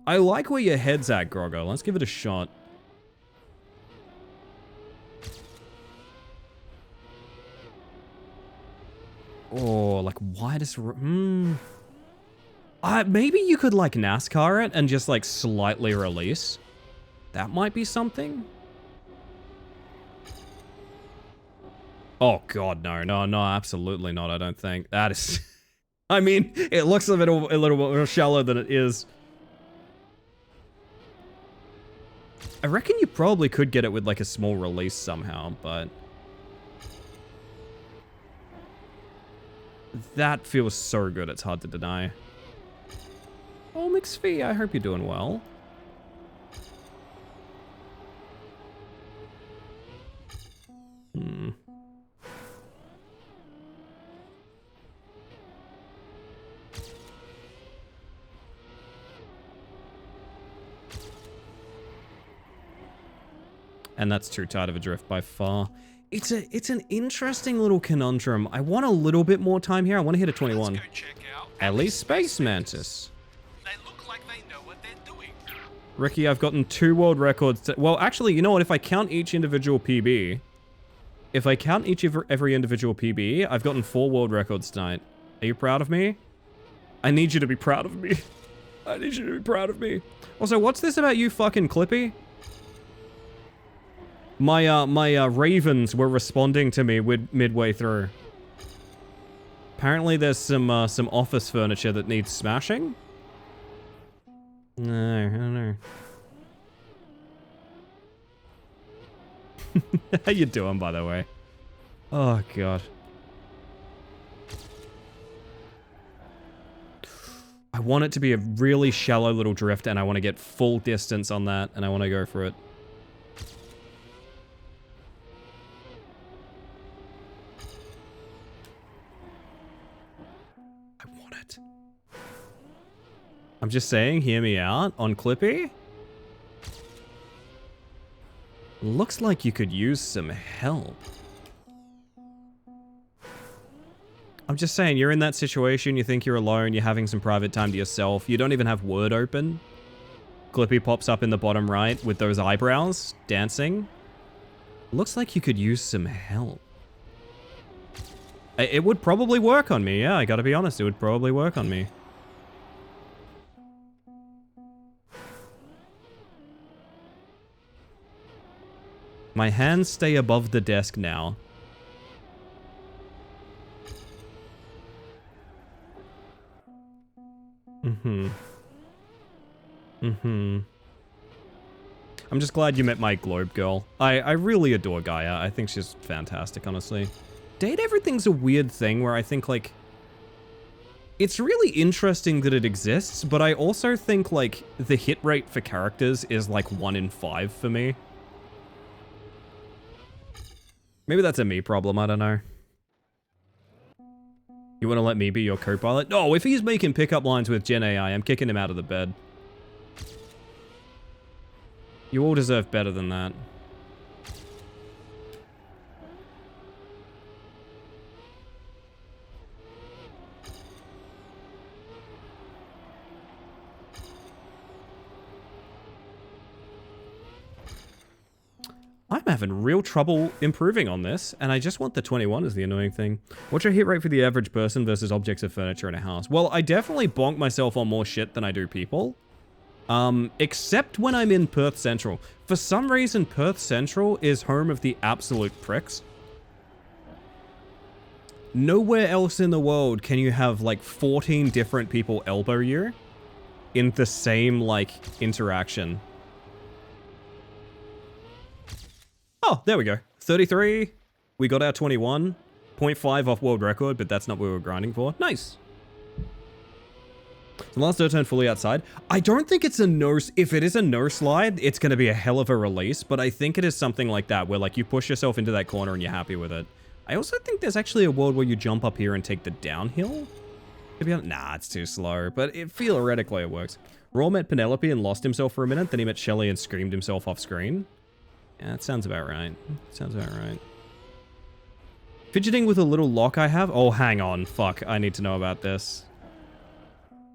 I like where your head's at, Groggo. Let's give it a shot. Oh, like widest... maybe you could like NASCAR it and just like slightly release. That might be something. Oh god, no, absolutely not. I don't think that is. I mean, it looks a little bit more shallow than it is. I reckon you probably could get it with like a small release somehow, but that feels so good. It's hard to deny. Oh, McSphy, I hope you're doing well. And that's too tight of a drift by far. It's an interesting little conundrum. I want a little bit more time here. I want to hit a 21. Let's go check out At least Space Mantis. They look like they know what they're doing. Ricky, I've gotten 2 world records. Well, actually, you know what? If I count each individual PB, every individual PB, I've gotten 4 world records tonight. Are you proud of me? I need you to be proud of me. I need you to be proud of me. Also, what's this about you fucking Clippy? My, ravens were responding to me midway through. Apparently there's some office furniture that needs smashing. No, I don't know. How you doing, by the way? Oh, God. I want it to be a really shallow little drift, and I want to get full distance on that, and I want to go for it. I want it. I'm just saying, hear me out on Clippy. Looks like you could use some help. I'm just saying, you're in that situation, you think you're alone, you're having some private time to yourself, you don't even have Word open. Clippy pops up in the bottom right with those eyebrows, dancing. Looks like you could use some help. It would probably work on me, yeah, I gotta be honest, it would probably work on me. My hands stay above the desk now. I'm just glad you met my globe girl. I really adore Gaia. I think she's fantastic, honestly. Date everything's a weird thing where I think, like... It's really interesting that it exists, but I also think, like, the hit rate for characters is, like, 1 in 5 for me. Maybe that's a me problem, I don't know. You want to let me be your co-pilot? No, if he's making pickup lines with Gen AI, I'm kicking him out of the bed. You all deserve better than that. I'm having real trouble improving on this, and I just want the 21 as the annoying thing. What's your hit rate for the average person versus objects of furniture in a house? Well, I definitely bonk myself on more shit than I do people. Except when I'm in Perth Central. For some reason, Perth Central is home of the absolute pricks. Nowhere else in the world can you have, like, 14 different people elbow you in the same, like, interaction. Oh, there we go. 33. We got our 21. 0.5 off world record, but that's not what we were grinding for. Nice. So last turn fully outside. I don't think it's a no... If it is a no slide, it's going to be a hell of a release, but I think it is something like that, where, like, you push yourself into that corner and you're happy with it. I also think there's actually a world where you jump up here and take the downhill. Nah, it's too slow, but theoretically it works. Raw met Penelope and lost himself for a minute, then he met Shelly and screamed himself off screen. Yeah, that sounds about right. Sounds about right. Fidgeting with a little lock I have? Oh, hang on. Fuck, I need to know about this.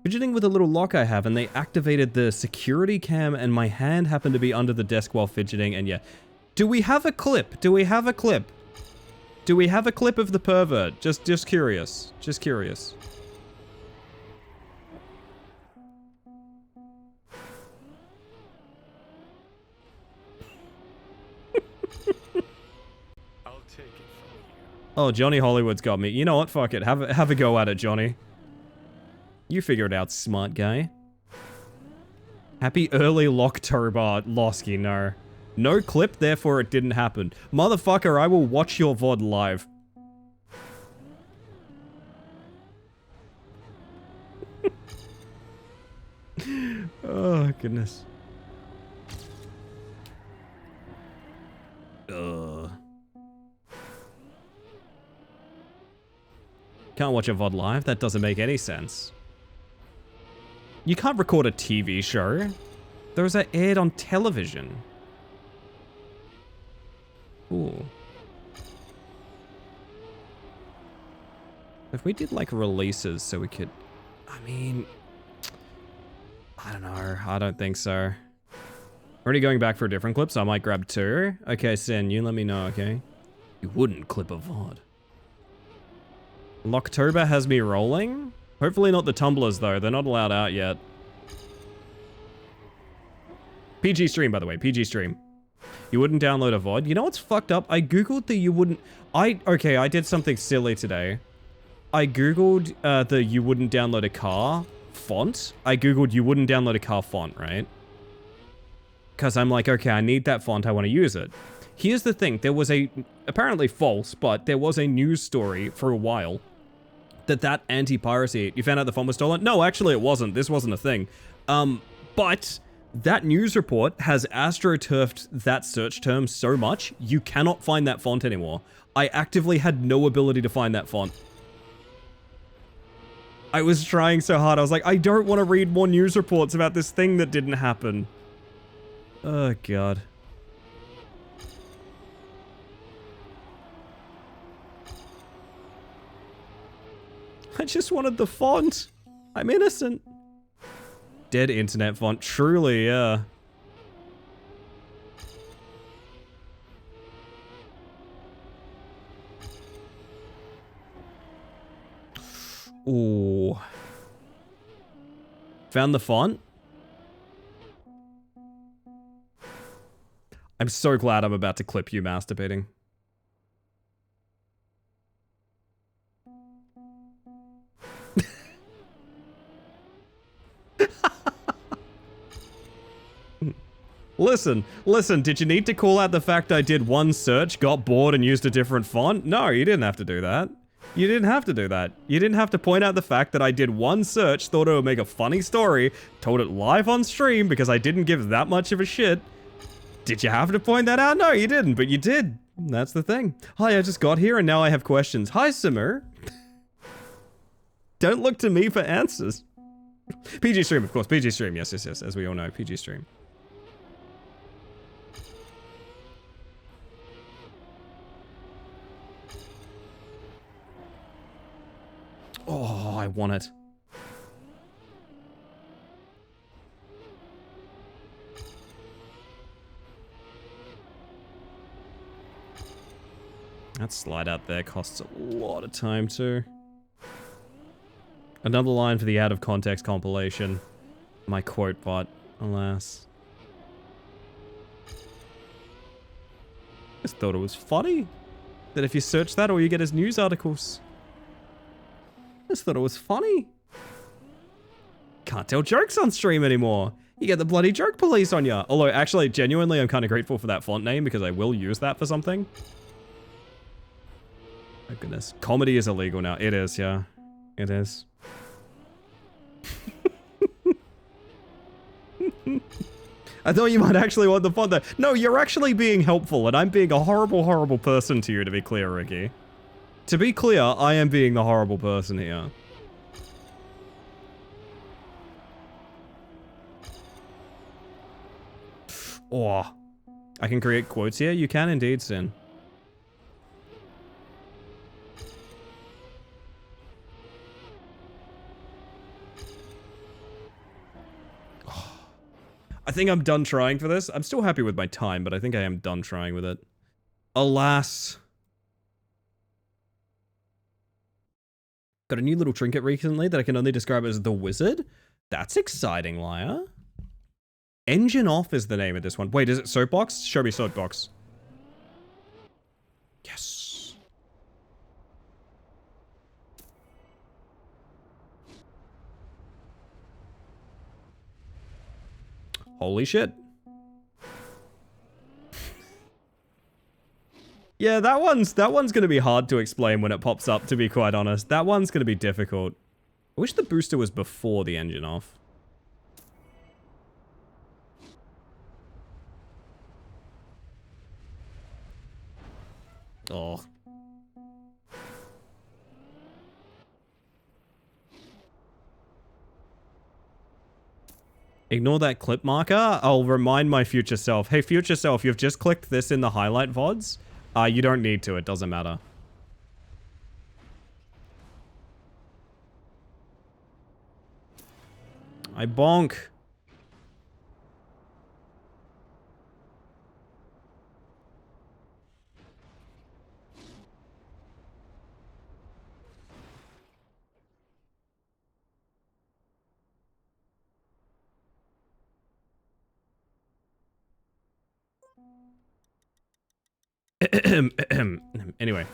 Fidgeting with a little lock I have, and they activated the security cam, and my hand happened to be under the desk while fidgeting, and yeah. Do we have a clip? Do we have a clip? Do we have a clip of the pervert? Just curious. Just curious. Oh, Johnny Hollywood's got me. You know what? Fuck it. Have a go at it, Johnny. You figure it out, smart guy. Happy early Locktober, Losky, no. No clip, therefore it didn't happen. Motherfucker, I will watch your VOD live. Oh, goodness. Ugh. Can't watch a VOD live? That doesn't make any sense. You can't record a TV show. Those are aired on television. Ooh. If we did, like, releases so we could... I mean... I don't know. I don't think so. Already going back for a different clip, so I might grab 2. Okay, Sin, you let me know, okay? You wouldn't clip a VOD. Locktober has me rolling? Hopefully not the tumblers, though. They're not allowed out yet. PG stream, by the way. PG stream. You wouldn't download a VOD? You know what's fucked up? I googled that you wouldn't... Okay, I did something silly today. I googled the "you wouldn't download a car" font. I googled "you wouldn't download a car" font, right? Because I'm like, okay, I need that font. I want to use it. Here's the thing. There was a, apparently false, but there was a news story for a while that anti-piracy, you found out the font was stolen? No, actually it wasn't. This wasn't a thing. But that news report has astroturfed that search term so much, you cannot find that font anymore. I actively had no ability to find that font. I was trying so hard. I was like, I don't want to read more news reports about this thing that didn't happen. Oh, God. I just wanted the font. I'm innocent. Dead internet font. Truly, yeah. Ooh. Found the font? I'm so glad I'm about to clip you masturbating. Listen, did you need to call out the fact I did one search, got bored, and used a different font? No, you didn't have to do that. You didn't have to do that. You didn't have to point out the fact that I did one search, thought it would make a funny story, told it live on stream because I didn't give that much of a shit. Did you have to point that out? No, you didn't, but you did. That's the thing. Hi, I just got here and now I have questions. Hi, Simmer. Don't look to me for answers. PG stream, of course. PG stream. Yes, as we all know. PG stream. Oh, I want it. That slide out there costs a lot of time too. Another line for the out of context compilation. My quote bot, alas. Just thought it was funny that if you search that all you get is news articles. Just thought it was funny. Can't tell jokes on stream anymore. You get the bloody joke police on ya. Although, actually, genuinely, I'm kind of grateful for that font name because I will use that for something. My goodness. Comedy is illegal now. It is, yeah. It is. I thought you might actually want the font there. No, you're actually being helpful, and I'm being a horrible, horrible person to you, to be clear, Ricky. To be clear, I am being the horrible person here. Oh. I can create quotes here? You can indeed, Sin. I think I'm done trying for this. I'm still happy with my time, but I think I am done trying with it. Alas. Got a new little trinket recently that I can only describe as the wizard. That's exciting, Liar. Engine Off is the name of this one. Wait, is it Soapbox? Show me Soapbox. Yes. Holy shit. Yeah, that one's gonna be hard to explain when it pops up, to be quite honest. That one's gonna be difficult. I wish the booster was before the engine off. Oh. Ignore that clip marker. I'll remind my future self. Hey, future self, you've just clicked this in the highlight VODs. You don't need to. It doesn't matter. I bonk. Anyway.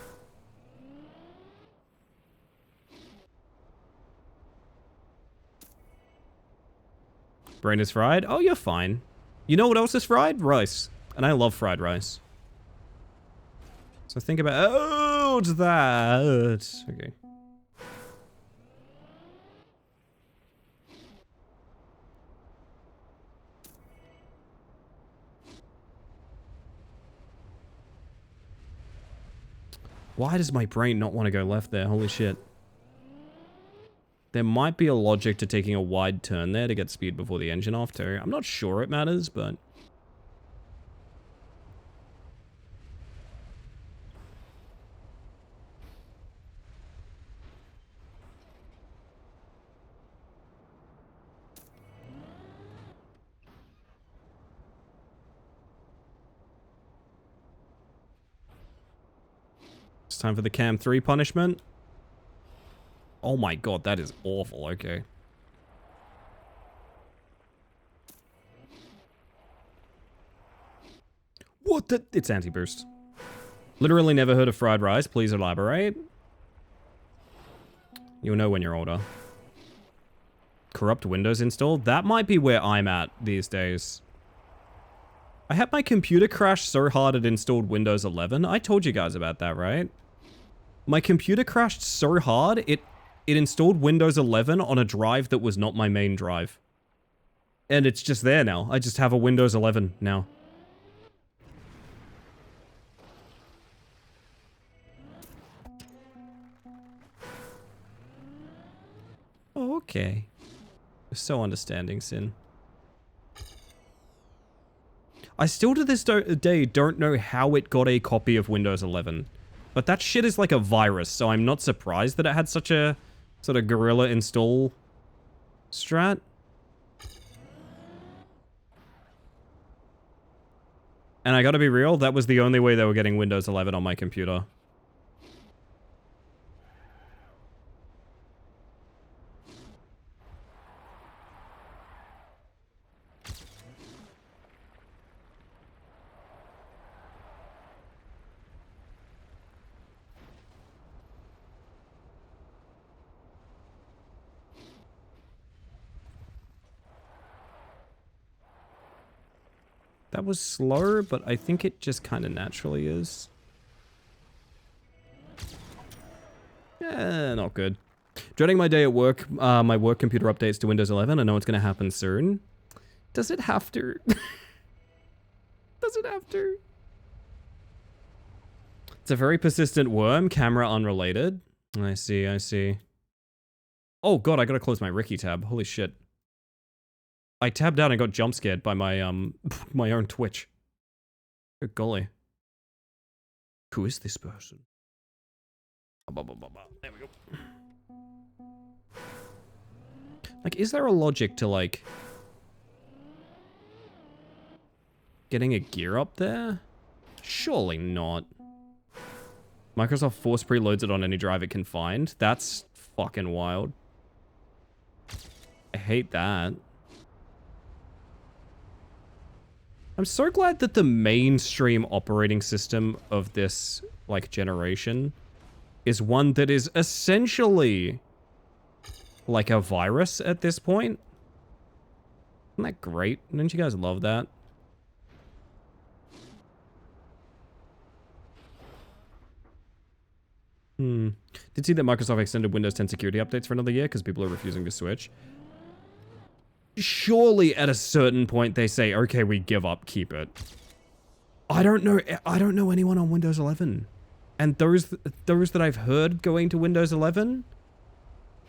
Brain is fried. Oh, you're fine. You know what else is fried? Rice. And I love fried rice. So think about that. Okay. Why does my brain not want to go left there? Holy shit. There might be a logic to taking a wide turn there to get speed before the engine off too. I'm not sure it matters, but... It's time for the Cam 3 punishment. Oh my god, that is awful. Okay. What the? It's anti-boost. Literally never heard of fried rice. Please elaborate. You'll know when you're older. Corrupt Windows installed? That might be where I'm at these days. I had my computer crash so hard it installed Windows 11. I told you guys about that, right? My computer crashed so hard, it installed Windows 11 on a drive that was not my main drive. And it's just there now. I just have a Windows 11 now. Oh, okay. You're so understanding, Sin. I still to this day don't know how it got a copy of Windows 11. But that shit is like a virus, so I'm not surprised that it had such a sort of guerrilla install strat. And I gotta be real, that was the only way they were getting Windows 11 on my computer. That was slow, but I think it just kind of naturally is. Not good. Dreading my day at work, my work computer updates to Windows 11. I know it's going to happen soon. Does it have to? Does it have to? It's a very persistent worm, camera unrelated. I see, I see. Oh god, I gotta close my Ricky tab. Holy shit. I tabbed out and got jump scared by my, my own Twitch. Good golly. Who is this person? There we go. Like, is there a logic to, like, getting a gear up there? Surely not. Microsoft force preloads it on any drive it can find. That's fucking wild. I hate that. I'm so glad that the mainstream operating system of this, like, generation is one that is essentially like a virus at this point. Isn't that great? Don't you guys love that? Did see that Microsoft extended Windows 10 security updates for another year because people are refusing to switch. Surely at a certain point they say, okay, we give up, keep it. I don't know anyone on Windows 11. And those that I've heard going to Windows 11,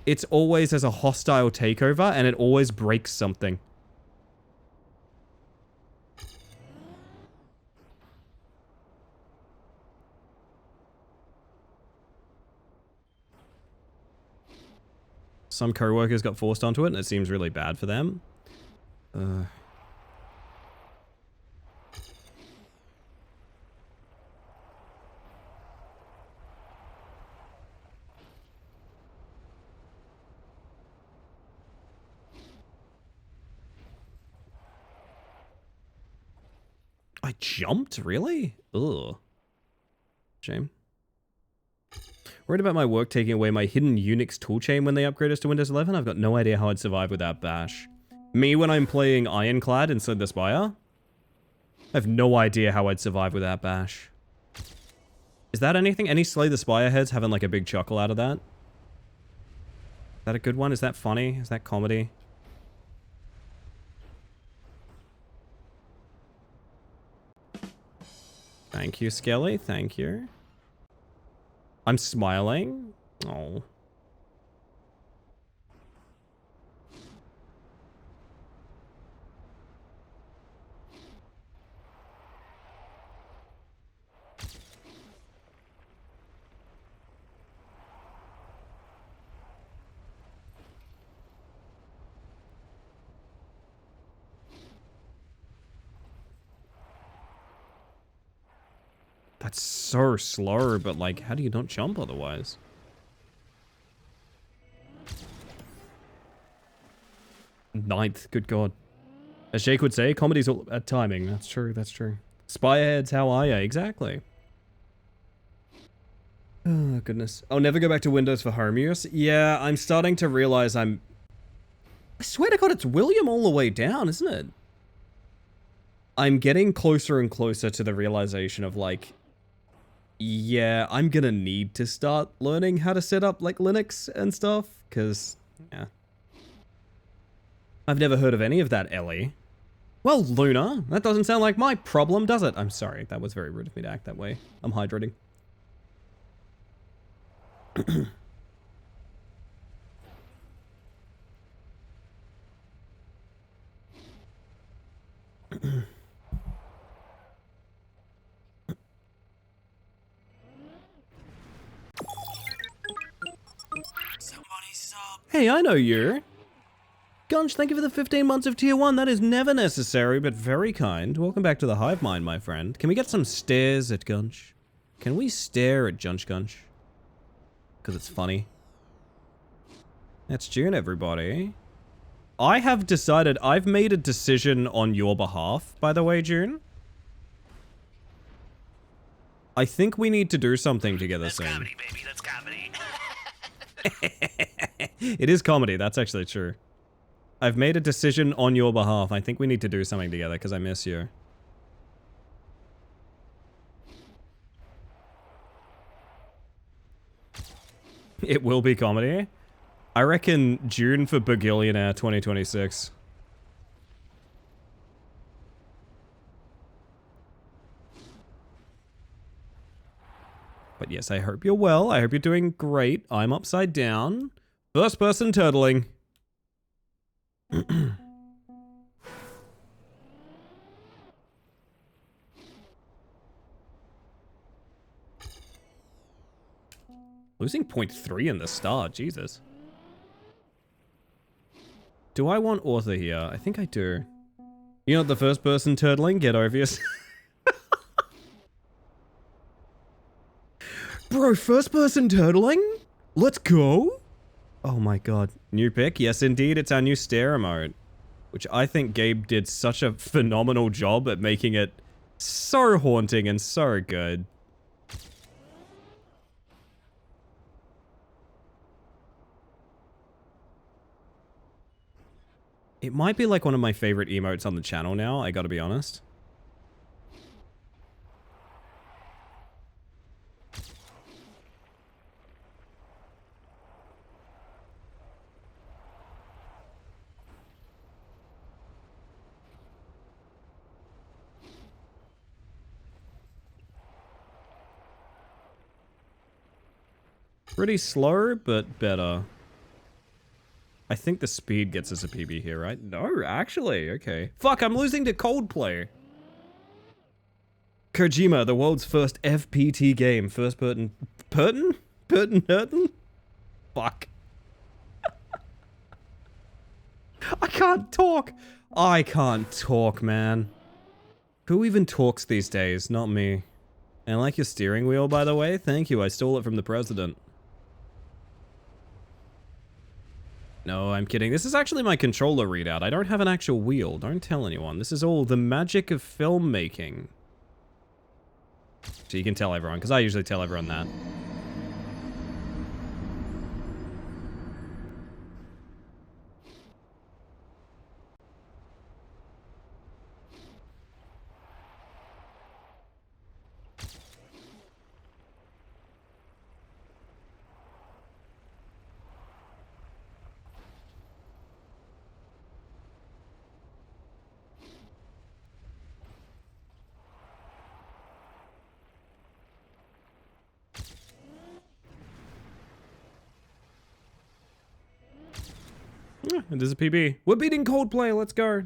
it's always as a hostile takeover and it always breaks something. Some co-workers got forced onto it and it seems really bad for them. I jumped? Really? Ugh. Shame. Worried about my work taking away my hidden Unix toolchain when they upgrade us to Windows 11? I've got no idea how I'd survive without Bash. Me when I'm playing Ironclad inside the Spire? I have no idea how I'd survive without Bash. Is that anything? Any Slay the Spire heads having like a big chuckle out of that? Is that a good one? Is that funny? Is that comedy? Thank you, Skelly. Thank you. I'm smiling. Oh. That's so slow, but like, how do you not jump otherwise? Ninth, good god. As Jake would say, comedy's all about timing. That's true, that's true. Spireheads, how are ya? Exactly. Oh, goodness. I'll never go back to Windows for home use. Yeah, I'm starting to realize I swear to god, it's William all the way down, isn't it? I'm getting closer and closer to the realization of like, yeah, I'm gonna need to start learning how to set up like Linux and stuff, because, yeah. I've never heard of any of that, Ellie. Well, Luna, that doesn't sound like my problem, does it? I'm sorry, that was very rude of me to act that way. I'm hydrating. Hey, I know you. Gunch, thank you for the 15 months of tier 1. That is never necessary, but very kind. Welcome back to the hive mind, my friend. Can we get some stares at Gunch? Can we stare at Junch Gunch? Because it's funny. That's June, everybody. I have decided, I've made a decision on your behalf, by the way, June. I think we need to do something together soon. That's comedy, baby. That's comedy. It is comedy, that's actually true. I've made a decision on your behalf. I think we need to do something together because I miss you. It will be comedy. I reckon June for Bagillionaire 2026. But yes, I hope you're well. I hope you're doing great. I'm upside down. First person turtling. Losing 0.3 in the start, Jesus. Do I want author here? I think I do. You're not the first person turtling, get over yourself. Bro, first person turtling? Let's go. Oh my god. New pick? Yes, indeed. It's our new stare emote. Which I think Gabe did such a phenomenal job at making it so haunting and so good. It might be like one of my favorite emotes on the channel now, I gotta be honest. Pretty slow, but better. I think the speed gets us a PB here, right? No, actually, okay. Fuck, I'm losing to Coldplay. Kojima, the world's first FPT game. First person... Hurtin? Fuck. I can't talk. I can't talk, man. Who even talks these days? Not me. And I like your steering wheel, by the way. Thank you, I stole it from the president. No, I'm kidding. This is actually my controller readout. I don't have an actual wheel. Don't tell anyone. This is all the magic of filmmaking. So you can tell everyone, because I usually tell everyone that. It is a PB. We're beating Coldplay, let's go.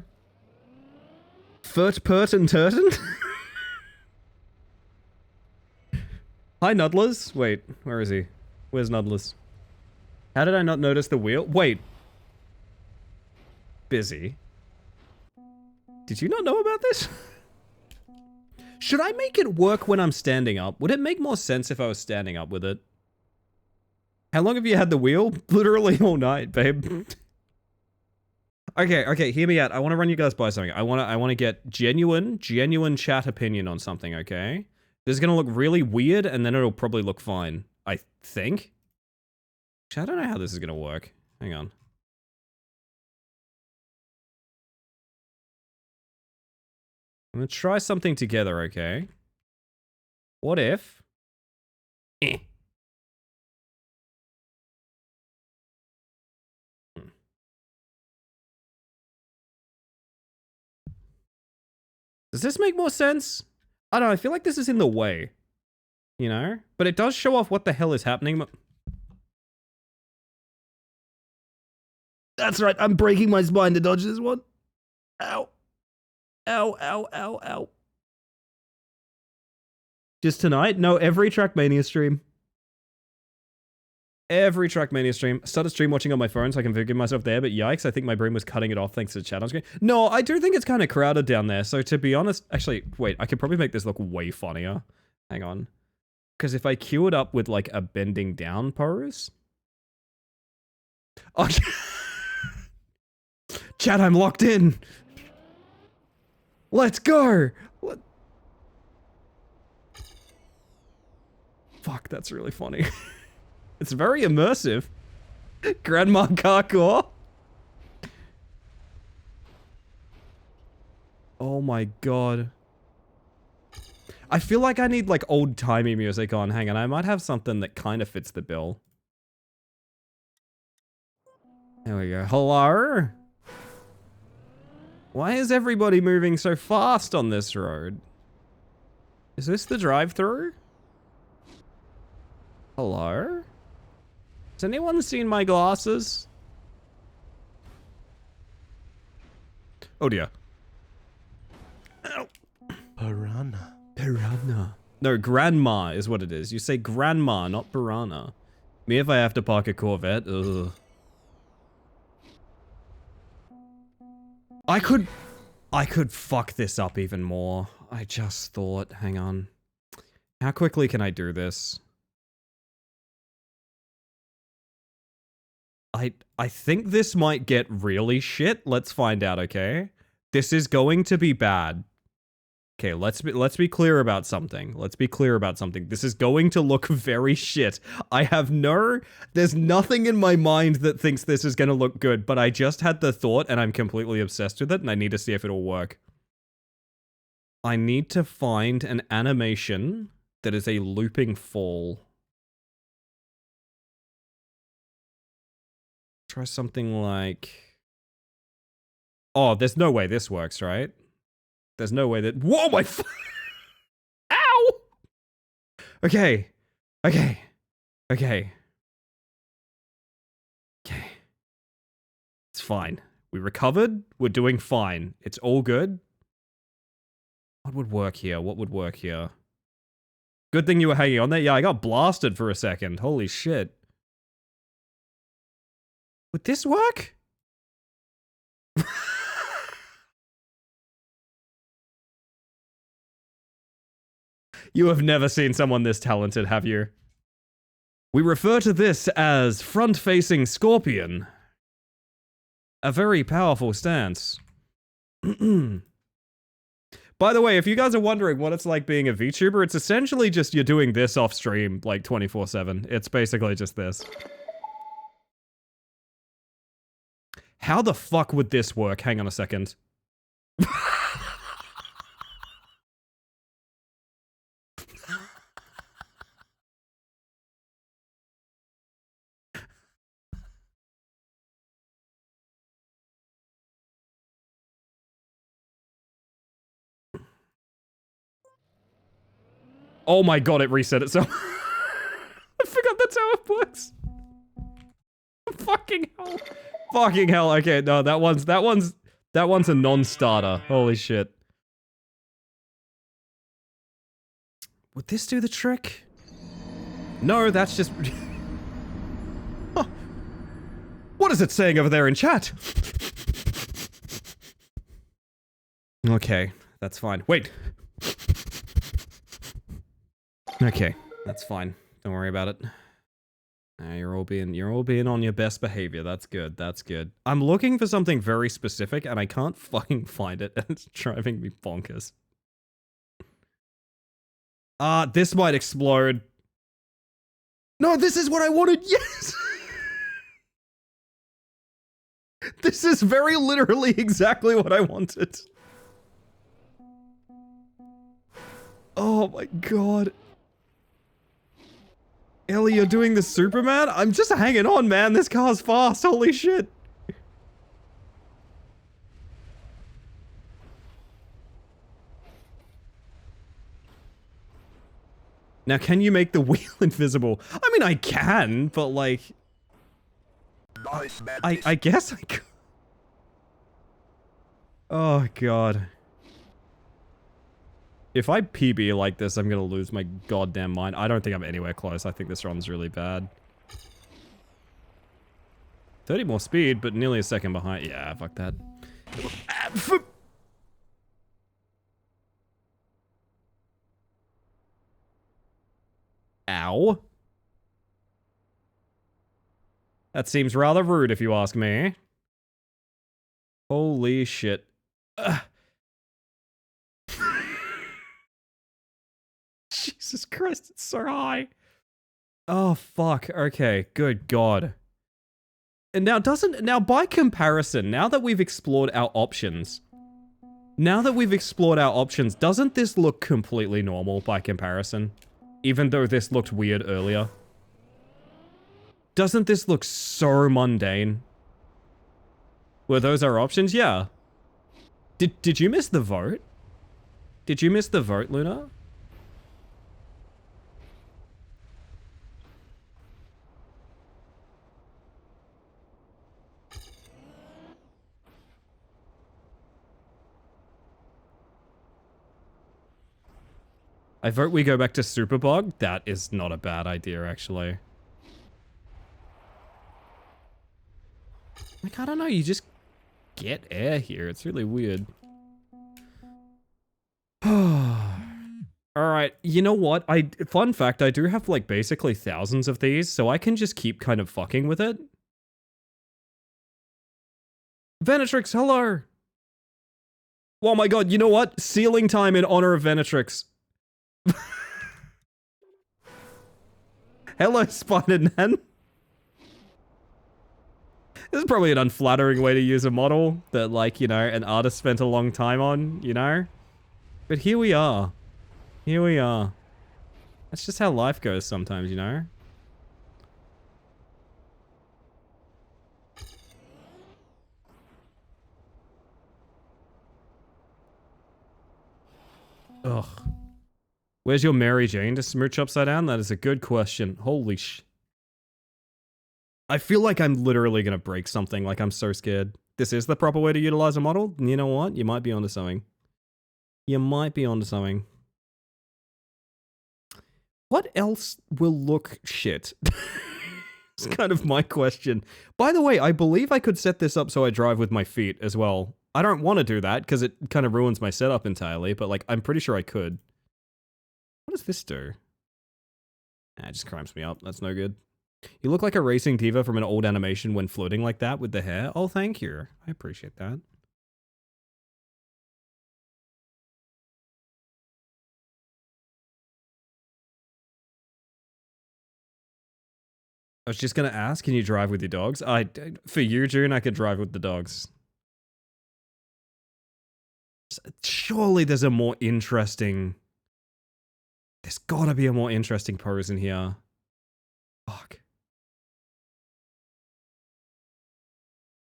Furt, Pert, and Turton? Hi, Nuddlers. Wait, where is he? Where's Nuddlers? How did I not notice the wheel? Wait. Busy. Did you not know about this? Should I make it work when I'm standing up? Would it make more sense if I was standing up with it? How long have you had the wheel? Literally all night, babe. Okay, hear me out. I want to run you guys by something. I want to get genuine chat opinion on something, okay? This is going to look really weird, and then it'll probably look fine. I think? I don't know how this is going to work. Hang on. I'm going to try something together, okay? What if... Does this make more sense? I don't know, I feel like this is in the way. You know? But it does show off what the hell is happening. That's right, I'm breaking my spine to dodge this one. Ow. Ow, ow, ow, ow. Just tonight? No, every Trackmania stream. Every Trackmania stream. I started stream watching on my phone so I can forgive myself there, but yikes, I think my brain was cutting it off thanks to the chat on screen. No, I do think it's kind of crowded down there, so to be honest... Actually, wait, I could probably make this look way funnier. Hang on. Because if I cue it up with, like, a bending down pose... Oh, chat, I'm locked in! Let's go! Fuck, that's really funny. It's very immersive. Grandma Carcore. Oh my god. I feel like I need like old-timey music on. Hang on, I might have something that kind of fits the bill. There we go. Hello? Why is everybody moving so fast on this road? Is this the drive-thru? Hello? Has anyone seen my glasses? Oh dear. Ow. Piranha. Piranha. No, grandma is what it is. You say grandma, not piranha. Me if I have to park a Corvette. Ugh. I could fuck this up even more. I just thought, hang on. How quickly can I do this? I think this might get really shit. Let's find out, okay? This is going to be bad. Okay, let's be clear about something. Let's be clear about something. This is going to look very shit. There's nothing in my mind that thinks this is going to look good, but I just had the thought and I'm completely obsessed with it and I need to see if it'll work. I need to find an animation that is a looping fall. Try something like... Oh, there's no way this works, right? There's no way that... Whoa, my... Ow! Okay. Okay. Okay. Okay. It's fine. We recovered. We're doing fine. It's all good. What would work here? What would work here? Good thing you were hanging on there. Yeah, I got blasted for a second. Holy shit. Would this work? You have never seen someone this talented, have you? We refer to this as front-facing scorpion. A very powerful stance. By the way, if you guys are wondering what it's like being a VTuber, it's essentially just you're doing this off stream like 24/7. It's basically just this. How the fuck would this work? Hang on a second. Oh my god, it reset itself. I forgot that's how it works. Fucking hell. Fucking hell. Okay, no, that one's a non-starter. Holy shit. Would this do the trick? No, that's just... Huh. What is it saying over there in chat? Okay, that's fine. Wait. Okay, that's fine. Don't worry about it. You're all being on your best behavior. That's good. That's good. I'm looking for something very specific and I can't fucking find it and it's driving me bonkers. This might explode. No, this is what I wanted. Yes. This is very literally exactly what I wanted. Oh my god. Ellie, you're doing the Superman? I'm just hanging on, man. This car's fast. Holy shit. Now, can you make the wheel invisible? I mean, I can, but like... I guess I could. Oh, God. If I PB like this, I'm gonna lose my goddamn mind. I don't think I'm anywhere close. I think this run's really bad. 30 more speed, but nearly a second behind. Yeah, fuck that. Ow. That seems rather rude if you ask me. Holy shit. Jesus Christ, it's so high. Oh, fuck. Okay, good God. And now by comparison, now that we've explored our options, doesn't this look completely normal by comparison? Even though this looked weird earlier. Doesn't this look so mundane? Were those our options? Yeah. Did you miss the vote? Did you miss the vote, Luna? I vote we go back to Superbug. That is not a bad idea, actually. Like, I don't know, you just get air here. It's really weird. Alright, you know what? Fun fact, I do have, like, basically thousands of these, so I can just keep kind of fucking with it. Venetrix, hello! Oh my god, you know what? Sealing time in honor of Venetrix. Hello, Spider-Man. This is probably an unflattering way to use a model that, like, you know, an artist spent a long time on, you know? But here we are. Here we are. That's just how life goes sometimes, you know? Ugh. Where's your Mary Jane to smooch upside down? That is a good question. Holy sh... I feel like I'm literally gonna break something, like I'm so scared. This is the proper way to utilize a model? You know what? You might be onto something. You might be onto something. What else will look shit? It's kind of my question. By the way, I believe I could set this up so I drive with my feet as well. I don't want to do that, because it kind of ruins my setup entirely, but like, I'm pretty sure I could. What does this do? It just cramps me up. That's no good. You look like a racing diva from an old animation when floating like that with the hair. Oh, thank you. I appreciate that. I was just gonna ask, can you drive with your dogs? For you, June, I could drive with the dogs. Surely there's a more interesting... There's gotta be a more interesting pose in here. Fuck.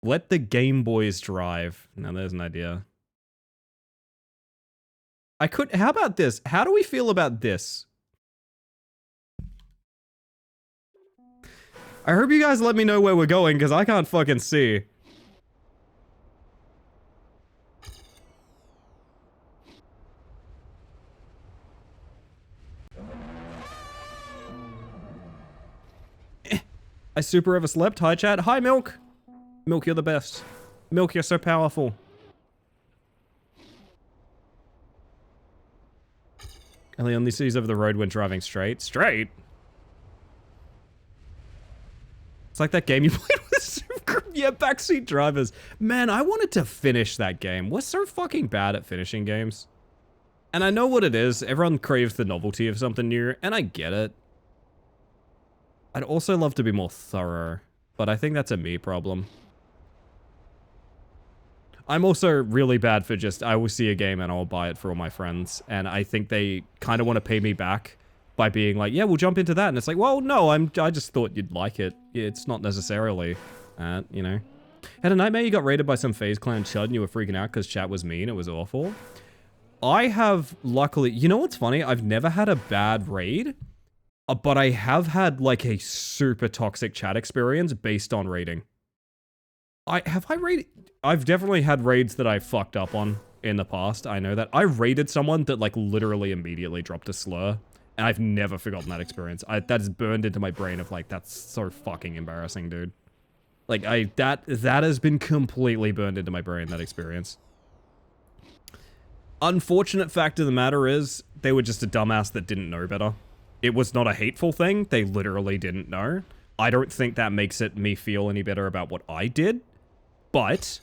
Let the Game Boys drive. Now there's an idea. I could... How about this? How do we feel about this? I hope you guys let me know where we're going, because I can't fucking see. I super overslept. Hi, chat. Hi, Milk. Milk, you're the best. Milk, you're so powerful. Ellie only sees over the road when driving straight. Straight? It's like that game you played with Super. Yeah, backseat drivers. Man, I wanted to finish that game. We're so fucking bad at finishing games. And I know what it is. Everyone craves the novelty of something new, and I get it. I'd also love to be more thorough, but I think that's a me problem. I'm also really bad for just, I will see a game and I'll buy it for all my friends, and I think they kind of want to pay me back by being like, yeah, we'll jump into that, and it's like, well, no, I just thought you'd like it. It's not necessarily that, you know. Had a nightmare you got raided by some FaZe Clan chud and you were freaking out because chat was mean, it was awful. I have, luckily, you know what's funny? I've never had a bad raid, but I have had like a super toxic chat experience based on raiding. I've definitely had raids that I fucked up on in the past. I know that. I raided someone that like literally immediately dropped a slur, and I've never forgotten that experience. That's burned into my brain of like, that's so fucking embarrassing, dude. Like that has been completely burned into my brain, that experience. Unfortunate fact of the matter is, they were just a dumbass that didn't know better. It was not a hateful thing. They literally didn't know. I don't think that makes it me feel any better about what I did. But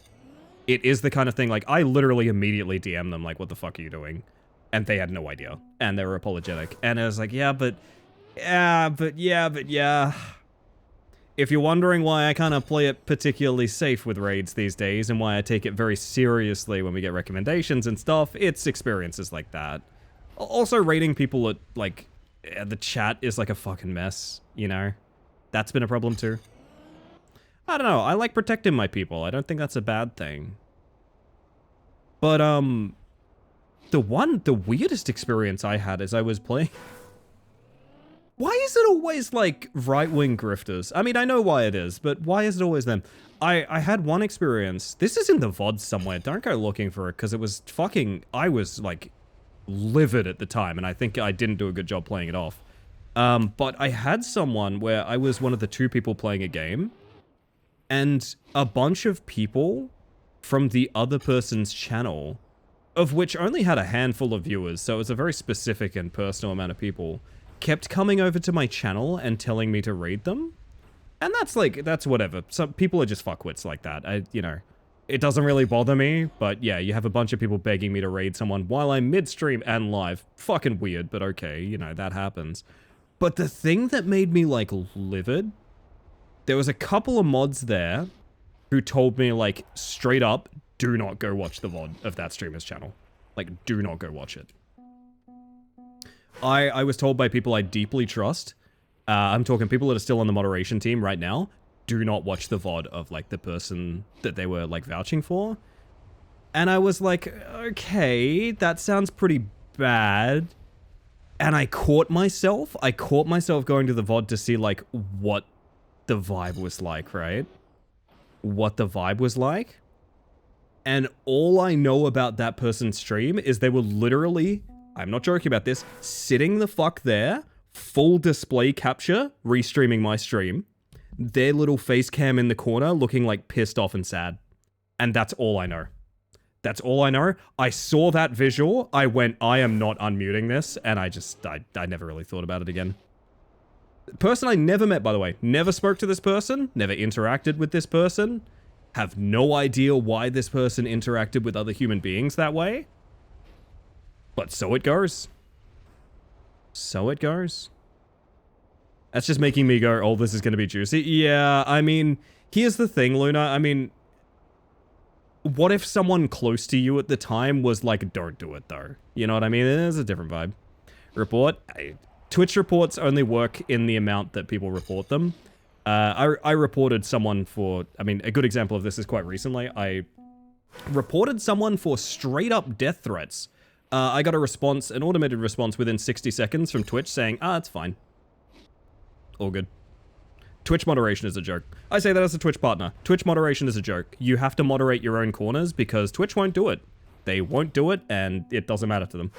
it is the kind of thing, like, I literally immediately DM'd them, like, what the fuck are you doing? And they had no idea. And they were apologetic. And I was like, yeah. If you're wondering why I kind of play it particularly safe with raids these days, and why I take it very seriously when we get recommendations and stuff, it's experiences like that. Also, raiding people at, like, the chat is like a fucking mess, you know? That's been a problem too. I don't know, I like protecting my people. I don't think that's a bad thing. But, the weirdest experience I had is I was playing... Why is it always, like, right-wing grifters? I mean, I know why it is, but why is it always them? I had one experience... This is in the VOD somewhere. Don't go looking for it, because it was fucking... I was, like, livid at the time, and I think I didn't do a good job playing it off. But I had someone where I was one of the two people playing a game, and a bunch of people from the other person's channel, of which only had a handful of viewers, so it was a very specific and personal amount of people, kept coming over to my channel and telling me to raid them. And that's like, that's whatever. Some people are just fuckwits like that. You know, it doesn't really bother me, but yeah, you have a bunch of people begging me to raid someone while I'm midstream and live. Fucking weird, but okay, you know, that happens. But the thing that made me, like, livid, there was a couple of mods there who told me, like, straight up, do not go watch the VOD of that streamer's channel. Like, do not go watch it. I was told by people I deeply trust, I'm talking people that are still on the moderation team right now, do not watch the VOD of, like, the person that they were, like, vouching for. And I was like, okay, that sounds pretty bad. And I caught myself going to the VOD to see, like, what the vibe was like, right? What the vibe was like. And all I know about that person's stream is they were literally, I'm not joking about this, sitting the fuck there, full display capture, restreaming my stream, their little face cam in the corner looking like pissed off and sad. And that's all I know. That's all I know. I saw that visual, I went, I am not unmuting this, and I never really thought about it again. Person I never met, by the way. Never spoke to this person, never interacted with this person, have no idea why this person interacted with other human beings that way. But so it goes. So it goes. That's just making me go, oh, this is going to be juicy. Yeah, I mean, here's the thing, Luna. I mean, what if someone close to you at the time was like, don't do it, though? You know what I mean? There's a different vibe. Report. Twitch reports only work in the amount that people report them. I reported someone for... I mean, a good example of this is quite recently. I reported someone for straight up death threats. I got a response, an automated response within 60 seconds from Twitch saying, it's fine. All good. Twitch moderation is a joke. I say that as a Twitch partner. Twitch moderation is a joke. You have to moderate your own corners because Twitch won't do it. They won't do it, and it doesn't matter to them.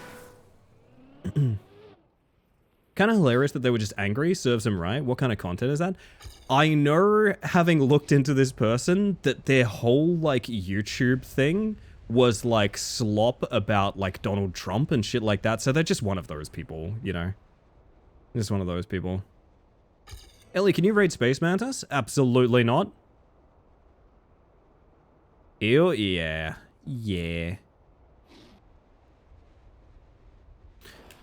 Kind of hilarious that they were just angry. Serves them right. What kind of content is that? I know, having looked into this person, that their whole, like, YouTube thing was, like, slop about, like, Donald Trump and shit like that. So they're just one of those people, you know? Just one of those people. Ellie, can you raid Space Mantis? Absolutely not. Ew, yeah. Yeah.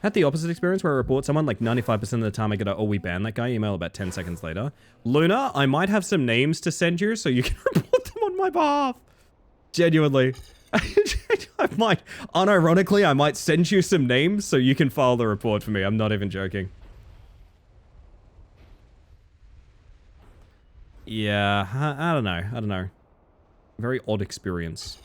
Had the opposite experience where I report someone like 95% of the time I get a, oh, we banned that guy email about 10 seconds later. Luna, I might have some names to send you so you can report them on my behalf. Genuinely. I might, unironically, I might send you some names so you can file the report for me. I'm not even joking. Yeah, I don't know. I don't know. Very odd experience.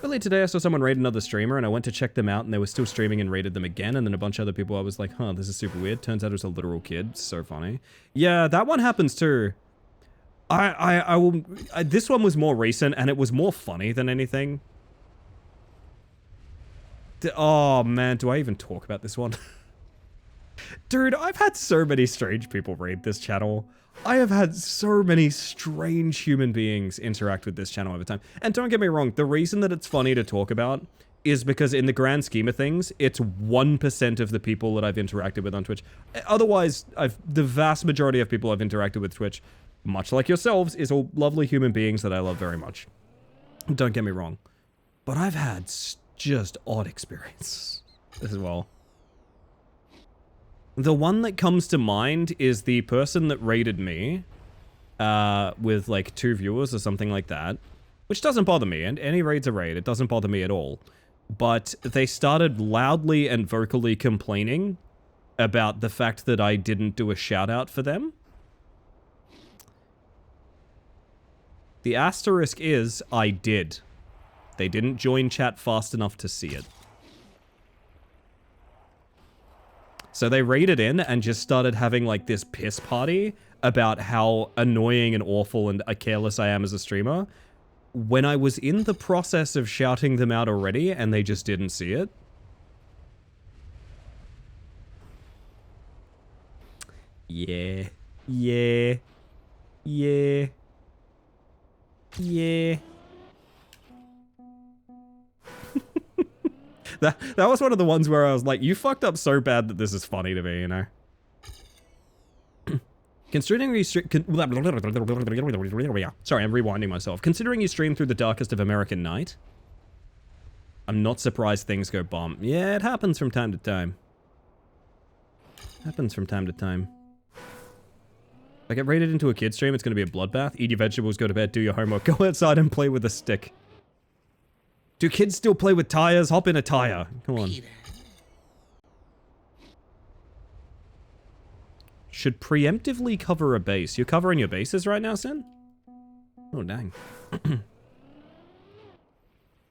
Earlier today, I saw someone raid another streamer, and I went to check them out, and they were still streaming and raided them again, and then a bunch of other people, I was like, huh, this is super weird. Turns out it was a literal kid. So funny. Yeah, that one happens too. This one was more recent, and it was more funny than anything. Oh, man, do I even talk about this one? Dude, I've had so many strange people raid this channel. I have had so many strange human beings interact with this channel over time. And don't get me wrong, the reason that it's funny to talk about is because in the grand scheme of things, it's 1% of the people that I've interacted with on Twitch. Otherwise, the vast majority of people I've interacted with Twitch, much like yourselves, is all lovely human beings that I love very much. Don't get me wrong. But I've had just odd experience as well. The one that comes to mind is the person that raided me with like 2 viewers or something like that, which doesn't bother me, and any raid's a raid, it doesn't bother me at all. But they started loudly and vocally complaining about the fact that I didn't do a shout out for them. The asterisk is, I did. They didn't join chat fast enough to see it. So they raided in and just started having like this piss party about how annoying and awful and careless I am as a streamer, when I was in the process of shouting them out already and they just didn't see it. Yeah. Yeah. Yeah. Yeah. That was one of the ones where I was like, you fucked up so bad that this is funny to me, you know? Considering you sorry, I'm rewinding myself. Considering you stream through the darkest of American night, I'm not surprised things go bump. Yeah, it happens from time to time. Happens from time to time. If I get raided into a kid stream, it's going to be a bloodbath. Eat your vegetables, go to bed, do your homework, go outside and play with a stick. Do kids still play with tires? Hop in a tire. Come on. Should preemptively cover a base. You're covering your bases right now, Sin? Oh, dang.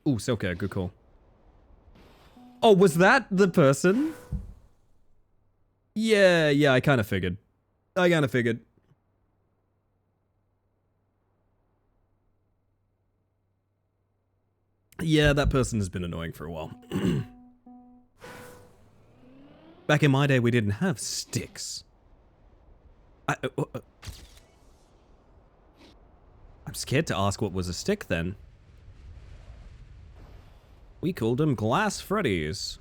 Ooh, Silka, good call. Oh, was that the person? Yeah, I kind of figured. Yeah, that person has been annoying for a while. Back in my day, we didn't have sticks. I'm scared to ask what was a stick then. We called them Glass Freddies.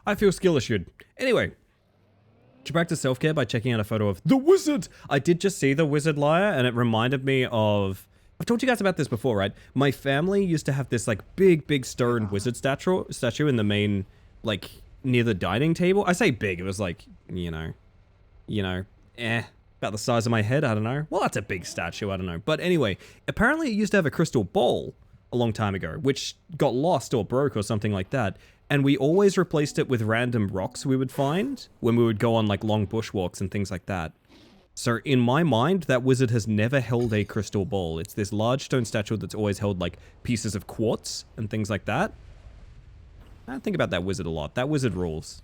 I feel skill issued. Anyway. To practice self-care by checking out a photo of the wizard. I did just see the wizard liar, and it reminded me of... I've told you guys about this before, right? My family used to have this, like, big stone wizard statue in the main, like, near the dining table. I say big, it was like, you know, about the size of my head, I don't know. Well, that's a big statue, I don't know. But anyway, apparently it used to have a crystal ball a long time ago, which got lost or broke or something like that. And we always replaced it with random rocks we would find when we would go on like long bushwalks and things like that. So in my mind, that wizard has never held a crystal ball. It's this large stone statue that's always held like pieces of quartz and things like that. I think about that wizard a lot. That wizard rules.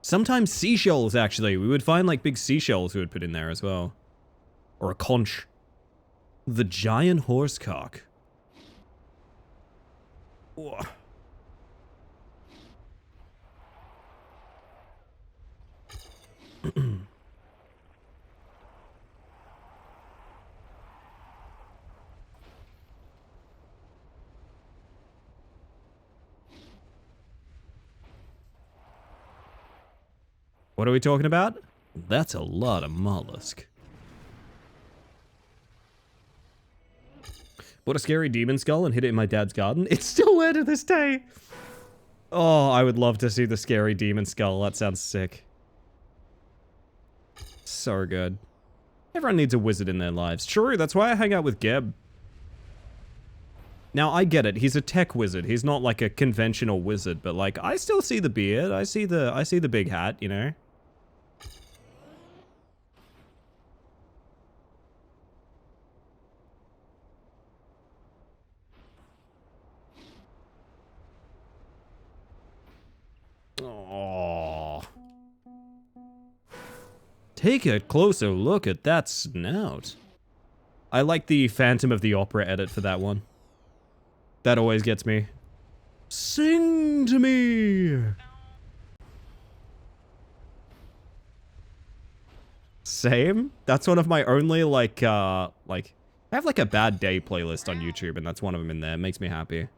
Sometimes seashells, actually. We would find like big seashells we would put in there as well. Or a conch. The giant horsecock. Whoa. What are we talking about? That's a lot of mollusk. Bought a scary demon skull and hid it in my dad's garden. It's still there to this day. Oh, I would love to see the scary demon skull. That sounds sick. So good. Everyone needs a wizard in their lives. True, that's why I hang out with Geb. Now, I get it. He's a tech wizard. He's not like a conventional wizard, but like, I still see the beard. I see the big hat, you know? Aww. Take a closer look at that snout. I like the Phantom of the Opera edit for that one. That always gets me. Sing to me! Same? That's one of my only, like, I have like a bad day playlist on YouTube, and that's one of them in there. It makes me happy.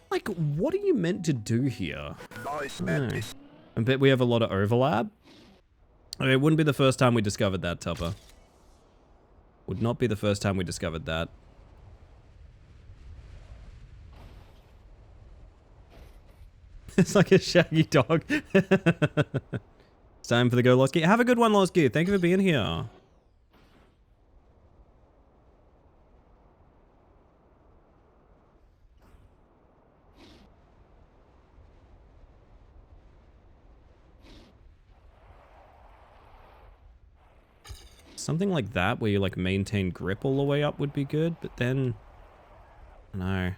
Like, what are you meant to do here? I bet we have a lot of overlap. I mean, it wouldn't be the first time we discovered that, Tupper. Would not be the first time we discovered that. It's like a shaggy dog. It's time for the go, Losky. Have a good one, Losky. Thank you for being here. Something like that, where you like maintain grip all the way up would be good, but then... No.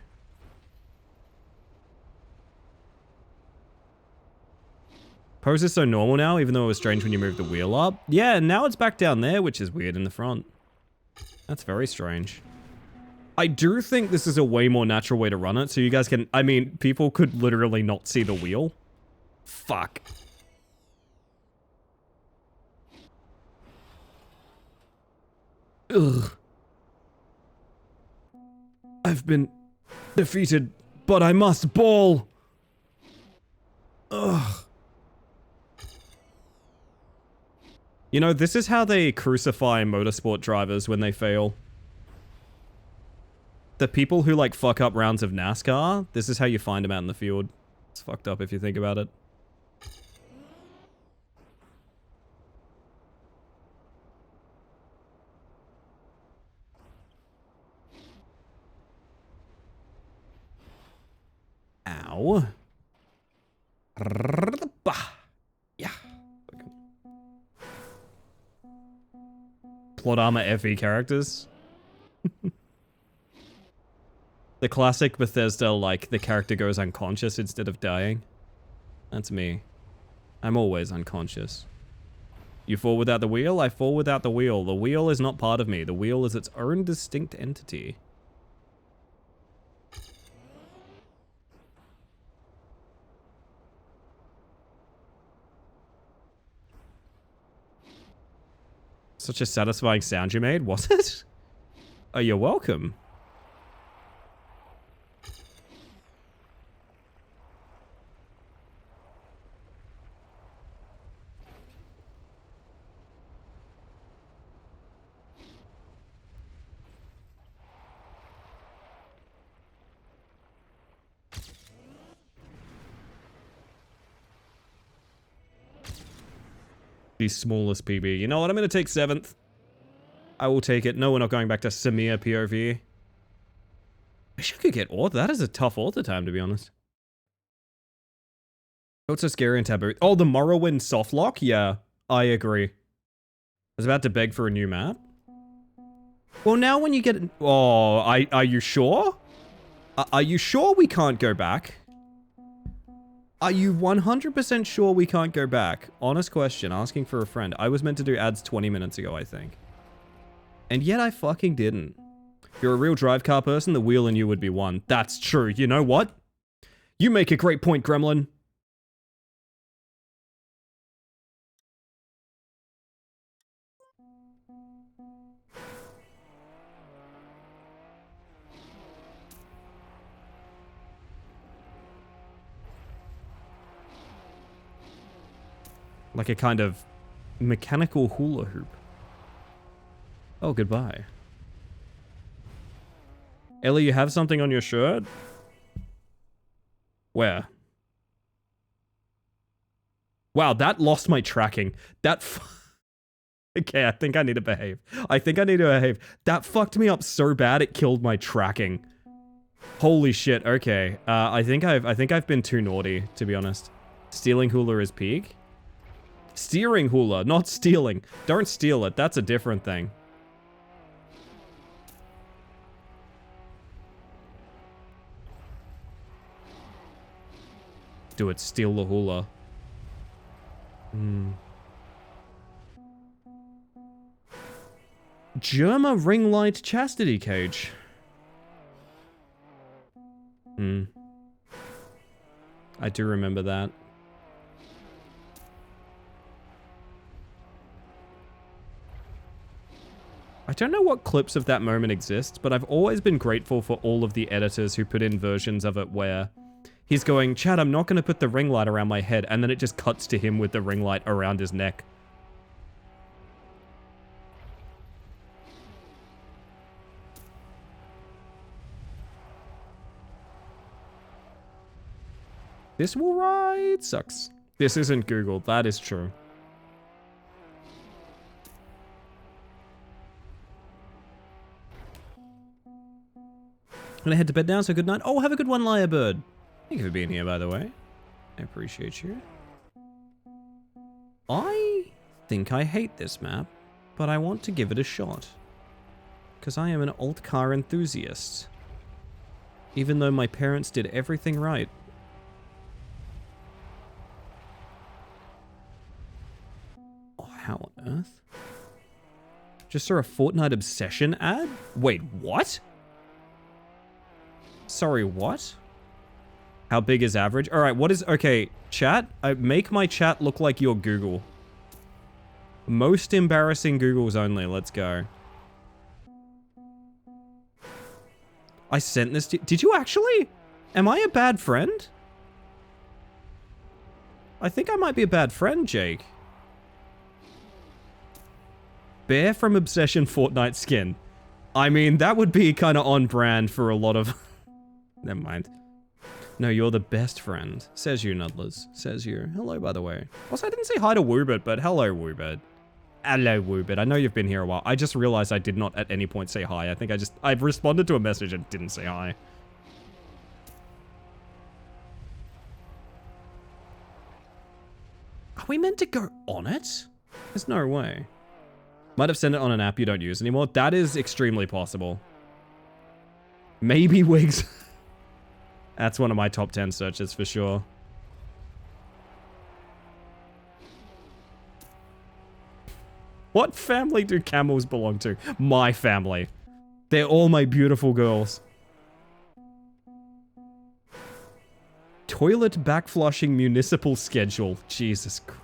Pose is so normal now, even though it was strange when you moved the wheel up. Yeah, and now it's back down there, which is weird in the front. That's very strange. I do think this is a way more natural way to run it, so you guys can... I mean, people could literally not see the wheel. Fuck. Ugh. I've been defeated, but I must ball. Ugh. You know, this is how they crucify motorsport drivers when they fail. The people who, like, fuck up rounds of NASCAR, this is how you find them out in the field. It's fucked up if you think about it. Ow. Yeah. Plot armor FE characters. The classic Bethesda, like, the character goes unconscious instead of dying. That's me. I'm always unconscious. You fall without the wheel? I fall without the wheel. The wheel is not part of me. The wheel is its own distinct entity. Such a satisfying sound you made, was it? Oh, you're welcome. The smallest PB. You know what? I'm going to take 7th. I will take it. No, we're not going back to Samir POV. I wish I could get author. That is a tough author time, to be honest. What's so scary and taboo? Oh, the Morrowind softlock? Yeah, I agree. I was about to beg for a new map. Well, now when you get... Oh, are you sure? Are you sure we can't go back? Are you 100% sure we can't go back? Honest question, asking for a friend. I was meant to do ads 20 minutes ago, I think. And yet I fucking didn't. If you're a real drive car person, the wheel in you would be one. That's true. You know what? You make a great point, Gremlin. Like a kind of mechanical hula hoop. Oh, goodbye. Ellie, you have something on your shirt? Where? Wow, that lost my tracking. That okay, I think I need to behave. That fucked me up so bad it killed my tracking. Holy shit, okay. I think I've been too naughty, to be honest. Stealing hula is peak? Steering hula, not stealing. Don't steal it, that's a different thing. Do it, steal the hula. Germa ring light chastity cage. I do remember that. I don't know what clips of that moment exist, but I've always been grateful for all of the editors who put in versions of it where he's going, Chad, I'm not going to put the ring light around my head, and then it just cuts to him with the ring light around his neck. This will ride sucks. This isn't Google, that is true. I'm gonna head to bed now, so good night. Oh, have a good one, Lyrebird. Thank you for being here, by the way. I appreciate you. I think I hate this map, but I want to give it a shot. Because I am an old car enthusiast. Even though my parents did everything right. Oh, how on earth? Just saw a Fortnite Obsession ad? Wait, what? Sorry, what? How big is average? Alright, what is... Okay, chat. Make my chat look like your Google. Most embarrassing Googles only. Let's go. I sent this to... Did you actually? Am I a bad friend? I think I might be a bad friend, Jake. Bear from Obsession Fortnite skin. I mean, that would be kind of on brand for a lot of... Never mind. No, you're the best friend. Says you, Nudlers. Says you. Hello, by the way. Also, I didn't say hi to Woobert, but hello, Woobert. Hello, Woobert. I know you've been here a while. I just realized I did not at any point say hi. I think I've responded to a message and didn't say hi. Are we meant to go on it? There's no way. Might have sent it on an app you don't use anymore. That is extremely possible. Maybe Wigs. That's one of my top 10 searches for sure. What family do camels belong to? My family. They're all my beautiful girls. Toilet backflushing municipal schedule. Jesus Christ.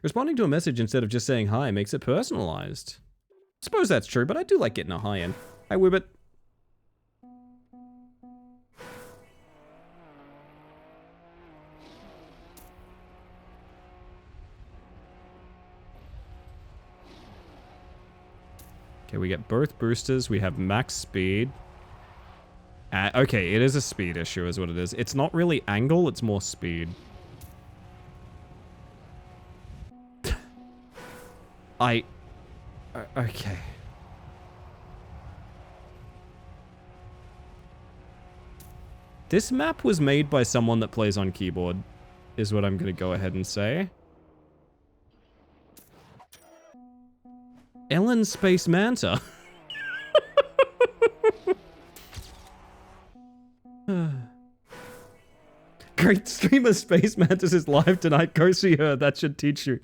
Responding to a message instead of just saying hi makes it personalized. I suppose that's true, but I do like getting a hi in. Hi, Wibbit. Okay, we get both boosters. We have max speed. Okay, it is a speed issue is what it is. It's not really angle, it's more speed. Okay. This map was made by someone that plays on keyboard, is what I'm gonna go ahead and say. Ellen Space Manta. Great streamer Space Mantis is live tonight. Go see her. That should teach you.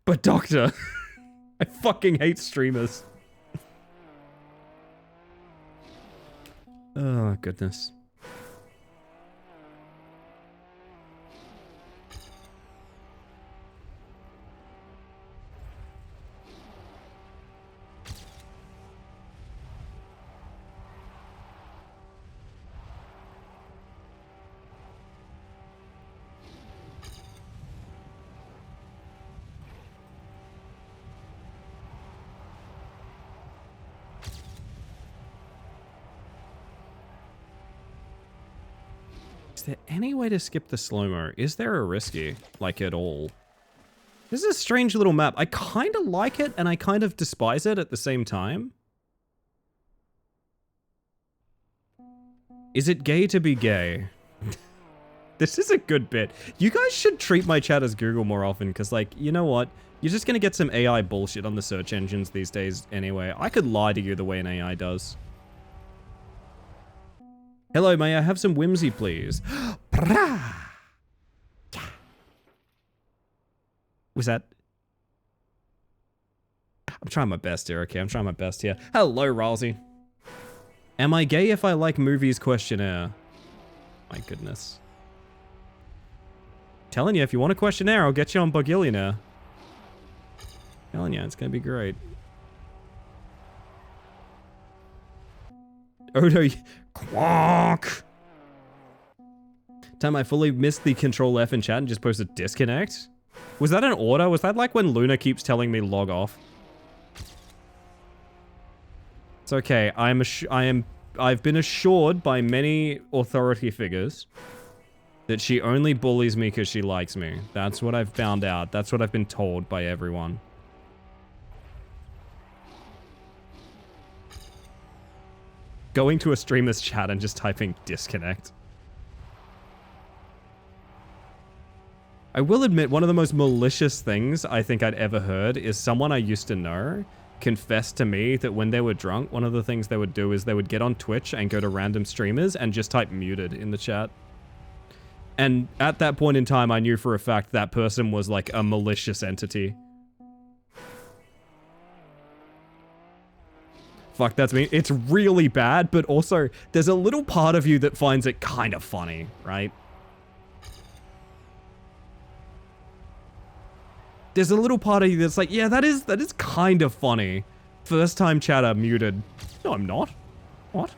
But Doctor, I fucking hate streamers. Oh, goodness. Is there any way to skip the slow-mo? Is there a risky, like, at all? This is a strange little map. I kind of like it, and I kind of despise it at the same time. Is it gay to be gay? This is a good bit. You guys should treat my chat as Google more often, because, like, you know what? You're just gonna get some AI bullshit on the search engines these days anyway. I could lie to you the way an AI does. Hello, may I have some whimsy, please? Was that... I'm trying my best here, okay? I'm trying my best here. Hello, Ralsei. Am I gay if I like movies questionnaire? My goodness. Telling you, if you want a questionnaire, I'll get you on Bugillionaire. Telling you, it's gonna be great. Odo, quack. Time I fully missed the Control F in chat and just posted disconnect. Was that an order? Was that like when Luna keeps telling me log off? It's okay. I've been assured by many authority figures that she only bullies me because she likes me. That's what I've found out. That's what I've been told by everyone. Going to a streamer's chat and just typing disconnect. I will admit, one of the most malicious things I think I'd ever heard is someone I used to know confessed to me that when they were drunk, one of the things they would do is they would get on Twitch and go to random streamers and just type muted in the chat. And at that point in time, I knew for a fact that person was like a malicious entity. Fuck, that's me. It's really bad, but also there's a little part of you that finds it kind of funny, right? There's a little part of you that's like, yeah, that is kind of funny. First time chatter muted. No, I'm not. What?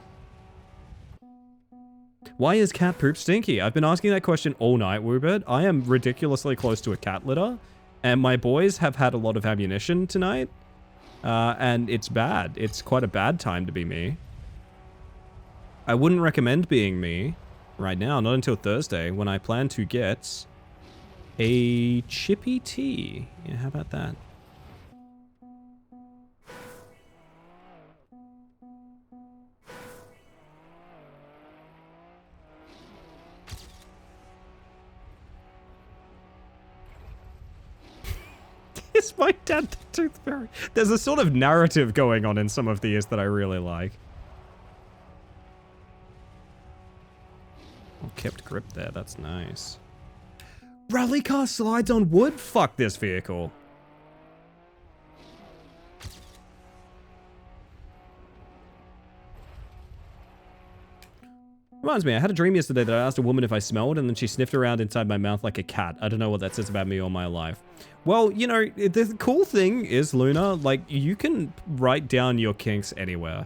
Why is cat poop stinky? I've been asking that question all night, Woobert. I am ridiculously close to a cat litter, and my boys have had a lot of ammunition tonight. And it's bad. It's quite a bad time to be me. I wouldn't recommend being me right now, not until Thursday, when I plan to get a chippy tea. Yeah, how about that? Is my dad the tooth fairy? There's a sort of narrative going on in some of these that I really like. Oh, kept grip there, that's nice. Rally car slides on wood? Fuck this vehicle. Reminds me, I had a dream yesterday that I asked a woman if I smelled, and then she sniffed around inside my mouth like a cat. I don't know what that says about me or my life. Well, you know, the cool thing is, Luna, like, you can write down your kinks anywhere.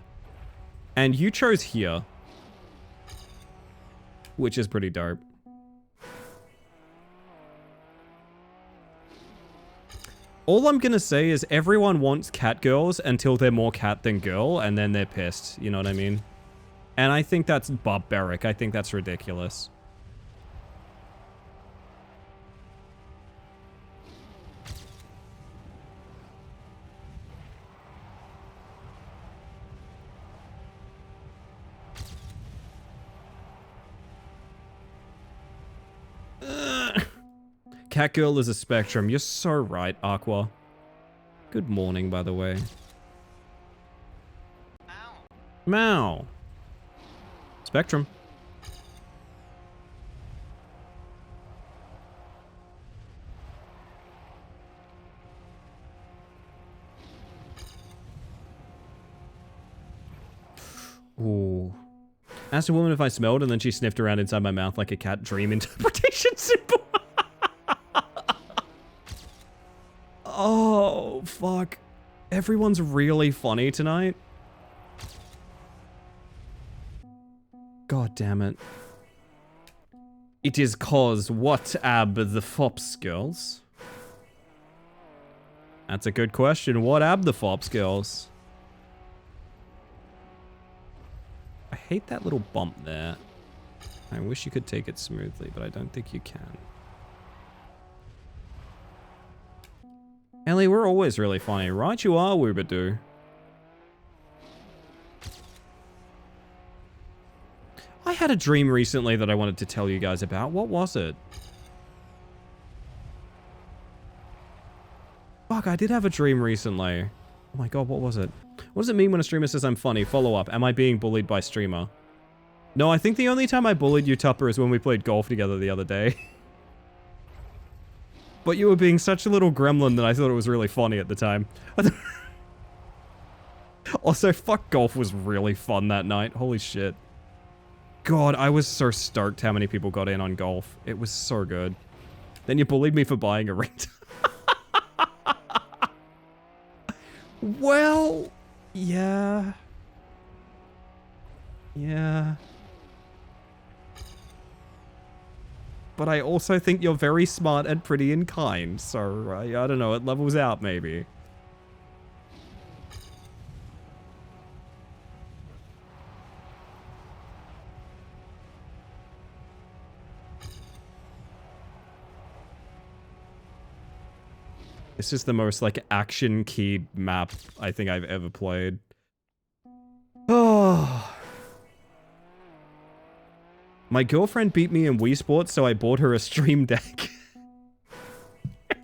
And you chose here. Which is pretty dope. All I'm gonna say is everyone wants cat girls until they're more cat than girl, and then they're pissed. You know what I mean? And I think that's barbaric. I think that's ridiculous. Catgirl is a spectrum. You're so right, Aqua. Good morning, by the way. Mao. Spectrum. Ooh. Asked a woman if I smelled, and then she sniffed around inside my mouth like a cat. Dream interpretation symbol. Oh, fuck. Everyone's really funny tonight. God damn it. It is cause what ab the fops, girls? That's a good question. What ab the fops, girls? I hate that little bump there. I wish you could take it smoothly, but I don't think you can. Ellie, we're always really funny. Right you are, Woobadoo. I had a dream recently that I wanted to tell you guys about. What was it? Fuck, I did have a dream recently. Oh my god, what was it? What does it mean when a streamer says I'm funny? Follow up. Am I being bullied by streamer? No, I think the only time I bullied you, Tupper, is when we played golf together the other day. But you were being such a little gremlin that I thought it was really funny at the time. Also, fuck, golf was really fun that night. Holy shit. God, I was so stoked how many people got in on golf. It was so good. Then you bullied me for buying a ring. Well, yeah. Yeah. But I also think you're very smart and pretty and kind, so I don't know, it levels out maybe. This is the most, like, action-keyed map I think I've ever played. Oh. My girlfriend beat me in Wii Sports, so I bought her a Stream Deck.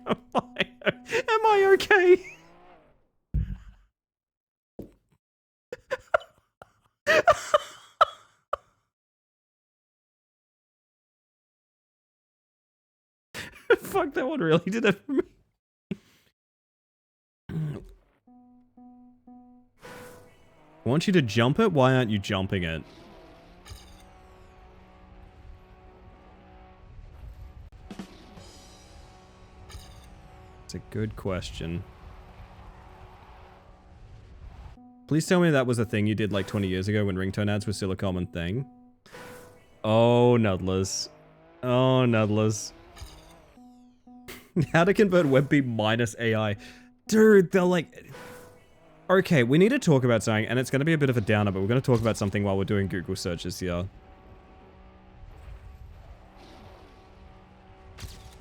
Am I okay? Fuck, that one really did it for me. I want you to jump it? Why aren't you jumping it? It's a good question. Please tell me that was a thing you did like 20 years ago when ringtone ads were still a common thing. Oh, Nuddlers. Oh, Nuddlers. How to convert WebP minus AI. Dude, they're like... Okay, we need to talk about something, and it's going to be a bit of a downer, but we're going to talk about something while we're doing Google searches here.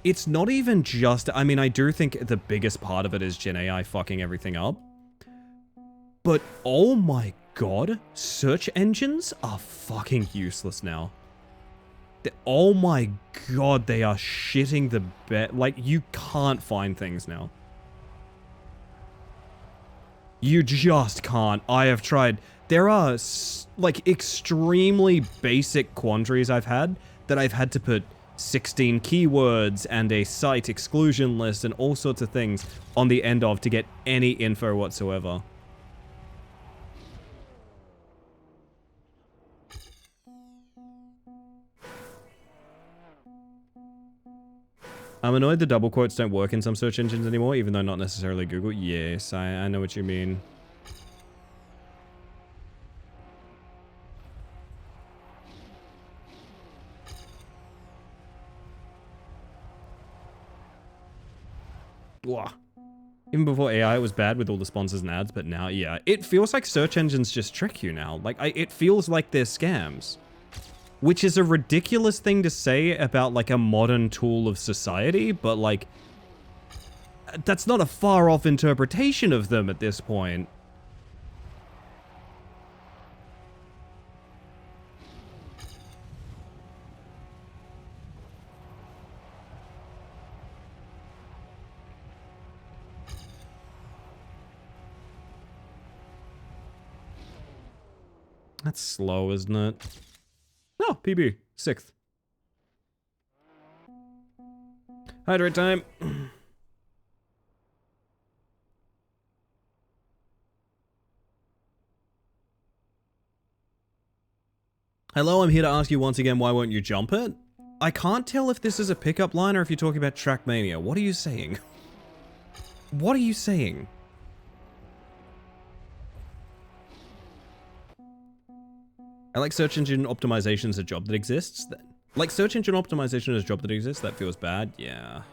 It's not even just... I mean, I do think the biggest part of it is Gen AI fucking everything up. But, oh my god, search engines are fucking useless now. Oh my god, they are shitting the bed. Like, you can't find things now. You just can't. I have tried. There are, like, extremely basic quandaries I've had that I've had to put 16 keywords and a site exclusion list and all sorts of things on the end of to get any info whatsoever. I'm annoyed the double quotes don't work in some search engines anymore, even though not necessarily Google. Yes, I know what you mean. Wah. Even before AI, it was bad with all the sponsors and ads, but now, yeah. It feels like search engines just trick you now. Like, it feels like they're scams. Which is a ridiculous thing to say about, like, a modern tool of society, but, like, that's not a far-off interpretation of them at this point. That's slow, isn't it? Oh, PB. 6th. Hydrate time. Hello, I'm here to ask you once again, why won't you jump it? I can't tell if this is a pickup line or if you're talking about Trackmania. What are you saying? What are you saying? I like search engine optimization as a job that exists. Like search engine optimization as a job that exists, that feels bad. Yeah.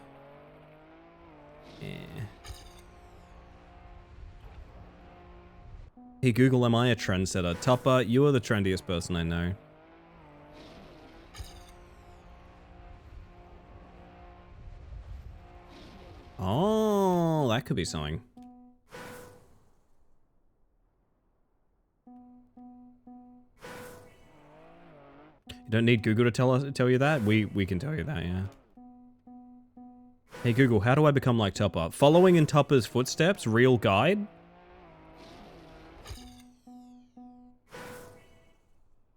Hey Google, am I a trendsetter? Tupper, you are the trendiest person I know. Oh, that could be something. You don't need Google to tell you that. We can tell you that, yeah. Hey Google, how do I become like Tupper? Following in Tupper's footsteps, real guide.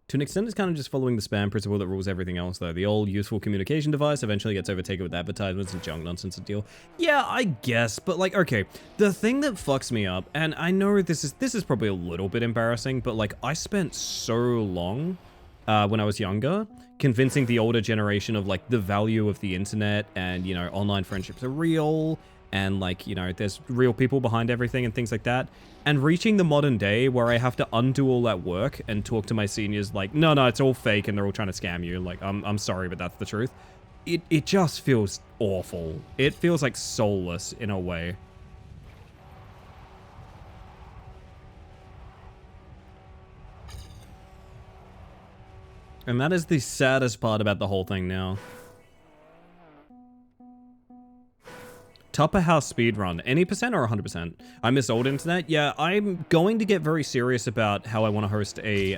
To an extent, it's kind of just following the spam principle that rules everything else, though. The old useful communication device eventually gets overtaken with advertisements and junk nonsense deal. Yeah, I guess, but like, okay, the thing that fucks me up, and I know this is probably a little bit embarrassing, but like, I spent so long when I was younger convincing the older generation of like the value of the internet and, you know, online friendships are real and like, you know, there's real people behind everything and things like that. And reaching the modern day where I have to undo all that work and talk to my seniors like, no, it's all fake and they're all trying to scam you. Like, I'm sorry, but that's the truth. It just feels awful. It feels like soulless in a way. And that is the saddest part about the whole thing now. Tupper House speedrun. Any percent or 100%? I miss old internet. Yeah, I'm going to get very serious about how I want to host a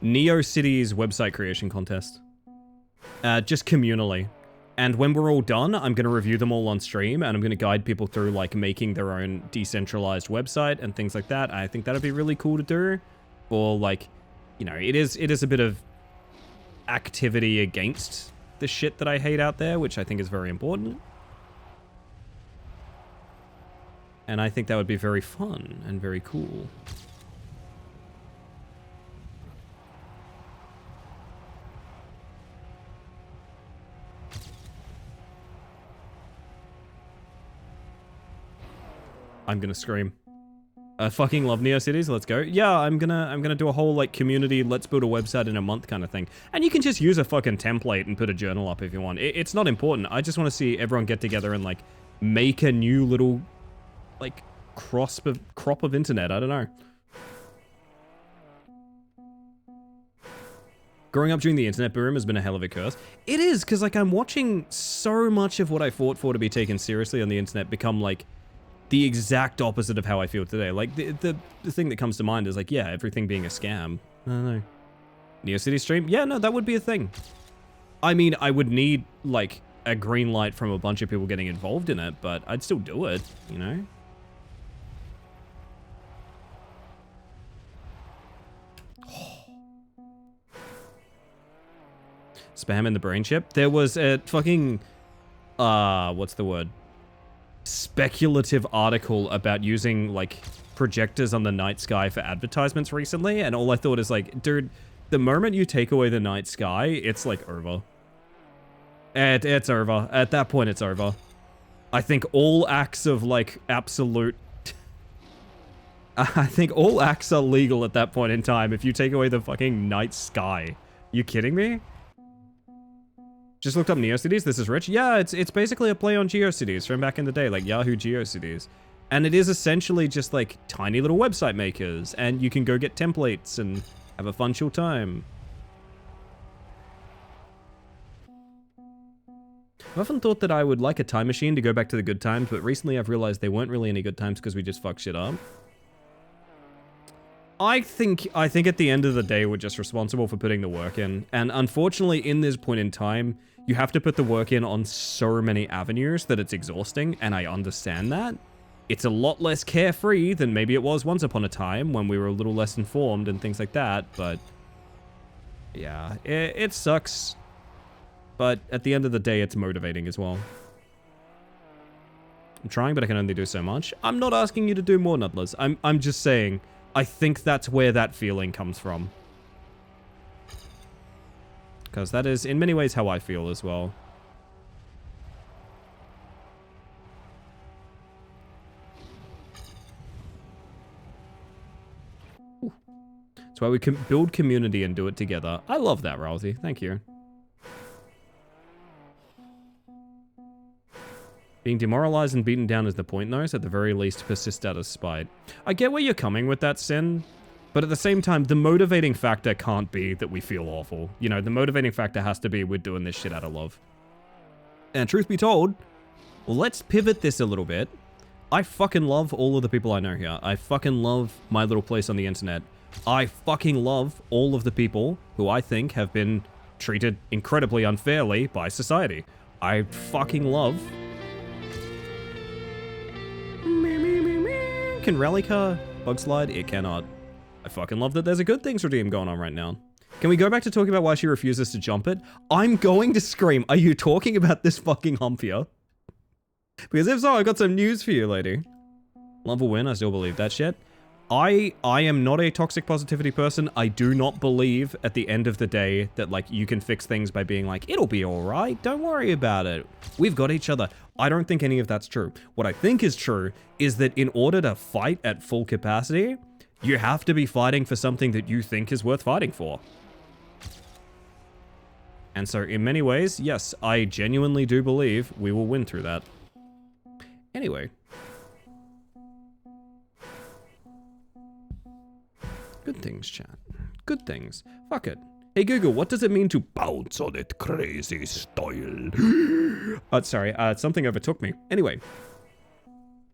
NeoCities website creation contest. Just communally. And when we're all done, I'm going to review them all on stream and I'm going to guide people through like making their own decentralized website and things like that. I think that'd be really cool to do. Or like, you know, it is a bit of activity against the shit that I hate out there, which I think is very important. And I think that would be very fun and very cool. I'm gonna scream. I fucking love NeoCities, let's go. Yeah, I'm gonna do a whole like community, let's build a website in a month kind of thing. And you can just use a fucking template and put a journal up if you want. It's not important. I just want to see everyone get together and like make a new little like crop of internet. I don't know. Growing up during the internet boom has been a hell of a curse. It is, because like I'm watching so much of what I fought for to be taken seriously on the internet become like the exact opposite of how I feel today. Like the thing that comes to mind is like, yeah, everything being a scam. I don't know. NeoCity stream? Yeah, no, that would be a thing. I mean, I would need like a green light from a bunch of people getting involved in it, but I'd still do it, you know? Spam in the brain chip. There was a fucking, what's the word? Speculative article about using like projectors on the night sky for advertisements recently, and all I thought is like, dude, the moment you take away the night sky, it's like over. It's over. At that point, it's over. I think all acts of, like, absolute... I think all acts are legal at that point in time if you take away the fucking night sky. You kidding me? Just looked up NeoCities. This is rich. Yeah, it's basically a play on GeoCities from back in the day, like Yahoo GeoCities. And it is essentially just, like, tiny little website makers. And you can go get templates and have a fun, chill time. I've often thought that I would like a time machine to go back to the good times, but recently I've realized they weren't really any good times because we just fucked shit up. I think at the end of the day, we're just responsible for putting the work in. And unfortunately, in this point in time, you have to put the work in on so many avenues that it's exhausting, and I understand that. It's a lot less carefree than maybe it was once upon a time when we were a little less informed and things like that, but yeah, it sucks. But at the end of the day, it's motivating as well. I'm trying, but I can only do so much. I'm not asking you to do more, Nuddlers. I'm just saying, I think that's where that feeling comes from. Because that is, in many ways, how I feel as well. Ooh. That's why we can build community and do it together. I love that, Rousey. Thank you. Being demoralized and beaten down is the point, though, so at the very least, persist out of spite. I get where you're coming with that, Sin, but at the same time, the motivating factor can't be that we feel awful. You know, the motivating factor has to be we're doing this shit out of love. And truth be told, let's pivot this a little bit. I fucking love all of the people I know here. I fucking love my little place on the internet. I fucking love all of the people who I think have been treated incredibly unfairly by society. I fucking love... Can rally car bug slide? It cannot. I fucking love that there's a good things redeem going on right now. Can we go back to talking about why she refuses to jump it? I'm going to scream. Are you talking about this fucking hump here? Because if so, I got some news for you, lady. Love will win. I still believe that shit. I am not a toxic positivity person. I do not believe at the end of the day that, like, you can fix things by being like, it'll be all right. Don't worry about it. We've got each other. I don't think any of that's true. What I think is true is that in order to fight at full capacity, you have to be fighting for something that you think is worth fighting for. And so in many ways, yes, I genuinely do believe we will win through that. Anyway. Good things, chat. Good things. Fuck it. Hey Google, what does it mean to bounce on it crazy style? Sorry, something overtook me. Anyway.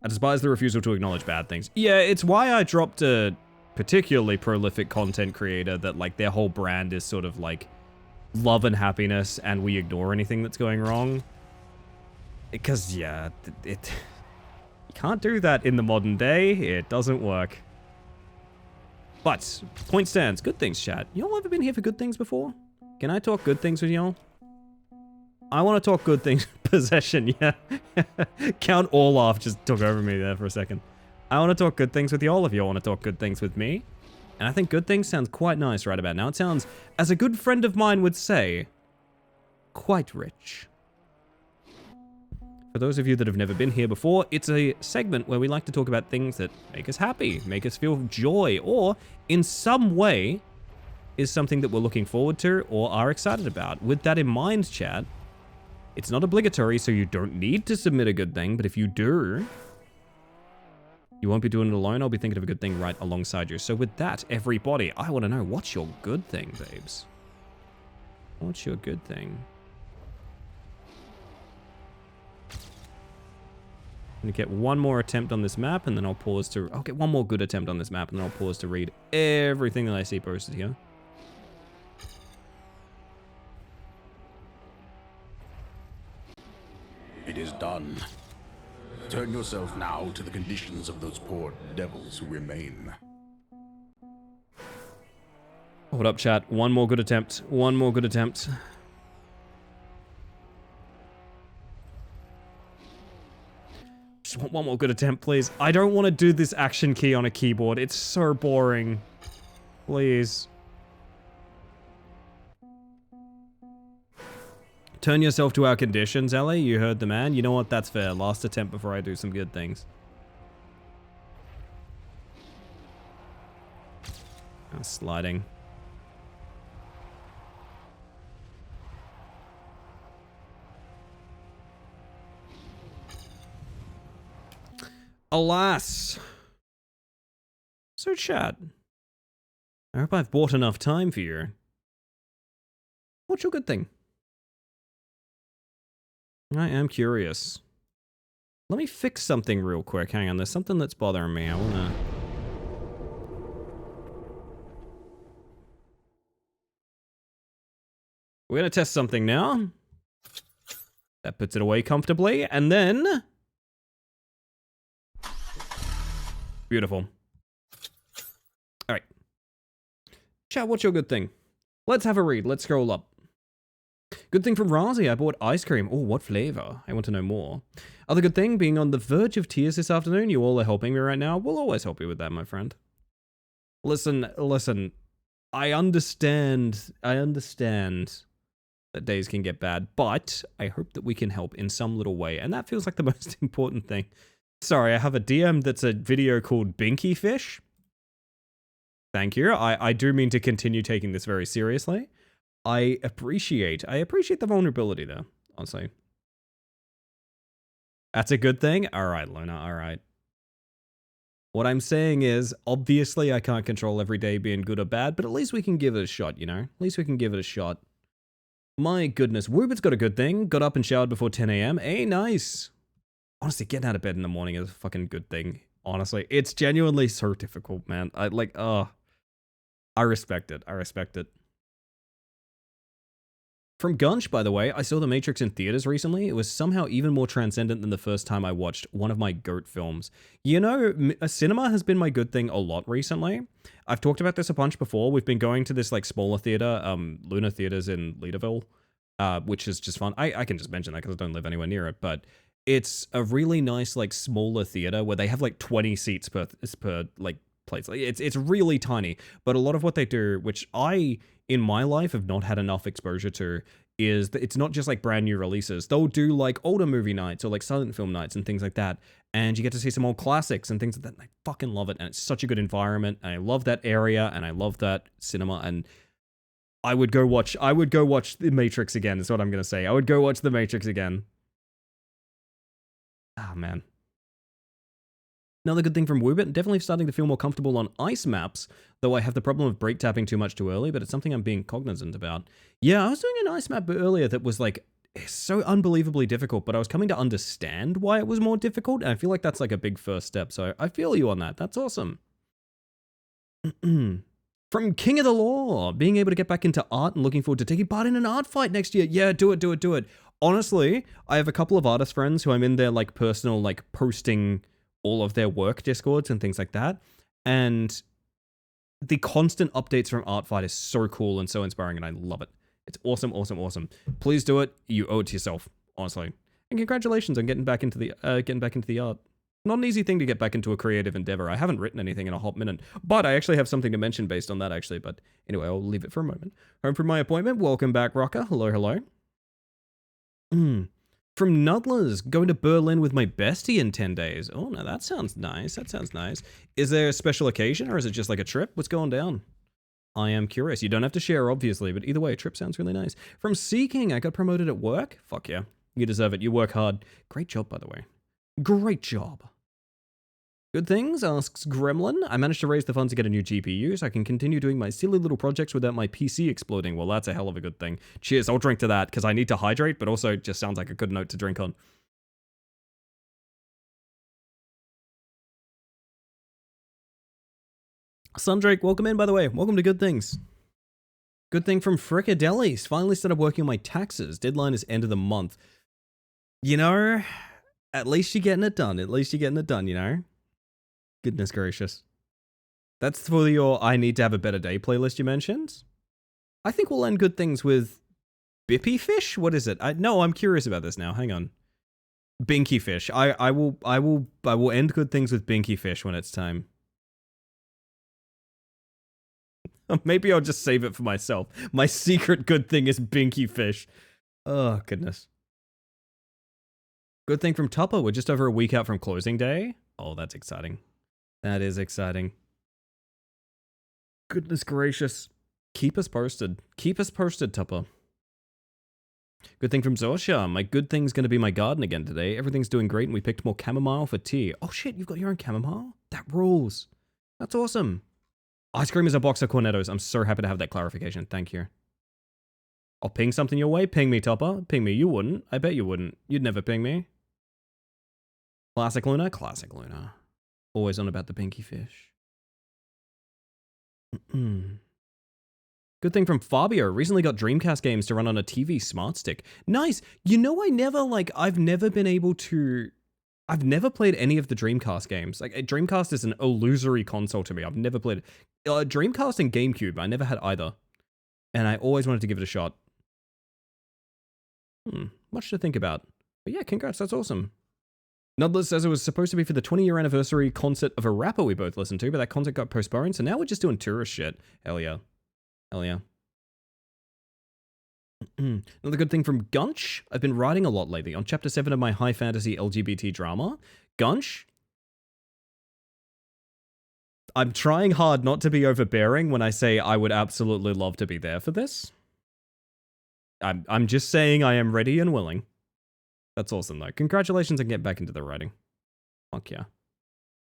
I despise the refusal to acknowledge bad things. Yeah, it's why I dropped a particularly prolific content creator that, like, their whole brand is sort of like love and happiness and we ignore anything that's going wrong. Because, yeah, you can't do that in the modern day. It doesn't work. But, point stands. Good things, chat. Y'all ever been here for good things before? Can I talk good things with y'all? I want to talk good things. Possession, yeah. Count Olaf just took over me there for a second. I want to talk good things with y'all if y'all want to talk good things with me. And I think good things sounds quite nice right about now. It sounds, as a good friend of mine would say, quite rich. For those of you that have never been here before, it's a segment where we like to talk about things that make us happy, make us feel joy, or in some way is something that we're looking forward to or are excited about. With that in mind, chat, it's not obligatory, so you don't need to submit a good thing, but if you do, you won't be doing it alone. I'll be thinking of a good thing right alongside you. So with that, everybody, I want to know, what's your good thing, babes? What's your good thing? I'm gonna get one more attempt on this map, and then I'll pause to... I'll get one more good attempt on this map, and then I'll pause to read everything that I see posted here. It is done. Turn yourself now to the conditions of those poor devils who remain. Hold up, chat. One more good attempt. One more good attempt. Just want one more good attempt, please. I don't want to do this action key on a keyboard. It's so boring. Please. Turn yourself to our conditions, Ellie. You heard the man. You know what? That's fair. Last attempt before I do some good things. Sliding. Alas. So, chat. I hope I've bought enough time for you. What's your good thing? I am curious. Let me fix something real quick. Hang on, there's something that's bothering me. I wanna... We're gonna test something now. That puts it away comfortably, and then... Beautiful. Alright. Chat, what's your good thing? Let's have a read. Let's scroll up. Good thing from Razi, I bought ice cream. Oh, what flavor? I want to know more. Other good thing, being on the verge of tears this afternoon. You all are helping me right now. We'll always help you with that, my friend. Listen. I understand that days can get bad, but I hope that we can help in some little way, and that feels like the most important thing. Sorry, I have a DM that's a video called Binky Fish. Thank you. I do mean to continue taking this very seriously. I appreciate the vulnerability there, honestly. That's a good thing? Alright, Luna, alright. What I'm saying is, obviously I can't control every day being good or bad, but at least we can give it a shot, you know? At least we can give it a shot. My goodness, Woobert's got a good thing. Got up and showered before 10 a.m. Hey, nice. Honestly, getting out of bed in the morning is a fucking good thing. Honestly, it's genuinely so difficult, man. I respect it. I respect it. From Gunch, by the way, I saw The Matrix in theaters recently. It was somehow even more transcendent than the first time I watched one of my GOAT films. You know, cinema has been my good thing a lot recently. I've talked about this a bunch before. We've been going to this like smaller theater, Luna Theaters in Leaderville, which is just fun. I can just mention that because I don't live anywhere near it, but it's a really nice like smaller theater where they have like 20 seats per like place. Like, it's really tiny, but a lot of what they do, which I in my life have not had enough exposure to, is that it's not just like brand new releases. They'll do like older movie nights or like silent film nights and things like that, and you get to see some old classics and things like that. I fucking love it, and it's such a good environment, and I love that area, and I love that cinema, and I would go watch The Matrix again, is what I'm gonna say. I would go watch The Matrix again. Ah, man. Another good thing from Woobit, definitely starting to feel more comfortable on ice maps, though I have the problem of brake tapping too much too early, but it's something I'm being cognizant about. Yeah, I was doing an ice map earlier that was like so unbelievably difficult, but I was coming to understand why it was more difficult, and I feel like that's like a big first step, so I feel you on that. That's awesome. From King of the Law, being able to get back into art and looking forward to taking part in an art fight next year. Yeah, do it. Honestly, I have a couple of artist friends who I'm in their like personal like posting all of their work discords and things like that, and the constant updates from Art Fight is so cool and so inspiring, and I love it. It's awesome. Please do it. You owe it to yourself, honestly. And congratulations on getting back into the art. Not an easy thing to get back into a creative endeavor. I haven't written anything in a hot minute, but I actually have something to mention based on that, actually. But anyway, I'll leave it for a moment. Home from my appointment. Welcome back, Rocker. Hello. From Nuddlers, going to Berlin with my bestie in 10 days. Oh, no, that sounds nice. Is there a special occasion, or is it just like a trip? What's going down? I am curious. You don't have to share, obviously, but either way, a trip sounds really nice. From Seeking, I got promoted at work. Fuck yeah. You deserve it. You work hard. Great job, by the way. Great job. Good things, asks Gremlin. I managed to raise the funds to get a new GPU so I can continue doing my silly little projects without my PC exploding. Well, that's a hell of a good thing. Cheers, I'll drink to that because I need to hydrate, but also it just sounds like a good note to drink on. Sundrake, welcome in, by the way. Welcome to Good Things. Good thing from Frickadellis. Finally started working on my taxes. Deadline is end of the month. You know, at least you're getting it done. You know? Goodness gracious. That's for your I need to have a better day playlist you mentioned. I think we'll end Good Things with Bippy Fish? What is it? No, I'm curious about this now. Hang on. Binky Fish. I will end Good Things with Binky Fish when it's time. Maybe I'll just save it for myself. My secret good thing is Binky Fish. Oh, goodness. Good thing from Tupper, we're just over a week out from closing day. Oh, that's exciting. That is exciting. Goodness gracious. Keep us posted. Keep us posted, Tupper. Good thing from Zosha. My good thing's going to be my garden again today. Everything's doing great and we picked more chamomile for tea. Oh shit, you've got your own chamomile? That rules. That's awesome. Ice cream is a box of cornettos. I'm so happy to have that clarification. Thank you. I'll ping something your way. Ping me, Tupper. Ping me. You wouldn't. I bet you wouldn't. You'd never ping me. Classic Luna. Classic Luna. Always on about the pinky fish. Good thing from Fabio. Recently got Dreamcast games to run on a TV smart stick. Nice. You know, I've never been able to... I've never played any of the Dreamcast games. Like, Dreamcast is an illusory console to me. I've never played... Dreamcast and GameCube, I never had either. And I always wanted to give it a shot. Much to think about. But yeah, congrats, that's awesome. Nudler says it was supposed to be for the 20-year anniversary concert of a rapper we both listened to, but that concert got postponed, so now we're just doing tourist shit. Hell yeah. Hell yeah. Another good thing from Gunch. I've been writing a lot lately on chapter 7 of my high fantasy LGBT drama. Gunch, I'm trying hard not to be overbearing when I say I would absolutely love to be there for this. I'm just saying I am ready and willing. That's awesome though. Congratulations and get back into the writing. Fuck yeah.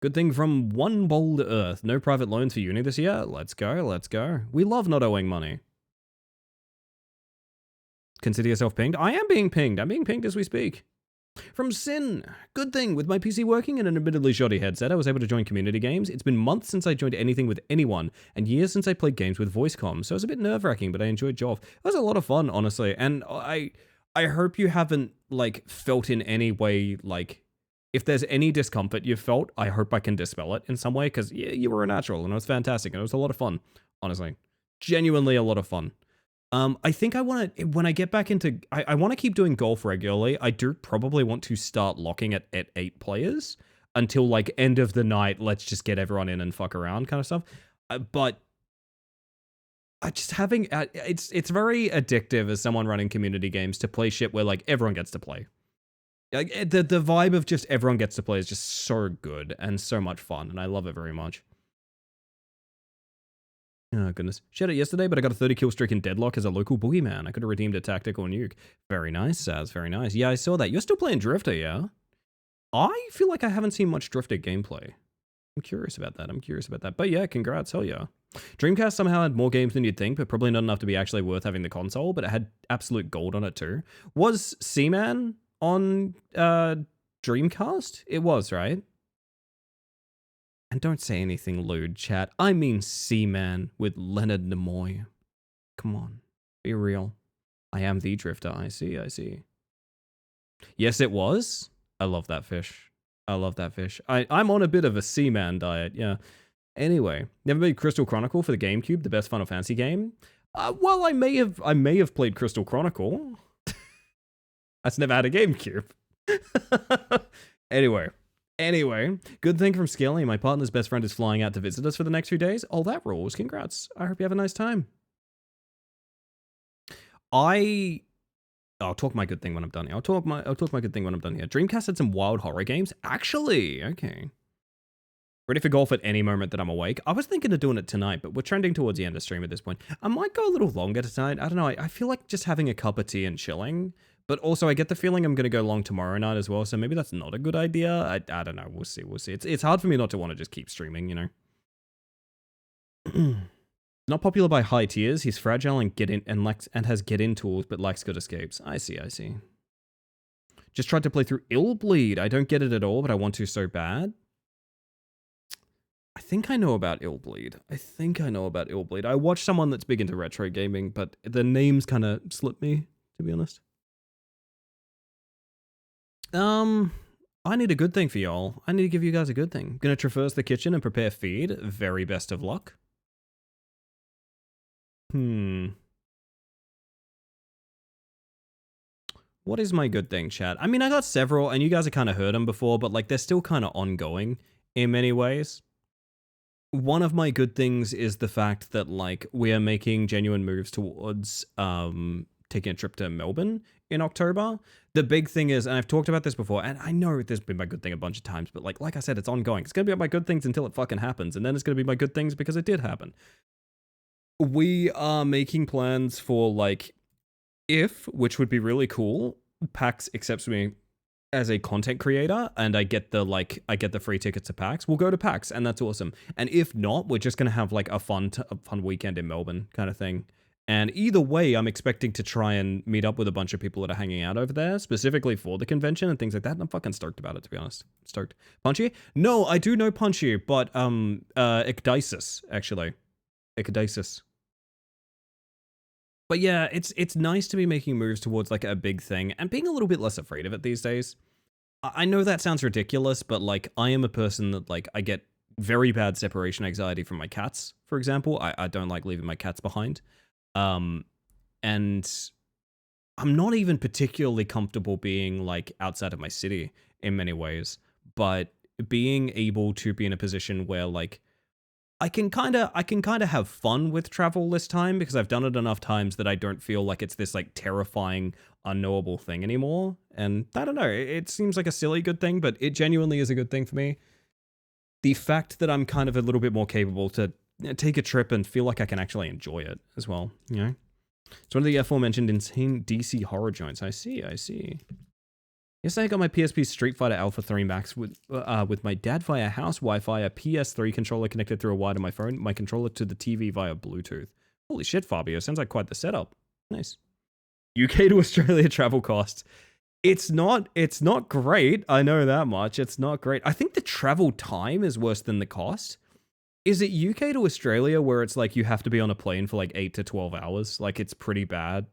Good thing from One Bold Earth. No private loans for uni this year. Let's go, let's go. We love not owing money. Consider yourself pinged. I am being pinged. I'm being pinged as we speak. From Sin. Good thing, with my PC working and an admittedly shoddy headset, I was able to join community games. It's been months since I joined anything with anyone, and years since I played games with voice comms, so it was a bit nerve-wracking, but I enjoyed JOV. It was a lot of fun, honestly, and I hope you haven't, like, felt in any way, like, if there's any discomfort you've felt, I hope I can dispel it in some way, because yeah, you were a natural, and it was fantastic, and it was a lot of fun, honestly. Genuinely a lot of fun. I think I want to, when I get back into, I want to keep doing golf regularly. I do probably want to start locking it at 8 players until, like, end of the night, let's just get everyone in and fuck around kind of stuff. But I just having, it's very addictive as someone running community games to play shit where, like, everyone gets to play. Like, the vibe of just everyone gets to play is just so good and so much fun, and I love it very much. Oh, goodness. Shared it yesterday, but I got a 30 kill streak in Deadlock as a local boogeyman. I could have redeemed a tactical nuke. Very nice, Saz. Very nice. Yeah, I saw that. You're still playing Drifter, yeah? I feel like I haven't seen much Drifter gameplay. I'm curious about that. But yeah, congrats. Hell yeah. Dreamcast somehow had more games than you'd think, but probably not enough to be actually worth having the console, but it had absolute gold on it too. Was Seaman on Dreamcast? It was, right? And don't say anything lewd, chat. I mean Seaman with Leonard Nimoy. Come on. Be real. I am the Drifter. I see. Yes, it was. I love that fish. I'm on a bit of a Seaman diet, yeah. Anyway, never played Crystal Chronicle for the GameCube, the best Final Fantasy game. Well, I may have played Crystal Chronicle. That's never had a GameCube. Anyway, good thing from Scaly. My partner's best friend is flying out to visit us for the next few days. Oh, that rules. Congrats. I hope you have a nice time. I'll talk my good thing when I'm done here. I'll talk my good thing when I'm done here. Dreamcast had some wild horror games. Actually, okay. Ready for golf at any moment that I'm awake. I was thinking of doing it tonight, but we're trending towards the end of stream at this point. I might go a little longer tonight. I don't know. I feel like just having a cup of tea and chilling. But also, I get the feeling I'm going to go long tomorrow night as well, so maybe that's not a good idea. I don't know. We'll see. It's hard for me not to want to just keep streaming, you know? Not popular by high tiers. He's fragile and has get-in tools, but lacks good escapes. I see. Just tried to play through Illbleed. I don't get it at all, but I want to so bad. I think I know about Illbleed. I watched someone that's big into retro gaming, but the names kind of slipped me, to be honest. I need a good thing for y'all. I need to give you guys a good thing. Gonna traverse the kitchen and prepare feed. Very best of luck. What is my good thing, chat? I mean, I got several, and you guys have kind of heard them before, but, like, they're still kind of ongoing in many ways. One of my good things is the fact that, like, we are making genuine moves towards, taking a trip to Melbourne in October. The big thing is, and I've talked about this before, and I know there's been my good thing a bunch of times, but like I said, it's ongoing. It's going to be my good things until it fucking happens, and then it's going to be my good things because it did happen. We are making plans for, like, which would be really cool, PAX accepts me as a content creator and I get the free tickets to PAX, we'll go to PAX and that's awesome. And if not, we're just going to have like a fun weekend in Melbourne kind of thing. And either way, I'm expecting to try and meet up with a bunch of people that are hanging out over there, specifically for the convention and things like that. And I'm fucking stoked about it, to be honest. Stoked. Punchy? No, I do know Punchy, but Ecdysis, actually. Ecdysis. But yeah, it's nice to be making moves towards like a big thing and being a little bit less afraid of it these days. I know that sounds ridiculous, but like I am a person that like I get very bad separation anxiety from my cats, for example. I don't like leaving my cats behind. And I'm not even particularly comfortable being like outside of my city in many ways, but being able to be in a position where like I can kind of have fun with travel this time because I've done it enough times that I don't feel like it's this like terrifying, unknowable thing anymore. And I don't know, it seems like a silly good thing, but it genuinely is a good thing for me. The fact that I'm kind of a little bit more capable to take a trip and feel like I can actually enjoy it as well, you know? It's one of the aforementioned insane DC horror joints. I see. Yesterday I got my PSP Street Fighter Alpha 3 Max with my dad via house Wi-Fi, a PS3 controller connected through a wire to my phone, my controller to the TV via Bluetooth. Holy shit, Fabio, sounds like quite the setup. Nice. UK to Australia travel costs. It's not great, I know that much. It's not great. I think the travel time is worse than the cost. Is it UK to Australia where it's like you have to be on a plane for like 8 to 12 hours? Like it's pretty bad.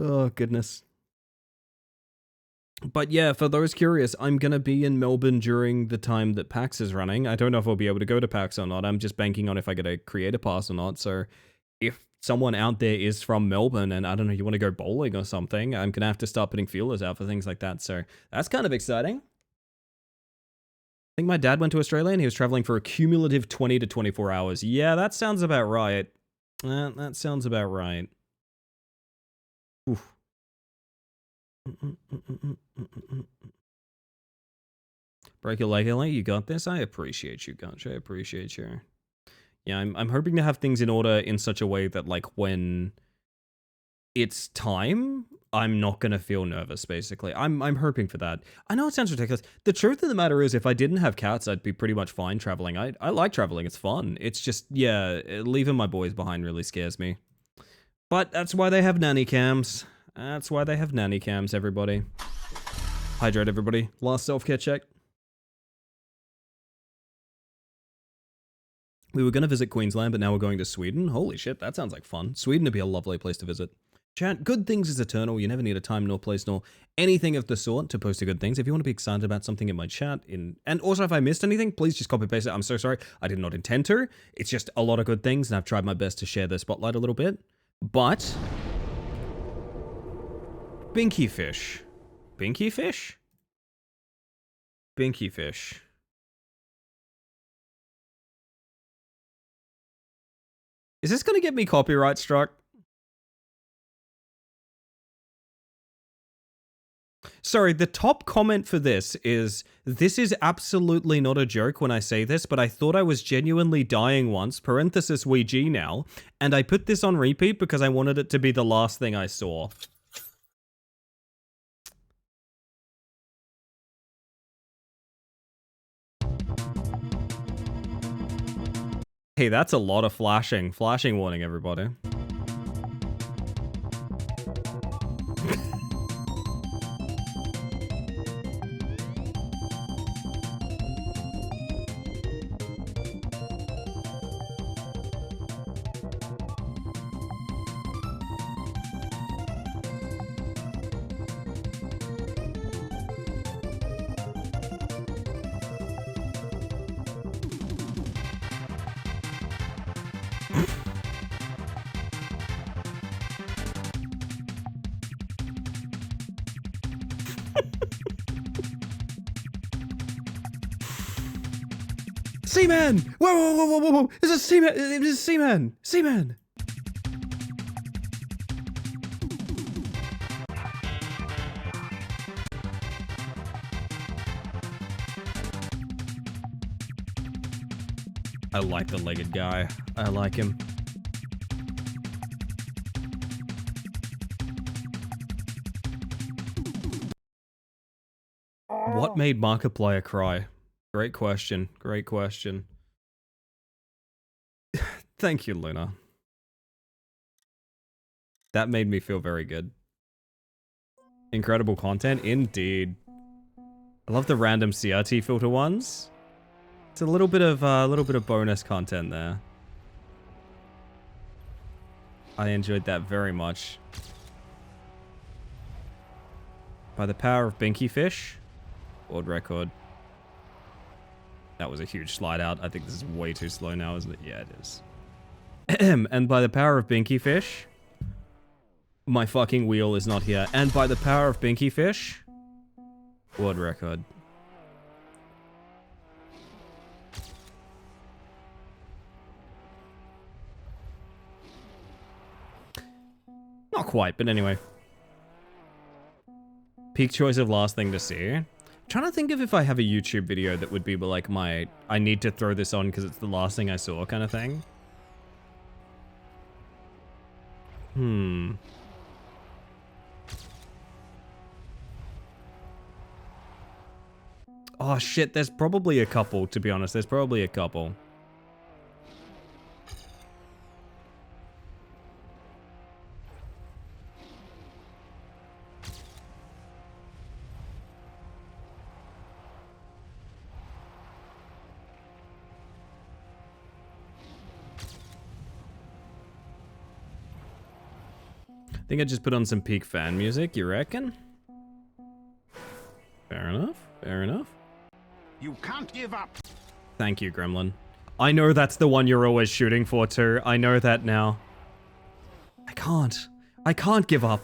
Oh, goodness. But yeah, for those curious, I'm going to be in Melbourne during the time that PAX is running. I don't know if I'll be able to go to PAX or not. I'm just banking on if I get a creator pass or not. So if someone out there is from Melbourne and I don't know, you want to go bowling or something, I'm going to have to start putting feelers out for things like that. So that's kind of exciting. I think my dad went to Australia and he was traveling for a cumulative 20 to 24 hours. Yeah, that sounds about right. That sounds about right. Oof. Break your leg, Ellie. You got this. I appreciate you, Gunch. I appreciate you. Yeah, I'm hoping to have things in order in such a way that, like, when it's time, I'm not gonna feel nervous. Basically, I'm hoping for that. I know it sounds ridiculous. The truth of the matter is, if I didn't have cats, I'd be pretty much fine traveling. I like traveling. It's fun. It's just, yeah, leaving my boys behind really scares me. But that's why they have nanny cams. That's why they have nanny cams, everybody. Hydrate, everybody. Last self-care check. We were going to visit Queensland, but now we're going to Sweden. Holy shit, that sounds like fun. Sweden would be a lovely place to visit. Chat, good things is eternal. You never need a time nor place nor anything of the sort to post a good things. If you want to be excited about something in my chat, and also if I missed anything, please just copy paste it. I'm so sorry. I did not intend to. It's just a lot of good things, and I've tried my best to share the spotlight a little bit. But Binky fish. Binky fish? Binky fish. Is this going to get me copyright struck? Sorry, the top comment for this is absolutely not a joke when I say this, but I thought I was genuinely dying once, parenthesis WG now, and I put this on repeat because I wanted it to be the last thing I saw. Hey, that's a lot of flashing. Flashing warning, everybody. Seaman! Whoa, whoa, whoa, whoa, whoa, whoa! There's a Seaman! There's a Seaman! Seaman! I like the legged guy. I like him. What made Markiplier cry? Great question. Great question. Thank you, Luna. That made me feel very good. Incredible content, indeed. I love the random CRT filter ones. It's a little bit of bonus content there. I enjoyed that very much. By the power of Binky Fish, world record. That was a huge slide out. I think this is way too slow now, isn't it? Yeah, it is. And by the power of Binky Fish, my fucking wheel is not here. And by the power of Binky Fish, world record. Not quite, but anyway. Peak choice of last thing to see. I'm trying to think of if I have a YouTube video that would be like my, I need to throw this on because it's the last thing I saw kind of thing. Oh shit, there's probably a couple, to be honest. There's probably a couple. I think I just put on some peak fan music, you reckon? Fair enough, fair enough. You can't give up. Thank you, Gremlin. I know that's the one you're always shooting for too. I know that now. I can't give up.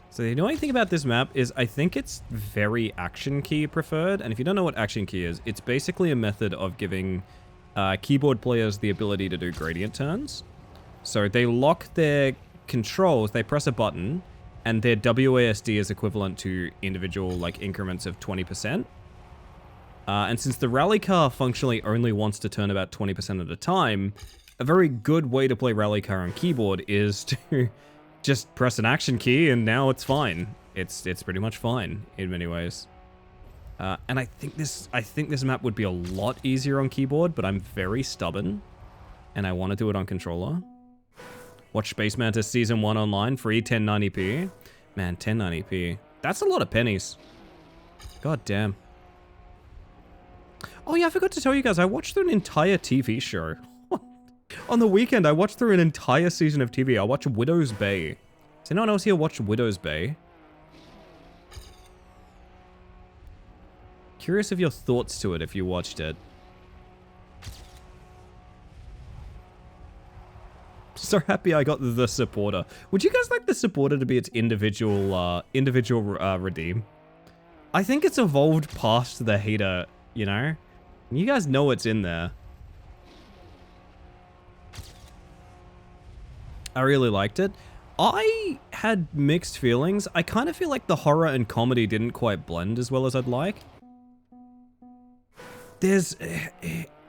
So the annoying thing about this map is I think it's very action key preferred. And if you don't know what action key is, it's basically a method of giving keyboard players the ability to do gradient turns. So they lock their controls, they press a button, and their WASD is equivalent to individual like increments of 20%. And since the rally car functionally only wants to turn about 20% at a time, a very good way to play rally car on keyboard is to just press an action key and now it's fine. It's pretty much fine in many ways. And I think this map would be a lot easier on keyboard, but I'm very stubborn and I want to do it on controller. Watch Space Mantis Season 1 online, free 1090p. Man, 1090p. That's a lot of pennies. God damn. Oh yeah, I forgot to tell you guys, I watched through an entire TV show. On the weekend, I watched through an entire season of TV. I watched Widow's Bay. Has anyone else here watched Widow's Bay? Curious of your thoughts to it if you watched it. So happy I got the supporter. Would you guys like the supporter to be its individual redeem? I think it's evolved past the hater, you know? You guys know it's in there. I really liked it. I had mixed feelings. I kind of feel like the horror and comedy didn't quite blend as well as I'd like.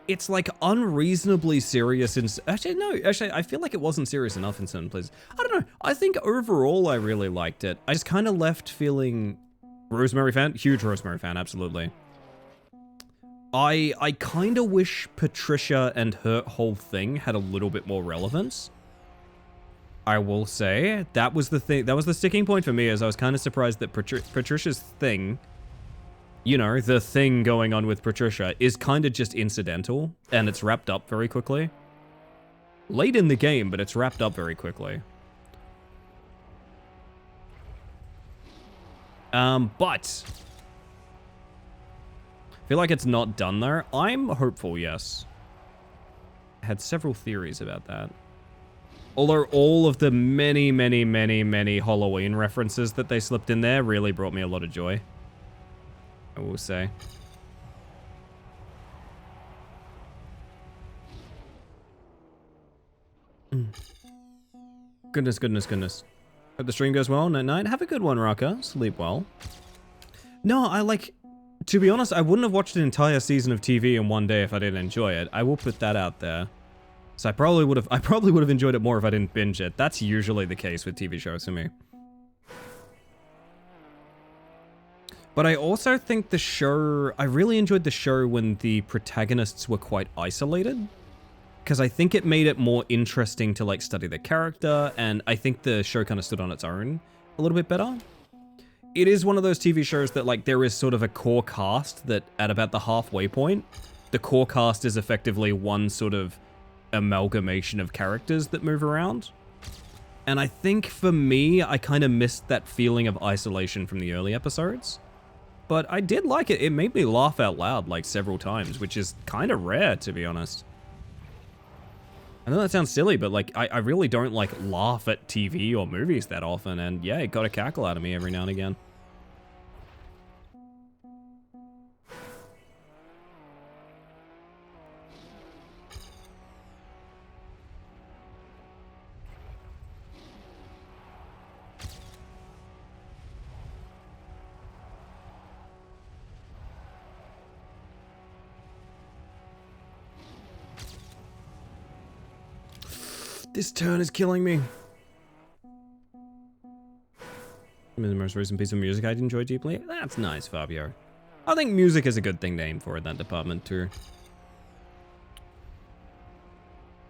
It's like unreasonably serious in... Actually, I feel like it wasn't serious enough in certain places. I don't know. I think overall I really liked it. I just kind of left feeling... Rosemary fan? Huge Rosemary fan, absolutely. I kind of wish Patricia and her whole thing had a little bit more relevance. I will say, that was the thing, that was the sticking point for me, as I was kind of surprised that Patricia's thing, you know, the thing going on with Patricia is kind of just incidental, and it's wrapped up very quickly. Late in the game, but it's wrapped up very quickly. But I feel like it's not done though. I'm hopeful, yes. I had several theories about that. Although all of the many Halloween references that they slipped in there really brought me a lot of joy, I will say. Goodness. Hope the stream goes well. Night night. Have a good one, Raka. Sleep well. No, to be honest, I wouldn't have watched an entire season of TV in one day if I didn't enjoy it. I will put that out there. So I probably would have enjoyed it more if I didn't binge it. That's usually the case with TV shows for me. But I also think I really enjoyed the show when the protagonists were quite isolated. Because I think it made it more interesting to like study the character, and I think the show kind of stood on its own a little bit better. It is one of those TV shows that like there is sort of a core cast that at about the halfway point, the core cast is effectively one sort of amalgamation of characters that move around. And I think for me, I kind of missed that feeling of isolation from the early episodes. But I did like it. It made me laugh out loud like several times, which is kind of rare, to be honest. I know that sounds silly, but like I really don't like laugh at TV or movies that often, and yeah, it got a cackle out of me every now and again. This turn is killing me. The most recent piece of music I enjoyed deeply. That's nice, Fabio. I think music is a good thing to aim for in that department too.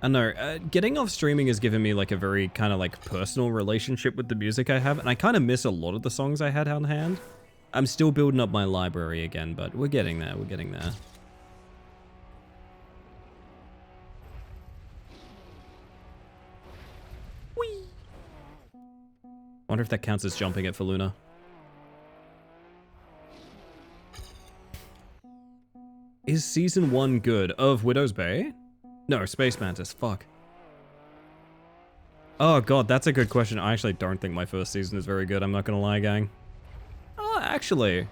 I know, getting off streaming has given me like a very kind of like personal relationship with the music I have, and I kind of miss a lot of the songs I had on hand. I'm still building up my library again, but we're getting there, we're getting there. Wonder if that counts as jumping it for Luna. Is season 1 good of Widow's Bay? No, Space Mantis, fuck. Oh god, that's a good question. I actually don't think my first season is very good, I'm not gonna lie, gang. Oh, actually.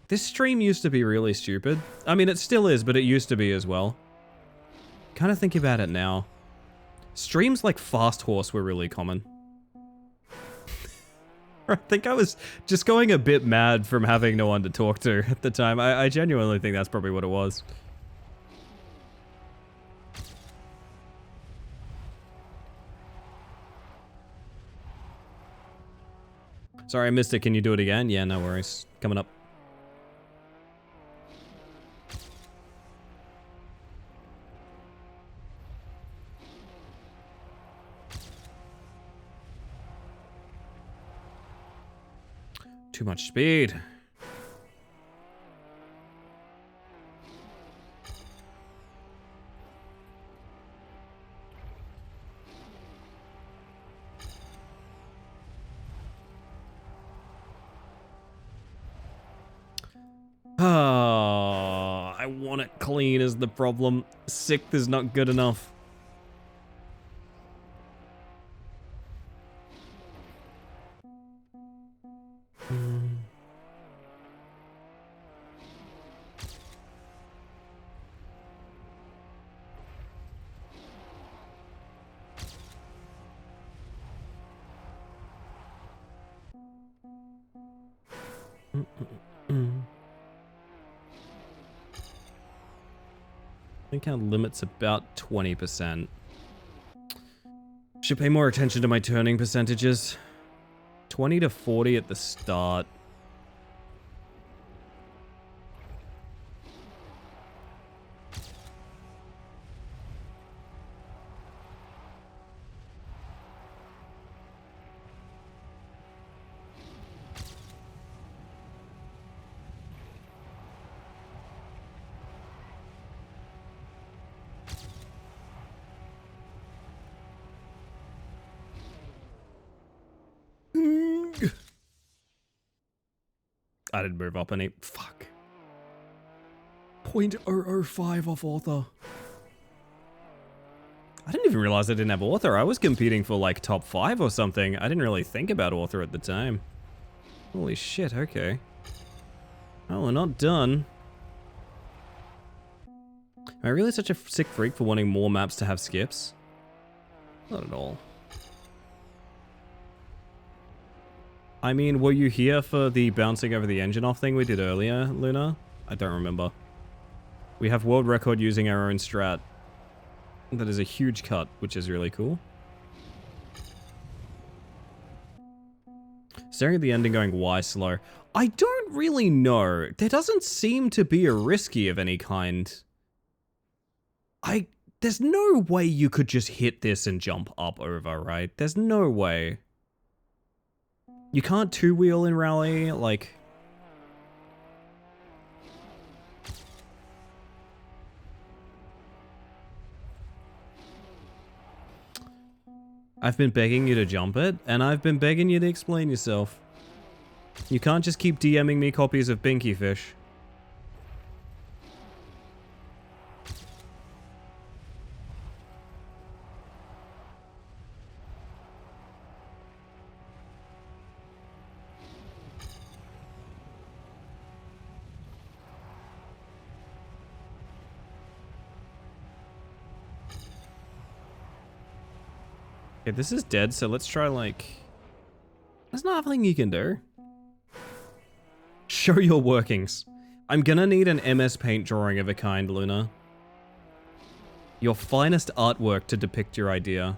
This stream used to be really stupid. I mean, it still is, but it used to be as well. Kind of think about it now. Streams like Fast Horse were really common. I think I was just going a bit mad from having no one to talk to at the time. I genuinely think that's probably what it was. Sorry, I missed it. Can you do it again? Yeah, no worries. Coming up. Too much speed. Ah, I want it clean is the problem. Sixth is not good enough. I think our limit's about 20%. Should pay more attention to my turning percentages. 20 to 40 at the start. I didn't move up any. Fuck. 0.005 off author. I didn't even realize I didn't have author. I was competing for like top 5 or something. I didn't really think about author at the time. Holy shit, okay. Oh, we're not done. Am I really such a sick freak for wanting more maps to have skips? Not at all. I mean, were you here for the bouncing over the engine off thing we did earlier, Luna? I don't remember. We have world record using our own strat. That is a huge cut, which is really cool. Staring at the ending going, why slow? I don't really know. There doesn't seem to be a risky of any kind. There's no way you could just hit this and jump up over, right? There's no way. You can't two-wheel in Rally, like... I've been begging you to jump it, and I've been begging you to explain yourself. You can't just keep DMing me copies of Binky Fish. Okay, this is dead, so let's try, like... There's nothing you can do. Show your workings. I'm gonna need an MS Paint drawing of a kind, Luna. Your finest artwork to depict your idea.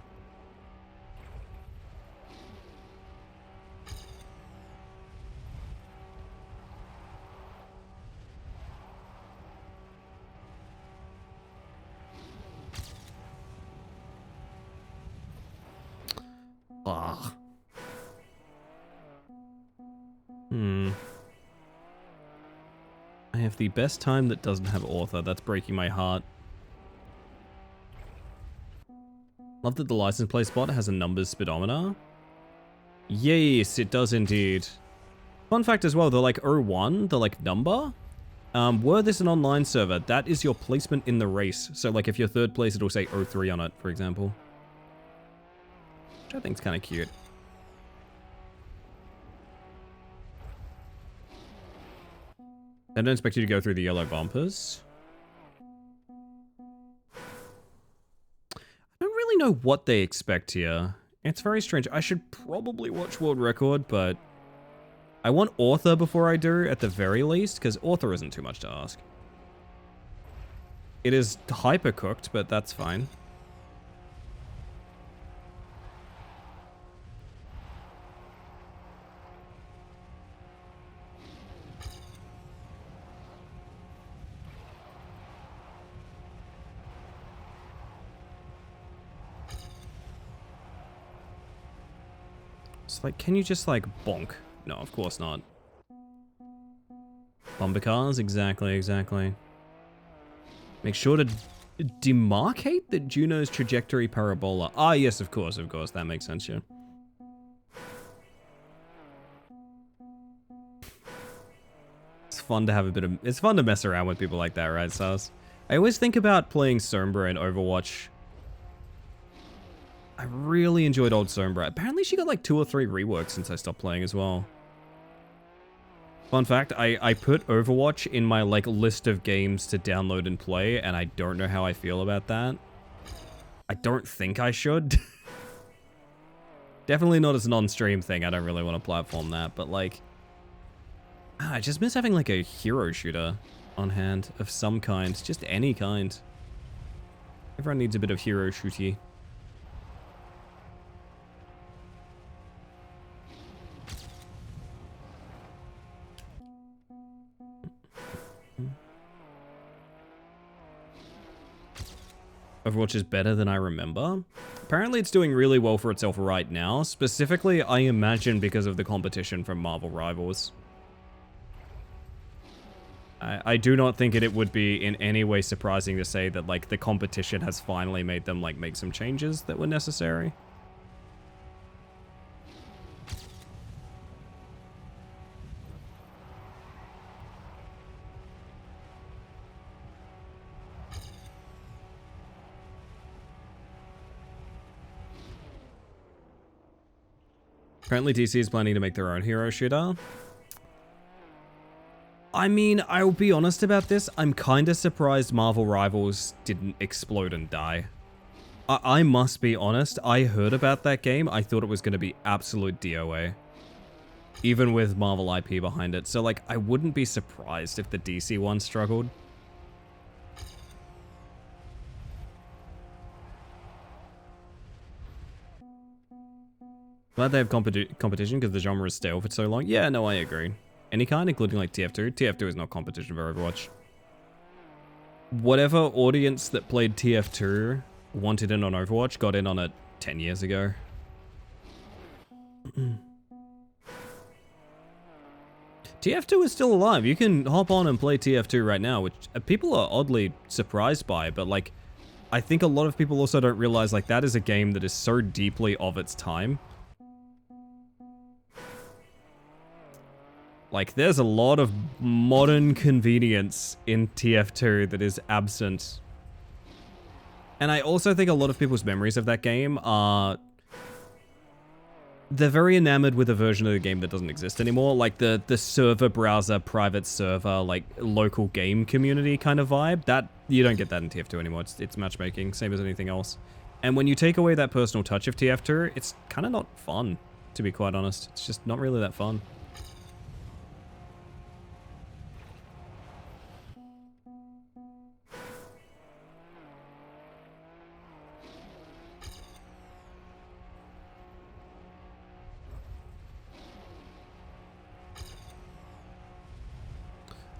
Ah. I have the best time that doesn't have author. That's breaking my heart. Love that the license plate spot has a numbers speedometer. Yes, it does indeed. Fun fact as well, the like 01, the like number, were this an online server, that is your placement in the race. So like if you're third place, it'll say 03 on it, for example. Which I think is kind of cute. I don't expect you to go through the yellow bumpers. I don't really know what they expect here. It's very strange. I should probably watch World Record, but I want author before I do, at the very least, because author isn't too much to ask. It is hyper-cooked, but that's fine. It's like, can you just like bonk? No, of course not. Bumper cars, exactly. Make sure to demarcate the Juno's trajectory parabola. Ah, yes, of course, that makes sense, yeah. It's fun to have a bit of, it's fun to mess around with people like that, right, Sars? I always think about playing Sombra in Overwatch. I really enjoyed old Sombra. Apparently she got like 2 or 3 reworks since I stopped playing as well. Fun fact, I put Overwatch in my like list of games to download and play, and I don't know how I feel about that. I don't think I should. Definitely not as an on-stream thing, I don't really want to platform that, but like... I just miss having like a hero shooter on hand of some kind, just any kind. Everyone needs a bit of hero shooty. Overwatch is better than I remember. Apparently it's doing really well for itself right now. Specifically, I imagine because of the competition from Marvel Rivals. I do not think it would be in any way surprising to say that like the competition has finally made them like make some changes that were necessary. Apparently DC is planning to make their own hero shooter. I mean, I'll be honest about this. I'm kind of surprised Marvel Rivals didn't explode and die. I must be honest. I heard about that game. I thought it was going to be absolute DOA. even with Marvel IP behind it. So, like, I wouldn't be surprised if the DC one struggled. Glad they have competition because the genre is stale for so long. Yeah, no, I agree. Any kind, including like TF2. TF2 is not competition for Overwatch. Whatever audience that played TF2 wanted in on Overwatch got in on it 10 years ago. TF2 is still alive. You can hop on and play TF2 right now, which people are oddly surprised by, but like, I think a lot of people also don't realize like that is a game that is so deeply of its time. Like, there's a lot of modern convenience in TF2 that is absent. And I also think a lot of people's memories of that game are... They're very enamored with a version of the game that doesn't exist anymore. Like, the server browser, private server, like, local game community kind of vibe. That, you don't get that in TF2 anymore. It's matchmaking, same as anything else. And when you take away that personal touch of TF2, it's kind of not fun, to be quite honest. It's just not really that fun.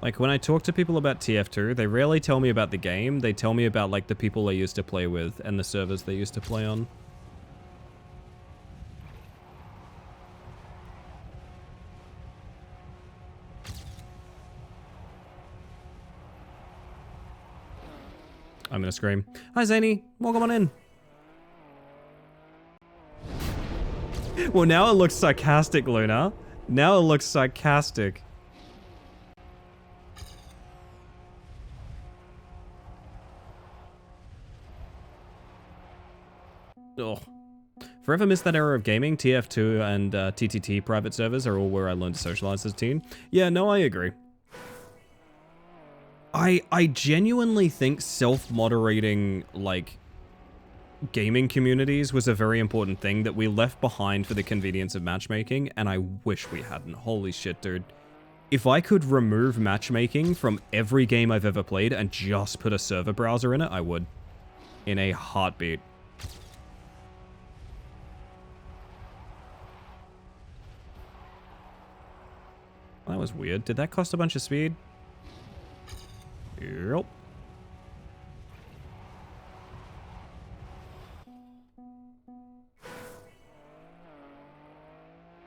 Like, when I talk to people about TF2, they rarely tell me about the game. They tell me about, like, the people they used to play with and the servers they used to play on. I'm gonna scream. Hi, Zany. Welcome on in. Well, now it looks sarcastic, Luna. Now it looks sarcastic. Ugh. Forever missed that era of gaming. TF2 and TTT private servers are all where I learned to socialize as a teen. Yeah, no, I agree. I genuinely think self-moderating, like, gaming communities was a very important thing that we left behind for the convenience of matchmaking, and I wish we hadn't. Holy shit, dude. If I could remove matchmaking from every game I've ever played and just put a server browser in it, I would. In a heartbeat. That was weird. Did that cost a bunch of speed? Yep.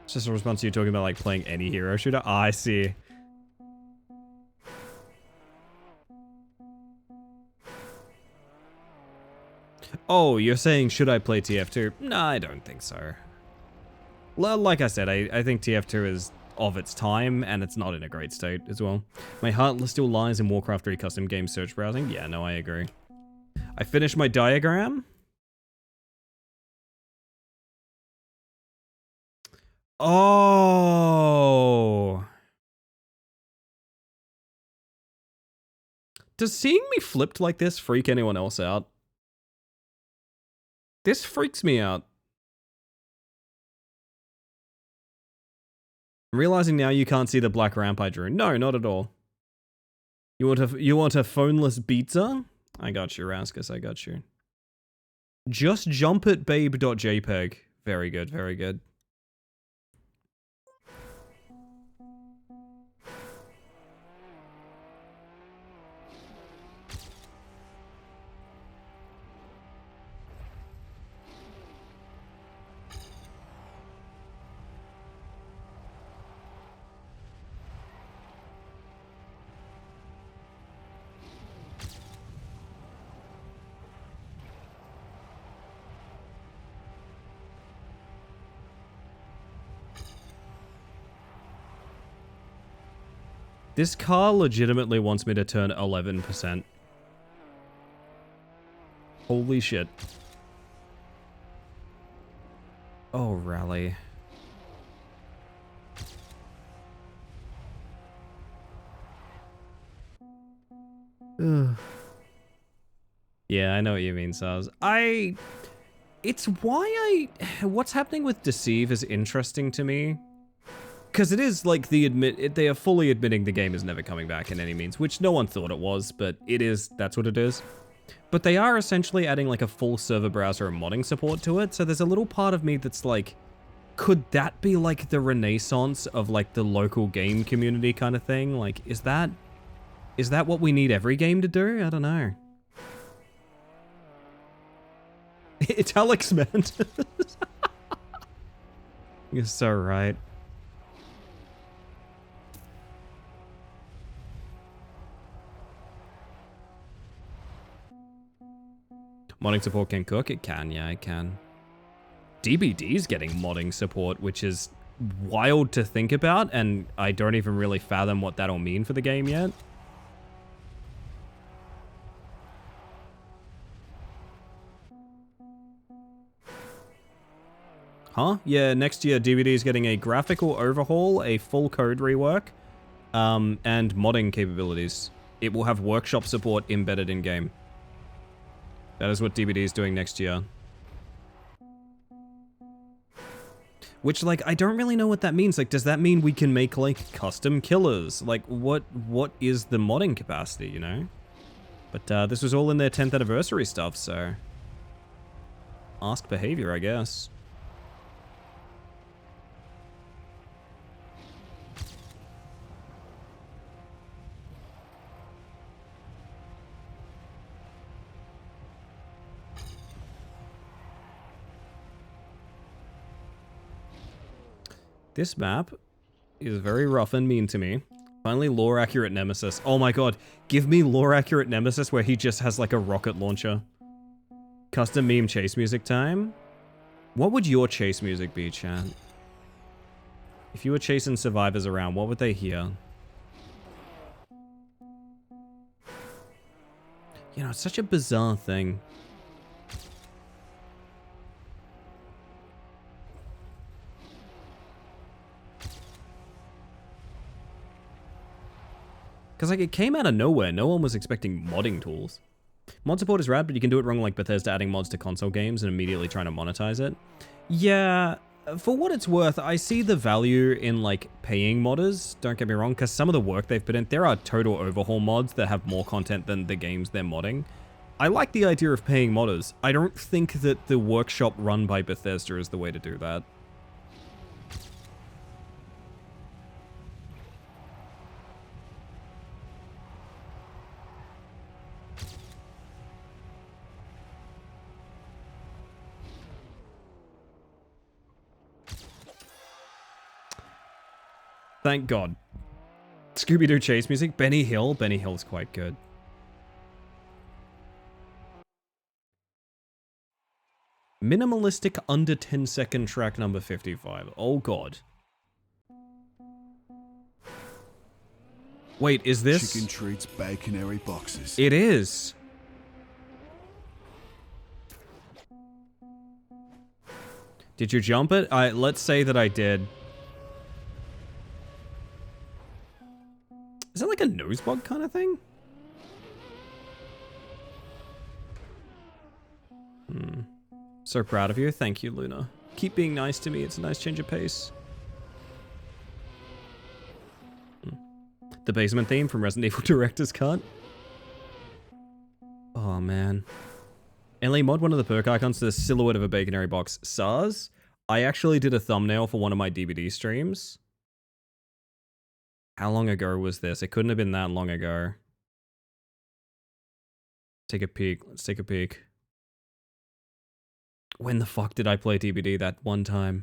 It's just a response to you talking about like playing any hero shooter. Ah, I see. Oh, you're saying should I play TF2? No, I don't think so. Like I said, I think TF2 is of its time, and it's not in a great state as well. My heart still lies in Warcraft 3 custom game search browsing. Yeah, no, I agree. I finished my diagram. Oh. Does seeing me flipped like this freak anyone else out? This freaks me out. I'm realizing now you can't see the black ramp I drew. No, not at all. You want a phoneless pizza? I got you, Raskus. I got you. Just jump at babe.jpg. Very good, very good. This car legitimately wants me to turn 11%. Holy shit. Oh, rally. Ugh. Yeah, I know what you mean, Saz. It's why what's happening with Deceive is interesting to me. Because it is like they are fully admitting the game is never coming back in any means, which no one thought it was, but it is, that's what it is. But they are essentially adding like a full server browser and modding support to it, so there's a little part of me that's like, could that be like the renaissance of like the local game community kind of thing? Like, is that what we need every game to do? I don't know. Italics, man. You're so right. Modding support can cook? It can, yeah, it can. DBD's getting modding support, which is wild to think about, and I don't even really fathom what that'll mean for the game yet. Huh? Yeah, next year DBD is getting a graphical overhaul, a full code rework, and modding capabilities. It will have workshop support embedded in-game. That is what DBD is doing next year. Which, like, I don't really know what that means. Like, does that mean we can make, like, custom killers? Like, what is the modding capacity, you know? But, this was all in their 10th anniversary stuff, so... Ask behavior, I guess. This map is very rough and mean to me. Finally, lore-accurate Nemesis. Oh my god, give me lore-accurate Nemesis where he just has like a rocket launcher. Custom meme chase music time? What would your chase music be, chat? If you were chasing survivors around, what would they hear? You know, it's such a bizarre thing. Because, like, it came out of nowhere. No one was expecting modding tools. Mod support is rad, but you can do it wrong like Bethesda adding mods to console games and immediately trying to monetize it. Yeah, for what it's worth, I see the value in, like, paying modders. Don't get me wrong, because some of the work they've put in, there are total overhaul mods that have more content than the games they're modding. I like the idea of paying modders. I don't think that the workshop run by Bethesda is the way to do that. Thank God. Scooby-Doo chase music. Benny Hill. Benny Hill's quite good. Minimalistic under 10-second track number 55. Oh God. Wait, is this... Chicken treats baconary boxes. It is. Did you jump it? Let's say that I did. Is that like a nosebug kind of thing? So proud of you. Thank you, Luna. Keep being nice to me. It's a nice change of pace. The basement theme from Resident Evil Director's Cut. Oh, man. LA mod one of the perk icons to the silhouette of a baconary box. SARS? I actually did a thumbnail for one of my DVD streams. How long ago was this? It couldn't have been that long ago. Take a peek. Let's take a peek. When the fuck did I play DVD that one time?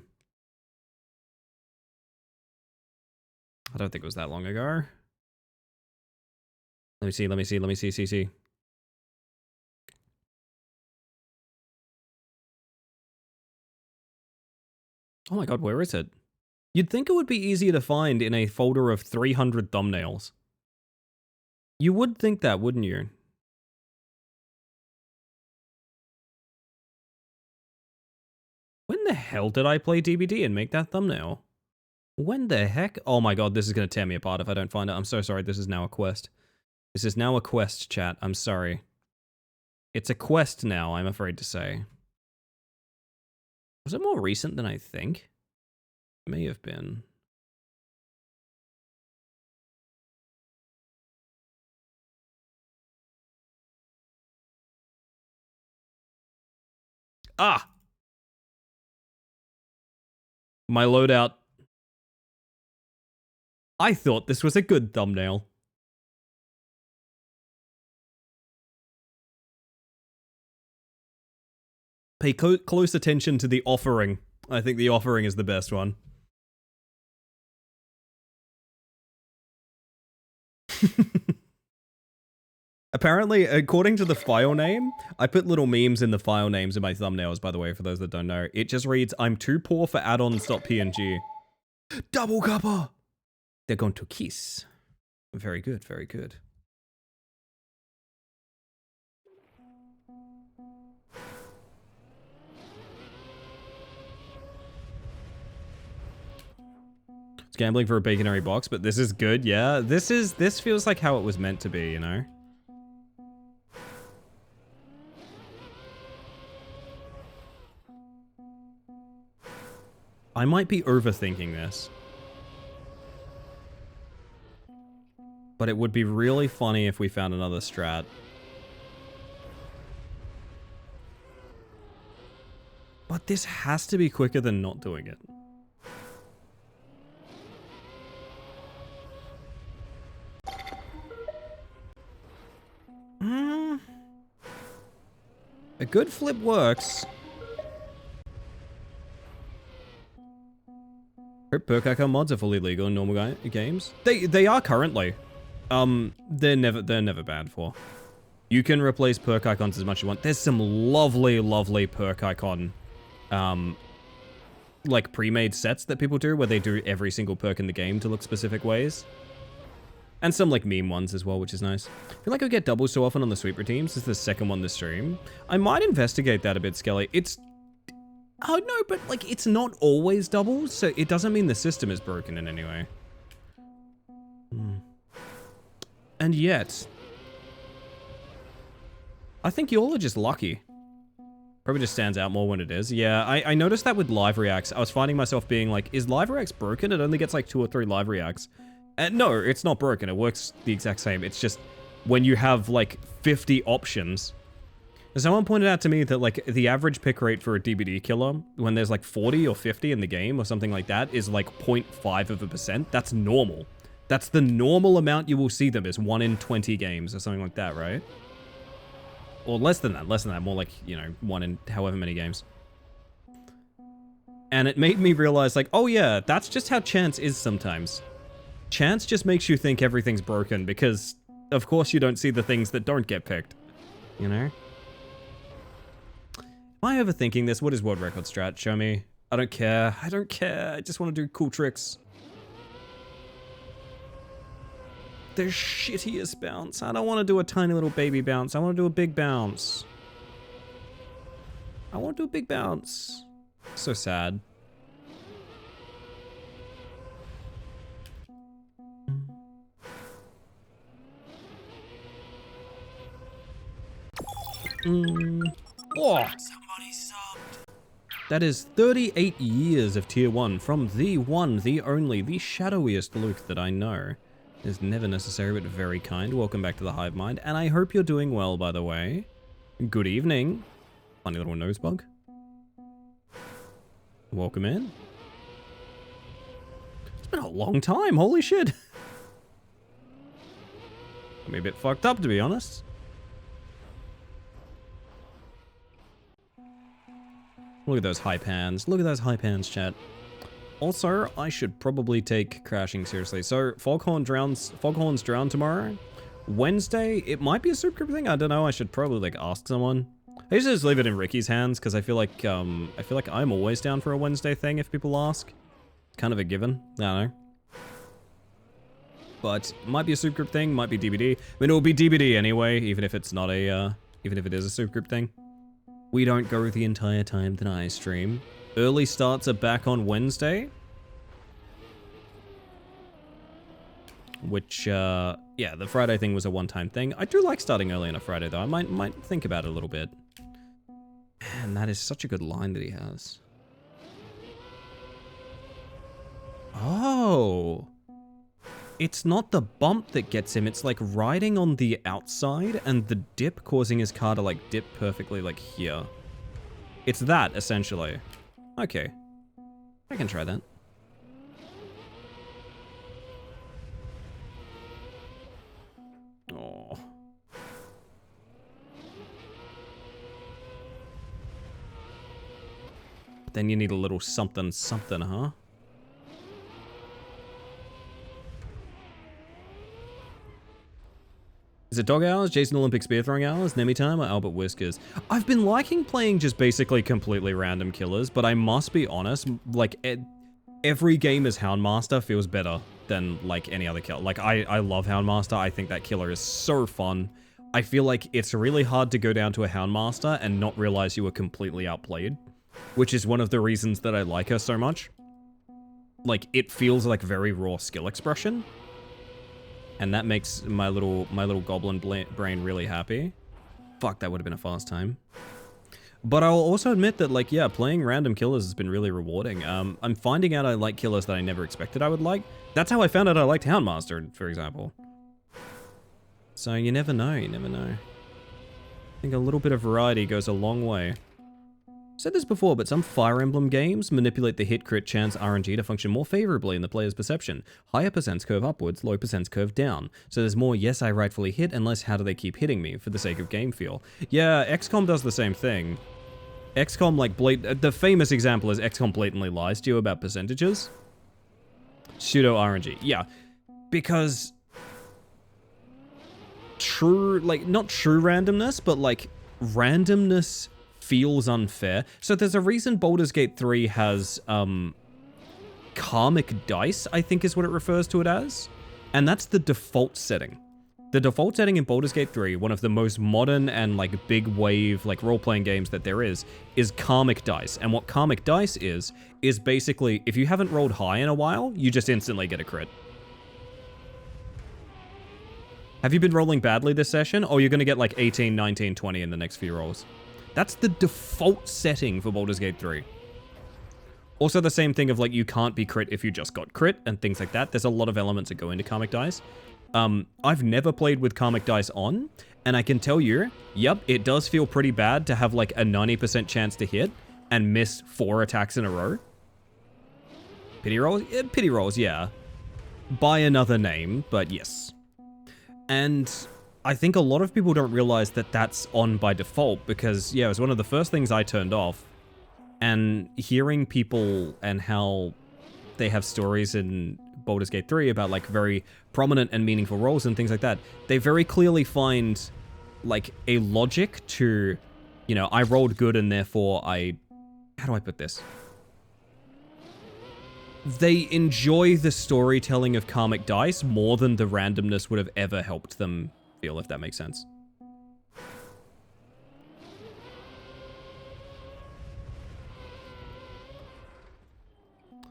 I don't think it was that long ago. Let me see. Oh my god, where is it? You'd think it would be easier to find in a folder of 300 thumbnails. You would think that, wouldn't you? When the hell did I play DVD and make that thumbnail? When the heck? Oh my god, this is going to tear me apart if I don't find it. I'm so sorry, this is now a quest. This is now a quest, chat. I'm sorry. It's a quest now, I'm afraid to say. Was it more recent than I think? It may have been. Ah! My loadout. I thought this was a good thumbnail. Pay close attention to the offering. I think the offering is the best one. Apparently, according to the file name, I put little memes in the file names in my thumbnails, by the way, for those that don't know. It just reads, I'm too poor for addons.png. Double cuppa! They're going to kiss. Very good, very good. It's gambling for a baconary box, but this is good, yeah. This feels like how it was meant to be, you know? I might be overthinking this. But it would be really funny if we found another strat. But this has to be quicker than not doing it. A good flip works. Perk icon mods are fully legal in normal games. They are currently. They're never bad for. You can replace perk icons as much as you want. There's some lovely perk icon, like pre-made sets that people do where they do every single perk in the game to look specific ways. And some like meme ones as well, which is nice. I feel like I get doubles so often on the sweeper teams. This is the second one this stream. I might investigate that a bit, Skelly. Oh no, but like it's not always doubles, so it doesn't mean the system is broken in any way. And yet, I think y'all are just lucky. Probably just stands out more when it is. Yeah, I noticed that with live reacts. I was finding myself being like, is live reacts broken? It only gets like 2 or 3 live reacts. No, it's not broken. It works the exact same. It's just when you have like 50 options. Someone pointed out to me that like the average pick rate for a DBD killer when there's like 40 or 50 in the game or something like that is like 0.5%. That's normal. That's the normal amount you will see them is 1 in 20 games or something like that, right? Or less than that, more like, you know, 1 in however many games. And it made me realize like, oh yeah, that's just how chance is sometimes. Chance just makes you think everything's broken because, of course, you don't see the things that don't get picked. You know? Am I overthinking this? What is world record strat? Show me. I don't care. I don't care. I just want to do cool tricks. The shittiest bounce. I don't want to do a tiny little baby bounce. I want to do a big bounce. I want to do a big bounce. So sad. Oh. That is 38 years of tier 1 from the one, the only, the shadowiest Luke that I know. Is never necessary, but very kind. Welcome back to the Hive Mind, and I hope you're doing well, by the way. Good evening. Funny little nose bug. Welcome in. It's been a long time, holy shit. I'm a bit fucked up, to be honest. Look at those high pans. Look at those high pans, chat. Also, I should probably take crashing seriously. So, Foghorns drown tomorrow. Wednesday, it might be a super group thing. I don't know. I should probably like ask someone. I usually just leave it in Ricky's hands because I feel like I'm always down for a Wednesday thing if people ask. It's kind of a given. I don't know. But might be a super group thing. Might be DBD. I mean, it will be DBD anyway, even if it's not a, even if it is a super group thing. We don't go the entire time that I stream. Early starts are back on Wednesday. Which, yeah, the Friday thing was a one-time thing. I do like starting early on a Friday, though. I might think about it a little bit. Man, that is such a good line that he has. Oh. It's not the bump that gets him. It's like riding on the outside and the dip causing his car to like dip perfectly like here. It's that, essentially. Okay. I can try that. Oh. Then you need a little something, something, huh? Is it Dog Hours, Jason Olympic Spear Throwing Hours, Nemi Time, or Albert Whiskers? I've been liking playing just basically completely random killers, but I must be honest, like, every game as Houndmaster feels better than, like, any other killer. Like, I love Houndmaster. I think that killer is so fun. I feel like it's really hard to go down to a Houndmaster and not realize you were completely outplayed, which is one of the reasons that I like her so much. Like, it feels like very raw skill expression. And that makes my little goblin brain really happy. Fuck, that would have been a fast time. But I'll also admit that, like, yeah, playing random killers has been really rewarding. I'm finding out I like killers that I never expected I would like. That's how I found out I liked Houndmaster, for example. So you never know, you never know. I think a little bit of variety goes a long way. Said this before, but some Fire Emblem games manipulate the hit crit chance RNG to function more favorably in the player's perception. Higher percents curve upwards, low percents curve down. So there's more yes I rightfully hit and less how do they keep hitting me for the sake of game feel. Yeah, XCOM does the same thing. XCOM, like, the famous example is XCOM blatantly lies to you about percentages. Pseudo RNG, yeah. Because true, like, not true randomness, but, like, randomness feels unfair. So there's a reason Baldur's Gate 3 has, karmic dice, I think is what it refers to it as. And that's the default setting. The default setting in Baldur's Gate 3, one of the most modern and, like, big wave, like, role-playing games that there is karmic dice. And what karmic dice is basically, if you haven't rolled high in a while, you just instantly get a crit. Have you been rolling badly this session? Or you're gonna get, like, 18, 19, 20 in the next few rolls. That's the default setting for Baldur's Gate 3. Also the same thing of, like, you can't be crit if you just got crit and things like that. There's a lot of elements that go into karmic dice. I've never played with karmic dice on, and I can tell you, yep, it does feel pretty bad to have, like, a 90% chance to hit and miss 4 attacks in a row. Pity rolls? Yeah, pity rolls, yeah. By another name, but yes. And I think a lot of people don't realize that that's on by default because, yeah, it was one of the first things I turned off. And hearing people and how they have stories in Baldur's Gate 3 about, like, very prominent and meaningful roles and things like that, they very clearly find, like, a logic to, you know, I rolled good and therefore how do I put this? They enjoy the storytelling of karmic dice more than the randomness would have ever helped them feel, if that makes sense.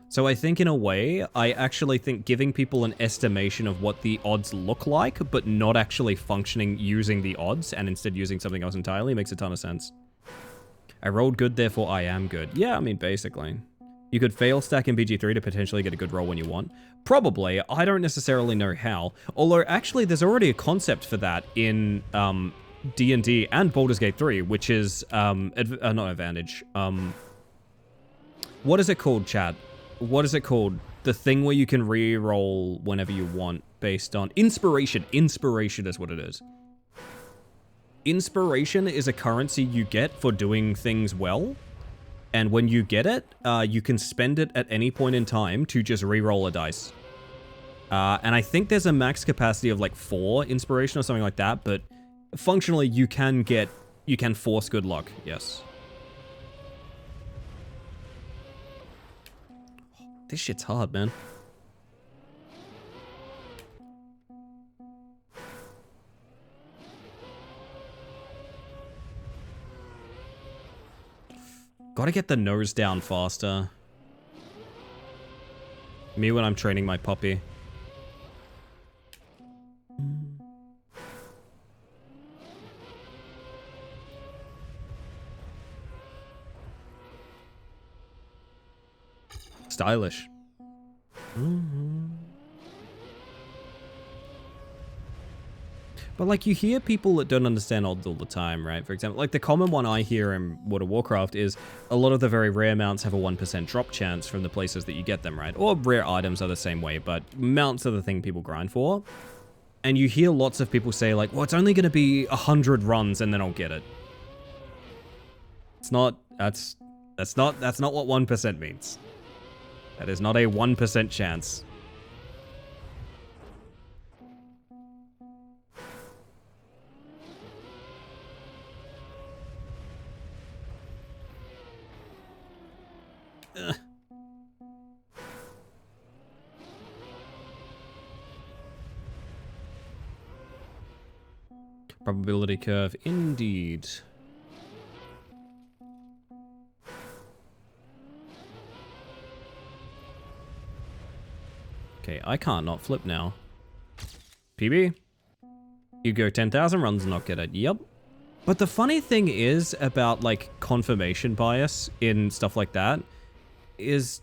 So I think in a way, I actually think giving people an estimation of what the odds look like, but not actually functioning using the odds and instead using something else entirely makes a ton of sense. I rolled good, therefore I am good. Yeah, I mean, basically. You could fail stack in BG3 to potentially get a good roll when you want. Probably. I don't necessarily know how. Although, actually, there's already a concept for that in D&D and Baldur's Gate 3, which is, not advantage. What is it called, chat? What is it called? The thing where you can re-roll whenever you want based on... Inspiration. Inspiration is what it is. Inspiration is a currency you get for doing things well. And when you get it, you can spend it at any point in time to just re-roll a dice. And I think there's a max capacity of like 4 inspiration or something like that, but functionally you can force good luck, yes. This shit's hard, man. Gotta get the nose down faster. Me when I'm training my puppy. Stylish. But like you hear people that don't understand odds all the time, right? For example, like the common one I hear in World of Warcraft is a lot of the very rare mounts have a 1% drop chance from the places that you get them, right? Or rare items are the same way, but mounts are the thing people grind for. And you hear lots of people say like, well, it's only going to be 100 runs and then I'll get it. It's not, that's not what 1% means. That is not a 1% chance. Ugh. Probability curve, indeed. Okay, I can't not flip now. PB? You go 10,000 runs and not get it. Yep. But the funny thing is about like confirmation bias in stuff like that is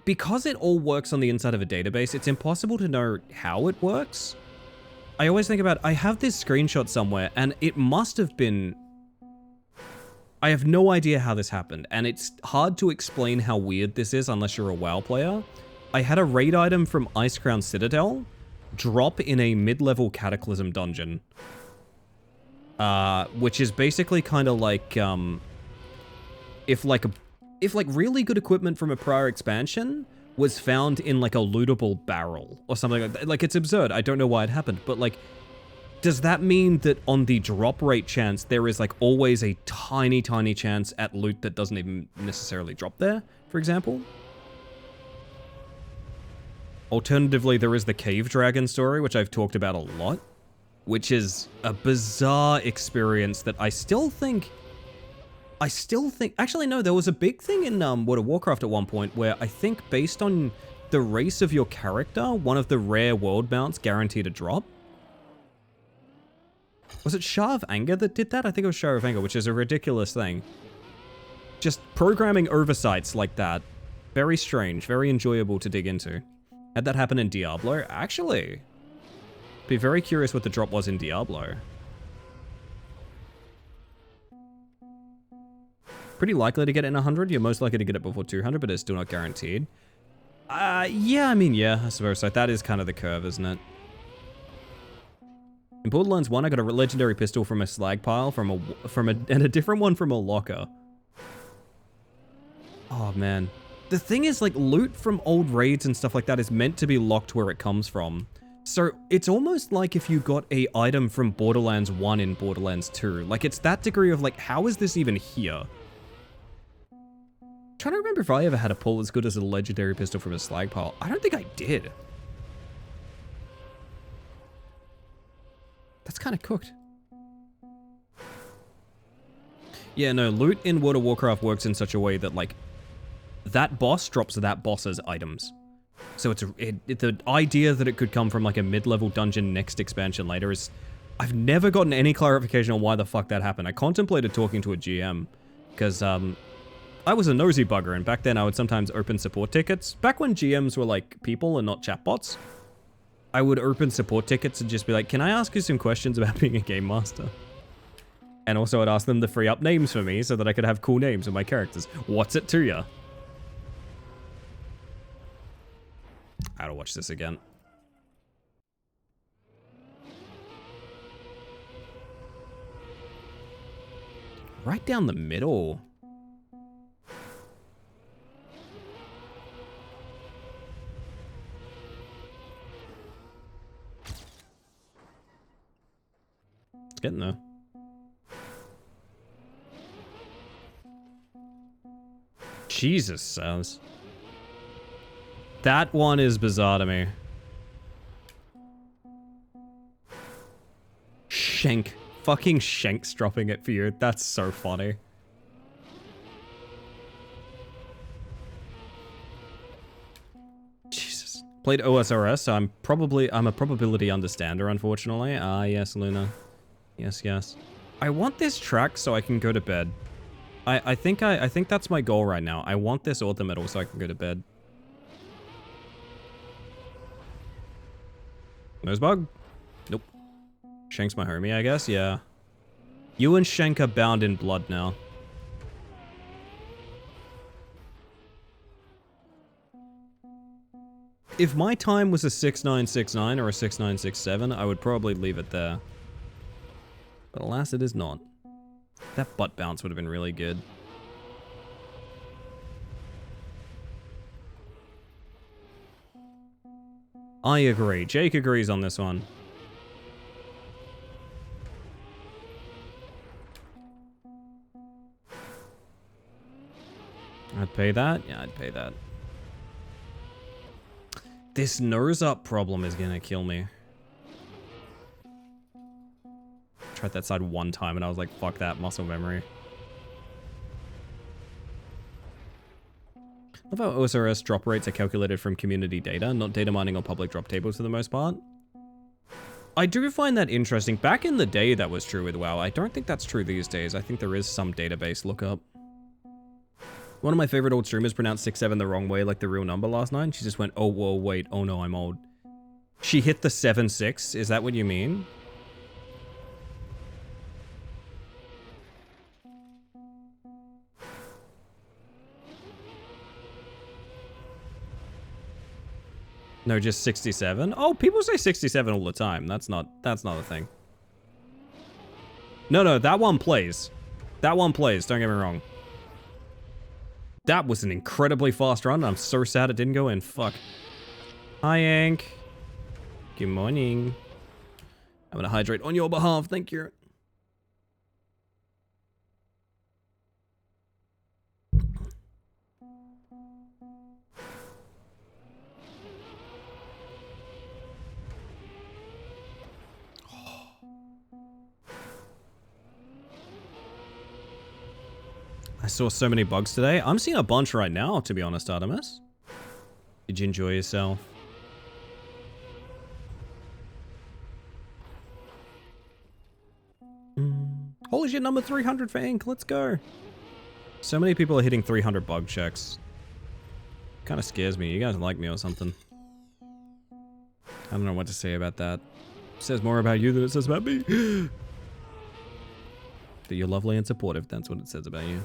because it all works on the inside of a database, it's impossible to know how it works. I always think about, I have this screenshot somewhere and it must have been, I have no idea how this happened, and it's hard to explain how weird this is unless you're a WoW player. I had a raid item from Icecrown Citadel drop in a mid-level Cataclysm dungeon. Which is basically kind of like, if really good equipment from a prior expansion was found in like a lootable barrel or something like that. Like, it's absurd. I don't know why it happened, but like, does that mean that on the drop rate chance, there is like always a tiny, tiny chance at loot that doesn't even necessarily drop there, for example? Alternatively, there is the Cave Dragon story, which I've talked about a lot, which is a bizarre experience that I still think, actually no, there was a big thing in World of Warcraft at one point where I think based on the race of your character, one of the rare world mounts guaranteed a drop. Was it Shah of Anger that did that? I think it was Shah of Anger, which is a ridiculous thing. Just programming oversights like that. Very strange, very enjoyable to dig into. Had that happen in Diablo? Actually, be very curious what the drop was in Diablo. Pretty likely to get it in 100. You're most likely to get it before 200, but it's still not guaranteed. Yeah, I mean, yeah, I suppose so. That is kind of the curve, isn't it? In Borderlands 1, I got a legendary pistol from a slag pile, and a different one from a locker. Oh, man. The thing is, like, loot from old raids and stuff like that is meant to be locked where it comes from. So it's almost like if you got a item from Borderlands 1 in Borderlands 2. Like, it's that degree of, like, how is this even here? I'm trying to remember if I ever had a pull as good as a legendary pistol from a slag pile. I don't think I did. That's kind of cooked. Yeah, no, loot in World of Warcraft works in such a way that, like, that boss drops that boss's items. So it's the idea that it could come from, like, a mid-level dungeon next expansion later is... I've never gotten any clarification on why the fuck that happened. I contemplated talking to a GM, because, I was a nosy bugger, and back then I would sometimes open support tickets. Back when GMs were, like, people and not chatbots. I would open support tickets and just be like, can I ask you some questions about being a game master? And also I'd ask them to free up names for me so that I could have cool names of my characters. What's it to ya? I gotta watch this again. Right down the middle. Getting there. Jesus, Saz. That one is bizarre to me. Shank. Fucking Shank's dropping it for you. That's so funny. Jesus. Played OSRS, so I'm a probability understander, unfortunately. Ah, yes, Luna. Yes, yes. I want this track so I can go to bed. I think that's my goal right now. I want this author medal so I can go to bed. Nosebug? Nope. Shank's my homie, I guess? Yeah. You and Shank are bound in blood now. If my time was a 6969 or a 6967, I would probably leave it there. But alas, it is not. That butt bounce would have been really good. I agree. Jake agrees on this one. I'd pay that? Yeah, I'd pay that. This nose up problem is gonna kill me. Tried that side one time and I was like, fuck that, muscle memory. Love how OSRS drop rates are calculated from community data, not data mining or public drop tables for the most part. I do find that interesting. Back in the day that was true with WoW. I don't think that's true these days. I think there is some database lookup. One of my favorite old streamers pronounced 6-7 the wrong way, like the real number last night. She just went, oh, whoa, wait, oh no, I'm old. She hit the 7-6, is that what you mean? No, just 67? Oh, people say 67 all the time. That's not a thing. No, that one plays. That one plays, don't get me wrong. That was an incredibly fast run. I'm so sad it didn't go in. Fuck. Hi, Hank. Good morning. I'm gonna hydrate on your behalf. Thank you. I saw so many bugs today. I'm seeing a bunch right now, to be honest, Artemis. Did you enjoy yourself? Holy shit, number 300 for Ink. Let's go. So many people are hitting 300 bug checks. Kind of scares me. You guys like me or something. I don't know what to say about that. It says more about you than it says about me. That you're lovely and supportive. That's what it says about you.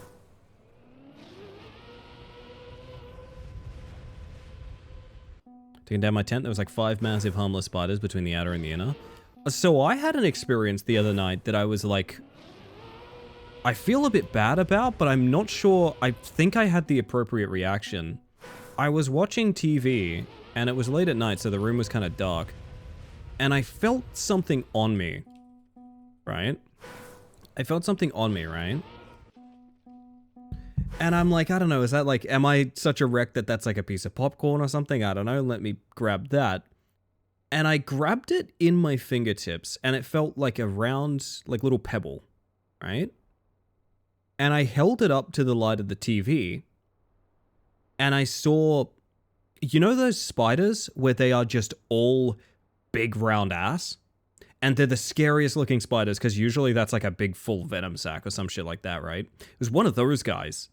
Taking down my tent, there was like 5 massive harmless spiders between the outer and the inner. So I had an experience the other night that I was like, I feel a bit bad about, but I'm not sure. I think I had the appropriate reaction. I was watching TV and it was late at night, so the room was kind of dark. And I felt something on me, right? I felt something on me, right? And I'm like, I don't know, is that like, am I such a wreck that that's like a piece of popcorn or something? I don't know, let me grab that. And I grabbed it in my fingertips and it felt like a round, like little pebble, right? And I held it up to the light of the TV and I saw, you know those spiders where they are just all big round ass? And they're the scariest looking spiders because usually that's like a big full venom sac or some shit like that, right? It was one of those guys.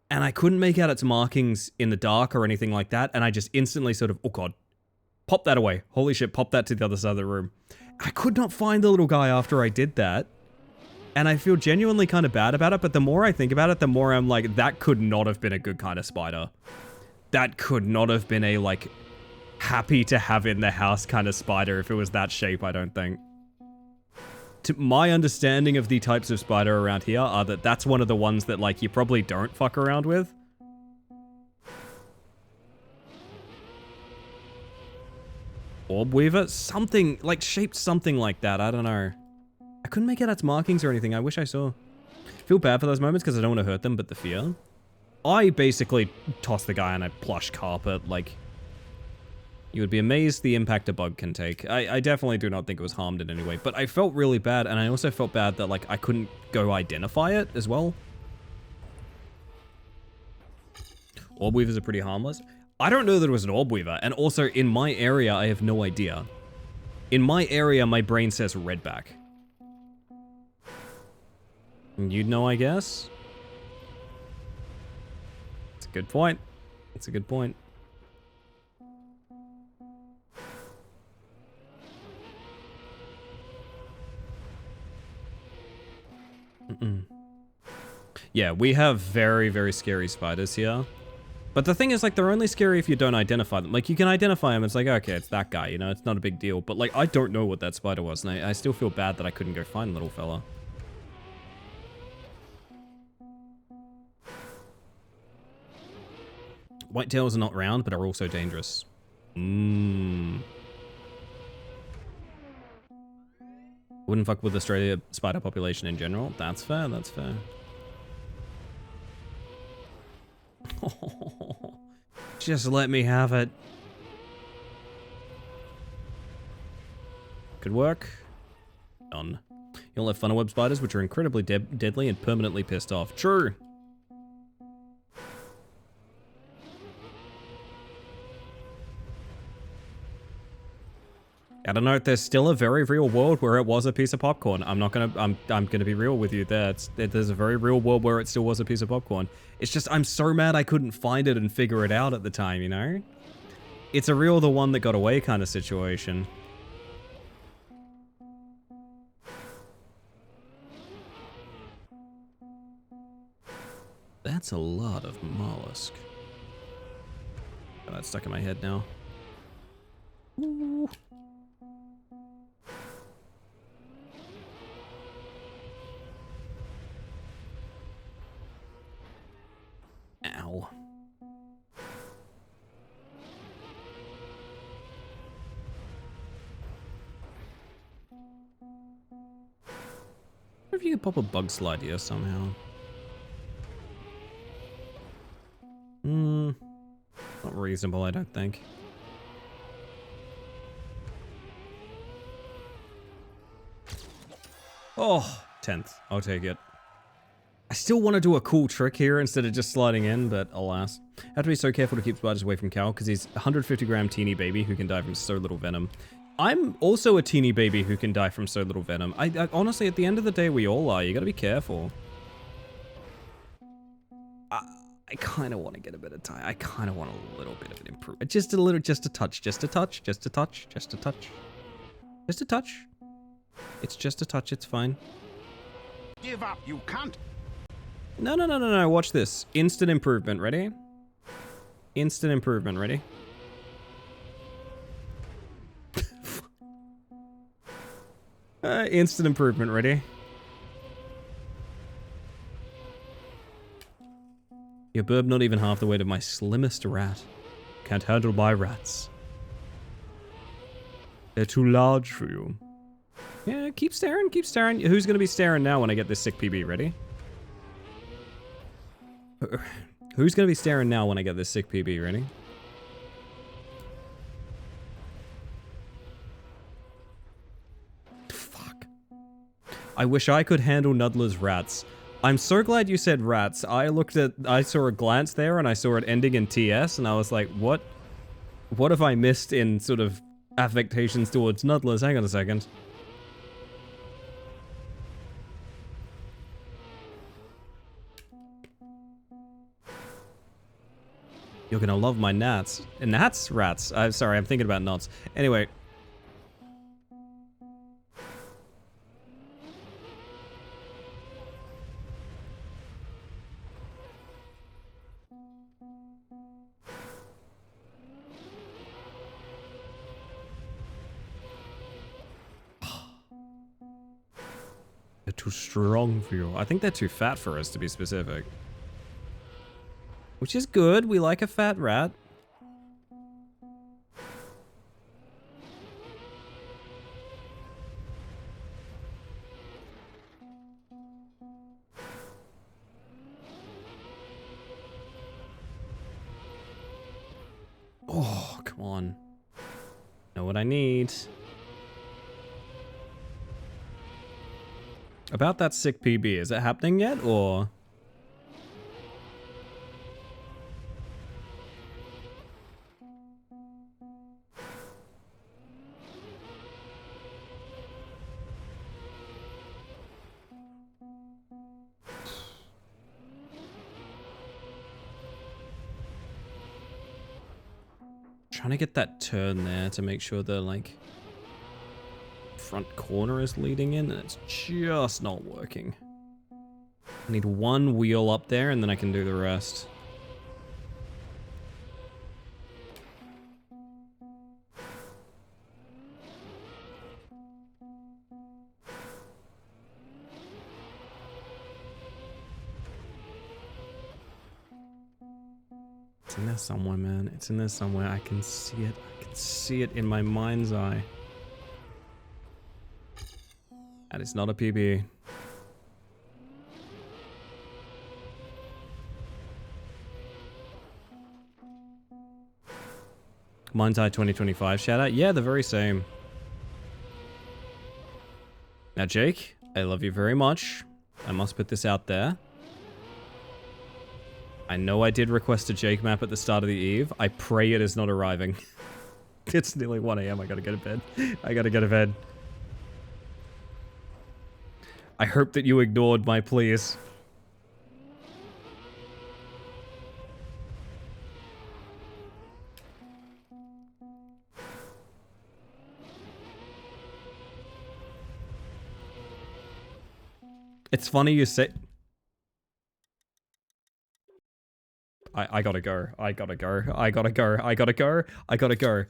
And I couldn't make out its markings in the dark or anything like that. And I just instantly sort of, oh god, pop that away. Holy shit, pop that to the other side of the room. I could not find the little guy after I did that. And I feel genuinely kind of bad about it. But the more I think about it, the more I'm like, that could not have been a good kind of spider. That could not have been a like happy to have in the house kind of spider if it was that shape, I don't think. To my understanding of the types of spider around here are that that's one of the ones that like you probably don't fuck around with. Orb weaver? Something, like shaped something like that, I don't know. I couldn't make out its markings or anything, I wish I saw. Feel bad for those moments because I don't want to hurt them, but the fear. I basically tossed the guy on a plush carpet, like... You would be amazed the impact a bug can take. I definitely do not think it was harmed in any way, but I felt really bad, and I also felt bad that, like, I couldn't go identify it as well. Orb weavers are pretty harmless. I don't know that it was an orb weaver, and also in my area, I have no idea. In my area, my brain says redback. You'd know, I guess? It's a good point. It's a good point. Yeah, we have very, very scary spiders here. But the thing is, like, they're only scary if you don't identify them. Like, you can identify them, it's like, okay, it's that guy, you know? It's not a big deal. But, like, I don't know what that spider was, and I still feel bad that I couldn't go find little fella. Whitetails are not round, but are also dangerous. Wouldn't fuck with Australia spider population in general. That's fair, that's fair. Just let me have it. Could work. Done. You'll have funnel web spiders, which are incredibly deadly and permanently pissed off. True. I don't know. There's still a very real world where it was a piece of popcorn. I'm gonna be real with you there. There's a very real world where it still was a piece of popcorn. It's just I'm so mad I couldn't find it and figure it out at the time, you know? It's a real the one that got away kind of situation. That's a lot of mollusk. Oh, that's stuck in my head now. Ooh. Ow. What if you could pop a bug slide here somehow? Not reasonable, I don't think. Oh, 10th. I'll take it. I still want to do a cool trick here instead of just sliding in, but alas. Have to be so careful to keep spiders away from Cal, because he's a 150-gram teeny baby who can die from so little venom. I'm also a teeny baby who can die from so little venom. I honestly, at the end of the day, we all are. You gotta be careful. I kind of want to get a bit of time. I kind of want a little bit of an improvement. Just a little, just a touch, just a touch, just a touch, just a touch. Just a touch. It's just a touch, it's fine. Give up, you can't. No, watch this. Instant improvement, ready? Instant improvement, ready? Instant improvement, ready? Your burb not even half the weight of my slimmest rat. Can't handle my rats. They're too large for you. Yeah, keep staring, keep staring. Who's gonna be staring now when I get this sick PB, ready? Who's gonna be staring now when I get this sick PB, ready? Fuck. I wish I could handle Nudler's rats. I'm so glad you said rats. I saw a glance there and I saw it ending in TS and I was like, what have I missed in sort of affectations towards Nudlers? Hang on a second. You're gonna love my gnats. Gnats? Rats. I'm sorry, I'm thinking about nuts. Anyway. They're too strong for you. I think they're too fat for us, to be specific. Which is good. We like a fat rat. Oh, come on. Know what I need. About that sick PB, is it happening yet, or...? Trying to get that turn there to make sure the, like, front corner is leading in, and it's just not working. I need one wheel up there and then I can do the rest. It's in there somewhere, man. It's in there somewhere. I can see it. I can see it in my mind's eye. And it's not a PB. Mind's Eye 2025 shout out. Yeah, the very same. Now, Jake, I love you very much. I must put this out there. I know I did request a Jake map at the start of the eve. I pray it is not arriving. It's nearly 1 AM. I gotta go to bed. I gotta go to bed. I hope that you ignored my pleas. It's funny you say... I gotta go. I gotta go. I gotta go. I gotta go. I gotta go.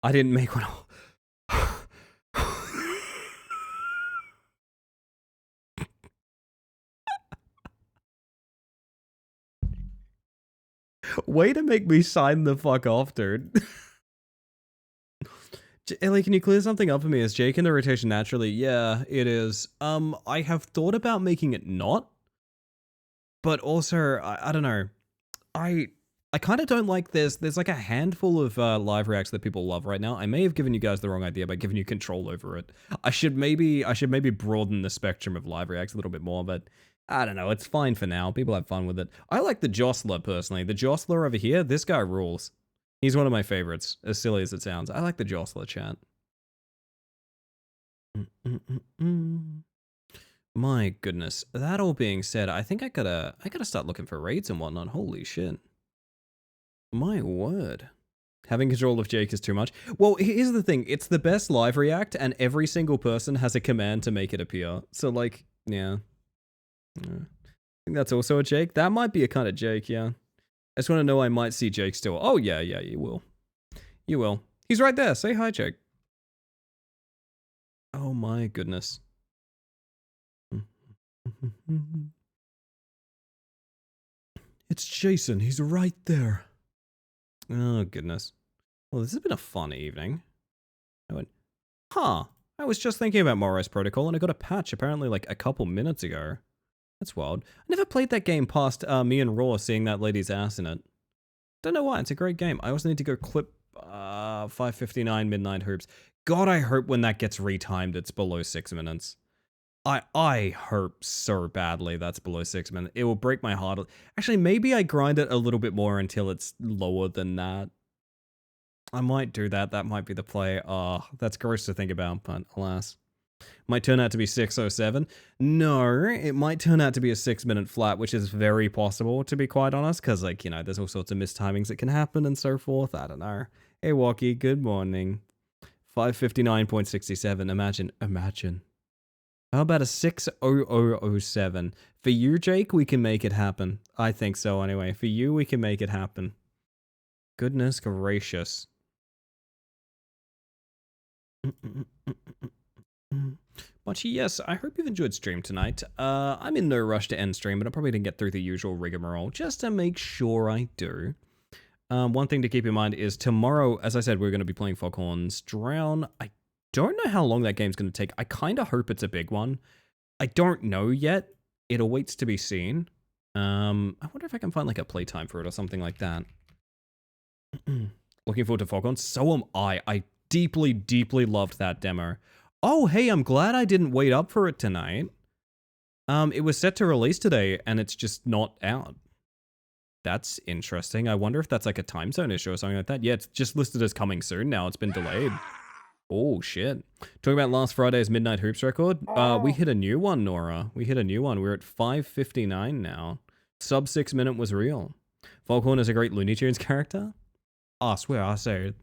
I didn't make one. Way to make me sign the fuck off, dude. Ellie, can you clear something up for me? Is Jake in the rotation naturally? Yeah, it is. I have thought about making it not. But also, I don't know. I kind of don't like there's like a handful of live reacts that people love right now. I may have given you guys the wrong idea by giving you control over it. I should maybe broaden the spectrum of live reacts a little bit more, but I don't know, it's fine for now. People have fun with it. I like the Jostler personally. The Jostler over here, this guy rules. He's one of my favorites, as silly as it sounds. I like the Jostler chat. My goodness. That all being said, I think I gotta start looking for raids and whatnot. Holy shit. My word. Having control of Jake is too much. Well, here's the thing. It's the best live react, and every single person has a command to make it appear. So, like, yeah. I think that's also a Jake. That might be a kind of Jake, yeah. I just want to know I might see Jake still. Oh, yeah, you will. You will. He's right there. Say hi, Jake. Oh, my goodness. It's Jason. He's right there. Oh, goodness. Well, this has been a fun evening. I went, huh. I was just thinking about Morris Protocol, and I got a patch apparently like a couple minutes ago. That's wild. I never played that game past me and Raw seeing that lady's ass in it. Don't know why. It's a great game. I also need to go clip 5:59 Midnight Hoops. God, I hope when that gets retimed, it's below 6 minutes. I hope so badly that's below 6 minutes. It will break my heart. Actually, maybe I grind it a little bit more until it's lower than that. I might do that. That might be the play. Oh, that's gross to think about, but alas. Might turn out to be 6:07. No, it might turn out to be a 6-minute flat, which is very possible, to be quite honest, because, like, you know, there's all sorts of mistimings that can happen and so forth. I don't know. Hey, Walkie, good morning. 5:59.67. Imagine. How about a 6:0007? For you, Jake, we can make it happen. I think so, anyway. For you, we can make it happen. Goodness gracious. But yes, I hope you've enjoyed stream tonight. I'm in no rush to end stream, but I probably didn't get through the usual rigmarole, just to make sure I do. One thing to keep in mind is tomorrow, as I said, we're going to be playing Foghorn's Drown. I don't know how long that game's going to take. I kind of hope it's a big one. I don't know yet. It awaits to be seen. I wonder if I can find like a playtime for it or something like that. Looking forward to Foghorn. So am I. I deeply, deeply loved that demo. Oh, hey, I'm glad I didn't wait up for it tonight. It was set to release today, and it's just not out. That's interesting. I wonder if that's like a time zone issue or something like that. Yeah, it's just listed as coming soon now. It's been delayed. Oh, shit. Talking about last Friday's Midnight Hoops record, we hit a new one, Nora. We hit a new one. We're at 5:59 now. Sub 6 minute was real. Foghorn is a great Looney Tunes character. I swear, I say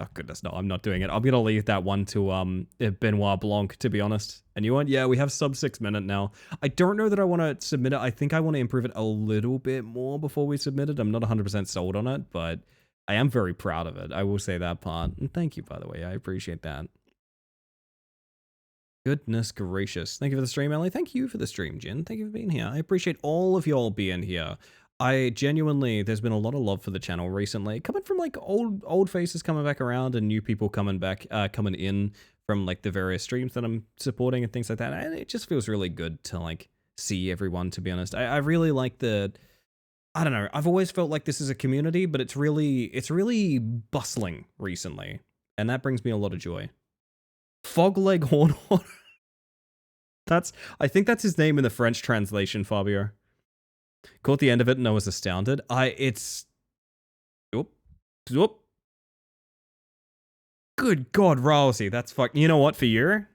Oh goodness, no, I'm not doing it. I'm gonna leave that one to Benoit Blanc, to be honest. And you want, yeah, we have sub 6 minute now. I don't know that I want to submit it. I think I want to improve it a little bit more before we submit it. I'm not 100% sold on it, but I am very proud of it. I will say that part. And thank you, by the way. I appreciate that. Goodness gracious. Thank you for the stream, Ellie. Thank you for the stream, Jin. Thank you for being here. I appreciate all of y'all being here. I genuinely, there's been a lot of love for the channel recently, coming from like old faces coming back around and new people coming back, coming in from like the various streams that I'm supporting and things like that. And it just feels really good to like see everyone, to be honest. I really like I don't know. I've always felt like this is a community, but it's really bustling recently. And that brings me a lot of joy. Fogleg Hornhorn. I think that's his name in the French translation, Fabio. Caught the end of it and I was astounded. Whoop. Good God, Rousey, that's fuck. You know what, for you?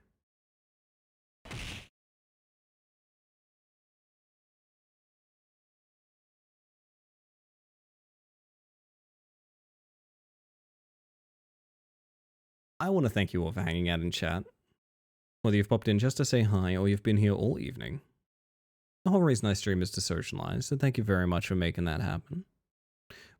I want to thank you all for hanging out in chat. Whether you've popped in just to say hi or you've been here all evening. The whole reason I stream is to socialize, so thank you very much for making that happen.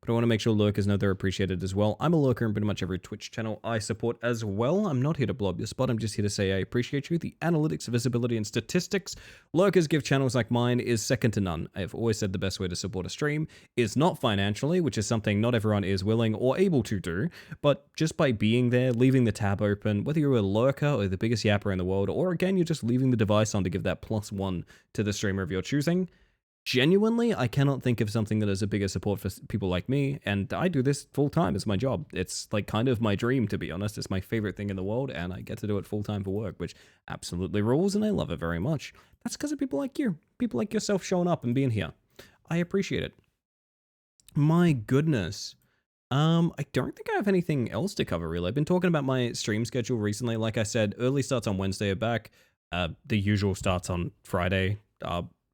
But I want to make sure lurkers know they're appreciated as well. I'm a lurker in pretty much every Twitch channel I support as well. I'm not here to blow up your spot, I'm just here to say I appreciate you. The analytics, visibility, and statistics lurkers give channels like mine is second to none. I have always said the best way to support a stream is not financially, which is something not everyone is willing or able to do, but just by being there, leaving the tab open, whether you're a lurker or the biggest yapper in the world, or again, you're just leaving the device on to give that +1 to the streamer of your choosing. Genuinely, I cannot think of something that is a bigger support for people like me, and I do this full time. It's my job. It's like kind of my dream, to be honest. It's my favorite thing in the world, and I get to do it full time for work, which absolutely rules, and I love it very much. That's because of people like you, people like yourself showing up and being here. I appreciate it. My goodness. I don't think I have anything else to cover, really. I've been talking about my stream schedule recently. Like I said, early starts on Wednesday are back. The usual starts on Friday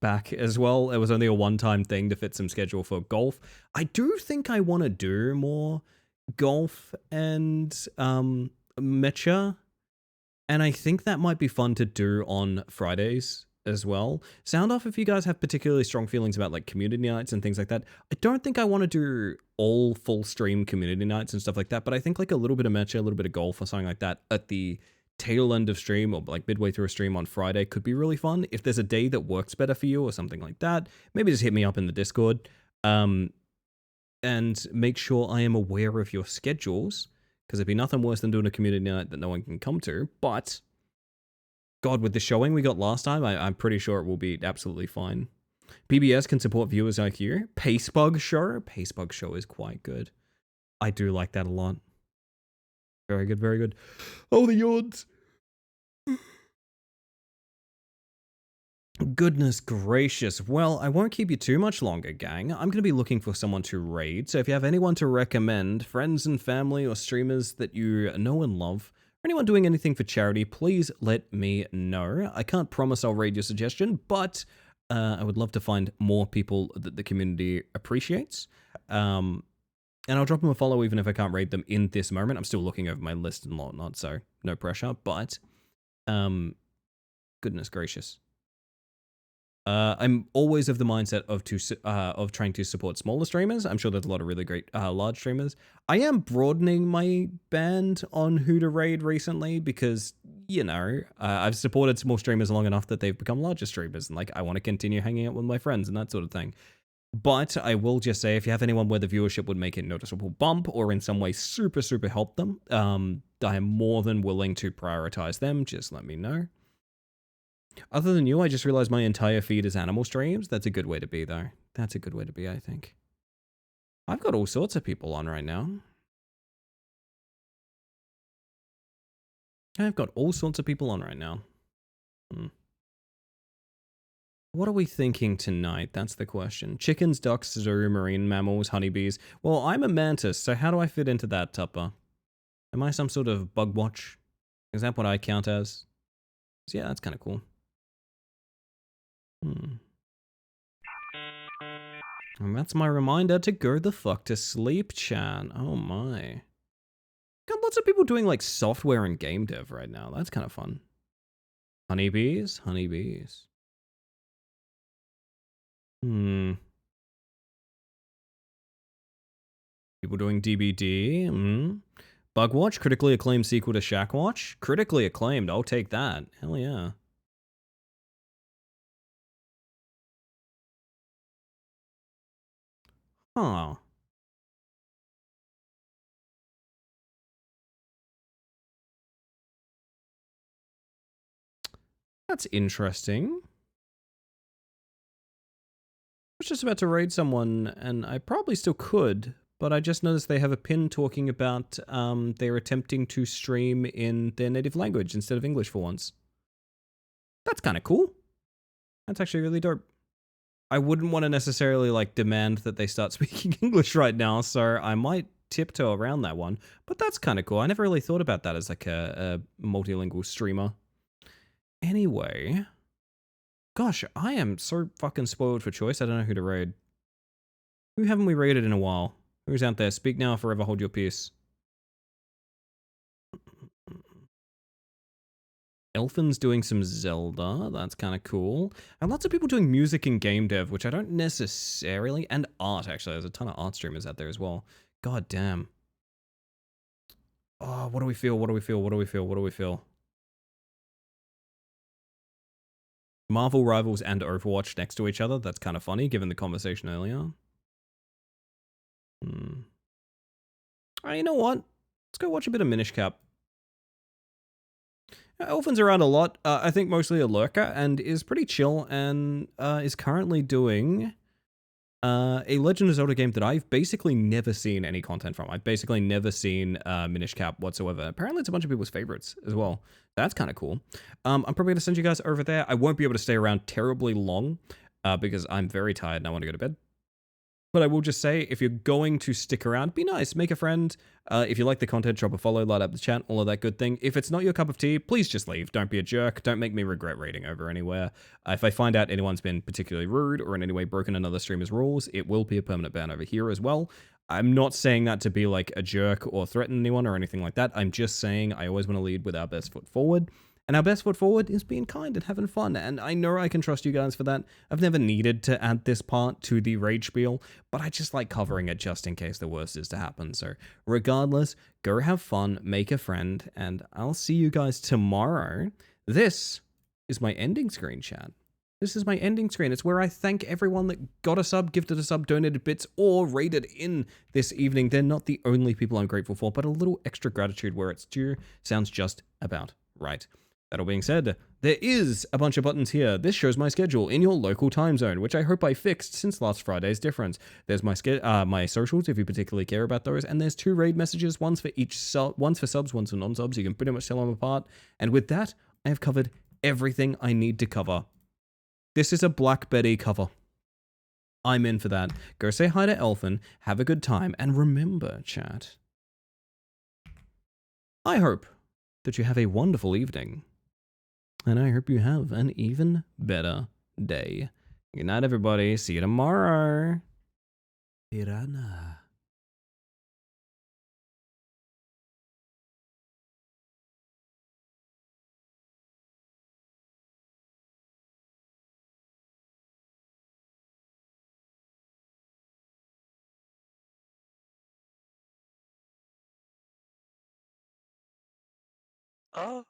back as well. It was only a one-time thing to fit some schedule for golf. I do think I want to do more golf and mecha, and I think that might be fun to do on Fridays as well. Sound off if you guys have particularly strong feelings about like community nights and things like that. I don't think I want to do all full stream community nights and stuff like that, but I think like a little bit of mecha, a little bit of golf or something like that at the tail end of stream or like midway through a stream on Friday could be really fun. If there's a day that works better for you or something like that, maybe just hit me up in the Discord and make sure I am aware of your schedules, because it'd be nothing worse than doing a community night that no one can come to. But God, with the showing we got last time, I'm pretty sure it will be absolutely fine. PBS can support viewers like you. Pacebug Show is quite good. I do like that a lot. Very good, very good. Oh, the yawns. Goodness gracious. Well, I won't keep you too much longer, gang. I'm going to be looking for someone to raid, so if you have anyone to recommend, friends and family or streamers that you know and love, or anyone doing anything for charity, please let me know. I can't promise I'll raid your suggestion, but I would love to find more people that the community appreciates. And I'll drop them a follow even if I can't raid them in this moment. I'm still looking over my list and whatnot, so no pressure, but goodness gracious. I'm always of the mindset of trying to support smaller streamers. I'm sure there's a lot of really great large streamers. I am broadening my band on who to raid recently because, you know, I've supported small streamers long enough that they've become larger streamers, and like I want to continue hanging out with my friends and that sort of thing. But I will just say, if you have anyone where the viewership would make a noticeable bump or in some way super help them, I am more than willing to prioritize them. Just let me know. Other than you, I just realized my entire feed is animal streams. That's a good way to be, though. That's a good way to be, I think. I've got all sorts of people on right now. I've got all sorts of people on right now. What are we thinking tonight? That's the question. Chickens, ducks, zoo, marine mammals, honeybees. Well, I'm a mantis, so how do I fit into that, Tupper? Am I some sort of bug watch? Is that what I count as? Yeah, that's kind of cool. And that's my reminder to go the fuck to sleep, chat. Oh my. Got lots of people doing like software and game dev right now. That's kind of fun. Honeybees, honeybees. People doing DBD. Bugwatch, critically acclaimed sequel to Shackwatch. Critically acclaimed. I'll take that. Hell yeah. Huh. That's interesting. I was just about to raid someone, and I probably still could, but I just noticed they have a pin talking about they're attempting to stream in their native language instead of English for once. That's kind of cool. That's actually really dope. I wouldn't want to necessarily like demand that they start speaking English right now, so I might tiptoe around that one. But that's kind of cool. I never really thought about that as like a multilingual streamer. Anyway, gosh, I am so fucking spoiled for choice. I don't know who to raid. Who haven't we raided in a while? Who's out there? Speak now, forever hold your peace. Elfin's doing some Zelda. That's kind of cool. And lots of people doing music and game dev, which I don't necessarily... And art, actually. There's a ton of art streamers out there as well. God damn. Oh, what do we feel? What do we feel? What do we feel? What do we feel? Marvel Rivals and Overwatch next to each other. That's kind of funny, given the conversation earlier. Oh, you know what? Let's go watch a bit of Minish Cap. Elfin's around a lot. I think mostly a lurker, and is pretty chill, and is currently doing a Legend of Zelda game that I've basically never seen any content from. I've basically never seen Minish Cap whatsoever. Apparently it's a bunch of people's favorites as well. That's kind of cool. I'm probably going to send you guys over there. I won't be able to stay around terribly long because I'm very tired and I want to go to bed. But I will just say, if you're going to stick around, be nice, make a friend. If you like the content, drop a follow, light up the chat, all of that good thing. If it's not your cup of tea, please just leave. Don't be a jerk. Don't make me regret raiding over anywhere. If I find out anyone's been particularly rude or in any way broken another streamer's rules, it will be a permanent ban over here as well. I'm not saying that to be like a jerk or threaten anyone or anything like that. I'm just saying I always want to lead with our best foot forward. And our best foot forward is being kind and having fun, and I know I can trust you guys for that. I've never needed to add this part to the rage spiel, but I just like covering it just in case the worst is to happen. So regardless, go have fun, make a friend, and I'll see you guys tomorrow. This is my ending screen, chat. This is my ending screen. It's where I thank everyone that got a sub, gifted a sub, donated bits, or raided in this evening. They're not the only people I'm grateful for, but a little extra gratitude where it's due sounds just about right. That all being said, there is a bunch of buttons here. This shows my schedule in your local time zone, which I hope I fixed since last Friday's difference. There's my my socials if you particularly care about those, and there's 2 raid messages, one's for each one's for subs, one's for non-subs. You can pretty much tell them apart. And with that, I have covered everything I need to cover. This is a Black Betty cover. I'm in for that. Go say hi to Elfin, have a good time, and remember, chat, I hope that you have a wonderful evening. And I hope you have an even better day. Good night, everybody. See you tomorrow. Piranha. Oh.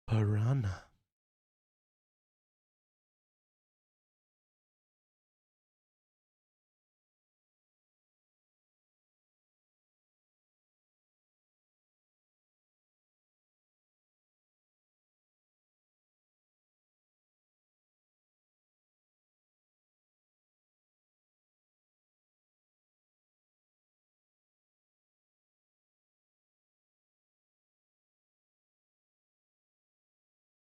Piranha.